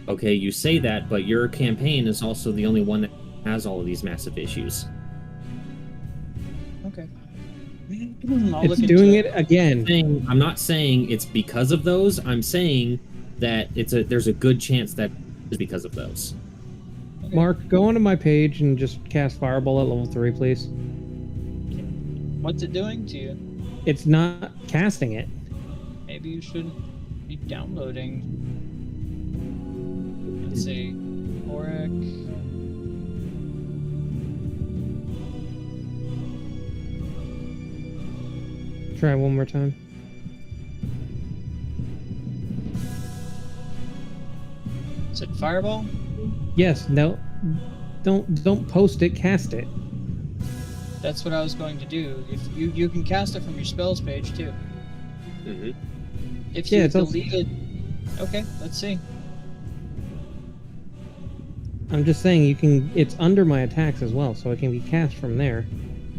Okay, you say that, but your campaign is also the only one that has all of these massive issues. Okay. It's doing it again. I'm not saying it's because of those. I'm saying that there's a good chance that it's because of those. Mark, go onto my page and just cast Fireball at level 3, please. What's it doing to you? It's not casting it. Maybe you should be downloading. Let's see. Auric. Try one more time. Is it Fireball? Yes, no. Don't post it, cast it. That's what I was going to do. If you can cast it from your spells page too. Mm-hmm. If Yeah, you it's also- deleted. Okay, let's see. I'm just saying you can it's under my attacks as well, so it can be cast from there.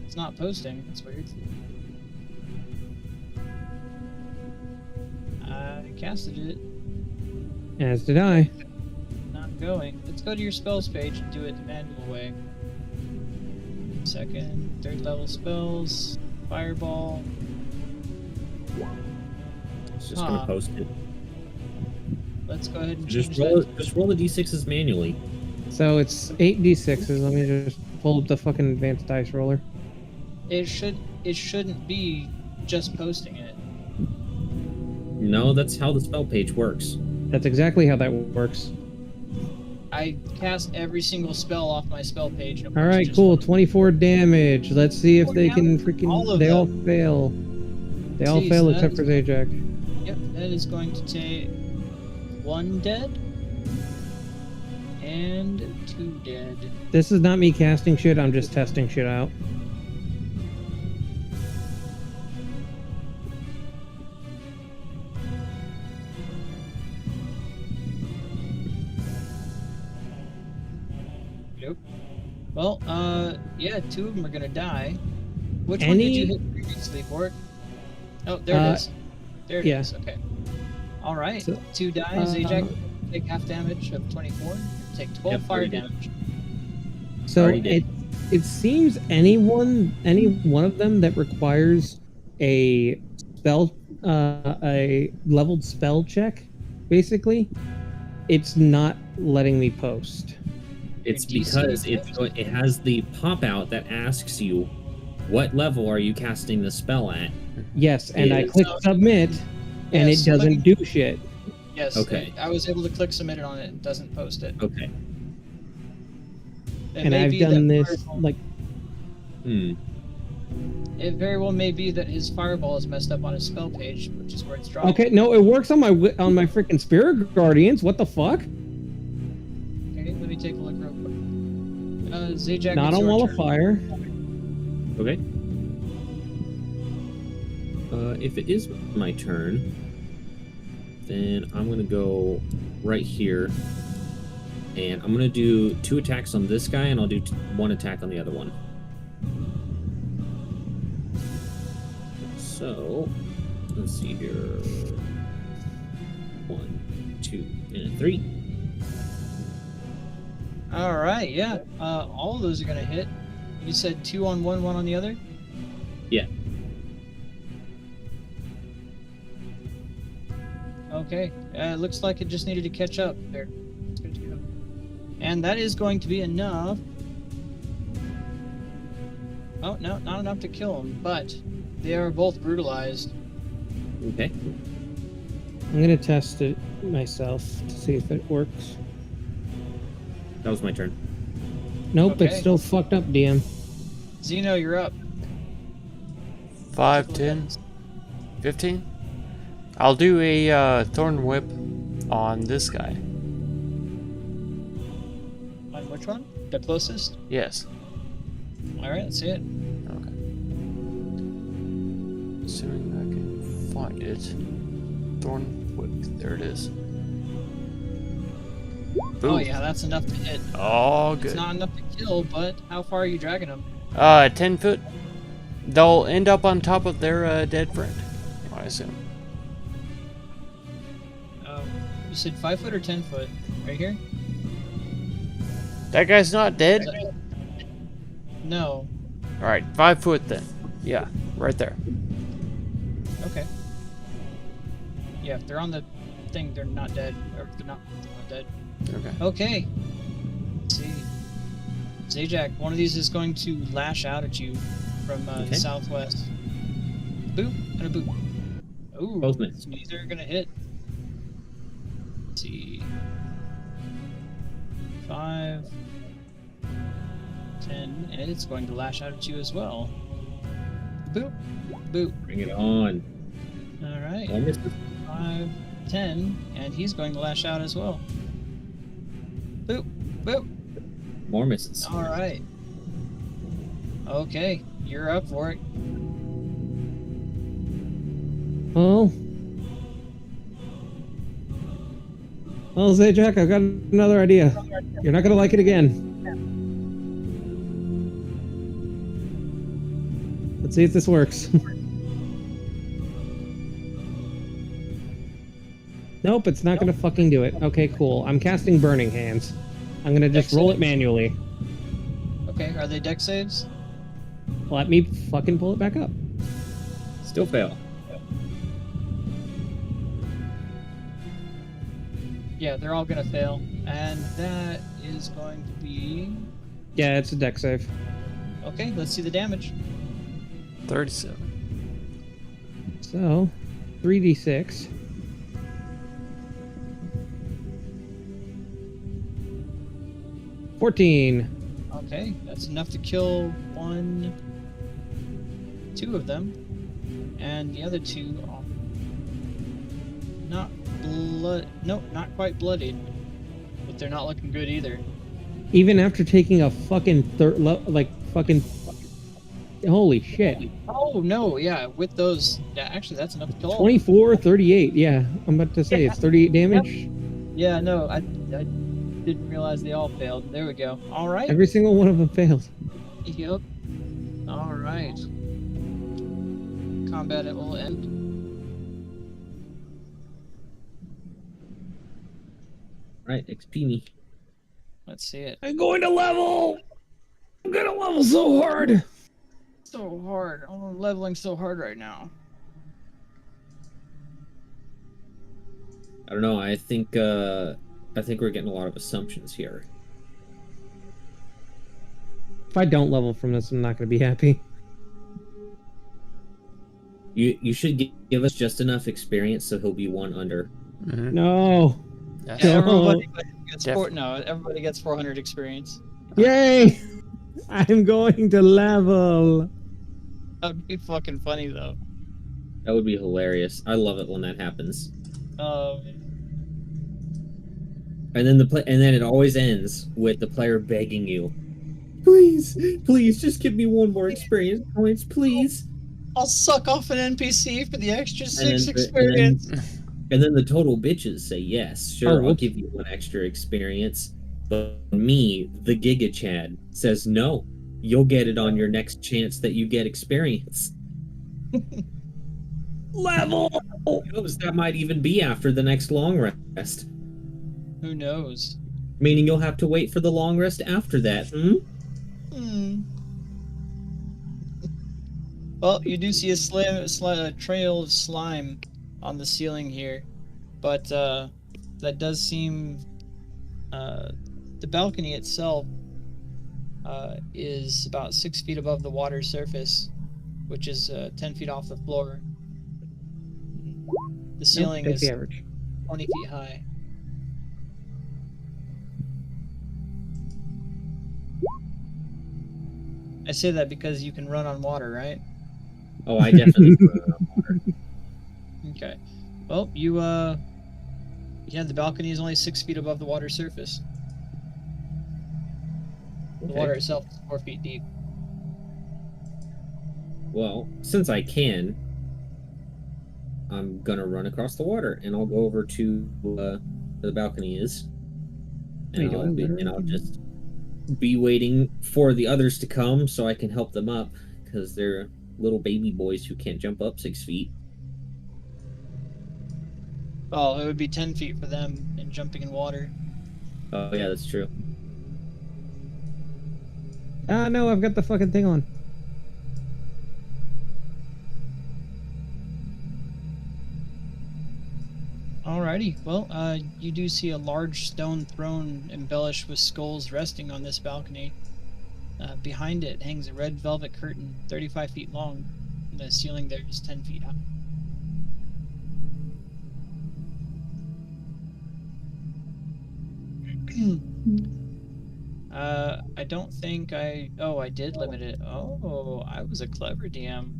It's not posting. That's weird. I casted it. As did I. Not going. Let's go to your spells page and do it the manual way. Second, third level spells, fireball. It's just Huh. gonna post it. Let's go ahead and Just change roll that. just roll the d6s manually. So it's 8d6s. Let me just pull up the fucking advanced dice roller. It shouldn't be just posting it. No, that's how the spell page works. That's exactly how that works. I cast every single spell off my spell page. and it All works right, just cool. fine. 24 damage. Let's see if 24 they can damage? freaking. All of They all them. fail. They all Jeez, fail that except is- for Zajac. Yep, that is going to take 1 dead and 2 dead. This is not me casting shit. I'm just testing shit out. Yep. Well, yeah, 2 of them are gonna die. Which one did Any- you hit previously, Bork? Oh, there it is. There it is. yeah. Okay. All right. So, 2 dies. Ajax uh, take half damage of 24. Take 12 Yep, fire already did. damage. So Already did. it seems any one of them that requires a spell, a leveled spell check, basically, it's not letting me post? It's Your DC because it has the pop out that asks you, what level are you casting the spell at? Yes, and I Yes. click submit, and Yes, it doesn't clicking- do shit. Yes. Okay. I was able to click submit it on it. It doesn't post it. Okay. It And may I've be done that this Fireball- like It very well may be that his fireball is messed up on his spell page, which is where it's dropped. okay, no, it works on my freaking spirit guardians. What the fuck? Okay, let me take a look real quick. Zajac, Not it's on your Wall turn. of Fire. Okay. If it is my turn, then I'm gonna go right here, and I'm gonna do 2 attacks on this guy, and I'll do 1 attack on the other one. So, let's see here. 1, 2, and 3. All right, yeah. All of those are gonna hit. You said 2 on one, 1 on the other. Yeah. Okay. It looks like it just needed to catch up there. It's good to go. And that is going to be enough. Oh no, not enough to kill them, but they are both brutalized. Okay. I'm gonna test it myself to see if it works. That was my turn. Nope, Okay. it's still fucked up, DM. Zeno, you're up. 5, 10, 15. I'll do a Thorn Whip on this guy. On which one? The closest? Yes. All right, let's see it. Okay. Assuming I can find it. Thorn Whip. There it is. Boom. Oh yeah, that's enough to hit. Oh, It's good. not enough to kill, but how far are you dragging them? 10 foot. They'll end up on top of their dead friend, I assume. You said 5 foot or 10 foot? Right here? That guy's not dead? No. Alright, 5 foot then. Yeah, right there. Okay. Yeah, if they're on the thing, they're not dead. Or they're not dead. Okay. Okay. Let's see. Zajac, one of these is going to lash out at you from the Okay. southwest. Boop and a boop. Ooh. Both miss. Neither are gonna hit. Let's see. 5, 10, and it's going to lash out at you as well. Boop, boop. Bring it on. All right. More misses. 5, 10, and he's going to lash out as well. Boop, boop. More misses. All right. Okay, you're up for it. Well, Zajac, I've got another idea. You're not gonna like it again. Let's see if this works. Nope, it's not gonna fucking do it. Okay, cool. I'm casting Burning Hands. I'm gonna just Dex roll it saves? manually. Okay, are they deck saves? Let me fucking pull it back up. Still fail. Yeah, they're all gonna fail, and that is going to be Yeah, it's a deck save. okay. Let's see the damage. 37. So, 3d6. $14. Okay, that's enough to kill 2 of them, and the other 2 are not Nope, not quite bloodied, but they're not looking good either. Even after taking a fucking fucking holy shit. Oh no, yeah, with those, yeah, actually that's enough to kill. 24, 38. Yeah, I'm about to say it's 38 damage. Yeah, no, I didn't realize they all failed. There we go. All right. Every single one of them failed. Yep. All right. Combat it will end. Right, XP me. Let's see it. I'm going to level. I'm gonna level so hard. So hard. I'm leveling so hard right now. I don't know. I think I think we're getting a lot of assumptions here. If I don't level from this, I'm not going to be happy. You should give us just enough experience so he'll be one under. Mhm. No. Yes. Yeah, No. everybody gets 400 experience. Yay! I'm going to level. That would be fucking funny though. That would be hilarious. I love it when that happens. And then and then it always ends with the player begging you, please, please, just give me one more experience points, please. I'll suck off an NPC for the extra And 6 then- experience. And then the total bitches say yes, sure, Oh, I'll whoops. give you one extra experience. But me, the Giga Chad, says no. You'll get it on your next chance that you get experience. Level. Who knows, that might even be after the next long rest. Who knows? Meaning you'll have to wait for the long rest after that. Hmm. Well, you do see a trail of slime on the ceiling here, but that does seem the balcony itself is about 6 feet above the water surface, which is 10 feet off the floor. The ceiling That's is the average. 20 feet high. I say that because you can run on water, right? Oh, I definitely put it on water. Okay. Well, yeah, the balcony is only 6 feet above the water surface. The Okay. water itself is 4 feet deep. Well, since I can, I'm gonna run across the water, and I'll go over to where the balcony is, What are you doing, and I'll just be waiting for the others to come so I can help them up, because they're little baby boys who can't jump up 6 feet. Well, it would be 10 feet for them and jumping in water. Oh yeah, that's true. Ah, no, I've got the fucking thing on. Alrighty. Well, you do see a large stone throne embellished with skulls resting on this balcony. Behind it hangs a red velvet curtain, 35 feet long. The ceiling there is 10 feet high. I don't think oh, I did limit it. Oh, I was a clever DM.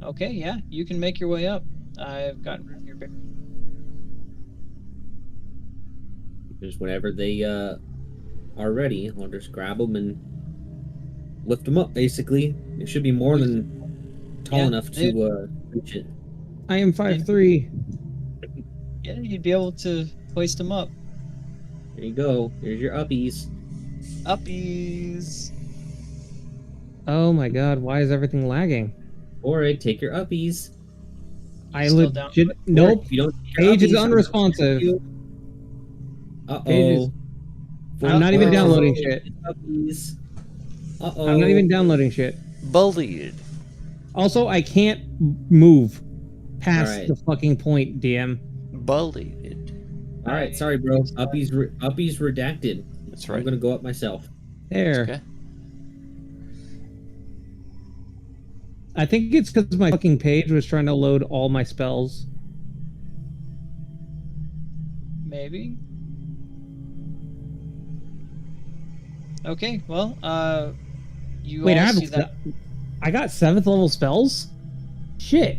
Okay, yeah, you can make your way up. I've gotten rid of your bear. Just whenever they are ready, I'll just grab them and lift them up. Basically, it should be more than tall Yeah, enough to reach it. I am 5'3". Yeah, you'd be able to hoist them up. There you go. Here's your uppies. Uppies. Oh my god, why is everything lagging? Or take your uppies. I Still down. legit nope. If you don't take your Page is uppies, unresponsive. Uh Page is- oh. I'm not even downloading shit. Uppies. Uh-oh. I'm not even downloading shit. Bullied. Also, I can't move past Alright. the fucking point, DM. Bullied. All right, sorry, bro. Uppies redacted. That's I'm right. gonna go up myself. There. Okay. I think it's because my fucking page was trying to load all my spells. Maybe. Okay, well, you Wait, all I have see that. I got 7th level spells? Shit.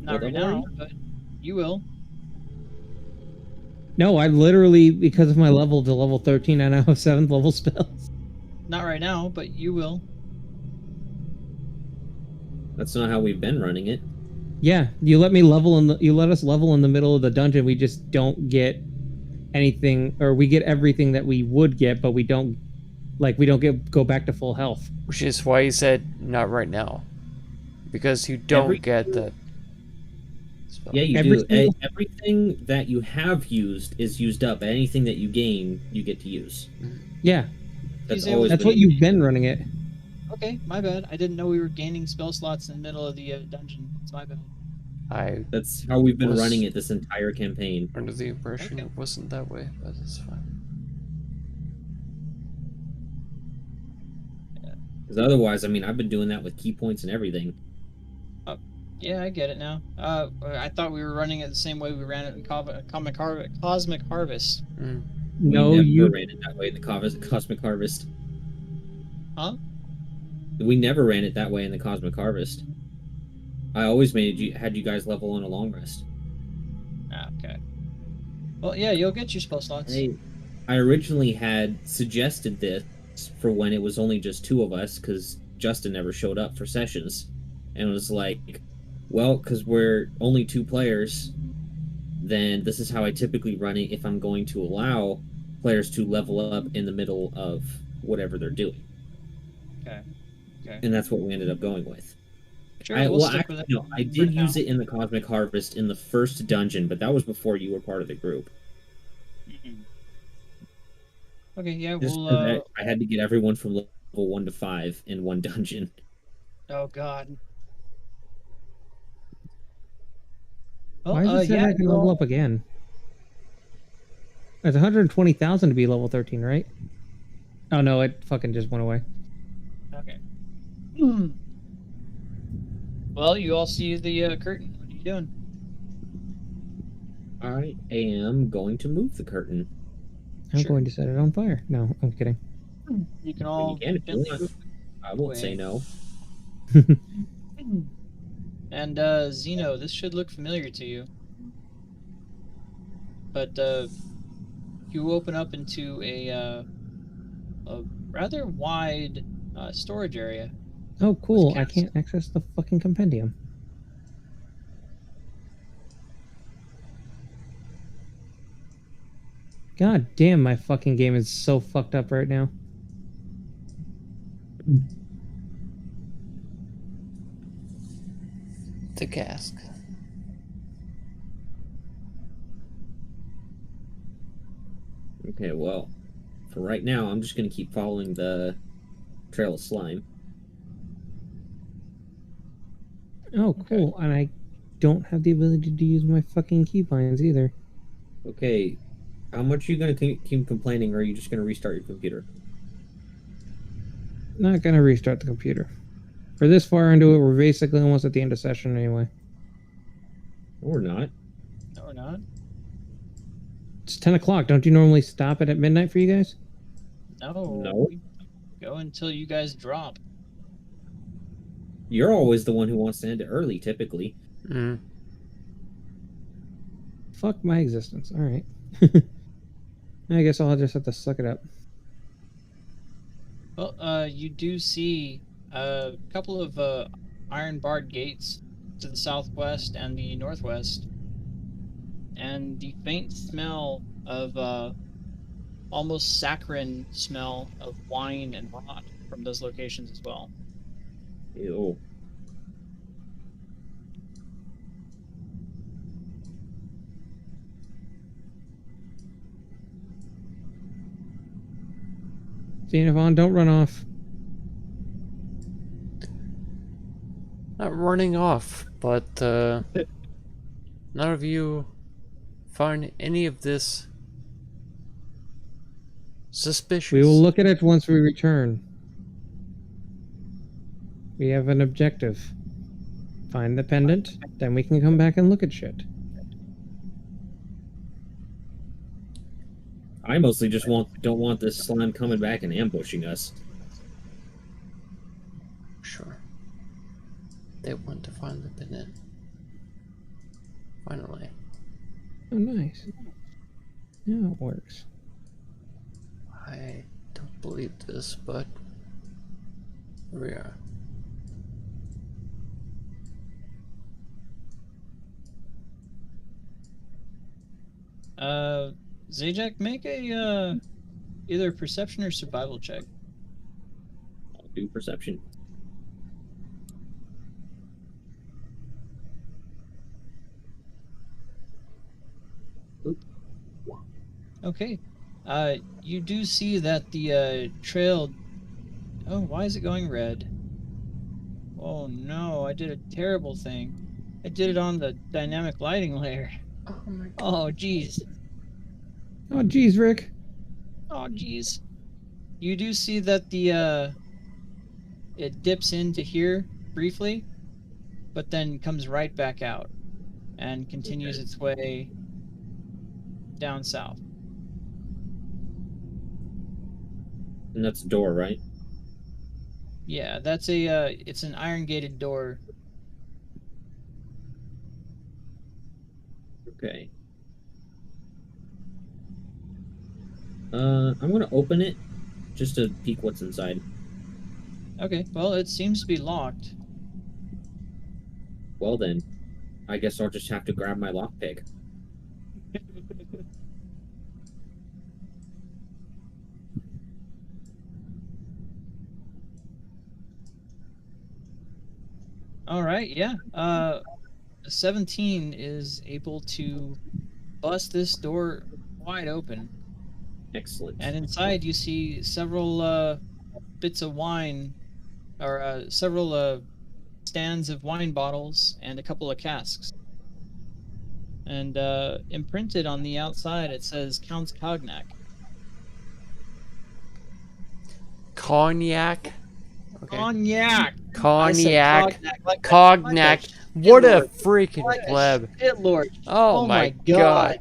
Not right now, but you will. No, I literally, because of my level to level 13, I now have 7th level spells. Not right now, but you will. That's not how we've been running it. Yeah, you let us level in the middle of the dungeon. We just don't get anything, or we get everything that we would get, but we don't go back to full health. Which is why he said not right now. Because you don't get the spell. Yeah, you Every do. single- Everything that you have used is used up. Anything that you gain, you get to use. Yeah, That's He's always that's been- what you've been running it. Okay, my bad. I didn't know we were gaining spell slots in the middle of the dungeon. It's my bad. I That's how we've been Was- running it this entire campaign. under the impression Okay. it wasn't that way, but it's fine. Because otherwise, I mean, I've been doing that with key points and everything. Yeah, I get it now. I thought we were running it the same way we ran it in Cosmic Harvest. Mm. No, we never you. ran it that way in the Cosmic Harvest. Huh? We never ran it that way in the Cosmic Harvest. I always had you guys level on a long rest. Ah, okay. Well, yeah, you'll get your spell slots. I originally had suggested this for when it was only just 2 of us, because Justin never showed up for sessions, and it was like, well, because we're only 2 players, then this is how I typically run it if I'm going to allow players to level up in the middle of whatever they're doing. Okay. And that's what we ended up going with. Sure, I we'll stick with it. no, I for did now. use it in the Cosmic Harvest in the first dungeon, but that was before you were part of the group. Mhm. Okay, yeah, Just we'll. 'cause I had to get everyone from level 1 to 5 in one dungeon. Oh God. Well, Why does it say yeah, I can you level all- up again? It's 120,000 to be level 13, right? Oh no, it fucking just went away. Okay. Well, you all see the curtain. What are you doing? I am going to move the curtain. I'm Sure. going to set it on fire. No, I'm kidding. You can But all you can if you gently want. move. I won't say Wait. no. And Zeno, this should look familiar to you. But you open up into a rather wide storage area. Oh, cool. I cats. can't access the fucking compendium. God damn, my fucking game is so fucked up right now. The cask. Okay, well, for right now, I'm just going to keep following the trail of slime. Oh, cool. And I don't have the ability to use my fucking keybinds either. Okay, how much are you going to keep complaining, or are you just going to restart your computer? Not gonna restart the computer. For this far into it, we're basically almost at the end of session anyway. Or not. No, or not. It's 10 o'clock. Don't you normally stop it at midnight for you guys? No. No. We go until you guys drop. You're always the one who wants to end it early, typically. Mm. Fuck my existence. Alright. I guess I'll just have to suck it up. Well, you do see a couple of iron barred gates to the southwest and the northwest, and the faint smell of almost saccharine smell of wine and rot from those locations as well. Ew. Xenophon, don't run off. Not running off, but none of you find any of this suspicious. We will look at it once we return. We have an objective. Find the pendant, then we can come back and look at shit. I mostly just don't want this slime coming back and ambushing us. Sure. They want to find the pendant. Finally. Oh, nice. Yeah, it works. I don't believe this, but here we are. Zajac, make a either perception or survival check. I'll do perception. Okay. You do see that the trail. Oh, why is it going red? Oh no, I did a terrible thing. I did it on the dynamic lighting layer. Oh my god. Oh, jeez. Oh, geez, Rick. Oh, jeez. You do see that the it dips into here briefly, but then comes right back out and continues its way down south. And that's a door, right? Yeah, that's it's an iron gated door. Okay. I'm gonna open it just to peek what's inside. Okay, well, it seems to be locked. Well then, I guess I'll just have to grab my lockpick. All right, yeah. 17 is able to bust this door wide open, Excellent. and inside you see several bits of wine, or several stands of wine bottles and a couple of casks. And imprinted on the outside, it says Count's Cognac. Cognac. Okay. Cognac. I said Cognac. cognac. Like Cognac. Like What a Lord. freaking like a pleb. shit lord. Oh my god.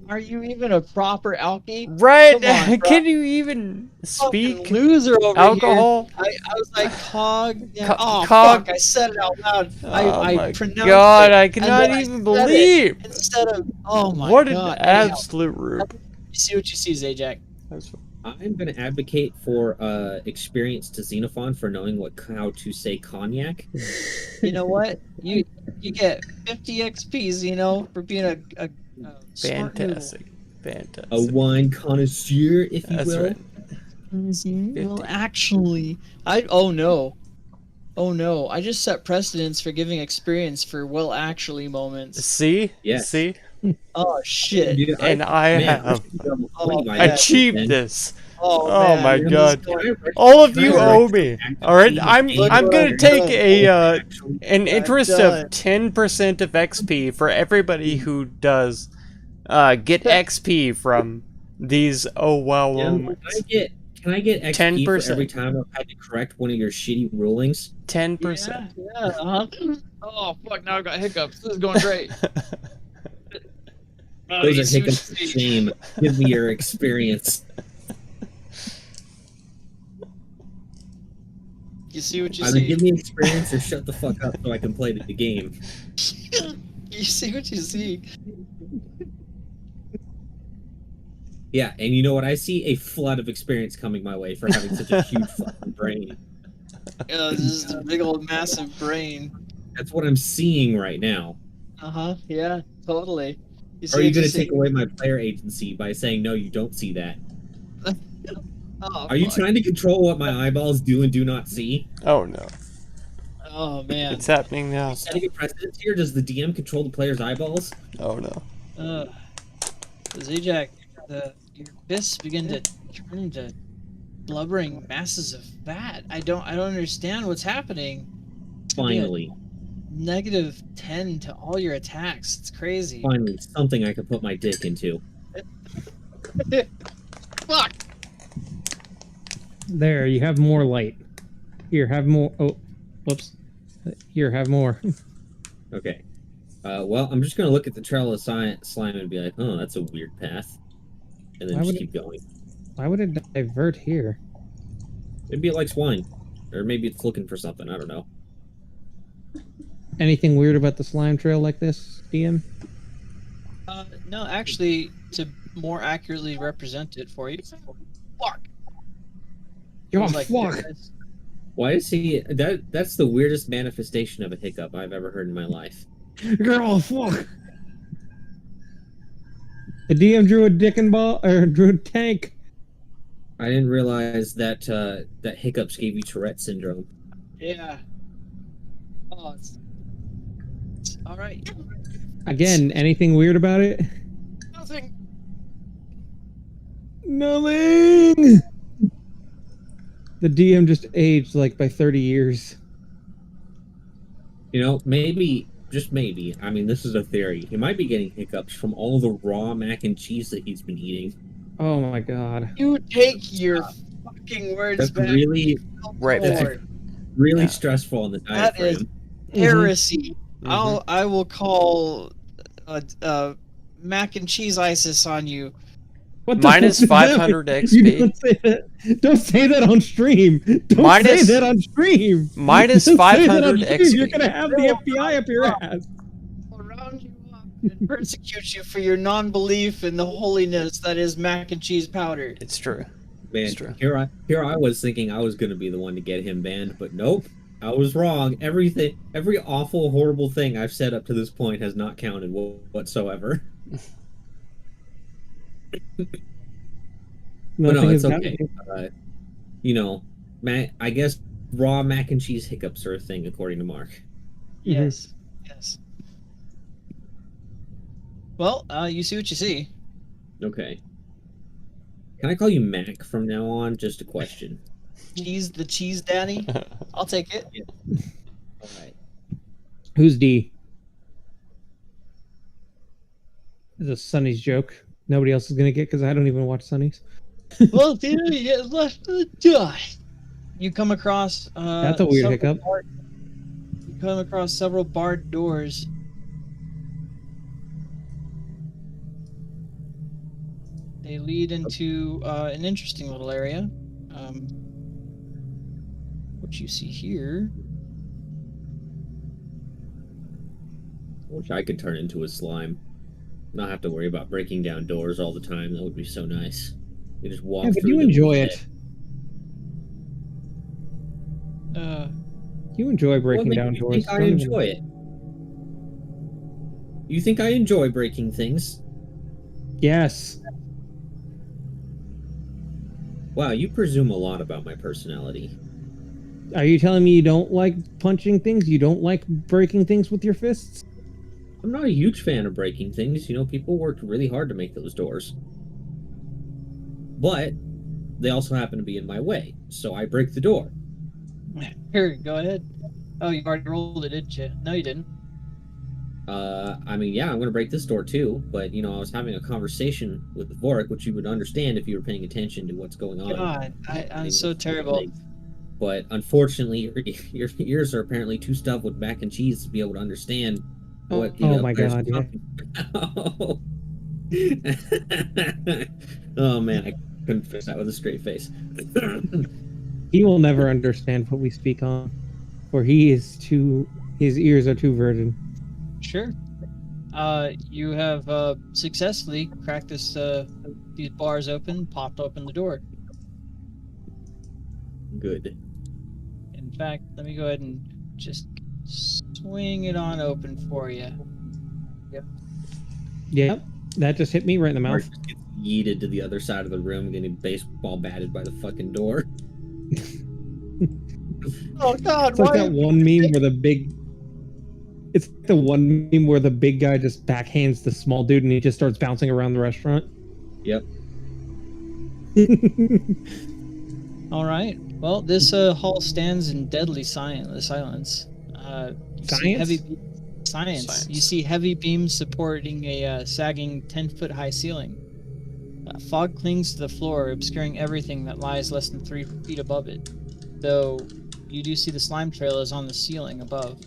Are you even a proper alky? Right? Come on, bro. Can you even Fucking speak loser over alcohol? here. I was like cognac. Co- Oh cog- fuck! I said it out loud. Oh I my pronounced god, it, I and cannot then I even said believe. it instead of my What god. an absolute rube. You see what you see, Zajac. I'm gonna advocate for experience to Xenophon for knowing how to say cognac. You know what? You get 50 XPs. You know, for being a smart noodle. Fantastic. Fantastic. A wine connoisseur, if you That's will. right. Well, actually, oh no, I just set precedence for giving experience for actually moments. See? Yes. See? Oh shit! Dude, And I man, have level Oh, 20 by yeah. now, achieved man. this. Oh, Oh man, my you're god. just going- All of Can I you write owe me. All right, I'm Look gonna what take I've a Actually, an I've interest done. of 10% of XP for everybody who does get XP from these oh wow Jim, moments. can I get XP for 10%. every time I've had to correct one of your shitty rulings? 10%. Yeah. Oh fuck! Now I've got hiccups. This is going great. Oh, Those you are see what hiccups of you see. shame. Give me your experience. You see what you Either see. give me experience or shut the fuck up so I can play the game. You see what you see. Yeah, and you know what? I see a flood of experience coming my way for having such a huge fucking brain. This is a big old massive brain. That's what I'm seeing right now. Yeah. Totally. You Or are you what going to see? take away my player agency by saying, no, you don't see that? Oh, Are you fuck. trying to control what my eyeballs do and do not see? Oh no. Oh man. It's happening now. Setting a precedence here, does the DM control the player's eyeballs? Oh no. Zajac, your fists begin to turn into blubbering masses of fat. I don't understand what's happening. It's gonna be a Finally. -10 to all your attacks. It's crazy. Finally, something I can put my dick into. Fuck. There, you have more light. Here, have more. Oh, whoops. Here, have more. Okay. Well, I'm just going to look at the trail of slime and be like, oh, that's a weird path. And then Why just would it- keep going. Why would it divert here? Maybe it likes wine. Or maybe it's looking for something. I don't know. Anything weird about the slime trail like this, DM? No, actually, to more accurately represent it for you. Fuck. You're I was like, fuck. Why is he... That's the weirdest manifestation of a hiccup I've ever heard in my life. Girl, fuck. The DM drew a dick and ball, or drew a tank. I didn't realize that that hiccups gave you Tourette syndrome. Yeah. Oh, it's all right. Again, anything weird about it? Nothing. Nothing. The DM just aged like by 30 years. You know, maybe just maybe. I mean, this is a theory. He might be getting hiccups from all the raw mac and cheese that he's been eating. Oh my god. You take your fucking words That's back. really, Right back. Lord. really Yeah. stressful on the That diaphragm. is heresy. Mhm. I will call mac and cheese ISIS on you. What the Minus fuck does that 500 mean? XP. You don't say that. Don't say that on stream. Don't Minus- say that on stream. minus Don't say that 500 on stream. You're XP. gonna have the FBI up your ass. Will round you up and persecute you for your non-belief in the holiness that is mac and cheese powder. It's true. Man, It's true. here I was thinking I was gonna be the one to get him banned, but nope, I was wrong. Every awful, horrible thing I've said up to this point has not counted whatsoever. But Nothing no, it's has okay. You know, I guess raw mac and cheese hiccups are a thing, according to Mark. Yes. Yes. Well, you see what you see. Okay. Can I call you Mac from now on? Just a question. The cheese daddy. I'll take it. All right. Who's D? This is a Sonny's joke. Nobody else is gonna get because I don't even watch Sonny's. Well, theory is left to die. You come across. That's a weird several hiccup. You come across several barred doors. They lead into an interesting little area. What you see here. I wish I could turn into a slime. Not have to worry about breaking down doors all the time. That would be so nice. You just walk Yeah, but through you them enjoy and it. You enjoy breaking What down makes you doors. think I Don't even- enjoy it? You think I enjoy breaking things? Yes. Wow, you presume a lot about my personality. Are you telling me you don't like punching things? You don't like breaking things with your fists? I'm not a huge fan of breaking things. You know, people worked really hard to make those doors. But they also happen to be in my way, so I break the door. Here, go ahead. Oh, you already rolled it, didn't you? No, you didn't. I mean, yeah, I'm going to break this door too, but, you know, I was having a conversation with Vorik, which you would understand if you were paying attention to what's going on. God, I'm so terrible. But unfortunately, your ears are apparently too stuffed with mac and cheese to be able to understand what the Oh my players God, are yeah. talking about. Oh man, I couldn't fix that with a straight face. He will never understand what we speak on, for his ears are too virgin. Sure. You have successfully cracked these bars open, popped open the door. Good. In fact, let me go ahead and just swing it on open for you. Yep, that just hit me right in the Mark mouth. just gets yeeted to the other side of the room, getting baseball batted by the fucking door. Oh God! It's like that one meme where the big. It's the one meme where the big guy just backhands the small dude and he just starts bouncing around the restaurant. Yep. All right. Well, this hall stands in deadly silence. You see Science? science. You see heavy beams supporting a sagging 10-foot high ceiling. Fog clings to the floor, obscuring everything that lies less than 3 feet above it. Though you do see the slime trail is on the ceiling above.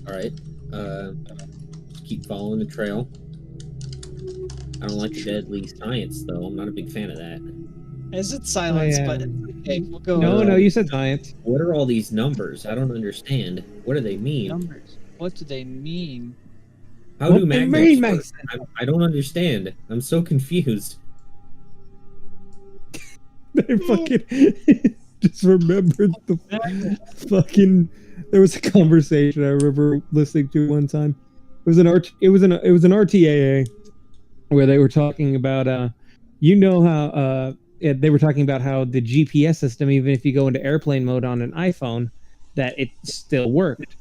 All right. Just keep following the trail. I don't like the deadly science, though. I'm not a big fan of that. Is it silence? yeah. But okay, we'll go. No, you said science. What are all these numbers? I don't understand. What do they mean? Numbers. What do they mean? How What do they magnets mean, work? I don't understand. I'm so confused. I fucking just remembered the fucking. There was a conversation I remember listening to one time. It was an RTAA where they were talking about you know how they were talking about how the GPS system, even if you go into airplane mode on an iPhone, that it still worked.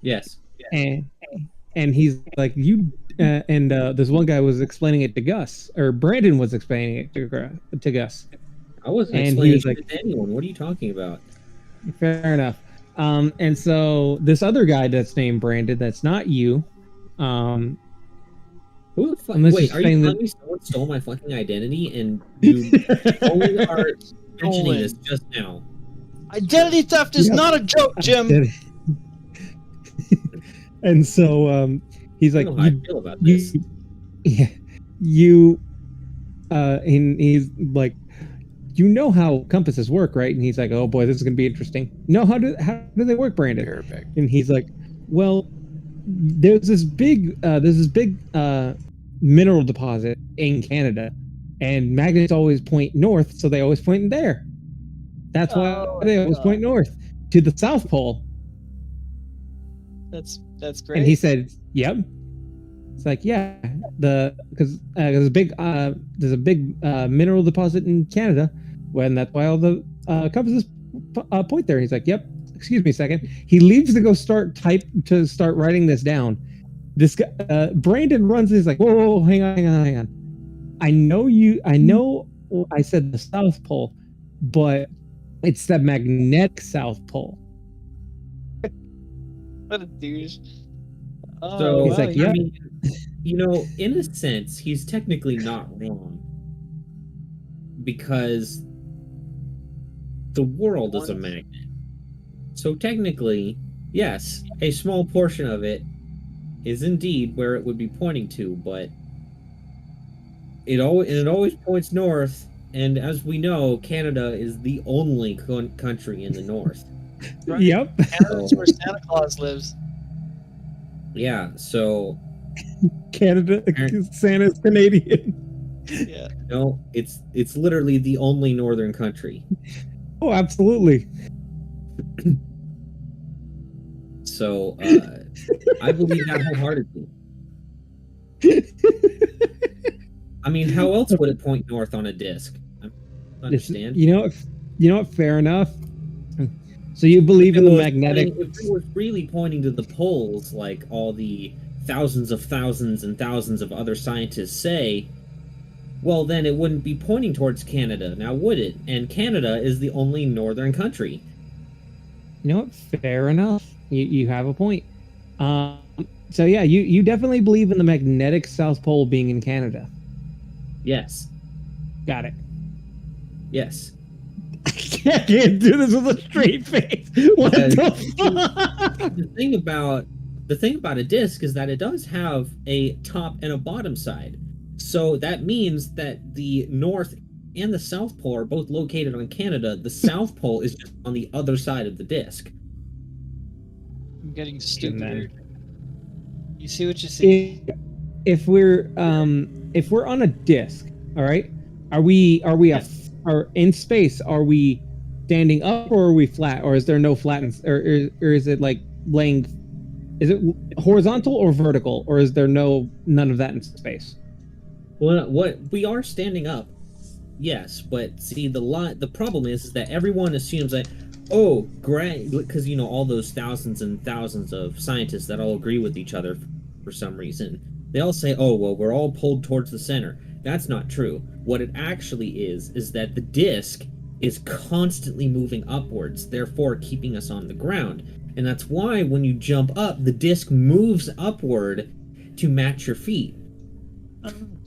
Yes. And he's like, this one guy was explaining it to Gus, or Brandon was explaining it to Gus. I wasn't And explaining he's it like- to anyone. What are you talking about? Fair enough. And so this other guy that's named Brandon, that's not you. Who the fuck? Unless Wait, he's are you saying telling that- me someone stole my fucking identity and you only are mentioning this just now? Identity theft is Yep. not a joke, Jim. And so he's I like, don't know how I feel about this. and he's like, you know how compasses work, right? And he's like, oh boy, this is gonna be interesting. No, how do they work, Brandon? Perfect. And he's like, well, there's this big mineral deposit in Canada, and magnets always point north, so they always point there. That's why Oh, they always God. point north to the South Pole. That's great. And he said, "Yep." It's like, yeah, because there's a big mineral deposit in Canada, and that's why all the compasses point there. He's like, "Yep." Excuse me a second. He leaves to go start writing this down. This guy, Brandon runs. He's like, "Whoa, hang on. I know I said the South Pole, but it's the magnetic South Pole." What a douche. Oh, So He's like, I yeah. mean, you know, in a sense, he's technically not wrong because the world is a magnet. So technically, yes, a small portion of it is indeed where it would be pointing to, but it always points north. And as we know, Canada is the only country in the north. Right. Yep. Canada's where Santa Claus lives. Yeah, so Canada, Santa's Canadian. Yeah. no, it's literally the only northern country. Oh, absolutely. So I believe that wholeheartedly. I mean, how else would it point north on a disc? Understand? You know what? Fair enough. So you believe in the magnetic? If it was really pointing to the poles, like all the thousands and thousands of other scientists say, well, then it wouldn't be pointing towards Canada, now would it? And Canada is the only northern country. You know what? Fair enough. You have a point. So yeah, you definitely believe in the magnetic South Pole being in Canada. Yes. Got it. Yes. I can't do this with a straight face. What the fuck? The thing about a disc is that it does have a top and a bottom side. So that means that the North and the South Pole are both located on Canada. The South Pole is just on the other side of the disc. I'm getting stupider. You see what you see. If we're on a disc, all right, are in space? Are we standing up or are we flat, or is there no flatten, or is it like laying? Is it horizontal or vertical, or is there none of that in space? Well, what we are standing up, yes, but see the problem is that everyone assumes that, oh, great, because you know all those thousands and thousands of scientists that all agree with each other for some reason. They all say, oh, well, we're all pulled towards the center. That's not true. What it actually is that the disc is constantly moving upwards, therefore keeping us on the ground. And that's why when you jump up, the disc moves upward to match your feet.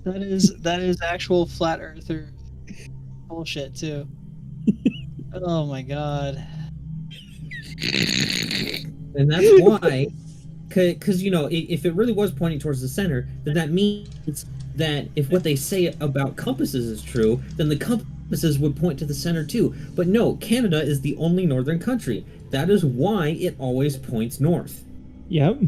That is actual flat earther bullshit too. Oh my god. And that's why, because you know, if it really was pointing towards the center, then that means that if what they say about compasses is true, then the compasses would point to the center too. But no, Canada is the only northern country. That is why it always points north. Yep.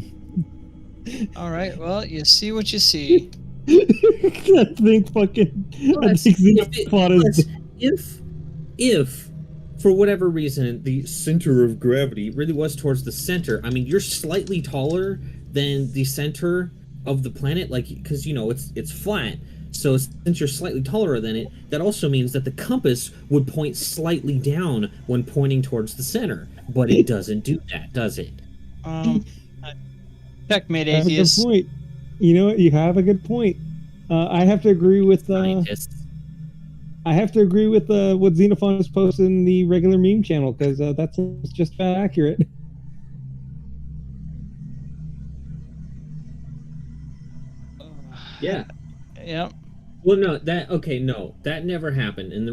All right. Well, you see what you see. I think fucking. I think Xenophon is. If for whatever reason the center of gravity really was towards the center, I mean, you're slightly taller than the center of the planet, like, because you know it's flat. So since you're slightly taller than it, that also means that the compass would point slightly down when pointing towards the center. But it doesn't do that, does it? Checkmate, That's a good atheist. point. You know what? You have a good point. I have to agree with. Scientists. I have to agree with what Xenophon has posted in the regular meme channel because that's just about accurate. Yeah. Yep. Well, no, that never happened, and the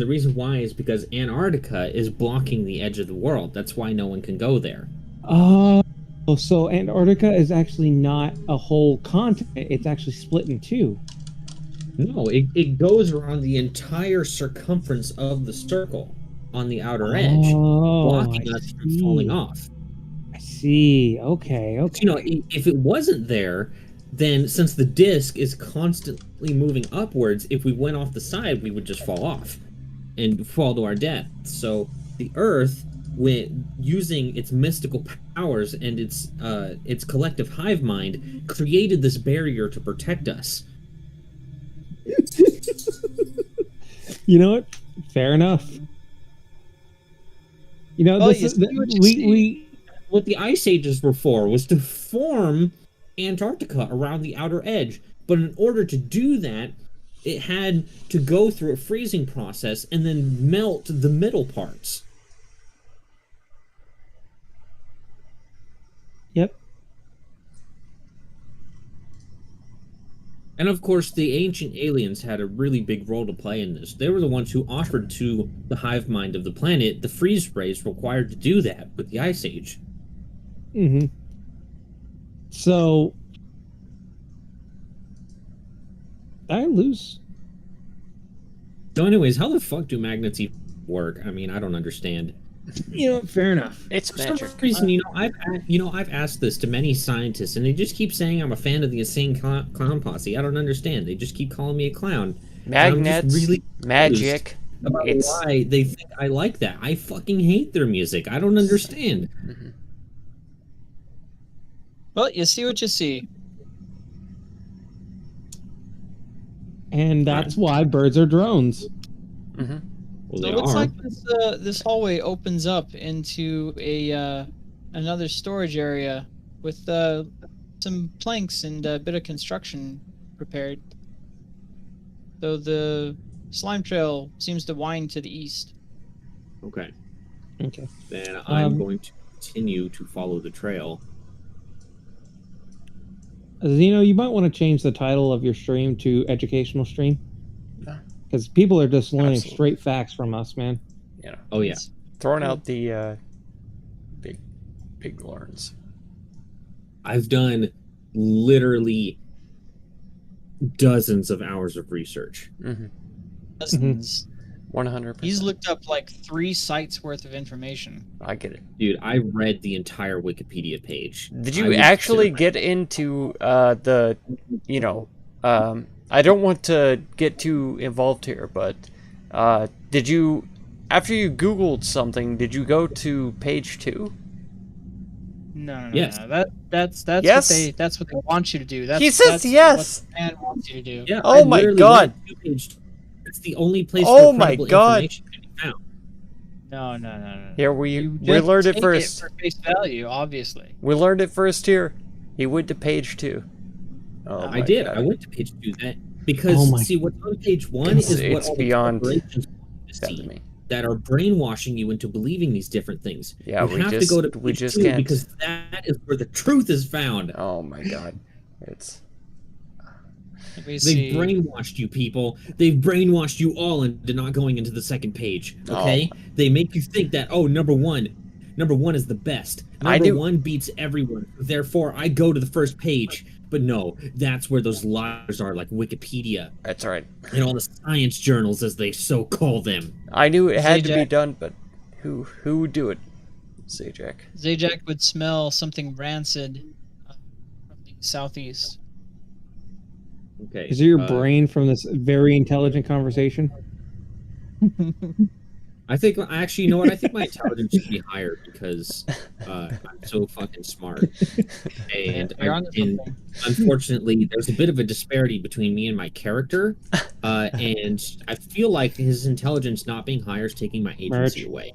reason why is because Antarctica is blocking the edge of the world. That's why no one can go there. Oh, so Antarctica is actually not a whole continent. It's actually split in two. No, it goes around the entire circumference of the circle on the outer edge, blocking I us from see. falling off. I see. Okay. Okay. You know, if it wasn't there, then since the disk is constantly moving upwards, if we went off the side, we would just fall off and fall to our death. So the Earth, when using its mystical powers and its collective hive mind, created this barrier to protect us. You know what? Fair enough. You know, Well, this you is, see what you we, see. we What the ice ages were for was to form Antarctica around the outer edge. But in order to do that, it had to go through a freezing process and then melt the middle parts. Yep. And of course, the ancient aliens had a really big role to play in this. They were the ones who offered to the hive mind of the planet the freeze sprays required to do that with the Ice Age. Mm-hmm. So, did I lose? So, anyways, how the fuck do magnets even work? I mean, I don't understand. You know, fair enough. It's For some magic. reason, I've asked this to many scientists, and they just keep saying I'm a fan of the Insane Clown Posse. I don't understand. They just keep calling me a clown. I'm just Magnets, really magic. about It's why they think I like that. I fucking hate their music. I don't understand. Mhm. Well, you see what you see. And that's why birds are drones. Mhm. Well, So they it looks are. like this hallway opens up into a another storage area with some planks and a bit of construction prepared. Though the slime trail seems to wind to the east. Okay. Okay. Then I'm Um, going to continue to follow the trail. Zeno, you might want to change the title of your stream to educational stream. Yeah. Because people are just learning Absolutely. straight facts from us, man. You know, Oh yeah. throwing out the big learns. I've done literally dozens of hours of research. Mm-hmm. Dozens. 100%. He's looked up like 3 sites worth of information. I get it. Dude, I read the entire Wikipedia page. Did I you would actually consider get into the, you know, I don't want to get too involved here, but did you, after you Googled something, did you go to page 2? No. Yes. That's Yes? that's what they want you to do. That's, He says that's yes! What the man wants you to do. Yeah. Oh I my literally God. went to page 2. It's the only place Oh where my credible God. information can be found. No. Here You we just learned it take first. for face value, obviously. We learned it first here. He went to page 2. Oh I my did. God. I went to page 2 that because Oh my- see what's on page 1 It's- is what it's all the beyond corporations want you to That to see, me. that are brainwashing you into believing these different things. Yeah, you we have just to go to we page just 2 can't. because that is where the truth is found. Oh my God. It's Let me They've see. brainwashed you, people. They've brainwashed you all into not going into the second page. Oh. Okay? They make you think that number one is the best. I Number do- 1 beats everyone. Therefore, I go to the first page. But no, that's where those liars are, like Wikipedia that's all right. and all the science journals, as they so call them. I knew it had to be Zajac. done, but who would do it? Zajac. Zajac would smell something rancid from the southeast. Okay. Is it your brain from this very intelligent conversation? I think actually, you know what? I think my intelligence should be higher because I'm so fucking smart. And, You're onto and something. unfortunately, there's a bit of a disparity between me and my character, and I feel like his intelligence not being higher is taking my agency Merch. away.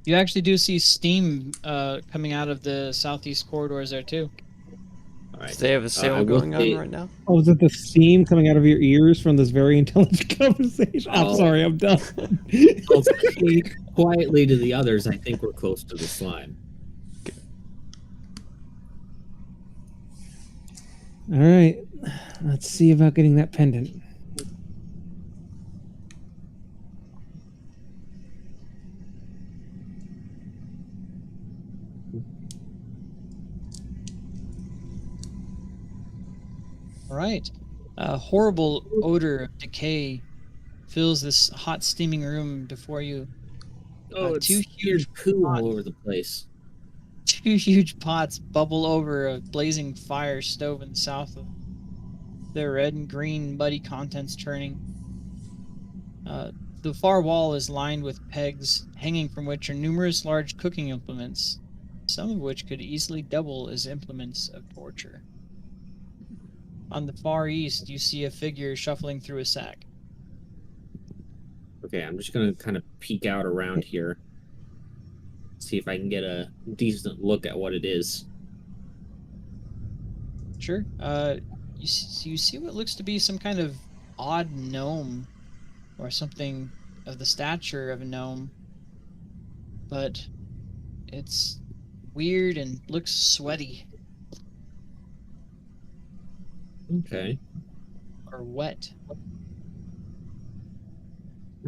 You actually do see steam coming out of the southeast corridors there too. right. Do they have a sale will going say- on right now? Oh, is it the steam coming out of your ears from this very intelligent conversation? I'm Oh. sorry, I'm done. I'll say quietly to the others, I think we're close to the slime. All right, let's see about getting that pendant. All right. A horrible odor of decay fills this hot, steaming room before you. Oh, it's two huge poo all over the place. Two huge pots bubble over a blazing fire stove in the south of their red and green muddy contents churning. The far wall is lined with pegs, hanging from which are numerous large cooking implements, some of which could easily double as implements of torture. On the far east, you see a figure shuffling through a sack. Okay, I'm just gonna kind of peek out around here, see if I can get a decent look at what it is. Sure. You see what looks to be some kind of odd gnome, or something of the stature of a gnome, but it's weird and looks sweaty Okay, or wet. I'm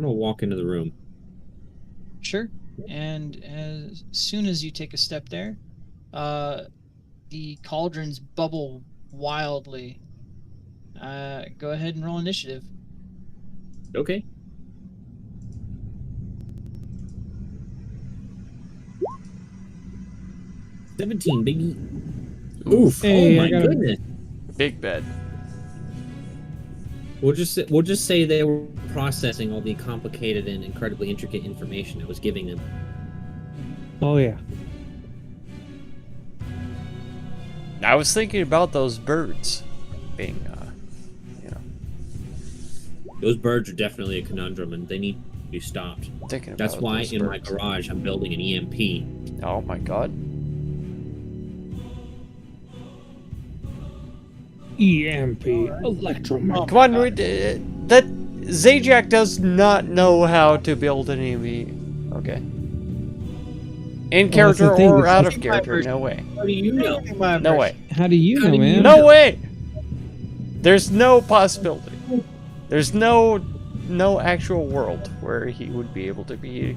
gonna walk into the room. Sure. And as soon as you take a step there, the cauldrons bubble wildly. Go ahead and roll initiative. Okay. $17, baby. Oof! Hey, oh I my got a- goodness. Big bed. We'll just say they were processing all the complicated and incredibly intricate information I was giving them. Oh yeah. I was thinking about those birds being, you know, Those birds are definitely a conundrum, and they need to be stopped. thinking That's about why those in my birds. garage I'm building an E EMP. Oh my god. EMP, electromagnetic. Come on, that Zajac does not know how to build an EMP. Okay. In that's the character thing, or it's out just- of character, no way. How do you know? No way. How do you How know, do you man? No way! There's no possibility. There's no actual world where he would be able to be.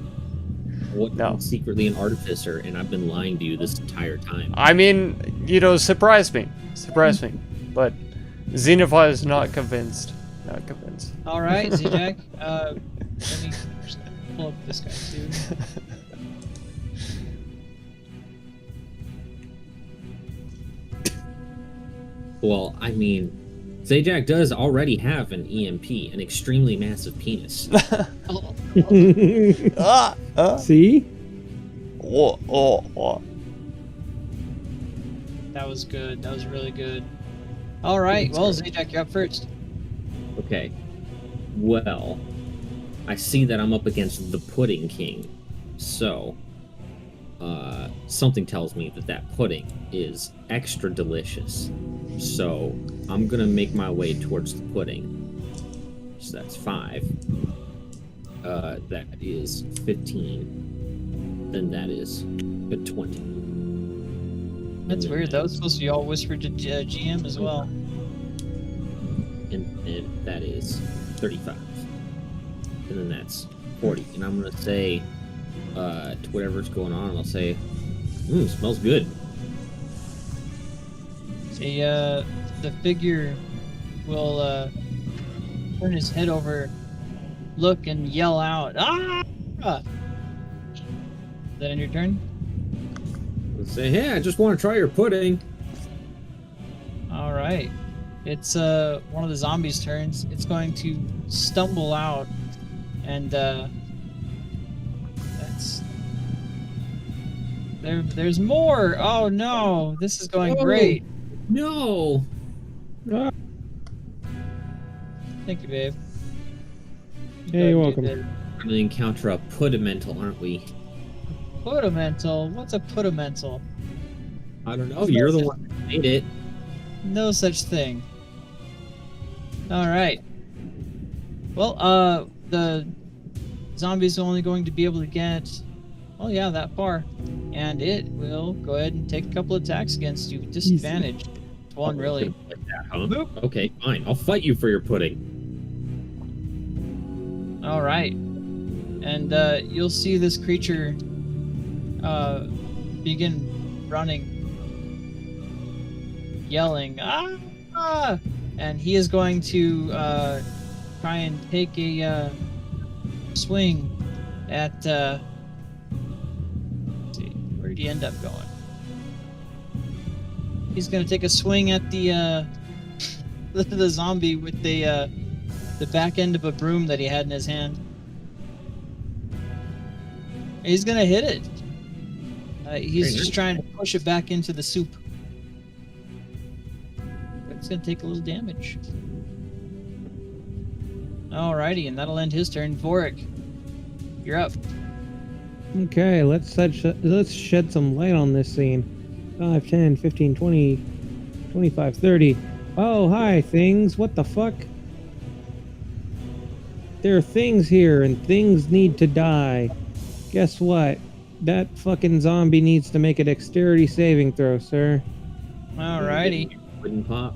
What? No. I'm secretly an artificer, and I've been lying to you this entire time. I mean, you know, surprise me. Surprise me. But Xenophon is not convinced. Not convinced. All right, Z-Jack. Let me just pull up this guy too. Well, I mean, Zajac does already have an EMP, an extremely massive penis. Oh, See? Oh. that was good. That was really good. All right. Well, Z-Jack, you're up first. Okay. Well, I see that I'm up against the Pudding King. So, something tells me that that pudding is extra delicious. So, I'm gonna make my way towards the pudding. So that's 5. That is 15. Then that is a 20. That's And then weird. That was supposed to be all whispered to GM as well. and that is 35. And then that's 40. And I'm gonna say to whatever's going on, I'll say, smells good. The figure will turn his head over, look, and yell out, "Ah!" Is that in your turn? I'll say, hey, I just want to try your pudding. All right. It's one of the zombies' turns. It's going to stumble out, and that's there's more. Oh no, this is going Oh. great. No. Thank you, babe. Hey, you're welcome. We're gonna encounter a pudimental, aren't we? Pudimental? What's a pudimental? I don't know. You're the one that made it. No such thing. Alright. Well, the zombie's only going to be able to get, oh yeah, that far. And it will go ahead and take a couple attacks against you. Disadvantage. One, really. Like that, huh? Okay, fine. I'll fight you for your pudding. Alright. And you'll see this creature begin running, yelling, ah! And he is going to try and take a swing at, let's see, where did he end up going? He's going to take a swing at the the zombie with the back end of a broom that he had in his hand. He's going to hit it. He's just trying to push it back into the soup. It's going to take a little damage. Alrighty, and that'll end his turn. Vorik, you're up. Okay, let's shed some light on this scene. 5, 10, 15, 20, 25, 30. Oh, hi, things. What the fuck? There are things here, and things need to die. Guess what? That fucking zombie needs to make a dexterity saving throw, sir. Alrighty. Wooden pop.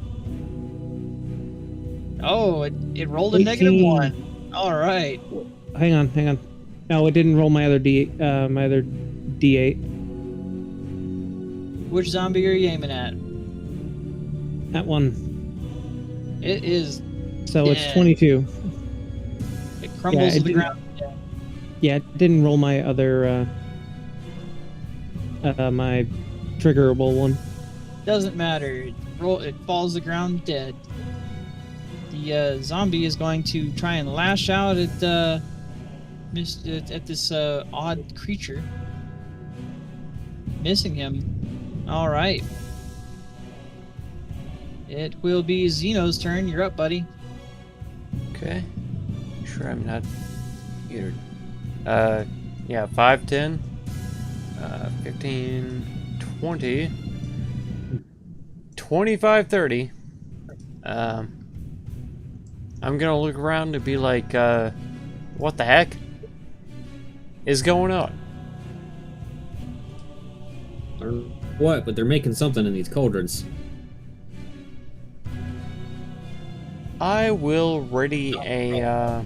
Oh, it rolled a 18. negative 1. Alright. Hang on. No, it didn't roll my other D8. Which zombie are you aiming at? That one. It is. So it's Yeah. 22. It crumbles Yeah, it to the didn't- ground. Yeah, it didn't roll my other my triggerable one. Doesn't matter. It falls to the ground dead. The zombie is going to try and lash out at this odd creature, missing him. All right. It will be Xeno's turn. You're up, buddy. Okay. Sure, I'm not either. Yeah, 5, 10, 15, 20, 25, 30. I'm gonna look around and be like, what the heck is going on? Or what? But they're making something in these cauldrons. I will ready a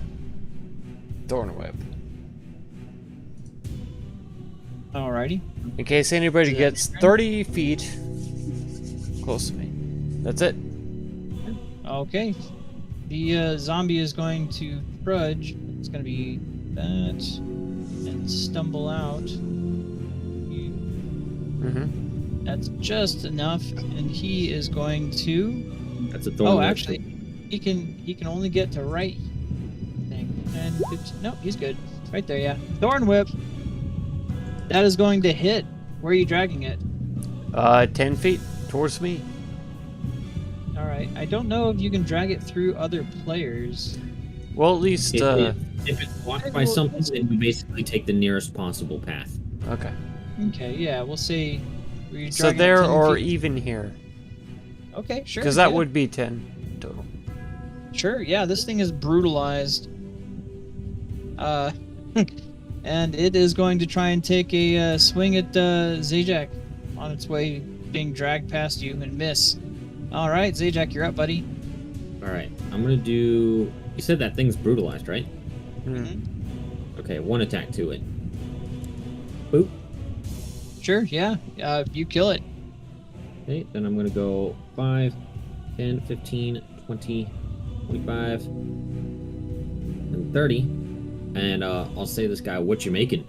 thorn whip Alrighty. in case anybody Is that gets your turn? 30 feet close to me. That's it. Okay. The zombie is going to trudge. It's going to be that and stumble out. Mm-hmm. That's just enough, and he is going to. That's a thorn. Oh, whip. actually, he can only get to right thing. And 15, no, he's good. Right there, yeah. Thorn whip. That is going to hit. Where are you dragging it? 10 feet towards me. All right. I don't know if you can drag it through other players. Well, at least, If it's blocked by Well, something, then you basically take the nearest possible path. okay. Okay, yeah, we'll say. where you're So dragging it there 10 or feet. even here. Okay, sure. Because that yeah. would be 10 total. Sure, yeah, this thing is brutalized. And it is going to try and take a swing at Zajac on its way being dragged past you and miss. All right, Zajac, you're up, buddy. All right, I'm gonna do. You said that thing's brutalized, right? Hmm. Okay, one attack to it. Boop. Sure, yeah. You kill it. Okay, then I'm gonna go 5, 10, 15, 20, 25, and 30. And I'll say to this guy, what you making?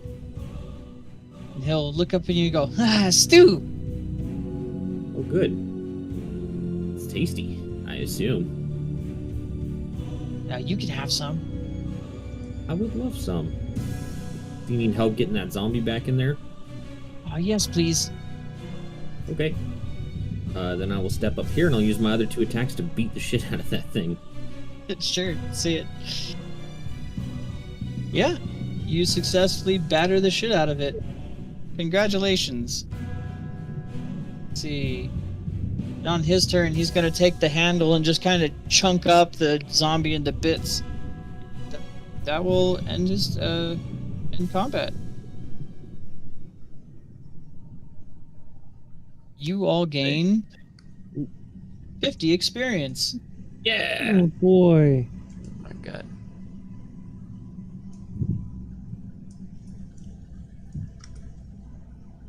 And he'll look up at you and go, stew! Oh, good. It's tasty, I assume. Now you can have some. I would love some. Do you need help getting that zombie back in there? Oh, yes, please. Okay. Then I will step up here and I'll use my other 2 attacks to beat the shit out of that thing. Sure, see it. Yeah, you successfully batter the shit out of it. Congratulations. Let's see. on his turn, he's gonna take the handle and just kind of chunk up the zombie into bits. That will end his in combat. You all gain 50 experience. Yeah. Oh boy. My God.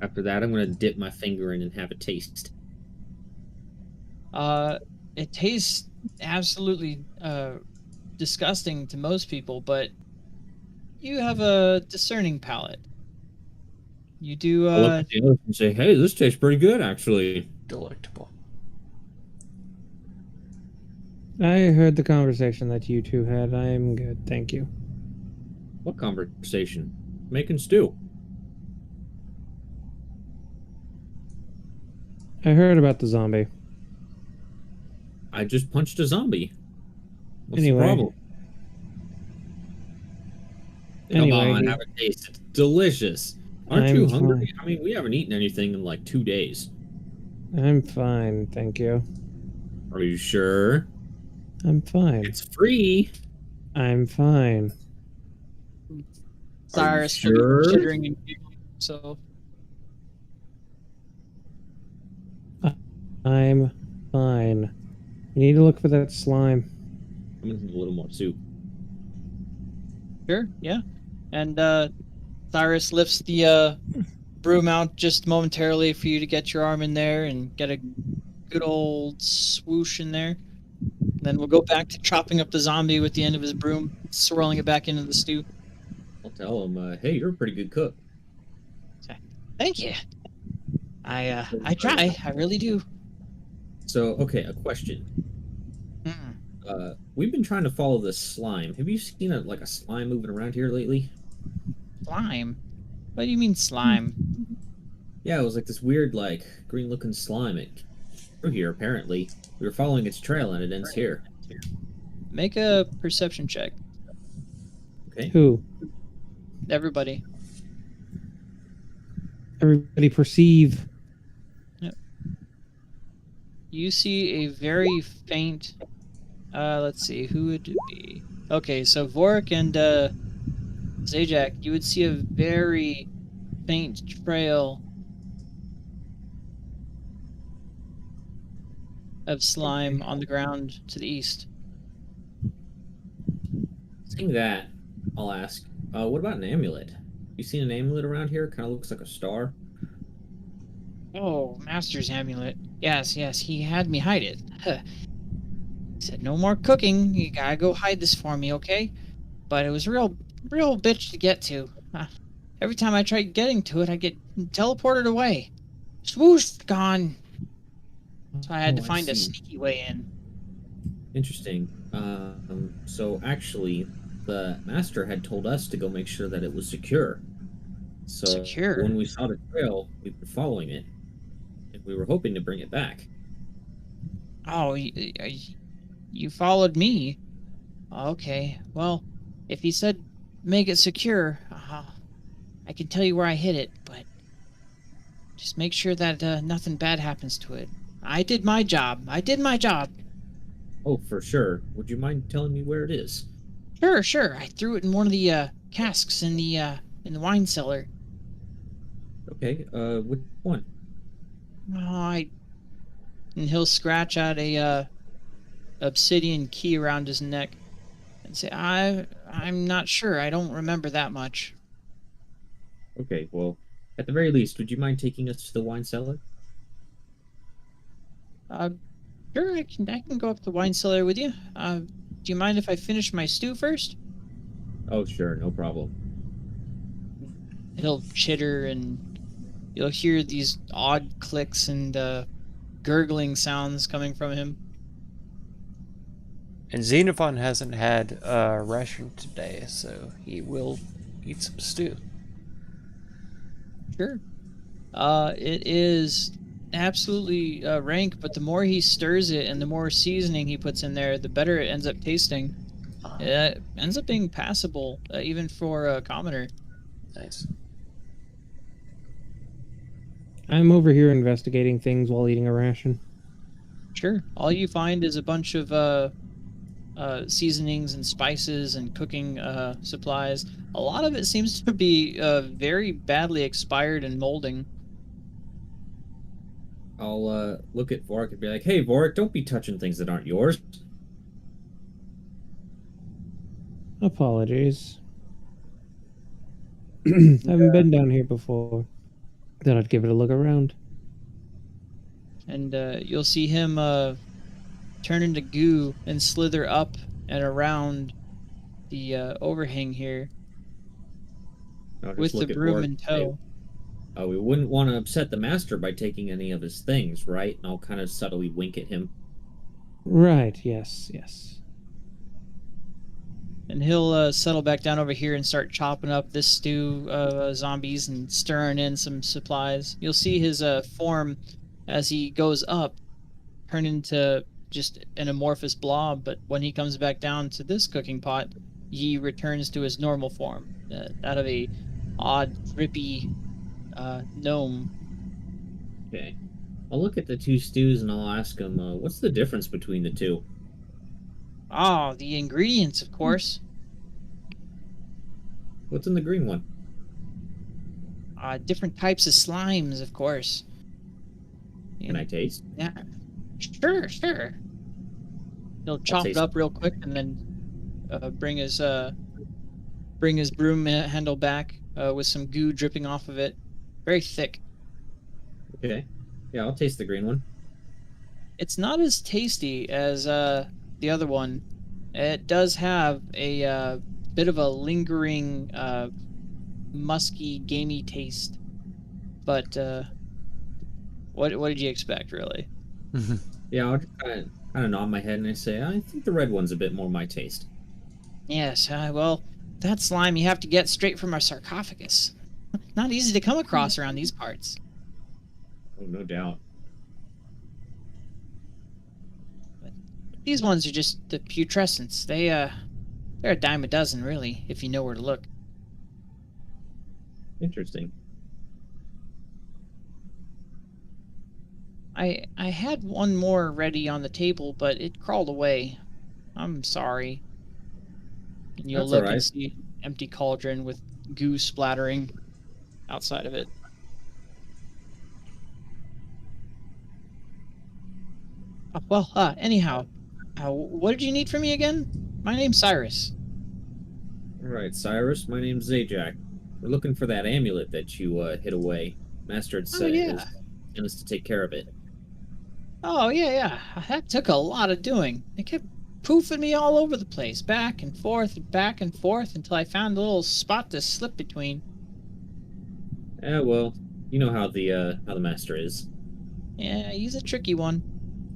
After that, I'm gonna dip my finger in and have a taste. It tastes absolutely disgusting to most people, but you have a discerning palate. You do I look at the others and say, "Hey, this tastes pretty good, actually." Delectable. I heard the conversation that you two had. I'm good, thank you. What conversation? Making stew. I heard about the zombie. I just punched a zombie. What's Anyway. the problem? Anyway, Come on, have a taste. It's delicious. Aren't I'm you hungry? fine. I mean, we haven't eaten anything in like 2 days. I'm fine, thank you. Are you sure? I'm fine. It's free. I'm fine. Cyrus sure? chittering and giggling, so I'm fine. You need to look for that slime. I'm gonna need a little more soup. sure, yeah. And Cyrus lifts the broom out just momentarily for you to get your arm in there and get a good old swoosh in there. Then we'll go back to chopping up the zombie with the end of his broom, swirling it back into the stew. I'll tell him, hey, you're a pretty good cook. Thank you. I try. I really do. So, okay, a question. Mm. We've been trying to follow this slime. Have you seen a slime moving around here lately? Slime? What do you mean slime? Yeah, it was like this weird, like, green-looking slime. It came through here, apparently. We were following its trail, and it ends here. Make a perception check. Okay. Who? Everybody. Everybody perceive. You see a very faint. Let's see, who would it be? Okay, so Vorik and Zajac, you would see a very faint trail of slime on the ground to the east. Seeing that, I'll ask, what about an amulet? You seen an amulet around here? Kind of looks like a star. Oh, Master's amulet. Yes, he had me hide it. Huh. He said, no more cooking. You gotta go hide this for me, okay? But it was a real bitch to get to. Every time I tried getting to it, I get teleported away. Swoosh, gone. So I had to find a see. sneaky way in. Interesting. So actually, the master had told us to go make sure that it was secure. So Secure? when we saw the trail, we were following it, and we were hoping to bring it back. Oh, you followed me? Okay, well, if he said make it secure, I can tell you where I hid it, but just make sure that nothing bad happens to it. I did my job. Oh, for sure. Would you mind telling me where it is? Sure. I threw it in one of the casks in the wine cellar. Okay. Which one? And he'll scratch out a obsidian key around his neck and say, I'm not sure. I don't remember that much. Okay. Well, at the very least, would you mind taking us to the wine cellar? Sure, I can go up the wine cellar with you. Do you mind if I finish my stew first? Oh, sure. No problem. He'll chitter and you'll hear these odd clicks and gurgling sounds coming from him. And Xenophon hasn't had a ration today, so he will eat some stew. Sure. It is absolutely rank, but the more he stirs it and the more seasoning he puts in there, the better it ends up tasting. It ends up being passable, even for a commoner. Nice. I'm over here investigating things while eating a ration. Sure. All you find is a bunch of seasonings and spices and cooking supplies. A lot of it seems to be very badly expired and molding. I'll look at Vorik and be like, "Hey, Vorik, don't be touching things that aren't yours." Apologies. Haven't been down here before. Thought I'd give it a look around. And you'll see him turn into goo and slither up and around the overhang here I'll just with the look at broom Vorik in and say, tow. We wouldn't want to upset the master by taking any of his things, right? And I'll kind of subtly wink at him. Right, yes, yes. And he'll settle back down over here and start chopping up this stew of zombies and stirring in some supplies. You'll see his form as he goes up turn into just an amorphous blob, but when he comes back down to this cooking pot, he returns to his normal form, that of a odd, drippy gnome. Okay. I'll look at the two stews and I'll ask him, what's the difference between the two? Oh, the ingredients, of course. What's in the green one? Different types of slimes, of course. Can I taste? Yeah, sure. He'll chop it taste up real quick and then bring his broom handle back with some goo dripping off of it. Very thick. Okay. Yeah, I'll taste the green one. It's not as tasty as the other one. It does have a bit of a lingering, musky, gamey taste. But what did you expect, really? Yeah, I'll just kind of nod my head and I say, I think the red one's a bit more my taste. Yes, well, that slime you have to get straight from our sarcophagus. Not easy to come across around these parts. Oh, no doubt. These ones are just the putrescents. They're a dime a dozen, really, if you know where to look. Interesting. I had one more ready on the table, but it crawled away. I'm sorry. And you'll That's look all right. and see empty cauldron with goo splattering outside of it. Well, anyhow, what did you need from me again? My name's Cyrus. All right, Cyrus, my name's Zajac. We're looking for that amulet that you hid away. Master had said yeah. and us to take care of it. Oh, yeah. That took a lot of doing. It kept poofing me all over the place, back and forth, until I found a little spot to slip between. Yeah, well, you know how the master is. Yeah, he's a tricky one.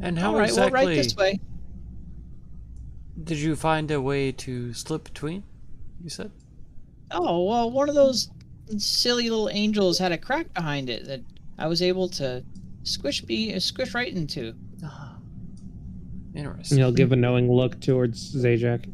And how All right, exactly well, right this way. did you find a way to slip between? You said. Oh, well, one of those silly little angels had a crack behind it that I was able to squish right into. Ah, interesting. He'll give a knowing look towards Zajac.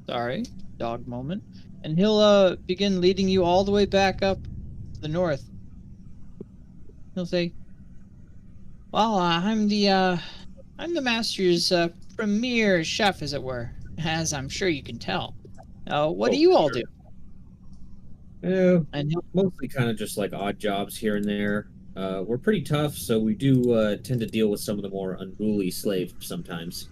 Sorry, dog moment. And he'll begin leading you all the way back up to the north. He'll say, "Well, I'm the master's premier chef, as it were, as I'm sure you can tell. What do you all do?" Yeah, And he'll, mostly kind of just like odd jobs here and there. We're pretty tough, so we do tend to deal with some of the more unruly slaves sometimes.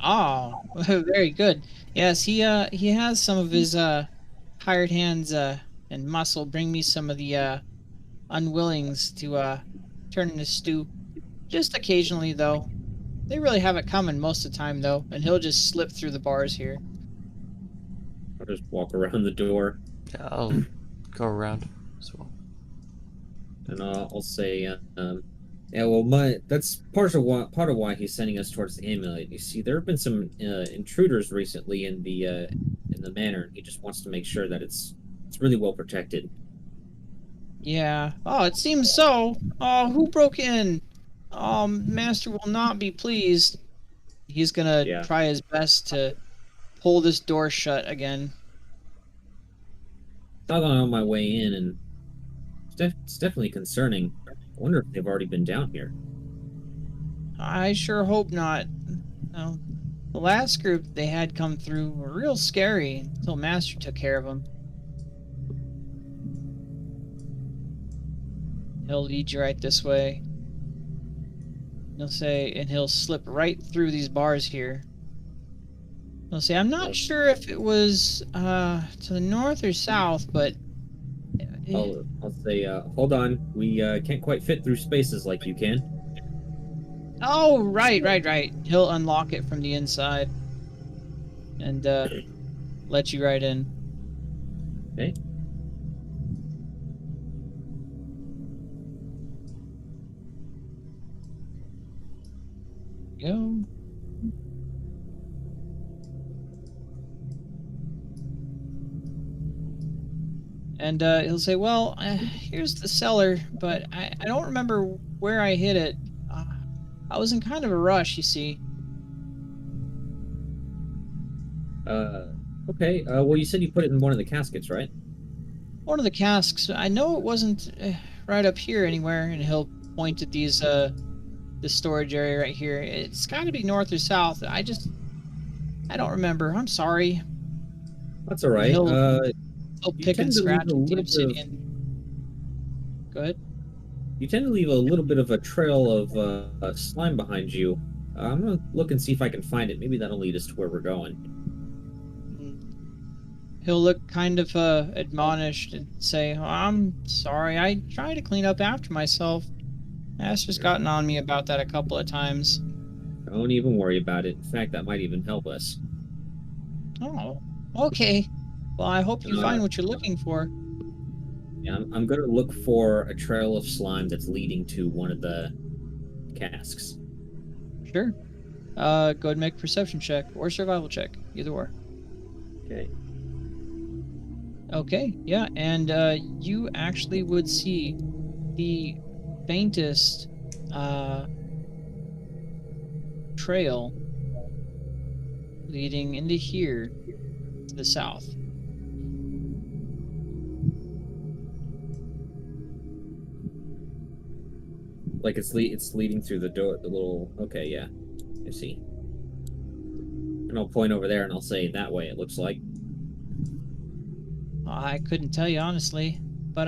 oh, very good. Yes, he has some of his hired hands and muscle bring me some of the unwillings to turn into stew. Just occasionally, though. They really have it coming most of the time, though, and he'll just slip through the bars here. I'll just walk around the door Yeah, I'll go around as well. and I'll say, yeah, well, that's part of why he's sending us towards the amulet. You see, there have been some intruders recently in the manor. He just wants to make sure that it's It's really well protected. Yeah. Oh, it seems so. Oh, who broke in? Master will not be pleased. He's gonna Yeah. try his best to pull this door shut again. Thought on my way in, and it's definitely concerning. I wonder if they've already been down here. I sure hope not. No. The last group they had come through were real scary until Master took care of them. He'll lead you right this way. He'll say, and he'll slip right through these bars here. He'll say, I'm not sure if it was to the north or south, but I'll say, hold on, we can't quite fit through spaces like you can. oh, right. He'll unlock it from the inside and let you right in. Okay. Go. And he'll say, well, here's the cellar, but I don't remember where I hid it. I was in kind of a rush, you see. Okay. Well, you said you put it in one of the caskets, right? One of the casks, I know it wasn't right up here anywhere, and he'll point at these, the storage area right here. It's got to be north or south. I don't remember. I'm sorry. That's all right. He'll you pick tend and to scratch leave a with the little bit of- obsidian. Go ahead. You tend to leave a little bit of a trail of slime behind you. I'm gonna look and see if I can find it. Maybe that'll lead us to where we're going. He'll look kind of admonished and say, oh, I'm sorry, I try to clean up after myself. Master's gotten on me about that a couple of times. Don't even worry about it. In fact, that might even help us. Oh, okay. Well, I hope you find what you're looking for. Yeah, I'm gonna look for a trail of slime that's leading to one of the casks. Sure. Go ahead and make a perception check or survival check, either or. Okay. Okay, yeah, and you actually would see the faintest trail leading into here to the south. Like it's leading through the door, the little. Okay, yeah, I see. And I'll point over there and I'll say that way. It looks like. I couldn't tell you honestly, but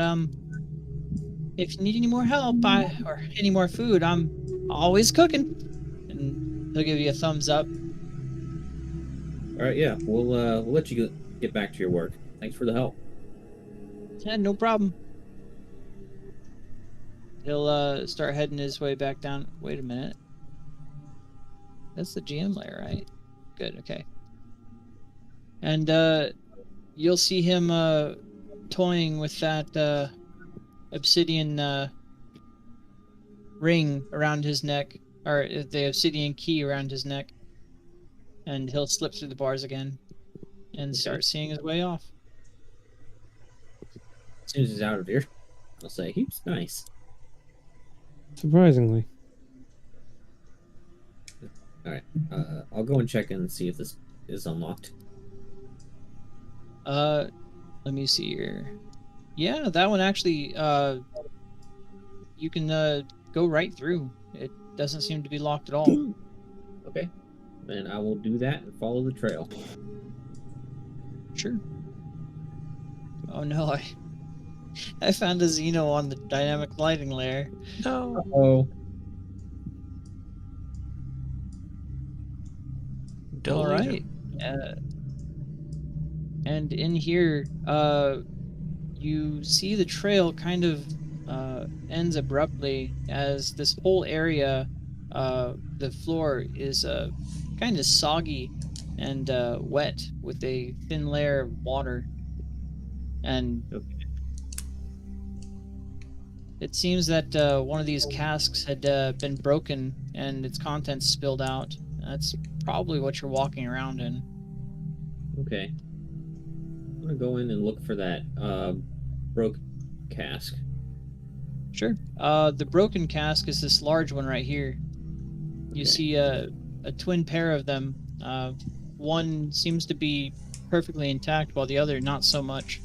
if you need any more help, or any more food, I'm always cooking. And he'll give you a thumbs up. All right, yeah, we'll let you get back to your work. Thanks for the help. Yeah, no problem. He'll start heading his way back down. Wait a minute. That's the GM layer, right? Good, okay. And you'll see him toying with that obsidian ring around his neck, or the obsidian key around his neck. And he'll slip through the bars again and start seeing his way off. As soon as he's out of here, I'll say he's nice. Surprisingly. All right, I'll go and check in and see if this is unlocked. Let me see here. Yeah, that one actually, you can go right through. It doesn't seem to be locked at all. Okay, then I will do that and follow the trail. Sure. Oh no, I found a Xeno on the dynamic lighting layer. No. Oh, All right. And in here, you see the trail kind of ends abruptly as this whole area, the floor is kind of soggy and wet with a thin layer of water. And it seems that one of these casks had been broken and its contents spilled out. That's probably what you're walking around in. okay. gonna go in and look for that broke cask. Sure. The broken cask is this large one right here. You Okay. see a twin pair of them. One seems to be perfectly intact, while the other not so much.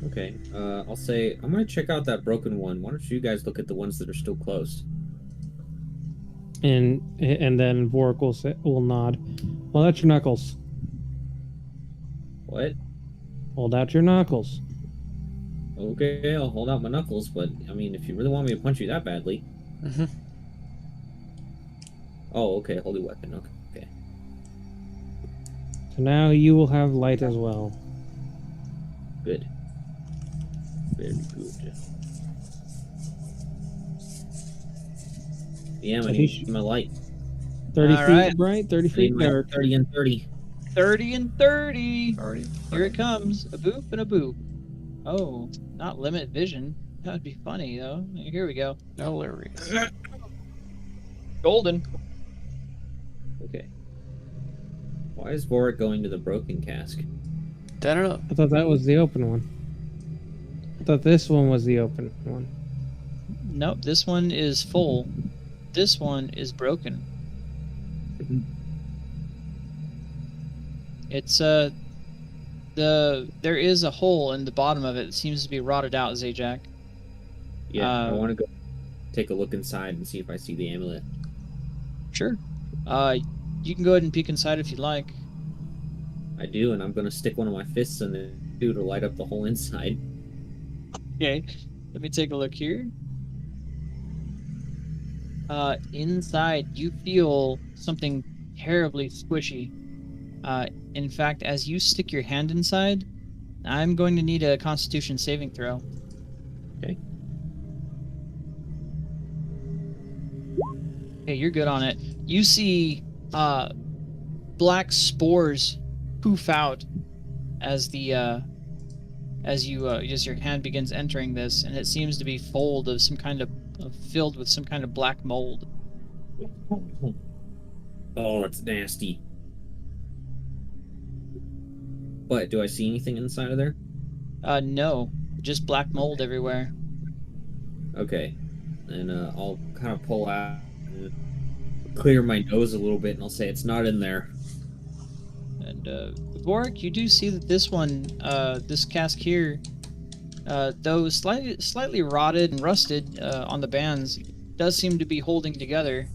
Okay. I'll say I'm gonna check out that broken one. Why don't you guys look at the ones that are still closed? And then Vorik will nod. Hold out your knuckles. What? Hold out your knuckles. Okay, I'll hold out my knuckles, but I mean, if you really want me to punch you that badly. Mhm. Oh, okay, holy weapon. Okay. So now you will have light as well. Good. Very good. Yeah, I I need think- my light. 30 All feet right. bright, 30 I need feet my dark. 30 and 30. 30 and 30. Already. Here it comes. A boop and a boop. Oh, not limit vision. That would be funny, though. Here we go. Hilarious. Golden. Okay. Why is Vorik going to the broken cask? I don't know. I thought that was the open one. I thought this one was the open one. Nope, this one is full. This one is broken. It's there is a hole in the bottom of it. It seems to be rotted out, Zajac. Yeah, I Uh, want to go take a look inside and see if I see the amulet. Sure. You can go ahead and peek inside if you'd like. I do, and I'm going to stick one of my fists in it too to light up the whole inside. Okay, let me take a look here. Inside, you feel something terribly squishy. In fact, as you stick your hand inside, I'm going to need a Constitution saving throw. Okay. Okay, you're good on it. You see, black spores poof out as as your hand begins entering this, and it seems to be filled of some kind of filled with some kind of black mold. Oh, it's nasty. What, do I see anything inside of there? No, just black mold everywhere. Okay. And I'll kind of pull out and clear my nose a little bit, and I'll say it's not in there. And Vorik, you do see that this one, this cask here, though slightly rotted and rusted on the bands, does seem to be holding together.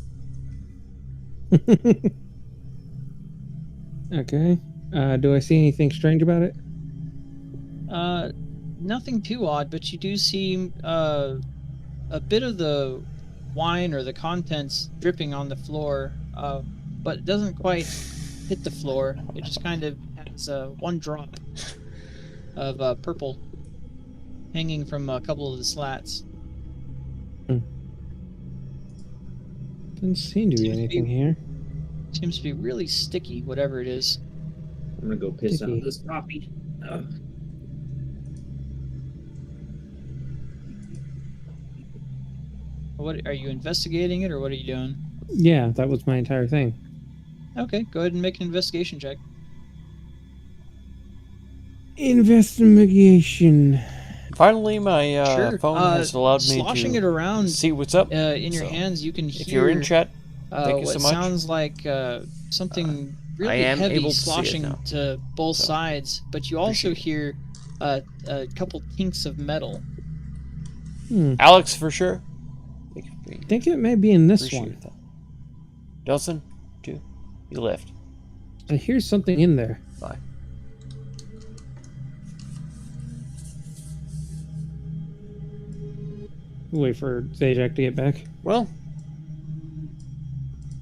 Okay. Do I see anything strange about it? Nothing too odd, but you do see a bit of the wine or the contents dripping on the floor, but it doesn't quite hit the floor. It just kind of has one drop of purple hanging from a couple of the slats. Doesn't seem to be Seems to anything be- here. Seems to be really sticky, whatever it is. I'm gonna go piss Sticky. out this coffee. What are you investigating it, or what are you doing? Yeah, that was my entire thing. Okay, go ahead and make an investigation check. Investigation. Finally, my Sure. phone has allowed me sloshing it to around see what's up. in your So, hands. You can hear. If you're in chat, thank you what so much. sounds like something really I am heavy able to see it sloshing now. to both So, sides, but you also appreciate hear a couple tinks of metal. Alex for sure. I think it may be in this Appreciate one. that. Delson, too. You left. I hear something in there. Bye. Wait for Zajac to get back. Well,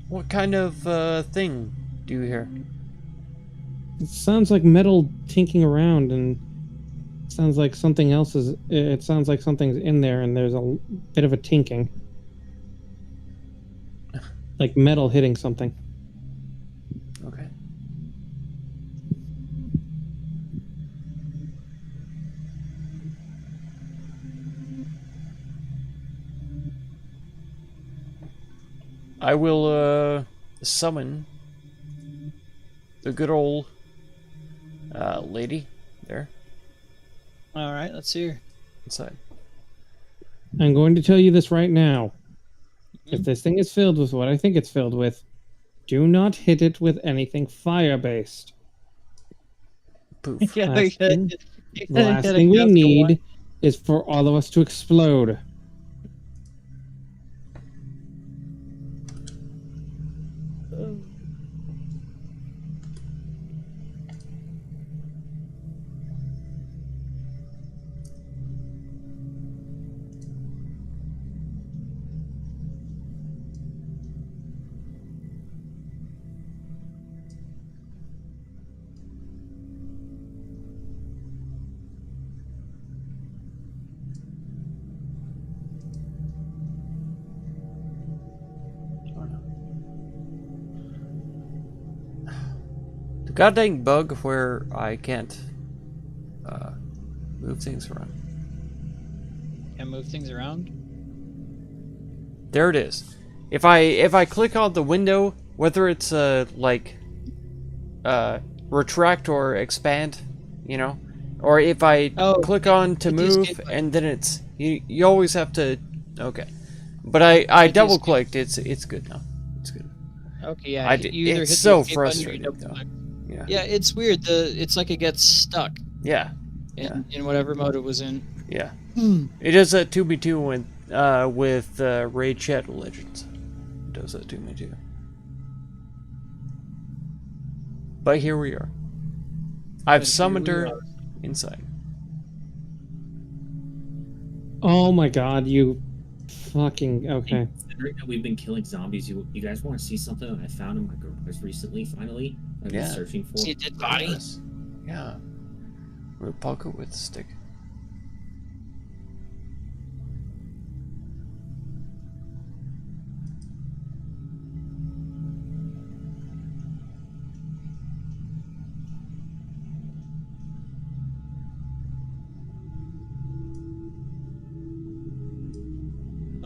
what kind of thing do you hear? It sounds like metal tinking around, and it sounds like something else is. It sounds like something's in there, and there's a bit of a tinking, like metal hitting something. Okay. I will summon the good old lady There, All right, let's hear. inside. I'm going to tell you this right now. Mhm. If this thing is filled with what I think it's filled with, do not hit it with anything fire-based. Poof. Yeah, Last thing- you The gotta last get a thing we gust of need is for all of us to explode. wind. The goddamn bug where I can't move things around. Can't move things around. There it is. If I click on the window, whether it's retract or expand, you know, or if I Oh, click on to it is move good, but- and then it's you always have to but I It is double good. clicked. It's good now. It's good. Okay, yeah. I you did- either it's hit the so escape button or you frustrating, double though. click. Yeah. Yeah, it's weird. It's like it gets stuck Yeah. in whatever mode it was in. Yeah. It does that to me too with Raid Shadow Legends. It does that to me too. But here we are. I've But here summoned we her are. inside. Oh my god, you fucking okay. Considering that we've been killing zombies, you guys want to see something that I found in my garage recently? Finally, I've been Yeah. searching for. See a dead body? Yes. Yeah. With poker with stick.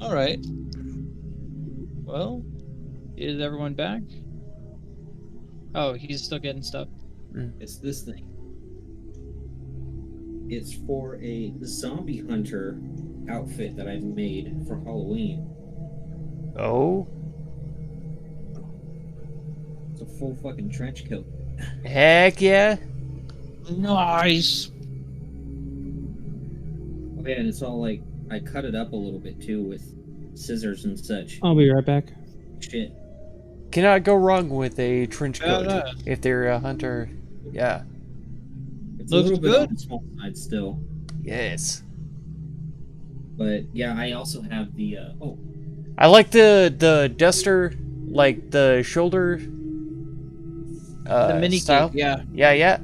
All right. Well, is everyone back? Oh, he's still getting stuff. It's this thing. It's for a zombie hunter outfit that I've made for Halloween. Oh, It's a full fucking trench coat. heck yeah. Nice. Oh yeah, and it's all like I cut it up a little bit too with scissors and such. I'll be right back. Shit. Cannot go wrong with a trench coat Yeah. if they're a hunter. Yeah. It's Looks a little bit good. on the small side still. Yes. But yeah, I also have the I like the duster, like the shoulder The mini style. cape, yeah. Yeah.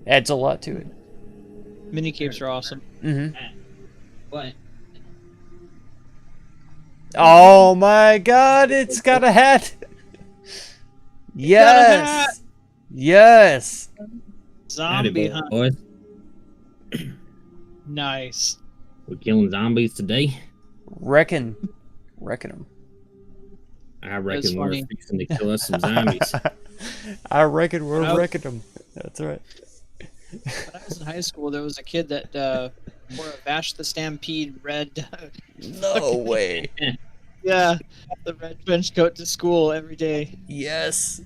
Adds a lot to it. Mini capes are awesome. Mm-hmm. but Oh my god, it's got a hat! Yes! Yes! Zombie Howdy, hunt. boys. Nice. We're killing zombies today. Reckon 'em. I reckon we're funny. fixing to kill us some zombies. I reckon we're Nope. wrecking 'em. That's right. When I was in high school, there was a kid that wore a Vash the Stampede red. No way. Yeah, the red trench coat to school every day. Yes.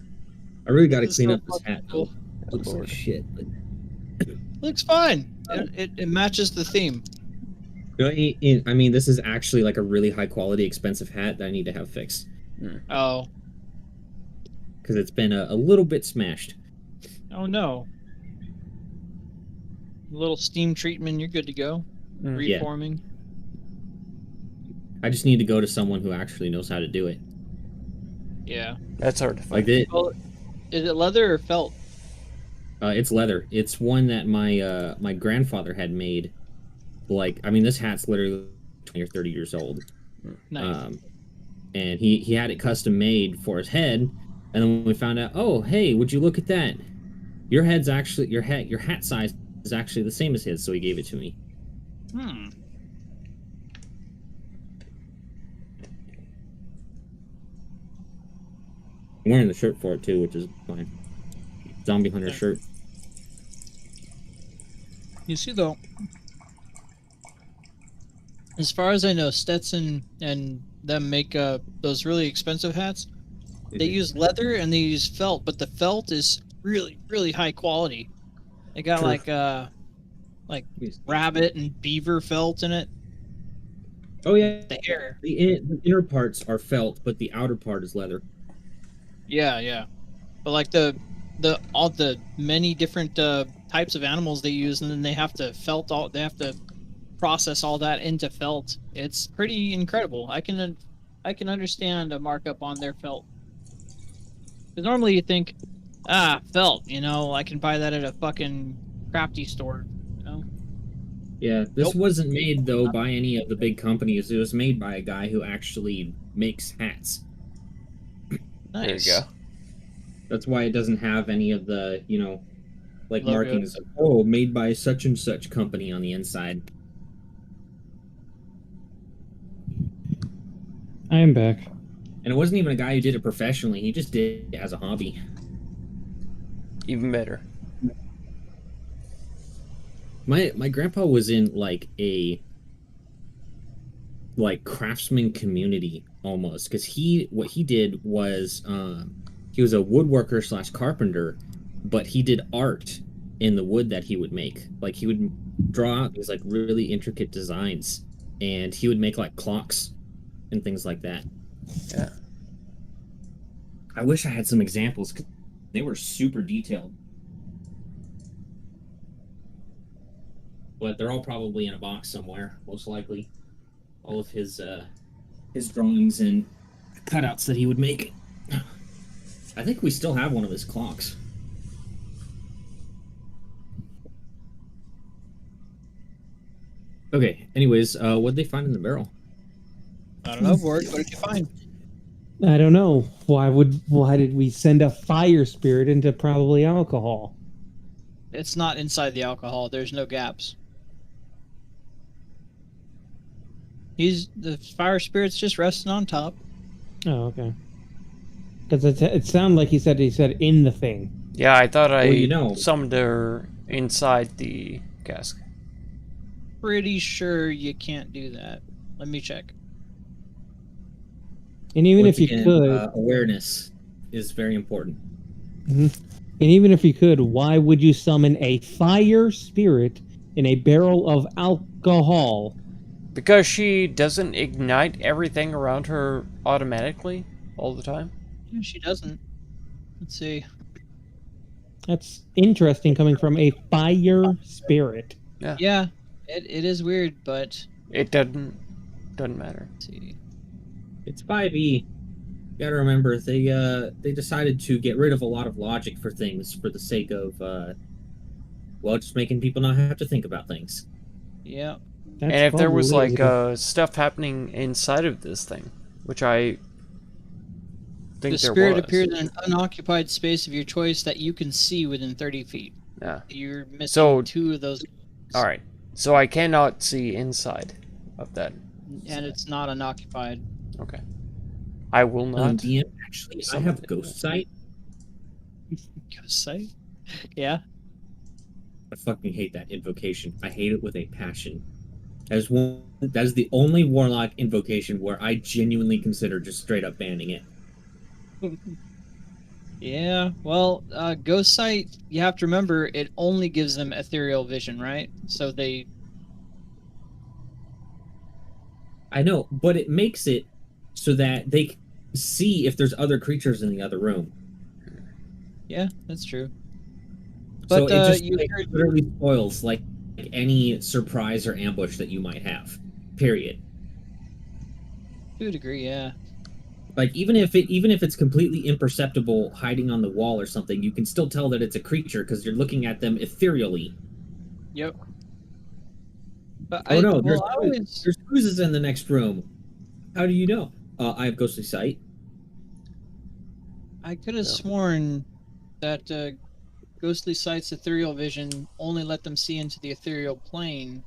I really got to It was clean so up this fucking hat. cool. Though. Looks like shit. But Looks fine. It matches the theme. I mean, this is actually like a really high quality, expensive hat that I need to have fixed Oh, because it's been a little bit smashed. oh no. A little steam treatment, you're good to go. Mm. Yeah. Reforming. I just need to go to someone who actually knows how to do it. Yeah. That's hard to Like find. it, Well, is it leather or felt? it's leather. It's one that my my grandfather had made. Like, I mean, this hat's literally 20 or 30 years old. Nice. And he had it custom made for his head, and then we found out, oh hey, would you look at that? Your head's actually your hat size is actually the same as his, so he gave it to me. Hmm. I'm wearing the shirt for it too, which is fine. Zombie hunter shirt. You see, though, as far as I know, Stetson and them make those really expensive hats. They use leather and they use felt, but the felt is really, really high quality. They got True. like rabbit and beaver felt in it. Oh yeah, The hair. the inner parts are felt, but the outer part is leather. Yeah, yeah. But like all the many different types of animals they use, and then they have to process all that into felt. It's pretty incredible. I can understand a markup on their felt. Because normally you think, felt, I can buy that at a fucking crafty store, Yeah, this Nope. wasn't made though by any of the big companies. It was made by a guy who actually makes hats. Nice. There you go. That's why it doesn't have any of the, like Logo. markings of, made by such and such company on the inside. I am back. And it wasn't even a guy who did it professionally. He just did it as a hobby. Even better. My grandpa was in like a craftsman community almost, because what he did was he was a woodworker / carpenter, but he did art in the wood that he would make. Like he would draw out these like really intricate designs, and he would make like clocks and things like that. Yeah. I wish I had some examples, 'cause they were super detailed. But they're all probably in a box somewhere, most likely. All of his drawings and cutouts that he would make. I think we still have one of his clocks. Okay, anyways, what'd they find in the barrel? I don't know, Borg. What did you find? I don't know. Why did we send a fire spirit into probably alcohol? It's not inside the alcohol. There's no gaps. The fire spirit's just resting on top. Oh, okay. Because it sounded like he said in the thing. Yeah, I thought I Well, summoned her inside the cask. Pretty sure you can't do that. Let me check. And even Once if you again, could, awareness is very important. and even if you could, why would you summon a fire spirit in a barrel of alcohol? Because she doesn't ignite everything around her automatically all the time. Yeah, she doesn't. Let's see. That's interesting coming from a fire spirit. Yeah, it is weird, but It doesn't matter. let's see. It's 5e. You gotta remember, they decided to get rid of a lot of logic for things for the sake of, just making people not have to think about things. Yeah. That's And if there was probably like it. stuff happening inside of this thing, which I think The there spirit was. appears in an unoccupied space of your choice that you can see within 30 feet. Yeah. You're missing So- 2 of those. All right. So I cannot see inside of that. And it's not unoccupied. Okay. I will not. DM, actually, I have Ghost Sight. Ghost sight? Yeah. I fucking hate that invocation. I hate it with a passion. That is the only warlock invocation where I genuinely consider just straight up banning it. Yeah. Well, ghost sight, you have to remember, it only gives them ethereal vision, right? So they. I know, but it makes it so that they can see if there's other creatures in the other room. Yeah, that's true. So But it just you like, heard. literally spoils like any surprise or ambush that you might have. Period. To a degree, yeah. Like even if it's completely imperceptible hiding on the wall or something, you can still tell that it's a creature because you're looking at them ethereally. Yep. But Oh no, always. there's cruises in the next room. How do you know? I have ghostly sight. I could have sworn that ghostly sight's ethereal vision only let them see into the ethereal plane.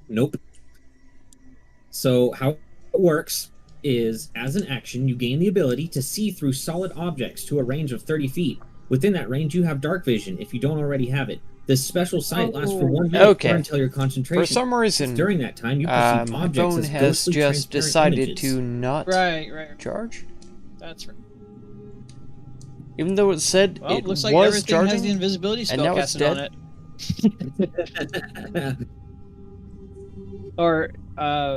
Nope. So how it works is, as an action, you gain the ability to see through solid objects to a range of 30 feet Within that range, you have dark vision if you don't already have it. This special sight lasts for 1 minute Okay. or until your concentration. For some reason, During that time, you perceive my objects phone as has ghostly, just transparent decided images. to not Right. charge. That's right. Even though it said Well, it looks like was everything charging. has the invisibility spell now it's casted on it. Or,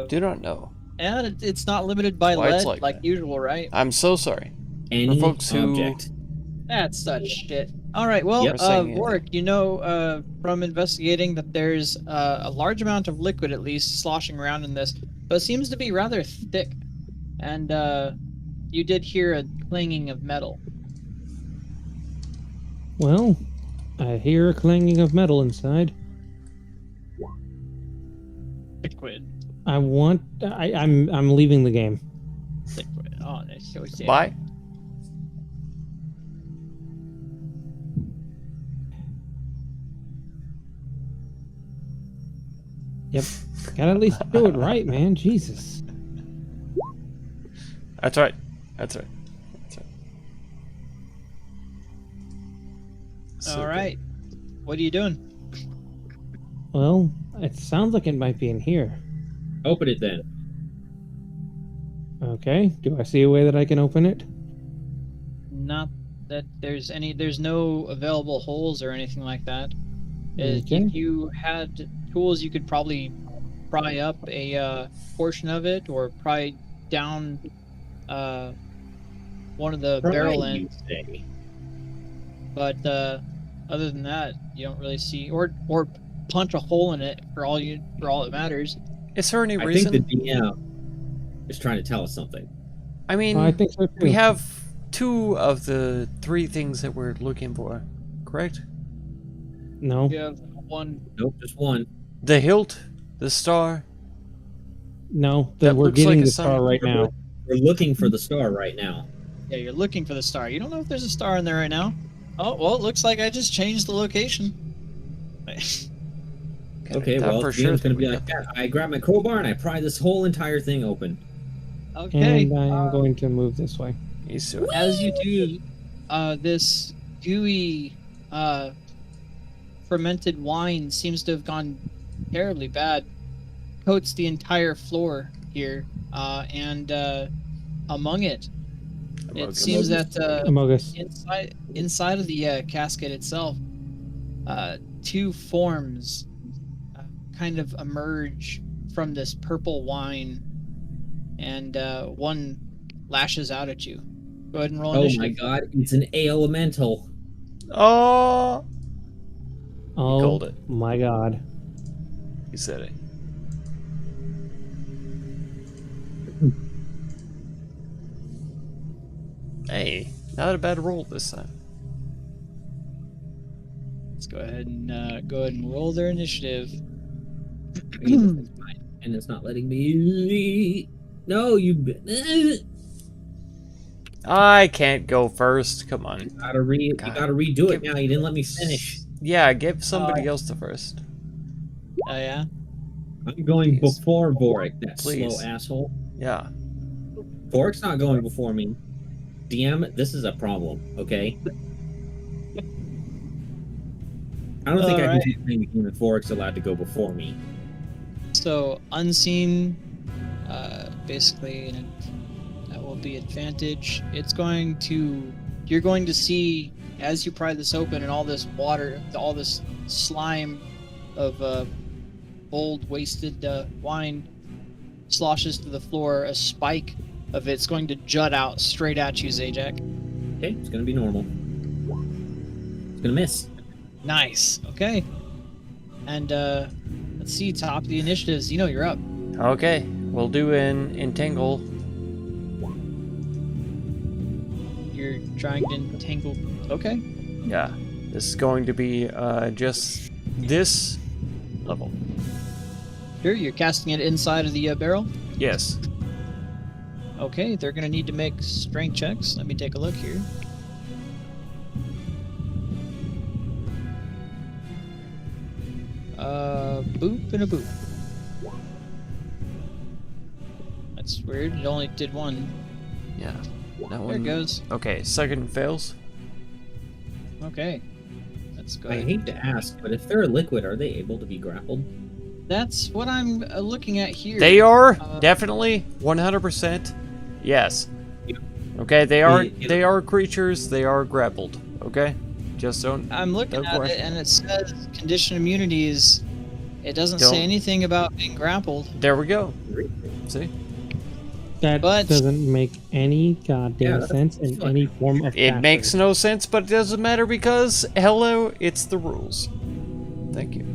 Do not know. and it's not limited by Why it's lead like that. usual, right? I'm so sorry. Any folks who- object. That's such shit. All right, well, Yep. Saying anything. Warwick, you know from investigating that there's a large amount of liquid, at least, sloshing around in this, but it seems to be rather thick. And you did hear a clanging of metal. Well, I hear a clanging of metal inside. Liquid. I'm leaving the game. Liquid. Oh, that's so sad. Bye. Gotta at least do it right, man. Jesus. That's right. That's right. That's right. So All right. What are you doing? Well, it sounds like it might be in here. Open it then. Okay. Do I see a way that I can open it? Not that there's no available holes or anything like that. Okay. If you had tools, you could probably pry up a portion of it or pry down one of the barrel Right, ends. you say. But other than that, you don't really see or punch a hole in it for all that matters. Is there any I reason? think the DM is trying to tell us something. I mean, I think so too. we have 2 of the 3 things that we're looking for, correct? No. You have one. Nope, just one. The hilt, the star. No. That We're looks getting like a the sign. star right now. We're looking for the star right now. Yeah, you're looking for the star. You don't know if there's a star in there right now. Oh well, it looks like I just changed the location. Okay, thought well, for the sure DM's gonna that be we like, got yeah, I grab my crowbar and I pry this whole entire thing open. Okay. And I am going to move this way. He's doing it. As you do, this gooey, fermented wine seems to have gone terribly bad. Coats the entire floor here, and among it, it seems that Amogus. inside of the casket itself, 2 forms kind of emerge from this purple wine, and one lashes out at you. Go ahead and roll Oh my initiative. god, it's an elemental. Oh, Oh called it. my god. He said it. Hey, not a bad roll this time. Let's go ahead and roll their initiative. It's fine, and it's not letting me. No, you I can't go first. Come on. gotta you God. gotta redo it now. You didn't let me finish. Yeah, give somebody else the first. Oh yeah. I'm going Please. before Vorik, that Please. slow asshole. Yeah. Vorik's not going before me. DM, this is a problem, okay? I don't think I Alright. can keep playing the game if Vorik's allowed to go before me. So unseen, basically, that will be advantage. You're going to see as you pry this open and all this water, all this slime of old wasted wine sloshes to the floor. A spike of it's going to jut out straight at you, Zajac. Okay, it's gonna be normal. It's gonna miss. Nice. Okay. And let's see, top of the initiatives. You know you're up. Okay, we'll do an entangle. You're trying to entangle. Okay. Yeah, this is going to be just this level. Sure, you're casting it inside of the barrel. Yes. Okay, they're gonna need to make strength checks. Let me take a look here. Boop and a boop. That's weird. It only did one. Yeah. That There one it goes. Okay, second fails. Okay. Let's go I ahead. hate to ask, but if they're a liquid, are they able to be grappled? That's what I'm looking at here. They are Uh, definitely 100%. Yes. Yeah. Okay, they are Yeah. they are creatures. They are grappled. Okay, just don't. I'm looking No at it, question. and it says condition immunities. It doesn't Don't- say anything about being grappled. There we go. See, That But- doesn't make any goddamn Yeah, that's sense in fine. any form of it fashion. makes no sense, but it doesn't matter because hello, it's the rules. Thank you.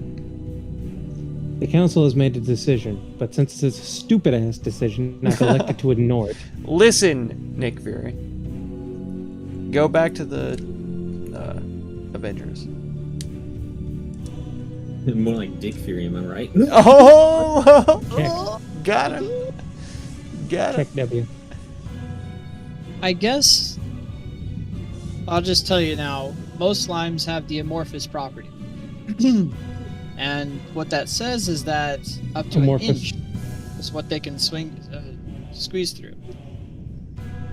The council has made a decision, but since it's a stupid ass decision, I've elected to ignore it. Listen, Nick Fury. Go back to the Avengers. More like Dick Fury, am I right? Oh, Check. got him. Got him. Check W. I guess I'll just tell you now. Most slimes have the amorphous property, and what that says is that up to Amorphous. an inch is what they can squeeze through.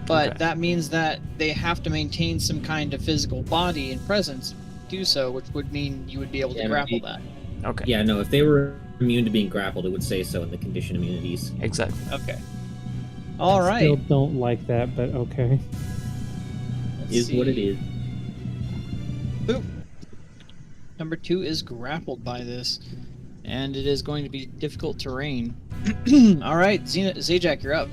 But Okay. that means that they have to maintain some kind of physical body and presence to do so, which would mean you would be able to Yeah, grapple maybe- that. Okay. Yeah, no, if they were immune to being grappled, it would say so in the condition immunities. Exactly. Okay. All I right. Still don't like that, but okay. Let's Is what it see. is. Boop. Number 2 is grappled by this, and it is going to be difficult terrain. All right, Zajac, you're up.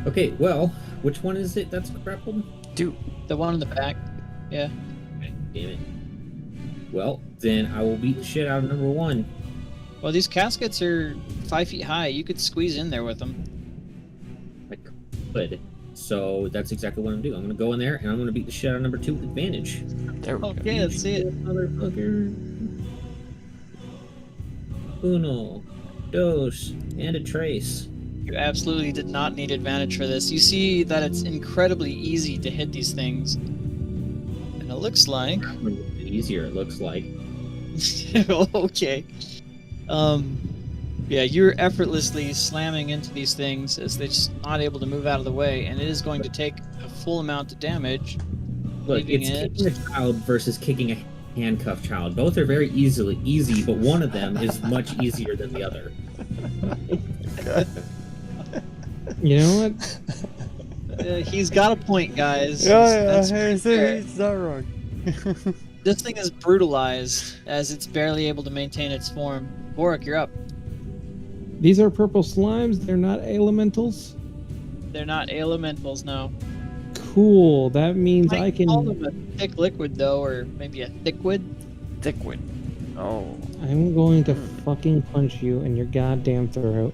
Okay, well, which one is it that's grappled? Dude, The one in the back. Yeah. Okay, damn it. Well, then I will beat the shit out of number 1. Well, these caskets are 5 feet high. You could squeeze in there with them. I could. So that's exactly what I'm doing. I'm gonna go in there and I'm gonna beat the shit out of number 2 with advantage. there we go. Okay, let's see it. Motherfucker. Uno, dos, and a trace. You absolutely did not need advantage for this. You see that it's incredibly easy to hit these things. And it looks like... Easier, it looks like. Okay. Yeah, you're effortlessly slamming into these things as they're just not able to move out of the way, and it is going to take a full amount of damage. Look, Leaving it's it. kicking a child versus kicking a handcuffed child. Both are very easy, but one of them is much easier than the other. You know what? He's got a point, guys. That's fair. he's not wrong. This thing is brutalized as it's barely able to maintain its form. Boric, you're up. These are purple slimes. They're not elementals. They're not elementals now. Cool. That means I Might call can. them a thick liquid, though, or maybe a thickwid. Thickwood. Oh. I'm going to fucking punch you in your goddamn throat.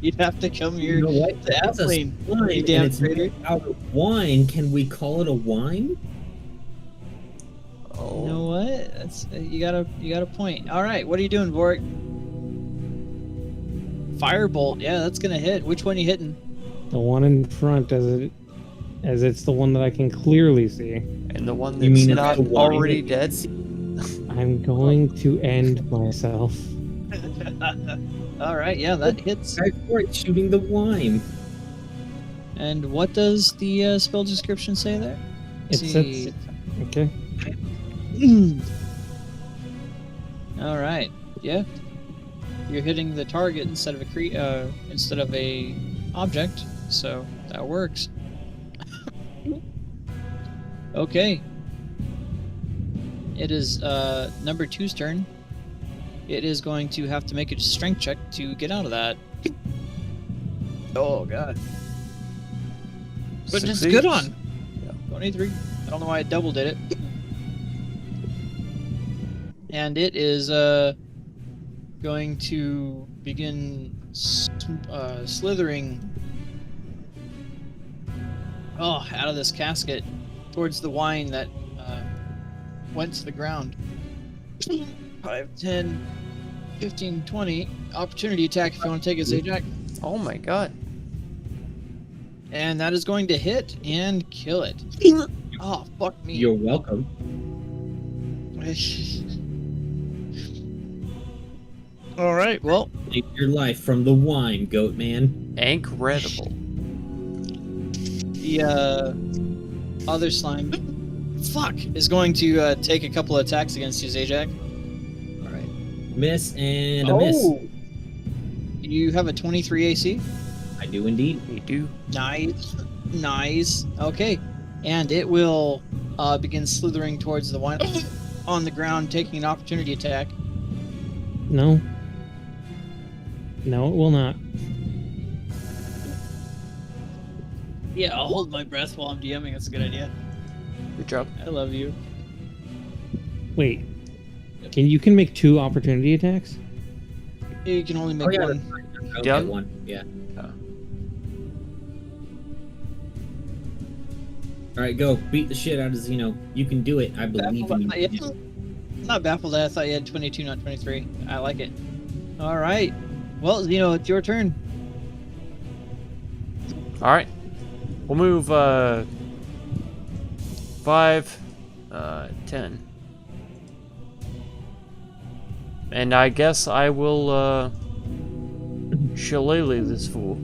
You'd have to come here You know what? to That's a Athlean. slime, You and damn it's traitor. made out of wine. Can we call it a wine? Oh. You know what? That's you got a point. All right, what are you doing, Boric? Firebolt. Yeah, that's gonna hit. Which one are you hitting? The one in front, as it's the one that I can clearly see. And the one that's You mean it's not the wine already that dead? I'm going to end myself. All right, yeah, that hits. Guys, we're shooting the wine. And what does the spell description say there? It See. says, okay. All right. Yeah. You're hitting the target instead of a object, so that works. Okay. It is number 2's turn. It is going to have to make a strength check to get out of that. Oh god. But it's Succeeds. good on. 23. I don't know why I double did it. And it is going to begin slithering out of this casket towards the wine that went to the ground. 5, 10, 15, 20. Opportunity attack if you want to take it, Zajac. Oh my god. And that is going to hit and kill it. Oh, fuck me. You're welcome. All right, well, Take your life from the wine, goat man. Incredible. the other slime fuck, is going to take a couple of attacks against you, Zajac. All right. Miss and a miss. You have a 23 AC. I do indeed. You do. Nice. Okay, and it will begin slithering towards the one on the ground, taking an opportunity attack. No. No, it will not. Yeah, I'll hold my breath while I'm DMing. That's a good idea. Good job. I love you. Wait. You can make 2 opportunity attacks? You can only make Oh, yeah, one. Okay, Done? one. Yeah. Oh. All right, go beat the shit out of Xeno. You can do it. I believe in you. I'm not baffled that I thought you had 22, not 23. I like it. All right. Well, Zeno, it's your turn. All right. We'll move 5, 10. And I guess I will shillelagh this fool.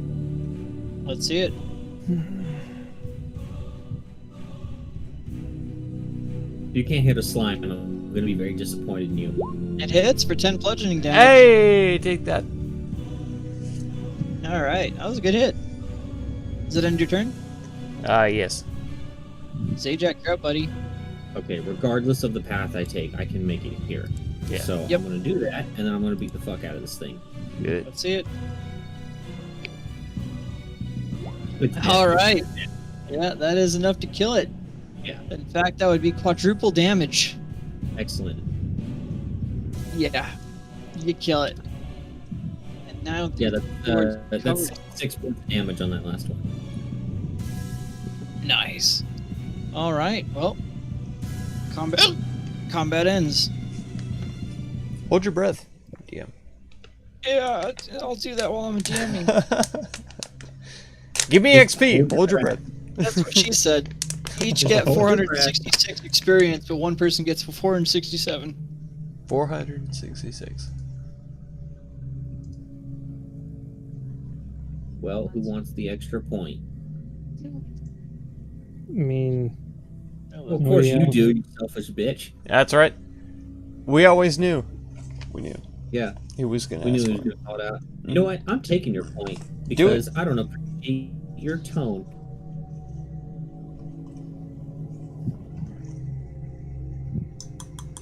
Let's see it. You can't hit a slime, and I'm gonna be very disappointed in you. It hits for 10 bludgeoning damage. Hey, take that. All right. That was a good hit. Is it end your turn? Yes. Zajac, you're up, buddy. Okay, regardless of the path I take, I can make it here. Yeah. So Yep. I'm gonna do that, and then I'm gonna beat the fuck out of this thing. Good. Let's see it. It's All right. Yeah, that is enough to kill it. Yeah. In fact, that would be quadruple damage. excellent. Yeah. You kill it. And now Yeah, Lord, that's covered. 6 points of damage on that last one. nice. All right. Well, combat ends. Hold your breath. DM. Yeah, I'll do that while I'm DMing. Give me XP. Hold your breath. That's what she said. Each get Hold your breath. 466 experience, but one person gets 467. 466. Well, who wants the extra point? I mean, Well, of course yeah. you do, you selfish bitch. That's right. We always knew. We knew. Yeah, He was gonna we knew ask he was for it. gonna call it out. You know what? I'm taking your point Do it. because I don't appreciate your tone.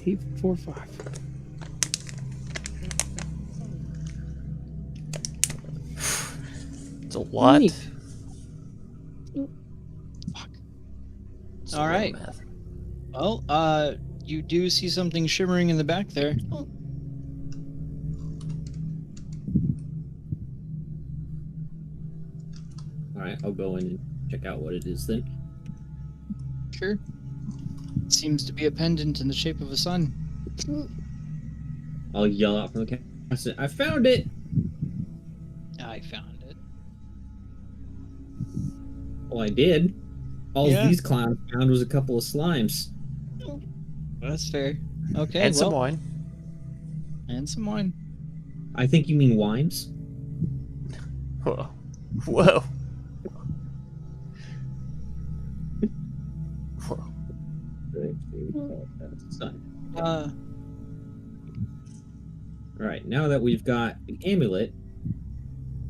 8, 4, 5. It's a lot. Neat. It's a All lot of right. math. Well, you do see something shimmering in the back there. All right, I'll go in and check out what it is then. Sure. Seems to be a pendant in the shape of a sun. I'll yell out from the camera. I said, I found it! I found it. Well, I did. All Yeah. these clowns found was a couple of slimes. That's fair. Okay, And well, some wine. and some wine. I think you mean wimes. Whoa. Whoa. Whoa. Son. Uh, All right, now that we've got the amulet,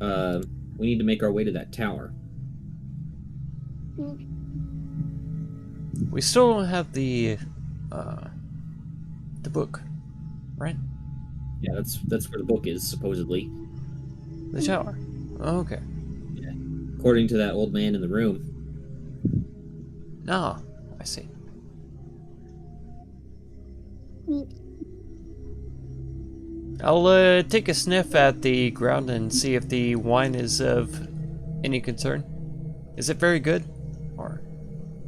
we need to make our way to that tower. We still don't have the book, right? Yeah, that's where the book is supposedly, The tower. Oh, okay. according to that old man in the room. No, I see. I'll take a sniff at the ground and see if the wine is of any concern. Is it very good, or?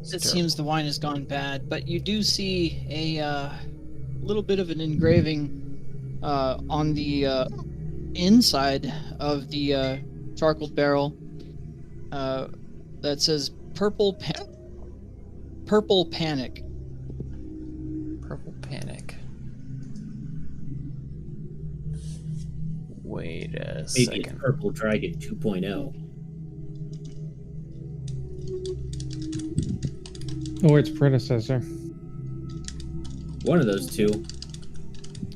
is it terrible? seems the wine has gone bad, but you do see a little bit of an engraving on the inside of the charcoal barrel that says Purple Panic. Purple Panic. Wait a Maybe second. it's Purple Dragon 2.0. Or its predecessor. One of those two.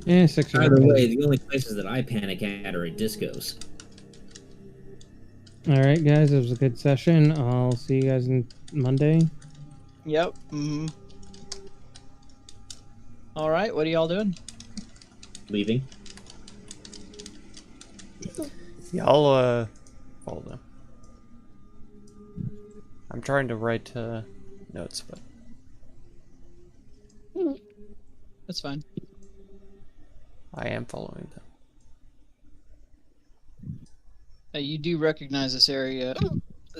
6 or Either 7. way, the only places that I panic at are at discos. All right, guys, it was a good session. I'll see you guys on Monday. Yep. All right. What are y'all doing? Leaving. Yeah, I'll follow them. I'm trying to write notes, but That's fine. I am following them. You do recognize this area,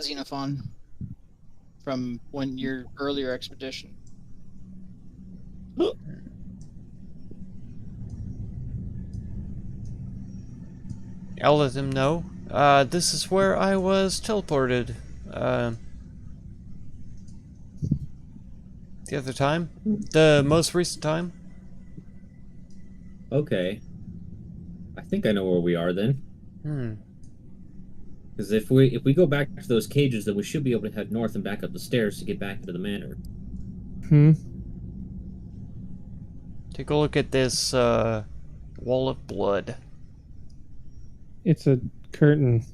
Xenophon, from your earlier expedition. I'll let them know. This is where I was teleported. The other time? The most recent time? Okay. I think I know where we are then. Hmm. Because if we go back to those cages, then we should be able to head north and back up the stairs to get back into the manor. Take a look at this wall of blood. It's a curtain.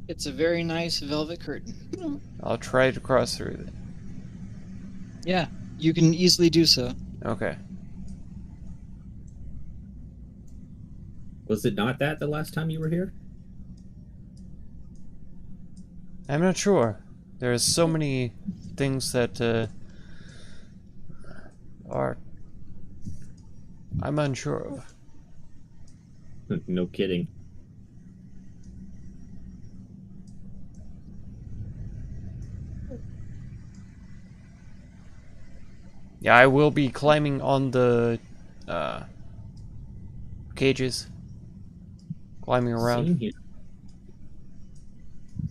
It's a very nice velvet curtain. I'll try to cross through it. Yeah, you can easily do so. Okay. Was it not that the last time you were here? I'm not sure. There's so many things that are I'm unsure of. No kidding. Yeah, I will be climbing on the cages. Climbing Same around. here.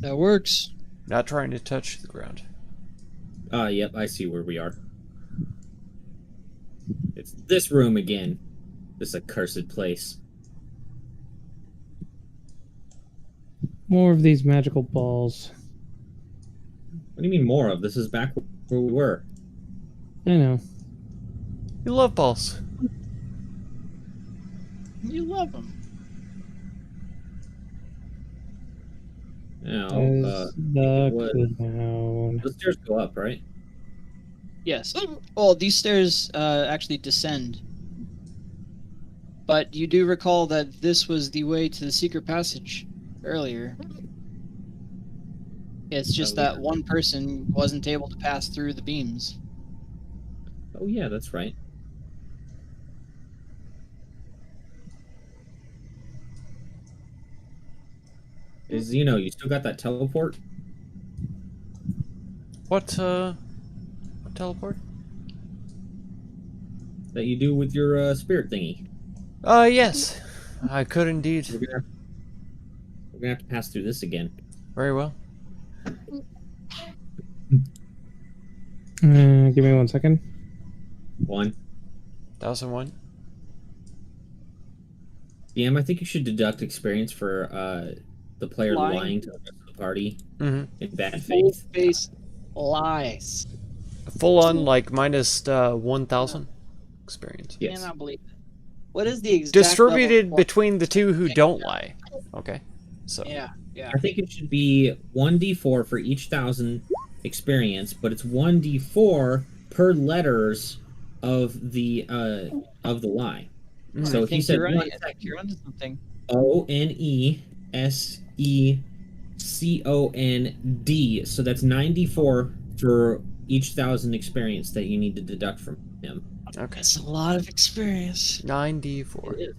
That works. Not trying to touch the ground. Yep, I see where we are. It's this room again. This accursed place. More of these magical balls. What do you mean more of? This is back where we were. I know. You love balls. You love them. Now, As it was- the clown. the stairs go up, right? Yes. Well, these stairs actually descend. But you do recall that this was the way to the secret passage earlier. It's just Oh, yeah. that one person wasn't able to pass through the beams. Oh yeah, that's right. Is you still got that teleport? What teleport? That you do with your spirit thingy. Yes. I could indeed. We're gonna have to pass through this again. Very well. Give me 1 second. 1001. DM, I think you should deduct experience for the player Lying. lying to the rest of the party Mm-hmm. in bad Full faith. face lies. Full on like minus 1,000 experience. Yes. Cannot believe it. What is the exact Distributed level of- between the two who don't lie. Okay. So Yeah, yeah. I think it should be 1d4 for each 1,000 experience, but it's 1d4 per letters of the lie. Mm. So I he think said you're right. one I think you're onto something. ONESECOND. So that's 94 for each 1,000 experience that you need to deduct from him. okay. That's a lot of experience. 94. It is.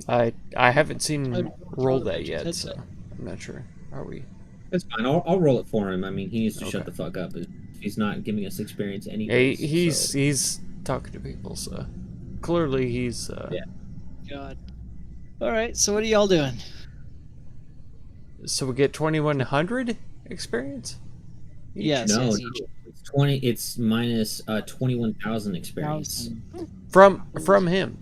I haven't seen I'd roll probably that just yet, hit so that. I'm not sure. Are we? That's fine. I'll roll it for him. I mean, he needs to shut Okay. the fuck up if he's not giving us experience Yeah, anyway. he's talking to people, so clearly he's Yeah. God. All right. So what are y'all doing? So we get 2,100 experience. Yes. No, yes, no, each. it's 20. It's minus 21,000 experience. Thousand. From him.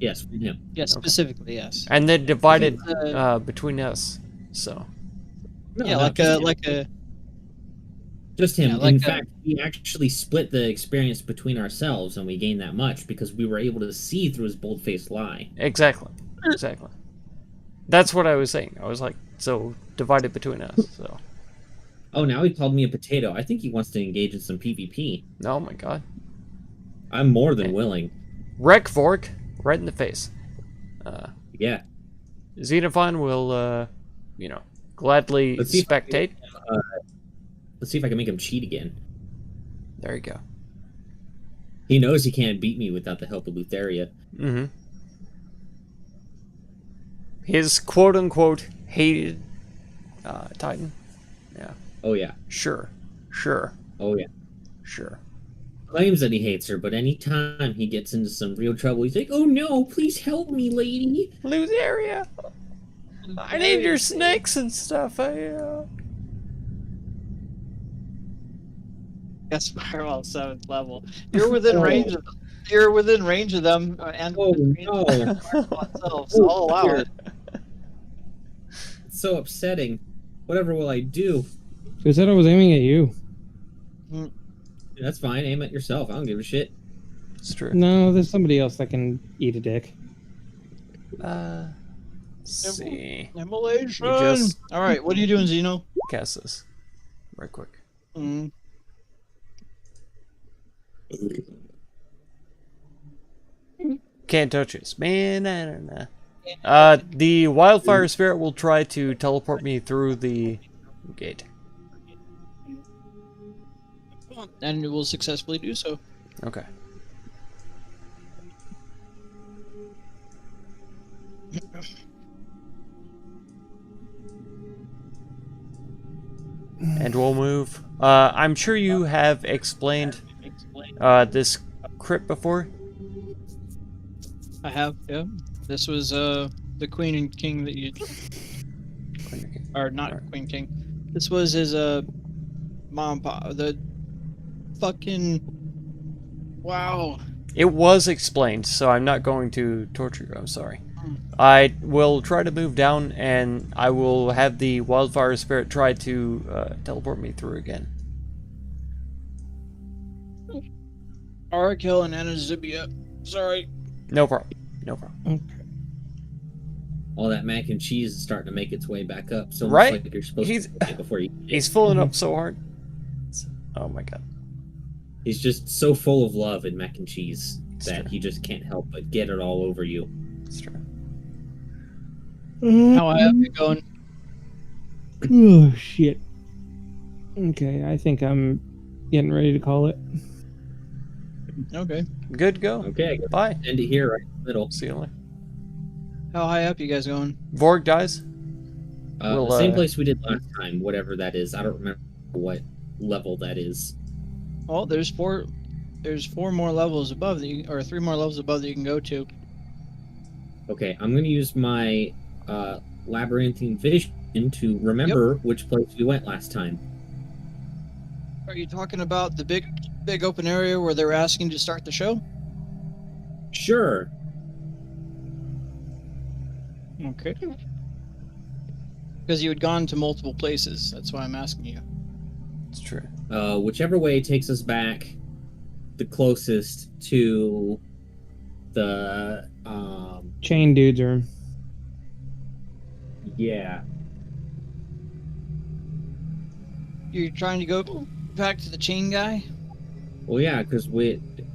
Yes, from him. Yes, specifically, yes. And then divided Uh, between us. So No, yeah, no, like just a him. like a Just him. Yeah, like In a- fact, we actually split the experience between ourselves, and we gained that much because we were able to see through his bold-faced lie. exactly. That's what I was saying. I was like, so divided between us. So Oh, now he called me a potato. I think he wants to engage in some PvP. oh my god. I'm more than Okay. willing. Wreck Vork right in the face. Yeah. Xenophon will gladly Let's see if I can spectate. Let's see if I can make him cheat again. There you go. He knows he can't beat me without the help of Lutheria. Mm-hmm. His quote-unquote hated Titan. Yeah. Oh yeah. Sure. Oh yeah. Sure. Claims that he hates her, but anytime he gets into some real trouble, he's like, "Oh no, please help me, lady." Lose area. I need your snakes and stuff. Yes, Firewall 7th level. You're within range of them, and Oh within range no. of Firewall itself, so I'll allow it. It's so upsetting. Whatever will I do? Who said I was aiming at you? That's fine. Aim at yourself. I don't give a shit. It's true. No, there's somebody else that can eat a dick. Let's see. Immolation. We just- All right, what are you doing, Zeno? Cast this. Right quick. Mm. Can't touch this. Man, I don't know. The wildfire spirit will try to teleport me through the gate. And it will successfully do so. Okay. And we'll move. I'm sure you have explained this crypt before. I have, yeah. This was the queen and king that you, or not Alright. queen king. This was his mom, pop, the fucking. Wow. It was explained, so I'm not going to torture you. I'm sorry. I will try to move down, and I will have the wildfire spirit try to teleport me through again. Arakel and Anazibia. Sorry. No problem. No problem. All that mac and cheese is starting to make its way back up. So Right? like you're supposed He's- to eat it before you. He's filling up so hard. Oh my god. He's just so full of love and mac and cheese It's that true. he just can't help but get it all over you. It's true. How I have it going? Oh shit. Okay, I think I'm getting ready to call it. Okay. Good to go. Okay, I guess Bye. end it here right in the middle. See you later. How high up you guys going? Vorg dies. We'll, The same place we did last time, whatever that is. I don't remember what level that is. Oh, there's four more levels above that you, or 3 more levels above that you can go to. Okay, I'm going to use my labyrinthine vision to remember which place we went last time. Are you talking about the big open area where they were asking to start the show? Sure. Okay. Because you had gone to multiple places. That's why I'm asking you. It's true. Whichever way takes us back the closest to the Chain dudes are. yeah. You're trying to go back to the chain guy? Well, yeah, because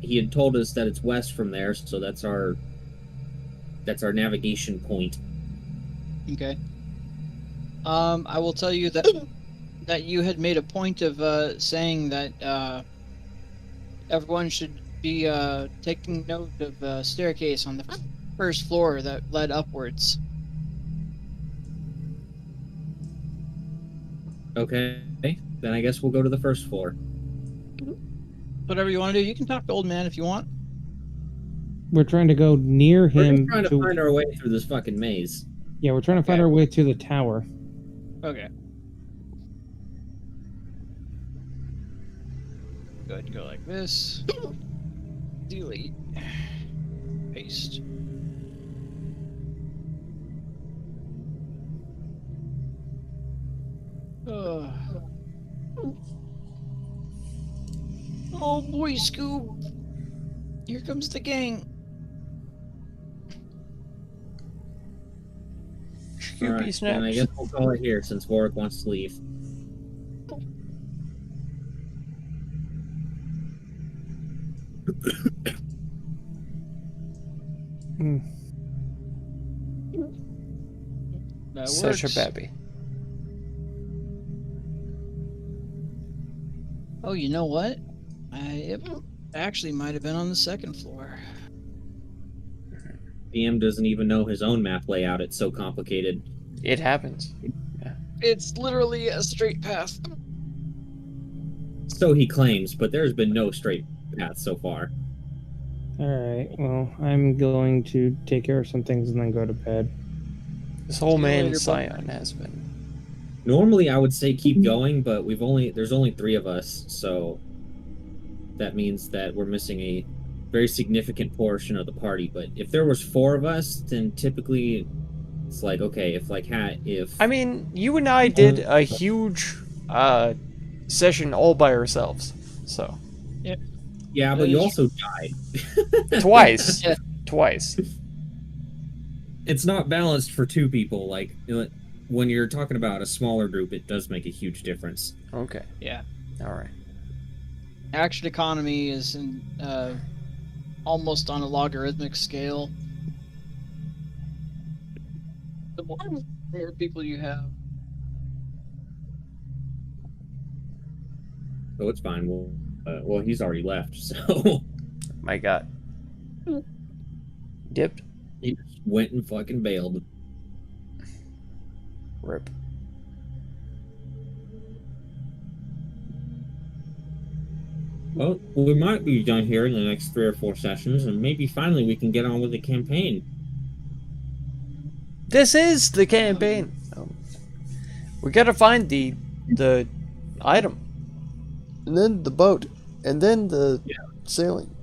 he had told us that it's west from there, so that's our navigation point. Okay. I will tell you that that you had made a point of saying that everyone should be taking note of a staircase on the first floor that led upwards. Okay, then I guess we'll go to the first floor. Whatever you want to do, you can talk to old man if you want. We're trying to go near We're him. just trying to find our way through this fucking maze. Yeah, we're trying to find Okay. our way to the tower. Okay. Go ahead and go like this. Delete. Paste. Ugh. Oh boy, Scoob! Here comes the gang. Scooby All right, then I Snacks. guess we'll call it here since Warwick wants to leave. Hmm. That Such works. a baby. Oh, you know what? It actually might have been on the second floor. DM doesn't even know his own map layout. It's so complicated. It happens. It's literally a straight path. So he claims, but there's been no straight path so far. All right. Well, I'm going to take care of some things and then go to bed. This whole See you man later, bud. Scion has been. Normally, I would say keep going, but there's only 3 of us, so that means that we're missing a very significant portion of the party. But if there was 4 of us, then typically it's like, okay, if I mean, you and I did a huge session all by ourselves. So yeah, but you also died. twice. Yeah. Twice. It's not balanced for 2 people. Like when you're talking about a smaller group, it does make a huge difference. Okay. Yeah. All right. Action economy is in, almost on a logarithmic scale. The more people you have. So it's fine. Well, he's already left, so My God. Dipped. he just went and fucking bailed. Rip. Well, we might be done here in the next 3 or 4 sessions, and maybe finally we can get on with the campaign. This is the campaign. We gotta find the item, and then the boat, and then the sailing.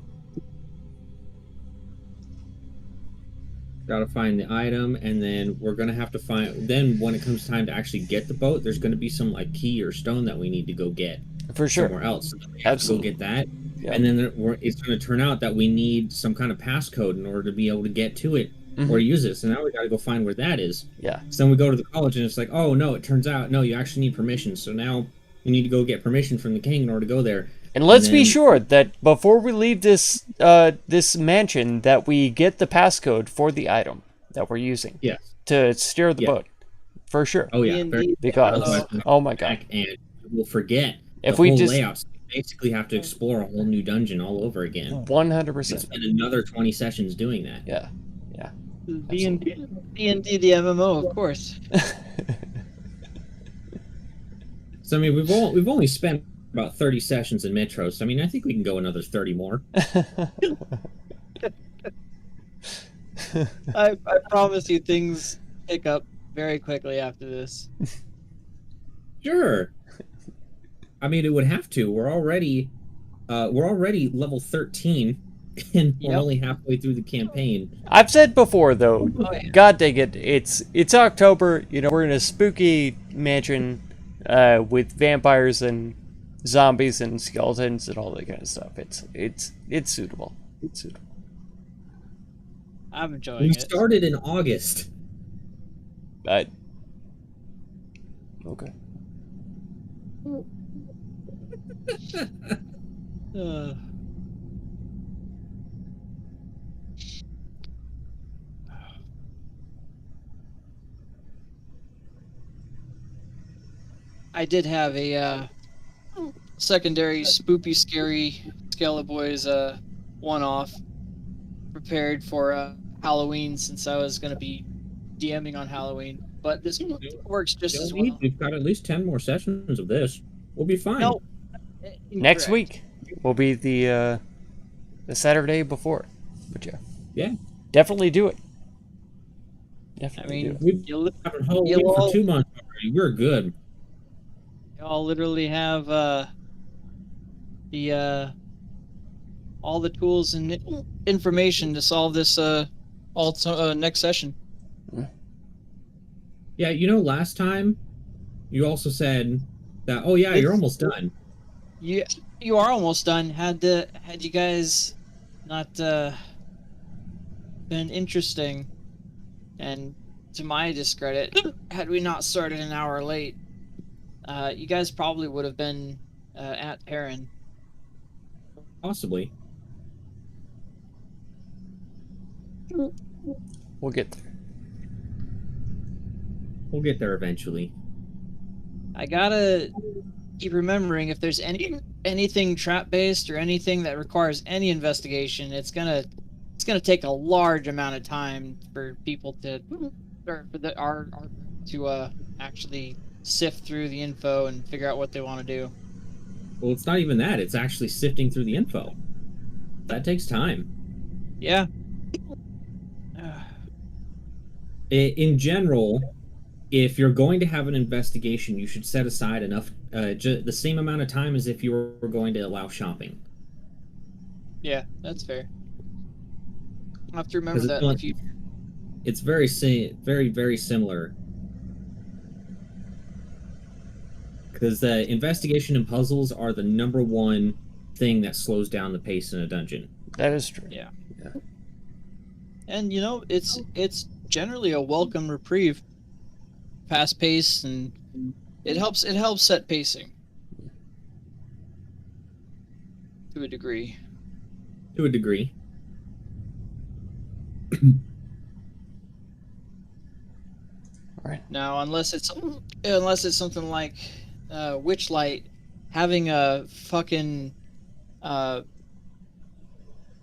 Got to find the item, and then we're gonna have to find. Then, when it comes time to actually get the boat, there's gonna be some like key or stone that we need to go get For sure. somewhere else. So we have Absolutely. to go get that, Yeah. and then it's gonna turn out that we need some kind of passcode in order to be able to get to it Mhm. or use it. So now we got to go find where that is. Yeah. So then we go to the college, and it's like, oh no, it turns out no, you actually need permission. So now we need to go get permission from the king in order to go there. And let's be then- sure that before we leave this this mansion, that we get the passcode for the item that we're using Yes. to steer the Yeah. boat. For sure. Oh yeah. D&D very- Because Otherwise, oh my God, back and we'll forget if the we whole just layout. So we basically have to explore a whole new dungeon all over again. 100%. Spend another 20 sessions doing that. Yeah. D&D the MMO, of course. So I mean, we've only spent about 30 sessions in Metro. So I mean, I think we can go another 30 more. I promise you things pick up very quickly after this. Sure. I mean, it would have to. We're already level 13, and we're Yep. only halfway through the campaign. I've said before though, Oh, yeah. God dang it, it's October. You know, we're in a spooky mansion with vampires and zombies and skeletons and all that kind of stuff. It's suitable. It's suitable. I'm enjoying We it. started in August. Okay. Uh, I did have a secondary spoopy scary Skeleton Boys one-off prepared for Halloween, since I was going to be DMing on Halloween, but this works just as well. We've got at least 10 more sessions of this. We'll be fine. No. Next Incorrect. week will be the Saturday before. But yeah. Yeah. Definitely do it. I Definitely do mean, it. We've you'll, been having Halloween You'll for all- 2 months already. We're good. y'all literally have the all the tools and information to solve this next session. Yeah, you know, last time You also said that. Oh yeah, you're It's- almost done. You are almost done. Had you guys not been interesting, and to my discredit, had we not started an hour late, you guys probably would have been at Perrin. Possibly. We'll get there. We'll get there eventually. I gotta keep remembering if there's anything trap based or anything that requires any investigation, it's gonna take a large amount of time for people to or for our to actually sift through the info and figure out what they want to do. Well, it's not even that. It's actually sifting through the info. That takes time. Yeah. In general, if you're going to have an investigation, you should set aside enough, the same amount of time as if you were going to allow shopping. Yeah, that's fair. I'll have to remember 'Cause that it's in the not- future. It's very, very similar. Because the investigation and puzzles are the number one thing that slows down the pace in a dungeon. That is true. Yeah. And it's generally a welcome reprieve. Fast pace, and it helps set pacing to a degree. To a degree. Now, unless it's something like Witchlight, having a fucking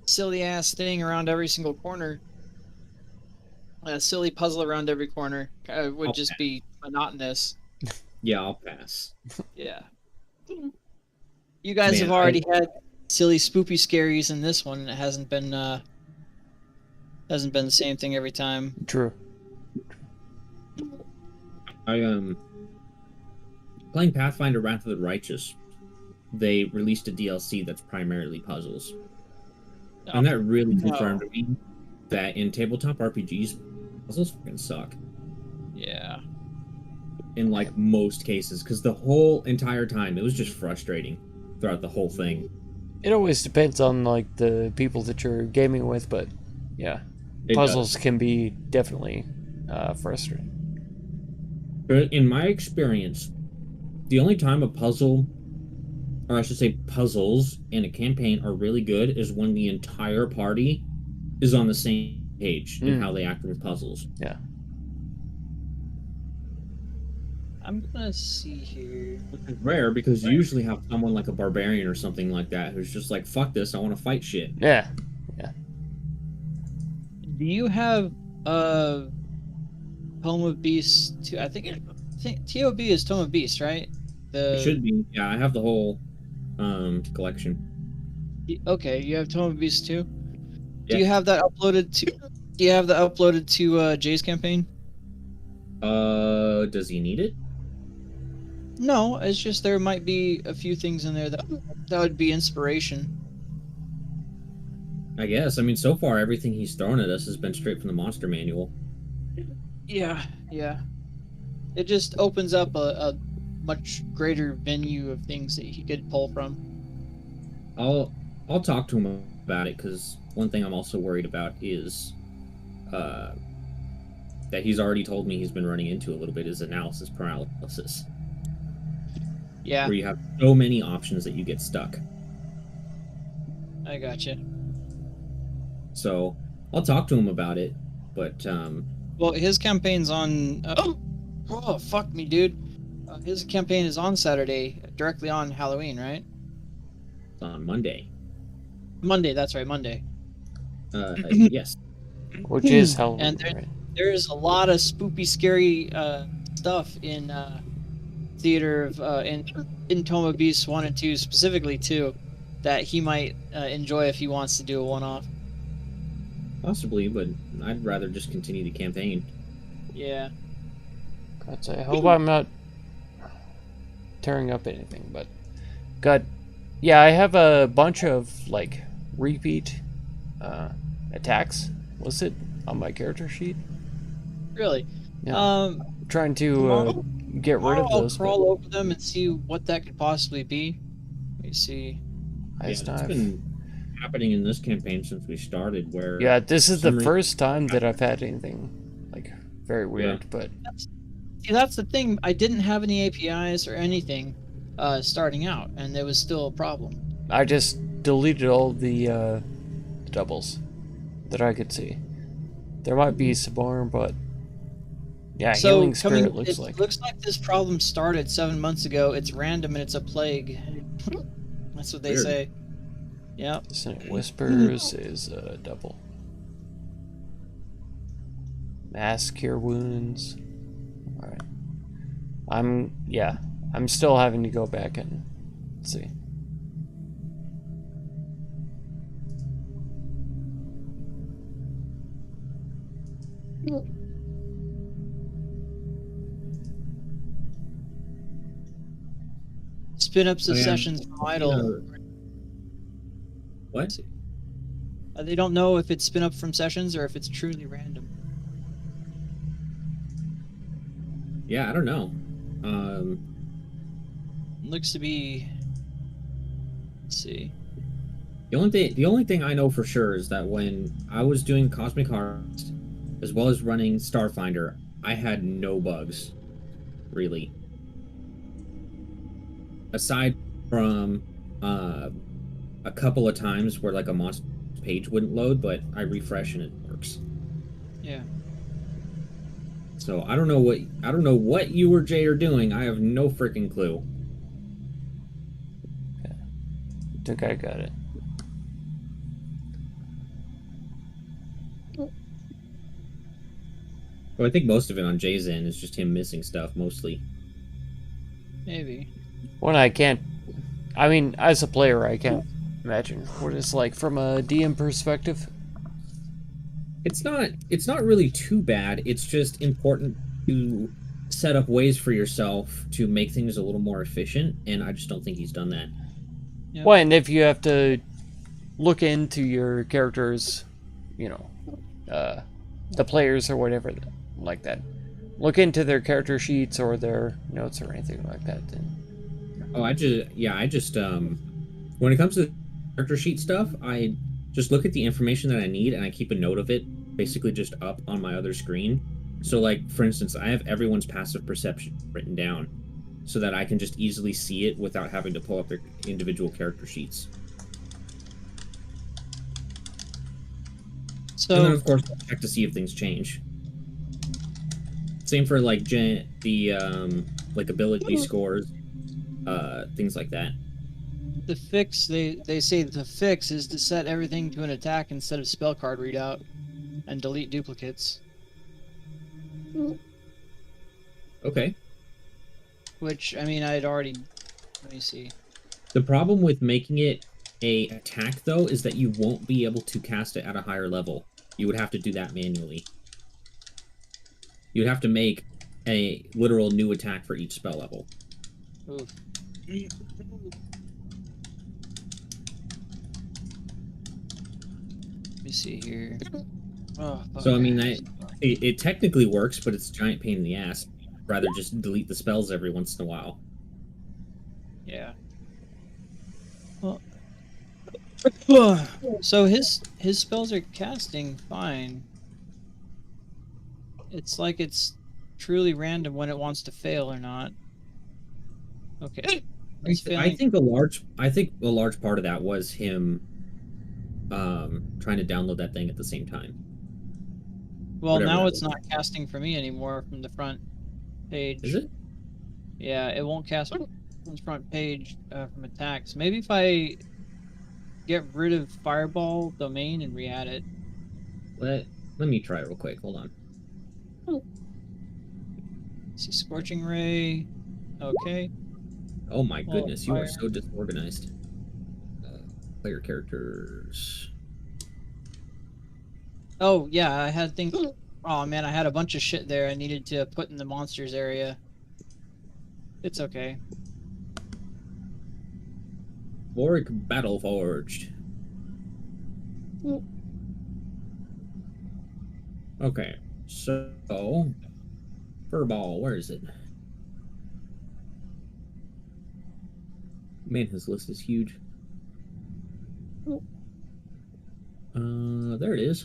silly ass thing around every single corner, a silly puzzle around every corner would just be monotonous. Yeah, I'll pass. Yeah. You guys Man, have already had silly spoopy scaries in this one. It hasn't been the same thing every time. True. Playing Pathfinder Wrath of the Righteous, they released a DLC that's primarily puzzles. And that really confirmed to me that in tabletop RPGs, puzzles fucking suck. Yeah. In like most cases, because the whole entire time it was just frustrating throughout the whole thing. It always depends on like the people that you're gaming with, but yeah, It puzzles can be definitely frustrating. But in my experience, the only time a puzzle, or I should say puzzles in a campaign are really good is when the entire party is on the same page in how they act with puzzles. Yeah. I'm gonna see here. Which is rare because you usually have someone like a barbarian or something like that who's just like, fuck this, I want to fight shit. Yeah. Do you have Tome of Beasts? I think TOB is Tome of Beasts, right? It should be. Yeah, I have the whole collection. Okay, you have Tome of Beasts too. Yeah. Do you have that uploaded to? Do you have that uploaded to Jay's campaign? Does he need it? No, it's just there might be a few things in there that would be inspiration. I guess. I mean, so far everything he's thrown at us has been straight from the monster manual. Yeah. It just opens up a much greater venue of things that he could pull from. I'll talk to him about it because one thing I'm also worried about is that he's already told me he's been running into a little bit is analysis paralysis, Yeah, where you have so many options that you get stuck. I gotcha. So I'll talk to him about it, but Well, his campaign's on. Oh, fuck me, dude. His campaign is on Saturday, directly on Halloween, right? it's on Monday. Monday, that's right, Monday. Yes. Which is Halloween, And there- right? There's a lot of spoopy, scary stuff in theater of in Tome of Beasts 1 and 2 specifically too, that he might enjoy if he wants to do a one-off. Possibly, but I'd rather just continue the campaign. Yeah. God, I hope I'm not tearing up anything, but God, yeah, I have a bunch of like repeat attacks listed on my character sheet. Really. Yeah. Trying to get rid of I'll those. But crawl over them and see what that could possibly be. Let me see. ice It's knife. been happening in this campaign since we started. Where Yeah, this is the some reason- first time that I've had anything like very weird. But See, that's the thing. I didn't have any APIs or anything starting out, and there was still a problem. I just deleted all the doubles that I could see. There might be some more, but yeah, So healing spirit looks it like. looks like this problem started 7 months ago. It's random and it's a plague. That's what they Weird. say. Yep. Dissonant Whispers is a double. Mass Cure Wounds. Alright. I'm still having to go back and see. Spin up Oh, yeah. sessions from idle. What? They don't know if it's spin up from sessions or if it's truly random. Yeah, I don't know. Looks to be. Let's see. The only thing I know for sure is that when I was doing Cosmic Harvest, as well as running Starfinder, I had no bugs, really. Aside from a couple of times where like a monster page wouldn't load, but I refresh and it works. Yeah. So I don't know what you or Jay are doing. I have no freaking clue. I think I got it. Well, I think most of it on Jay's end is just him missing stuff, mostly. Maybe. When I can't, I mean, as a player, I can't imagine what it's like from a DM perspective. It's not really too bad. It's just important to set up ways for yourself to make things a little more efficient, and I just don't think he's done that. Yep. Well, and if you have to look into your characters, you know, the players or whatever like that, look into their character sheets or their notes or anything like that, then Oh, I just when it comes to character sheet stuff, I just look at the information that I need and I keep a note of it basically just up on my other screen. So like for instance, I have everyone's passive perception written down so that I can just easily see it without having to pull up their individual character sheets. And then So of course I'll check to see if things change. Same for like like ability scores, things like that. the fix, they say the fix is to set everything to an attack instead of spell card readout, and delete duplicates. Okay. Which I mean, I'd already. Let me see. The problem with making it a attack though is that you won't be able to cast it at a higher level. You would have to do that manually. You'd have to make a literal new attack for each spell level. Oof. Let me see here. Oh, So I mean, fuck. it technically works, but it's a giant pain in the ass. Rather just delete the spells every once in a while. Yeah. Well. So his spells are casting fine. It's like it's truly random when it wants to fail or not. Okay. It's I failing. think a large part of that was him trying to download that thing at the same time. Well, whatever now that it's was. not casting for me anymore from the front page. Is it? Yeah, it won't cast from the front page from attacks. Maybe if I get rid of Fireball domain and re-add it. Let me try it real quick. Hold on. See, Scorching Ray. Okay. Oh my goodness, you are fire. so disorganized. Player characters. Oh yeah, I had things. Oh man, I had a bunch of shit there I needed to put in the monsters area. It's okay. Warwick Battleforged. Okay, so Furball, where is it? Man, his list is huge. There it is.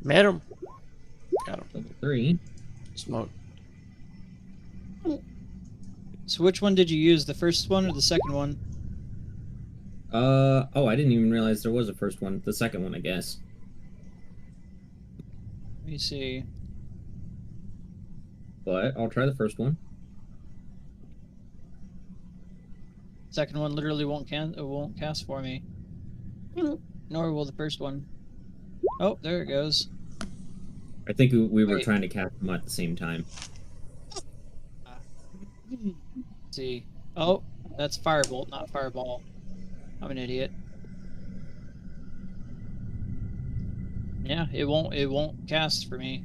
Madam. Got him. Level 3. Smoke. So which one did you use? The first one or the second one? Oh, I didn't even realize there was a first one. The second one, I guess. Let me see. But I'll try the first one. Second one literally won't cast for me. Nor will the first one. Oh, there it goes. I think we were Wait. trying to cast them at the same time. Let's see. Oh, that's Firebolt, not Fireball. I'm an idiot. Yeah, it won't cast for me.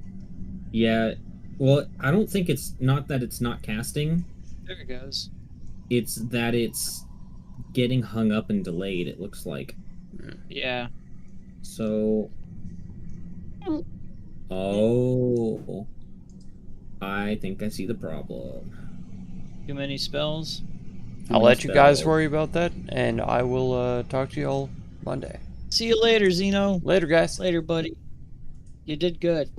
Yeah. Well, I don't think it's not that it's not casting. There it goes. It's that it's getting hung up and delayed, it looks like. Yeah. So... Oh... I think I see the problem. Too many spells. I'll let you guys worry about that, and I will talk to you all Monday. See you later, Zeno. Later, guys. Later, buddy. You did good.